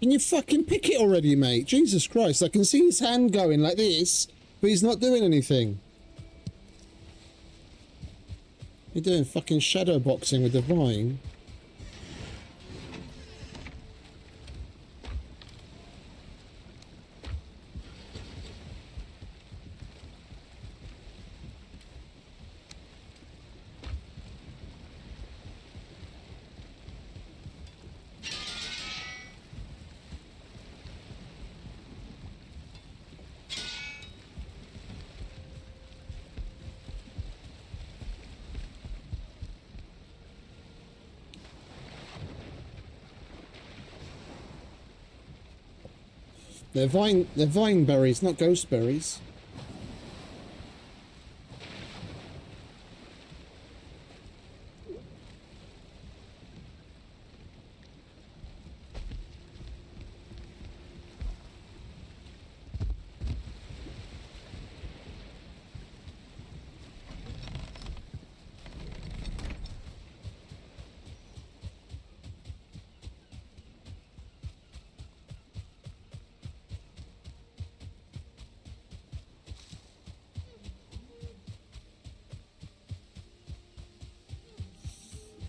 Can you fucking pick it already, mate? Jesus Christ, I can see his hand going like this, but he's not doing anything. You're doing fucking shadow boxing with the vine. They're vine berries, not ghost berries.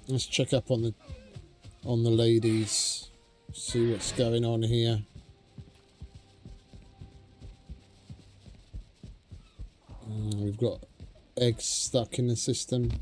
Let's check up on the ladies, see what's going on here. We've got eggs stuck in the system.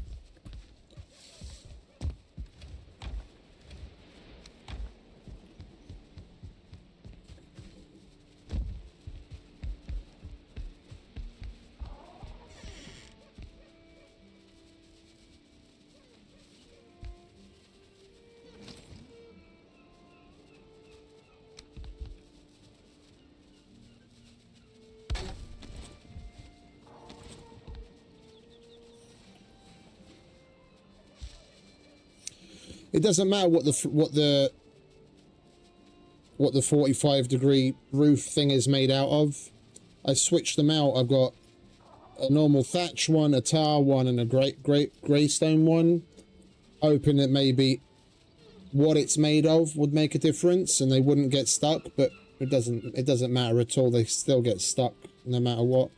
It doesn't matter what the 45-degree roof thing is made out of. I switched them out. I've got a normal thatch one, a tar one, and a greystone one. Hoping that maybe what it's made of would make a difference and they wouldn't get stuck, but it doesn't matter at all. They still get stuck no matter what.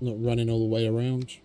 Not running all the way around.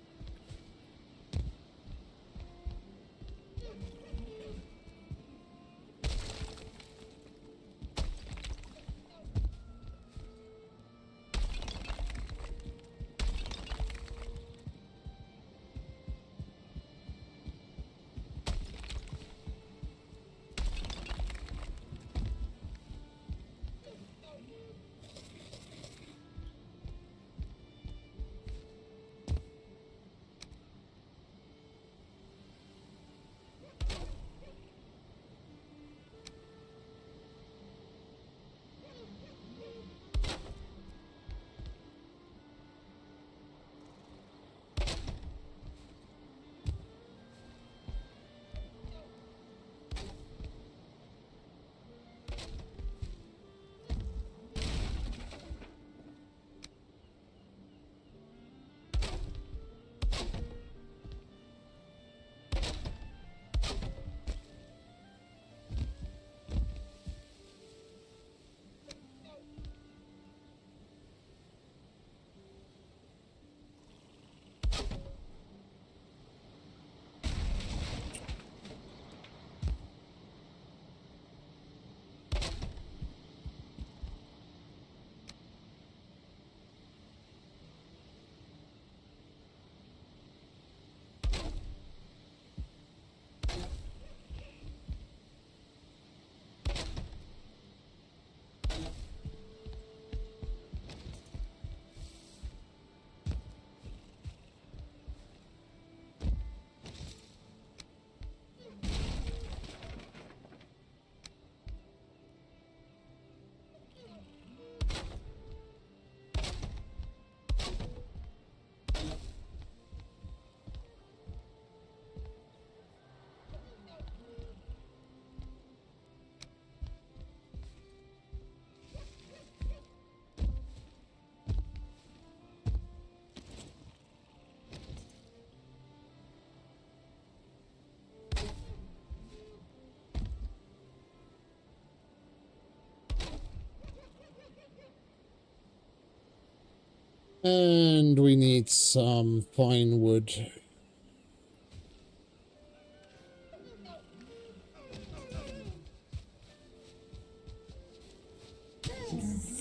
And we need some pine wood.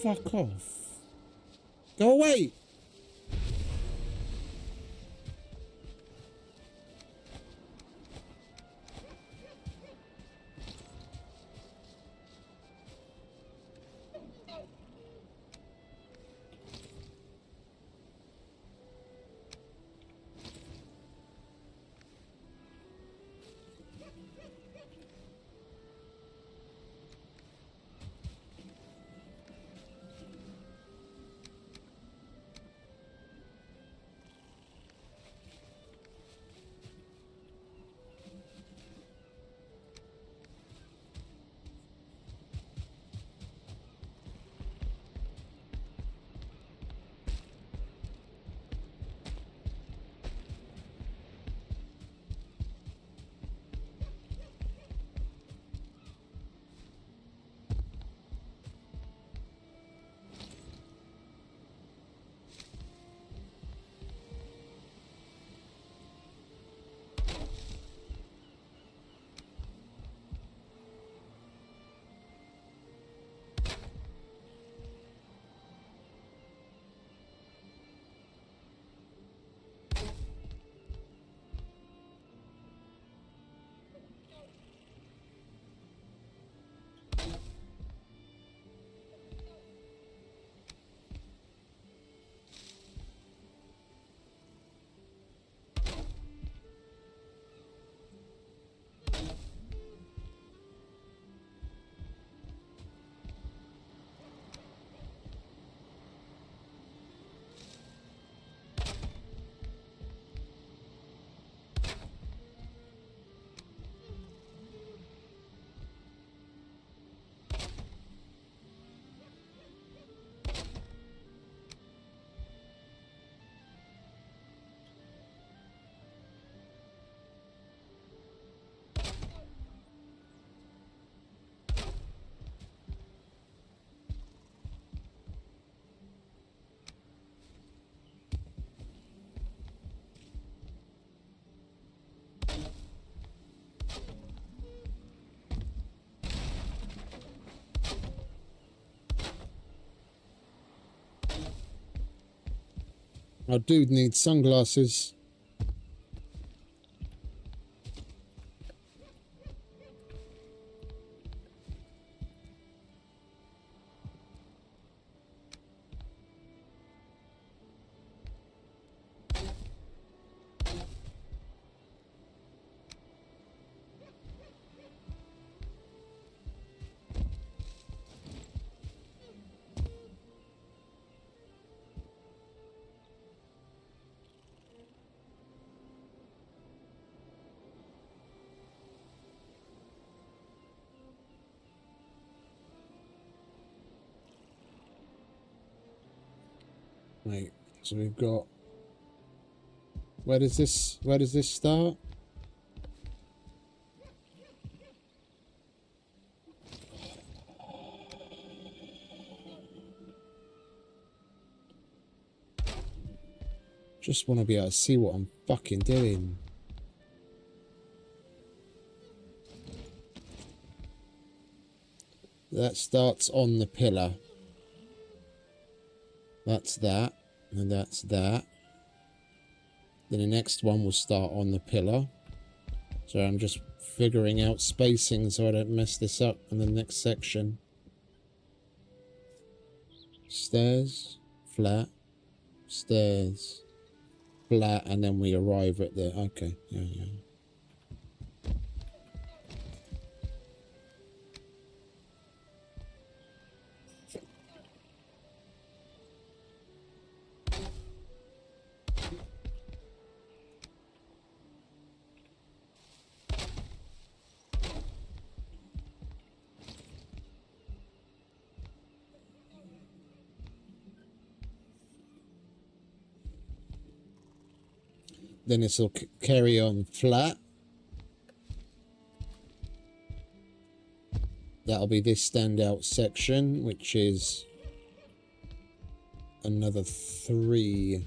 Fuck off. Go away! Our dude needs sunglasses. Right, so we've got, where does this start? Just want to be able to see what I'm fucking doing. That starts on the pillar. That's that, and that's that. Then the next one will start on the pillar. So I'm just figuring out spacing so I don't mess this up in the next section. Stairs, flat, stairs, flat, and then we arrive at the... Okay, yeah. Then this will carry on flat. That'll be this standout section, which is another 3.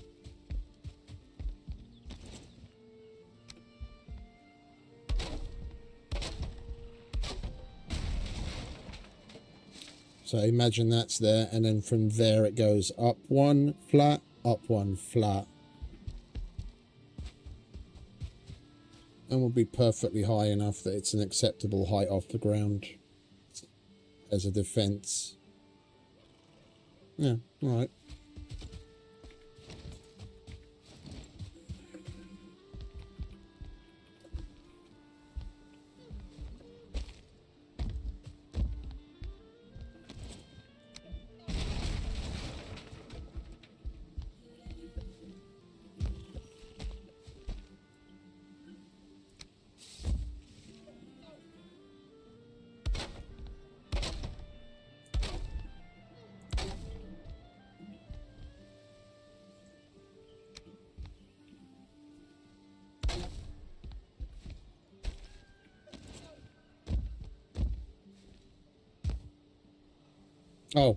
So imagine that's there, and then from there it goes up 1 flat, up 1 flat. And will be perfectly high enough that it's an acceptable height off the ground as a defense. Yeah, alright. Oh.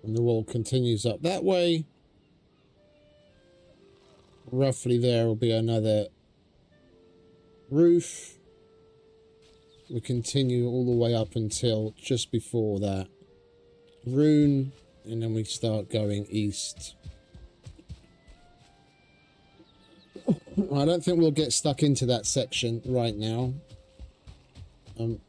And the wall continues up that way. Roughly there will be another roof. We continue all the way up until just before that rune, and then we start going east. I don't think we'll get stuck into that section right now. I'm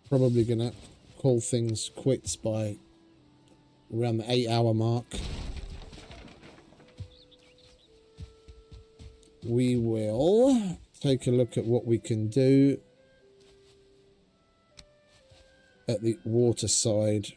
probably gonna call things quits by around the 8-hour mark. We will take a look at what we can do at the water side.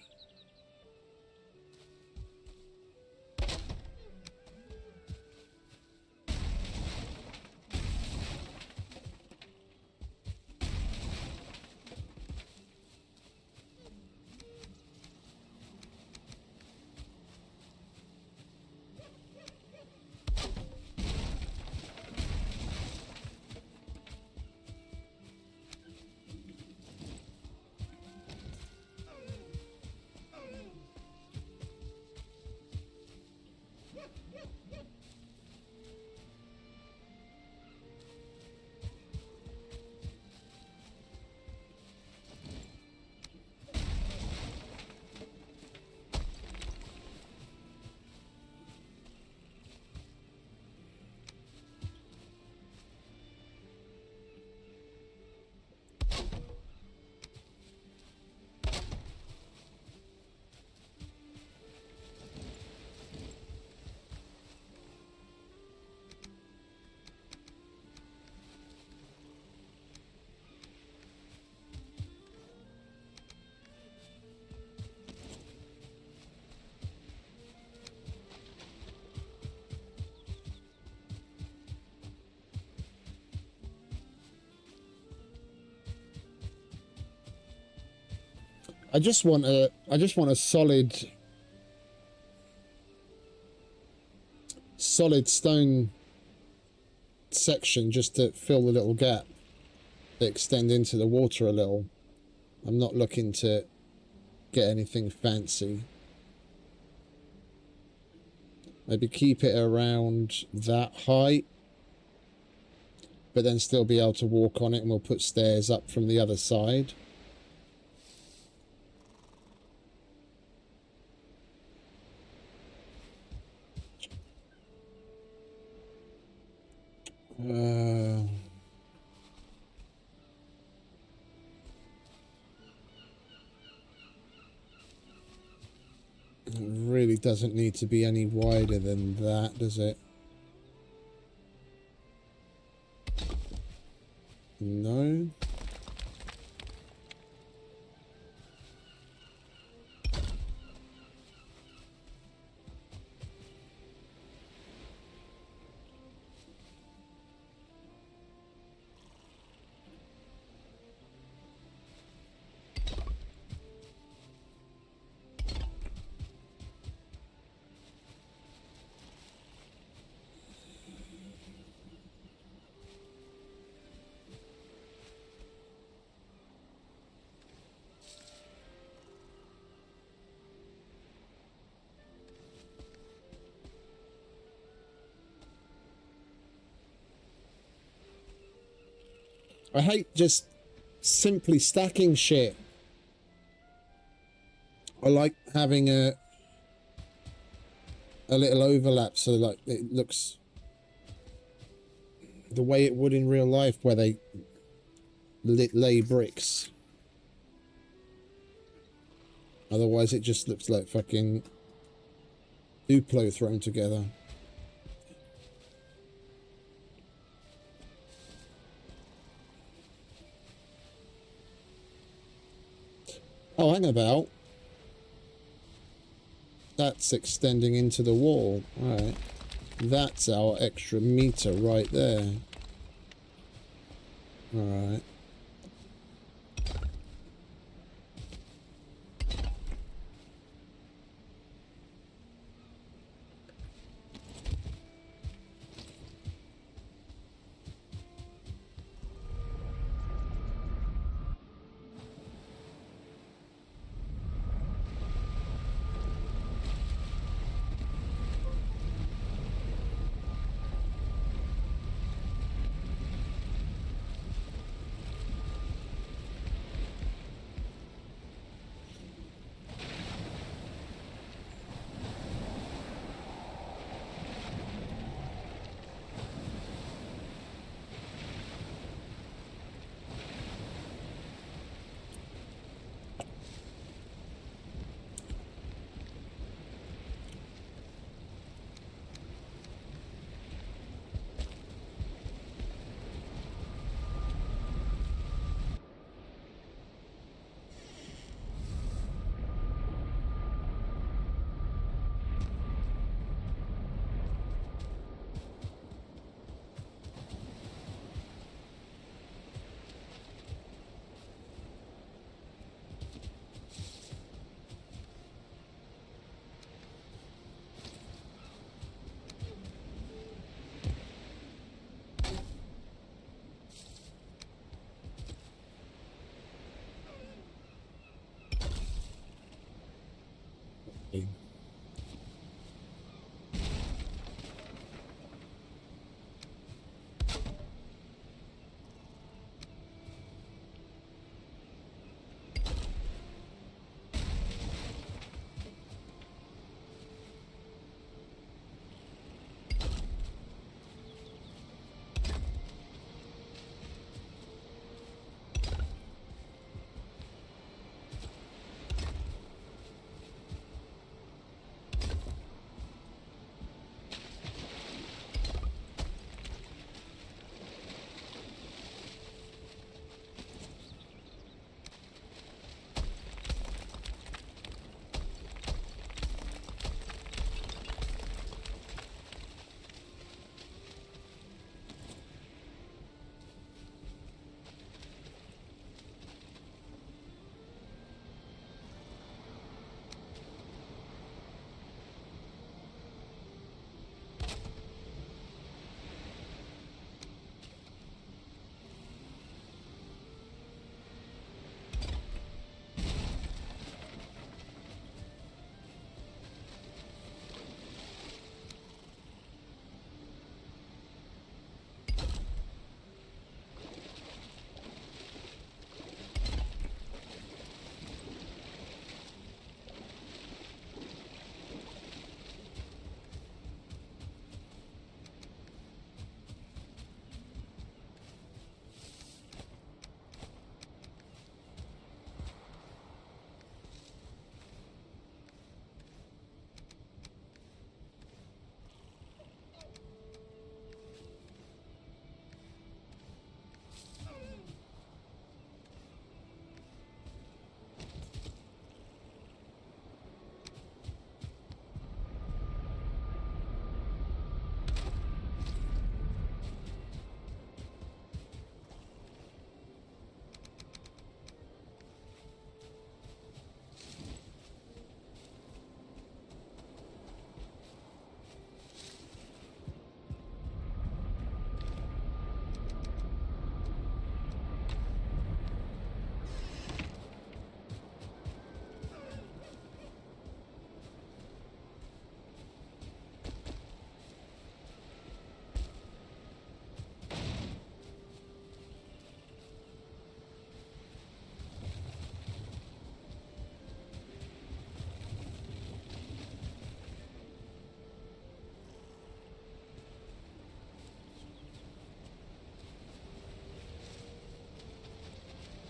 I just want a solid stone section just to fill the little gap, to extend into the water a little. I'm not looking to get anything fancy. Maybe keep it around that height, but then still be able to walk on it, and we'll put stairs up from the other side. It really doesn't need to be any wider than that, does it? No. I hate just simply stacking shit. I like having a little overlap so like it looks the way it would in real life where they lay bricks. Otherwise it just looks like fucking Duplo thrown together. Oh, hang about. That's extending into the wall. Alright. That's our extra meter right there. Alright.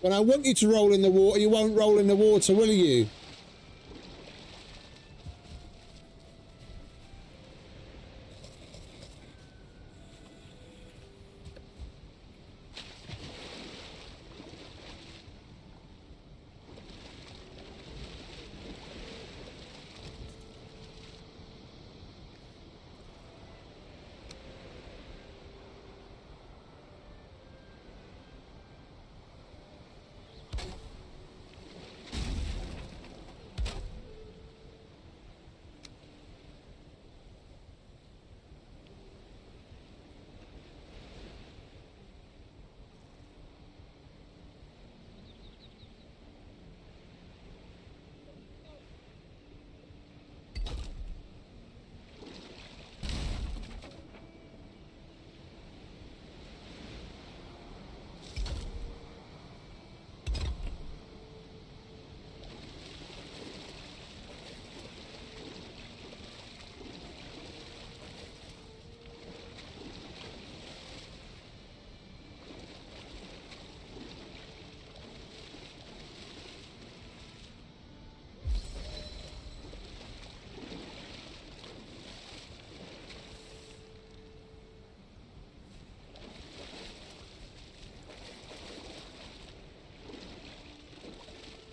When I want you to roll in the water, you won't roll in the water, will you?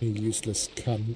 You useless cunt.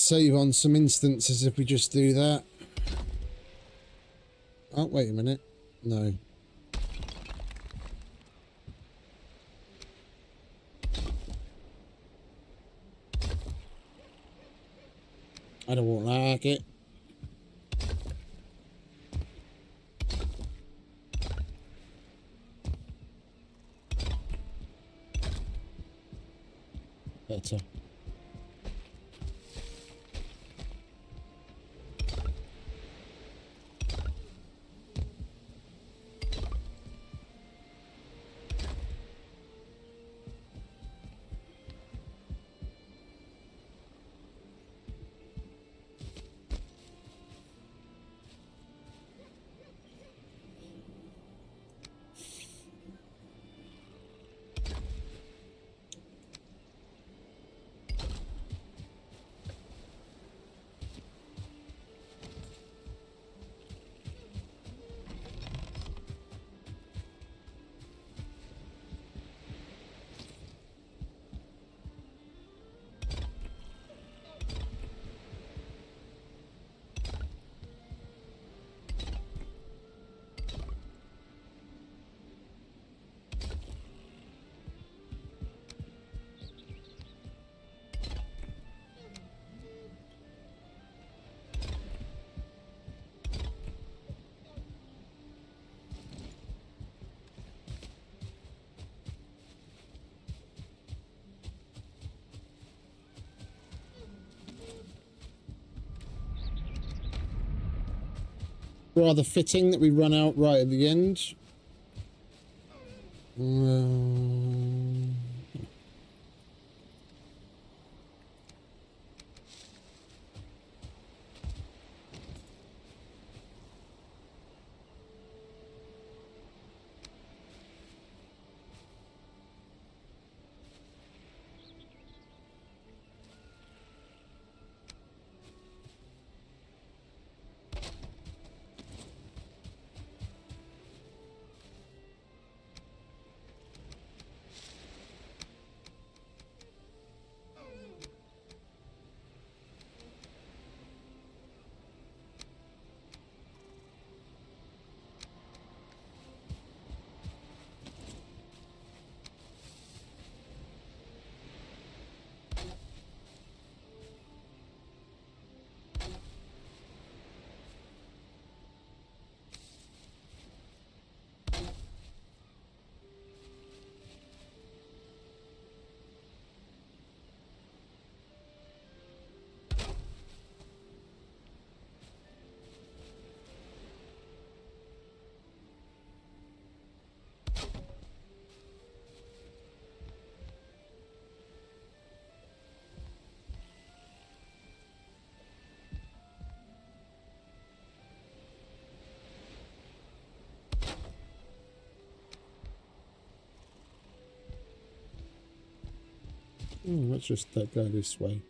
save on some instances if we just do that. Oh, wait a minute. No. I don't like it. Better. Rather fitting that we run out right at the end. Let's just go this way.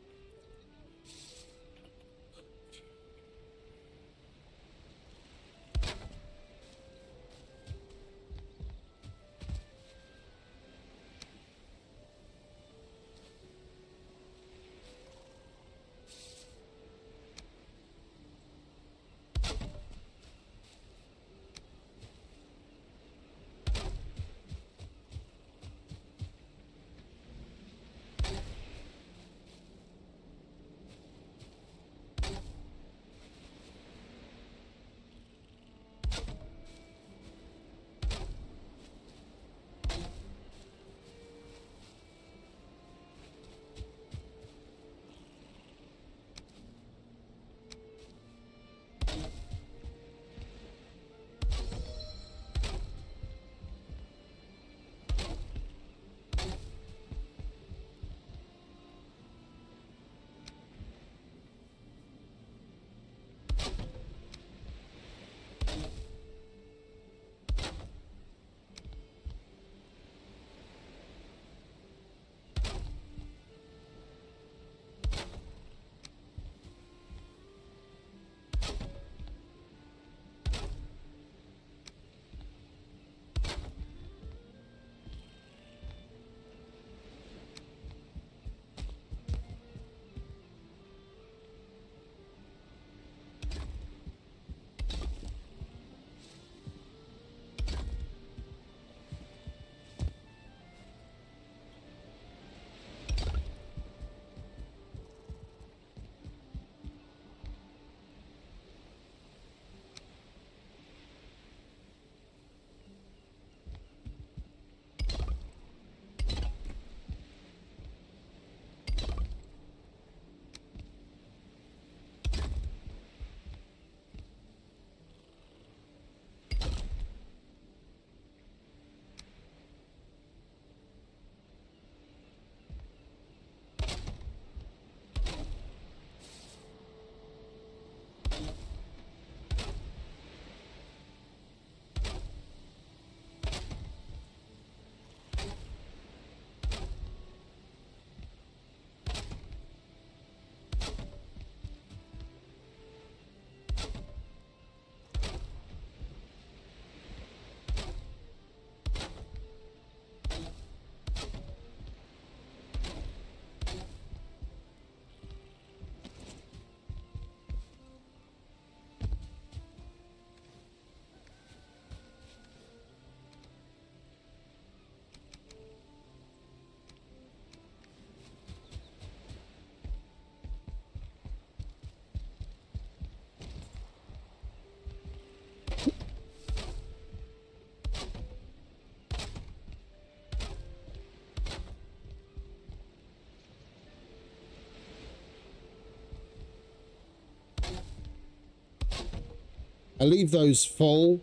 I leave those full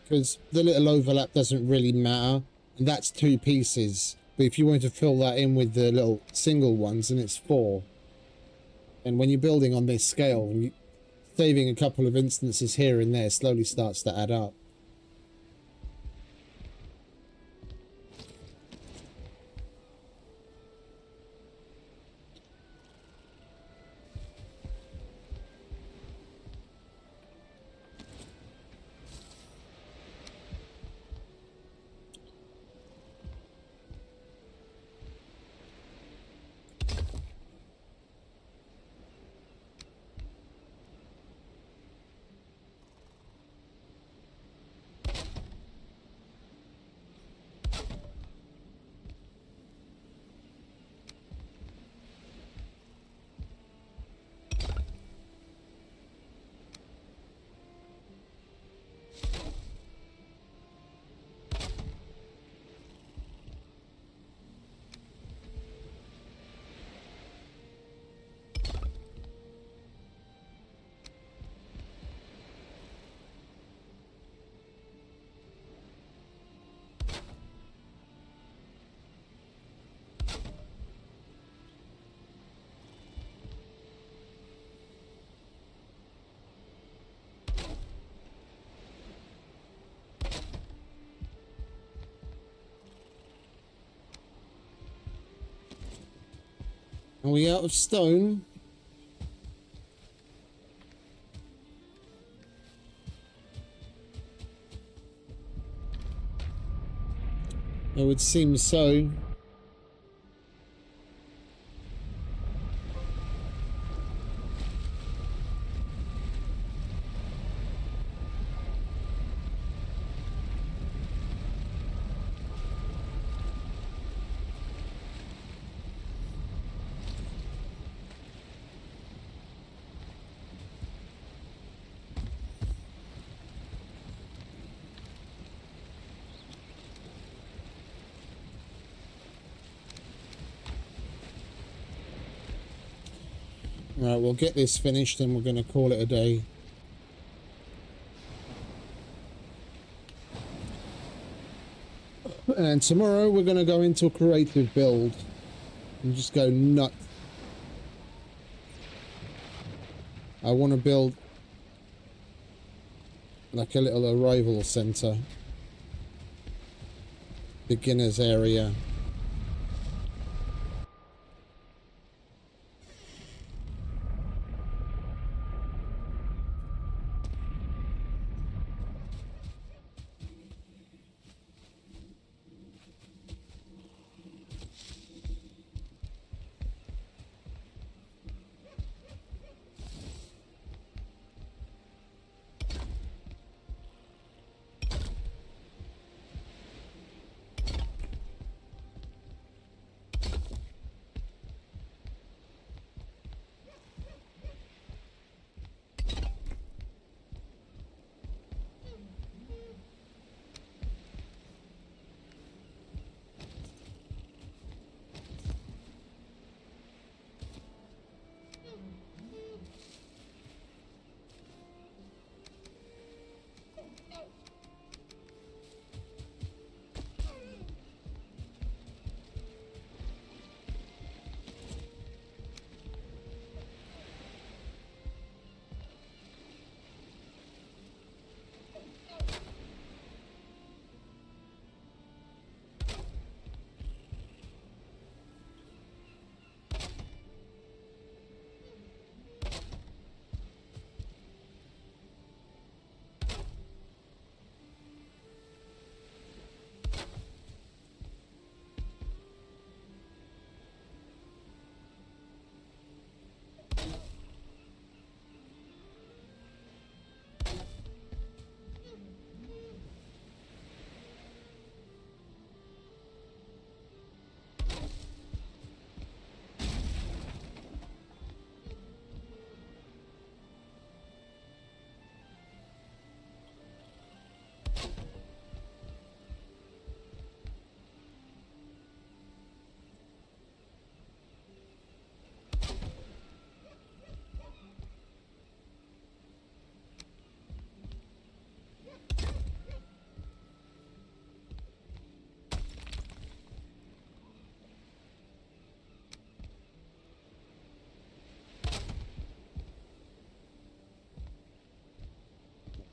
because the little overlap doesn't really matter, and that's 2 pieces. But if you want to fill that in with the little single ones, and it's 4. And when you're building on this scale, saving a couple of instances here and there slowly starts to add up. Are we out of stone? It would seem so. Right, we'll get this finished and we're going to call it a day. And tomorrow we're going to go into a creative build and just go nuts. I want to build like a little arrival center, beginners area.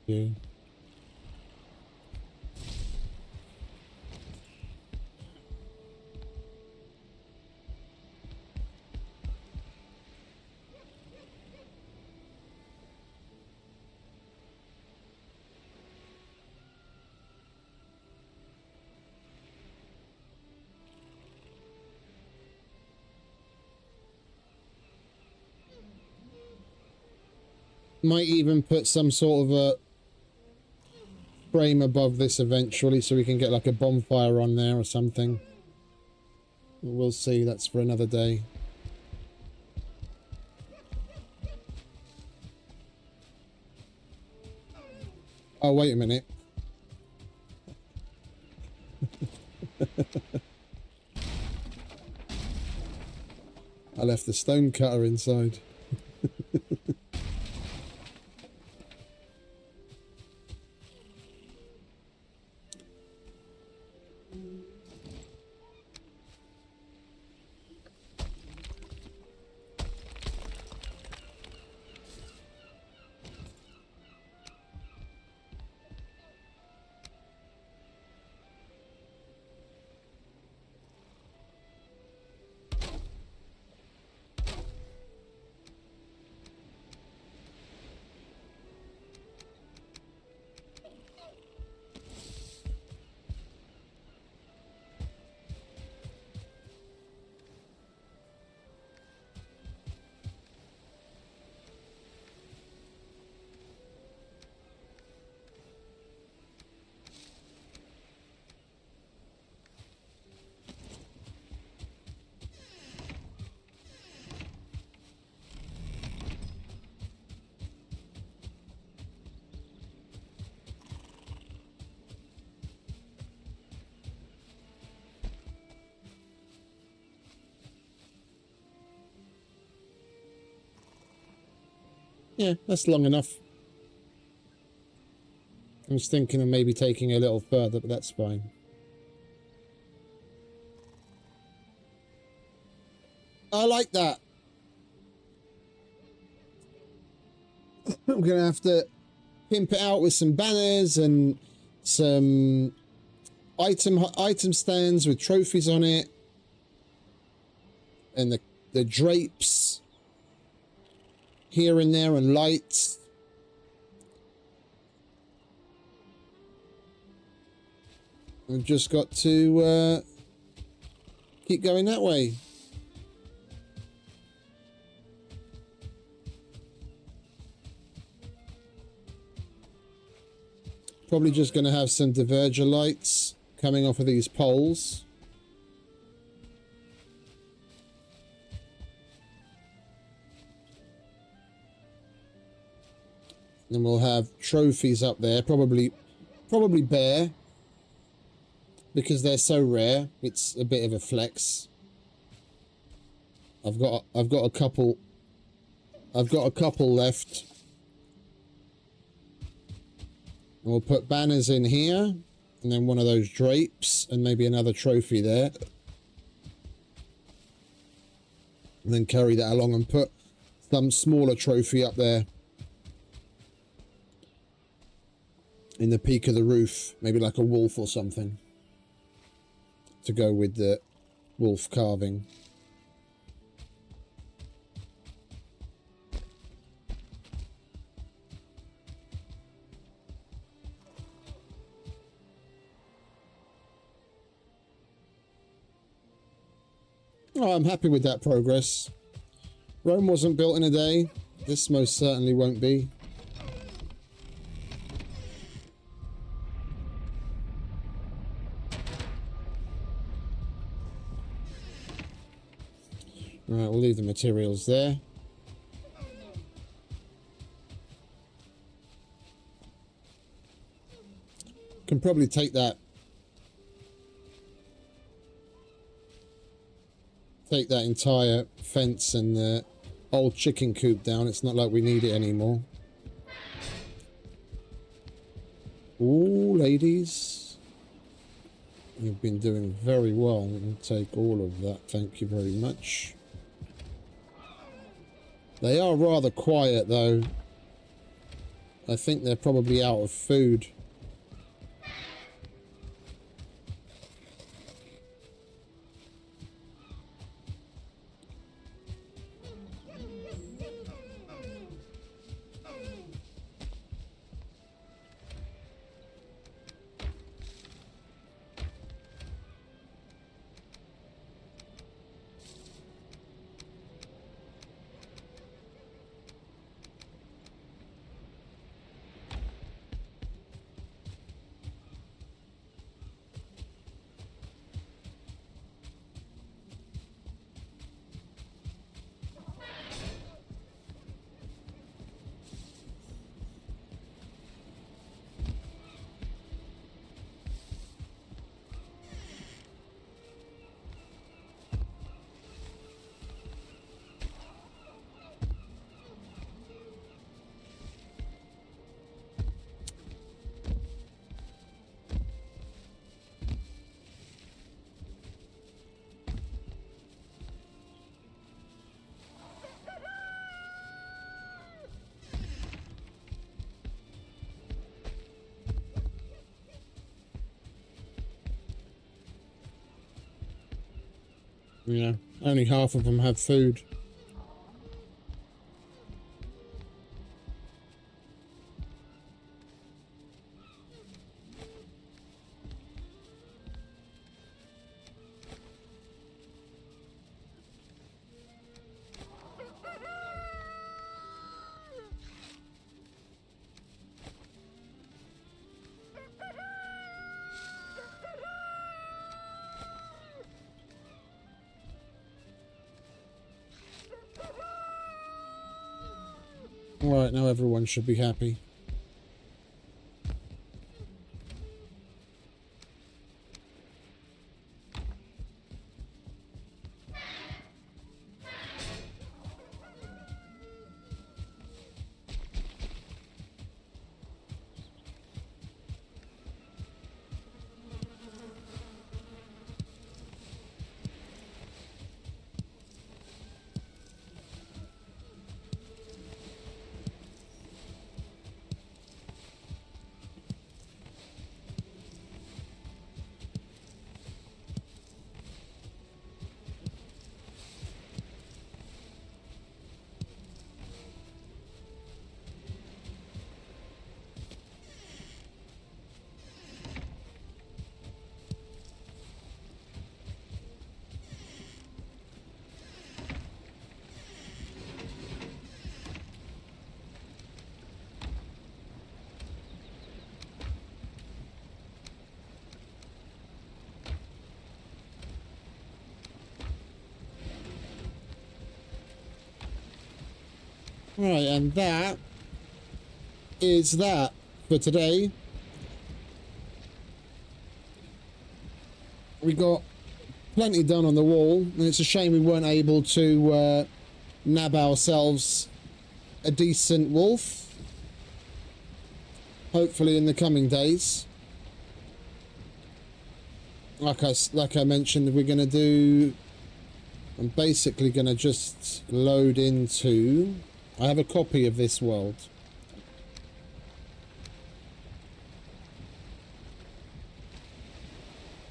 Yeah. Might even put some sort of a frame above this eventually so we can get like a bonfire on there or something. We'll see, that's for another day. Oh, wait a minute. I left the stone cutter inside. Yeah, that's long enough. I was thinking of maybe taking a little further, but that's fine. I like that. I'm going to have to pimp it out with some banners and some item stands with trophies on it. And the drapes here and there and lights. We've just got to keep going that way. Probably just going to have some diverger lights coming off of these poles. Then we'll have trophies up there, probably bare, because they're so rare. It's a bit of a flex. I've got a couple left. And we'll put banners in here, and then one of those drapes, and maybe another trophy there. And then carry that along and put some smaller trophy up there. In the peak of the roof, maybe like a wolf or something. To go with the wolf carving. Oh, I'm happy with that progress. Rome wasn't built in a day. This most certainly won't be. Right, we'll leave the materials there. Can probably take that entire fence and the old chicken coop down. It's not like we need it anymore. Ooh, ladies. You've been doing very well. I'll take all of that. Thank you very much. They are rather quiet, though. I think they're probably out of food. You know, only half of them have food. Right, now everyone should be happy. Right, and that is that for today. We got plenty done on the wall, and it's a shame we weren't able to nab ourselves a decent wolf. Hopefully in the coming days. Like I mentioned, we're going to do... I'm basically going to just load into... I have a copy of this world.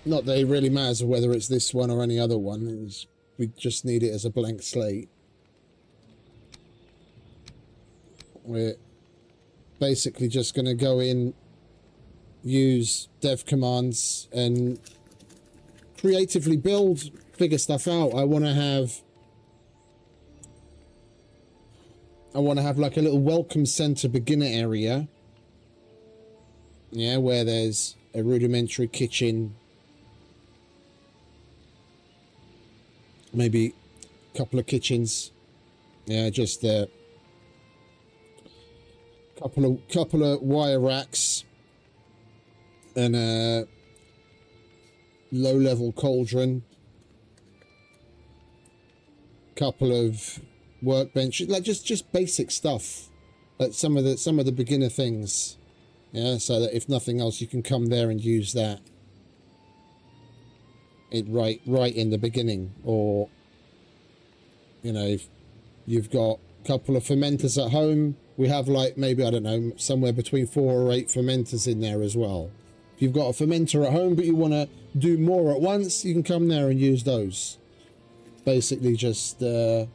Not that it really matters whether it's this one or any other one. We just need it as a blank slate. We're basically just going to go in, use dev commands, and creatively build, figure stuff out. I want to have like a little welcome center beginner area. Yeah, where there's a rudimentary kitchen. Maybe a couple of kitchens. Yeah, just a couple of wire racks and a low-level cauldron. Couple of workbenches, like just basic stuff, like some of the beginner things. Yeah, so that if nothing else, you can come there and use that. It right in the beginning, or you know, if you've got a couple of fermenters at home, we have like maybe, I don't know, somewhere between 4 or 8 fermenters in there as well. If you've got a fermenter at home but you want to do more at once, you can come there and use those. Basically just you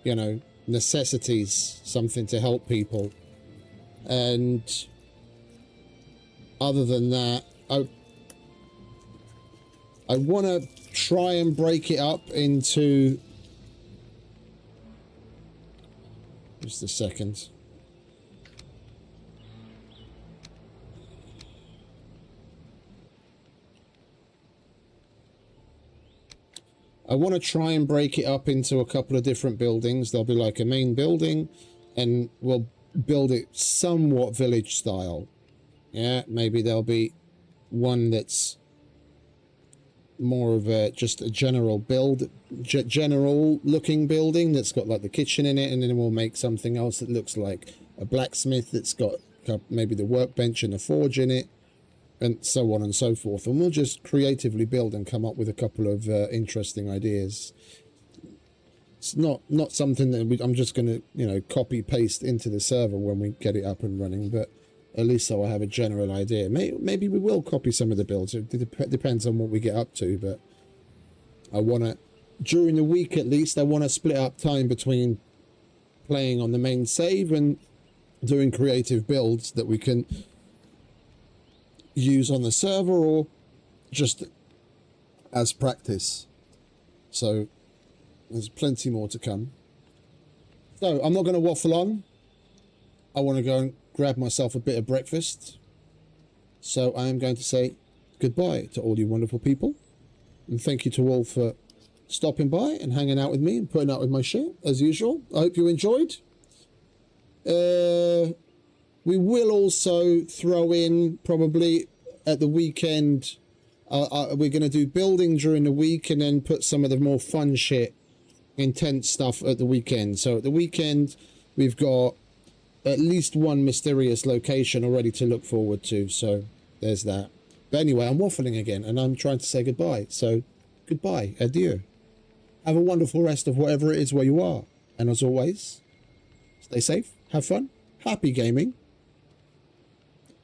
know, necessities, something to help people. And other than that, I want to try and break it up into, just a second. I want to try and break it up into a couple of different buildings. There'll be like a main building, and we'll build it somewhat village style. Yeah, maybe there'll be one that's more of a just a general build, general looking building that's got like the kitchen in it, and then we'll make something else that looks like a blacksmith that's got maybe the workbench and a forge in it, and so on and so forth. And we'll just creatively build and come up with a couple of interesting ideas. It's not something that I'm just going to, you know, copy paste into the server when we get it up and running, but at least so I have a general idea. Maybe we will copy some of the builds. It depends on what we get up to, but I want to, during the week at least, I want to split up time between playing on the main save and doing creative builds that we can use on the server or just as practice. So there's plenty more to come. So I'm not going to waffle on. I want to go and grab myself a bit of breakfast. So I am going to say goodbye to all you wonderful people. And thank you to all for stopping by and hanging out with me and putting up with my shit as usual. I hope you enjoyed. We will also throw in probably at the weekend. We're going to do building during the week and then put some of the more fun shit, intense stuff at the weekend. So at the weekend, we've got at least one mysterious location already to look forward to. So there's that. But anyway, I'm waffling again and I'm trying to say goodbye. So goodbye, adieu. Have a wonderful rest of whatever it is where you are. And as always, stay safe, have fun, happy gaming.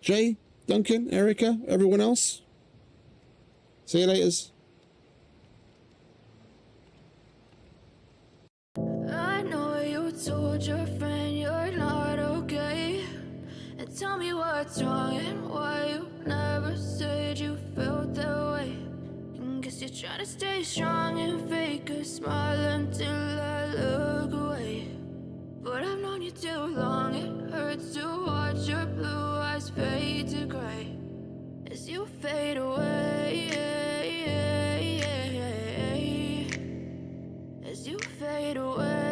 Jay, Duncan, Erica, everyone else. See you later. I know you told your friend you're not okay. And tell me what's wrong and why you never said you felt that way. And guess you're trying to stay strong and fake a smile until I look away. But I've known you too long, it hurts to watch your blue eyes fade to gray as you fade away, as you fade away.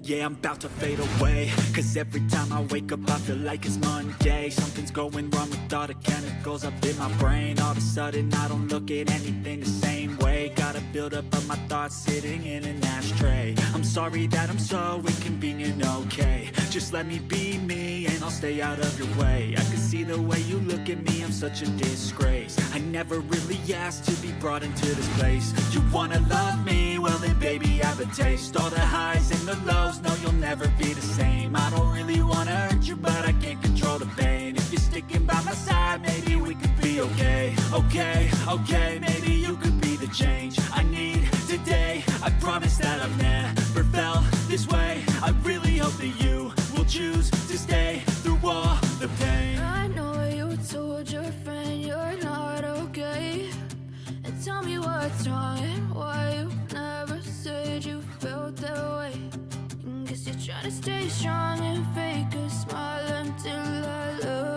Yeah, I'm about to fade away, cause every time I wake up I feel like it's Monday. Something's going wrong with all the chemicals up in my brain. All of a sudden I don't look at anything the same way. Got a buildup of my thoughts sitting in an ashtray. I'm sorry that I'm so inconvenient, okay. Just let me be me and I'll stay out of your way. I can see the way you look at me, I'm such a disgrace. I never really asked to be brought into this place. You wanna love me? Well then baby have a taste. All the highs and the lows, no you'll never be the same. I don't really wanna hurt you but I can't control the pain. If you're sticking by my side maybe we could be okay. Okay, maybe you could be the change I need today. I promise that I've never felt this way. I really hope that you will choose to stay through all the pain. I know you told your friend you're not okay. And tell me what's wrong and why you never said you felt that way. And guess you're trying to stay strong and fake a smile until I look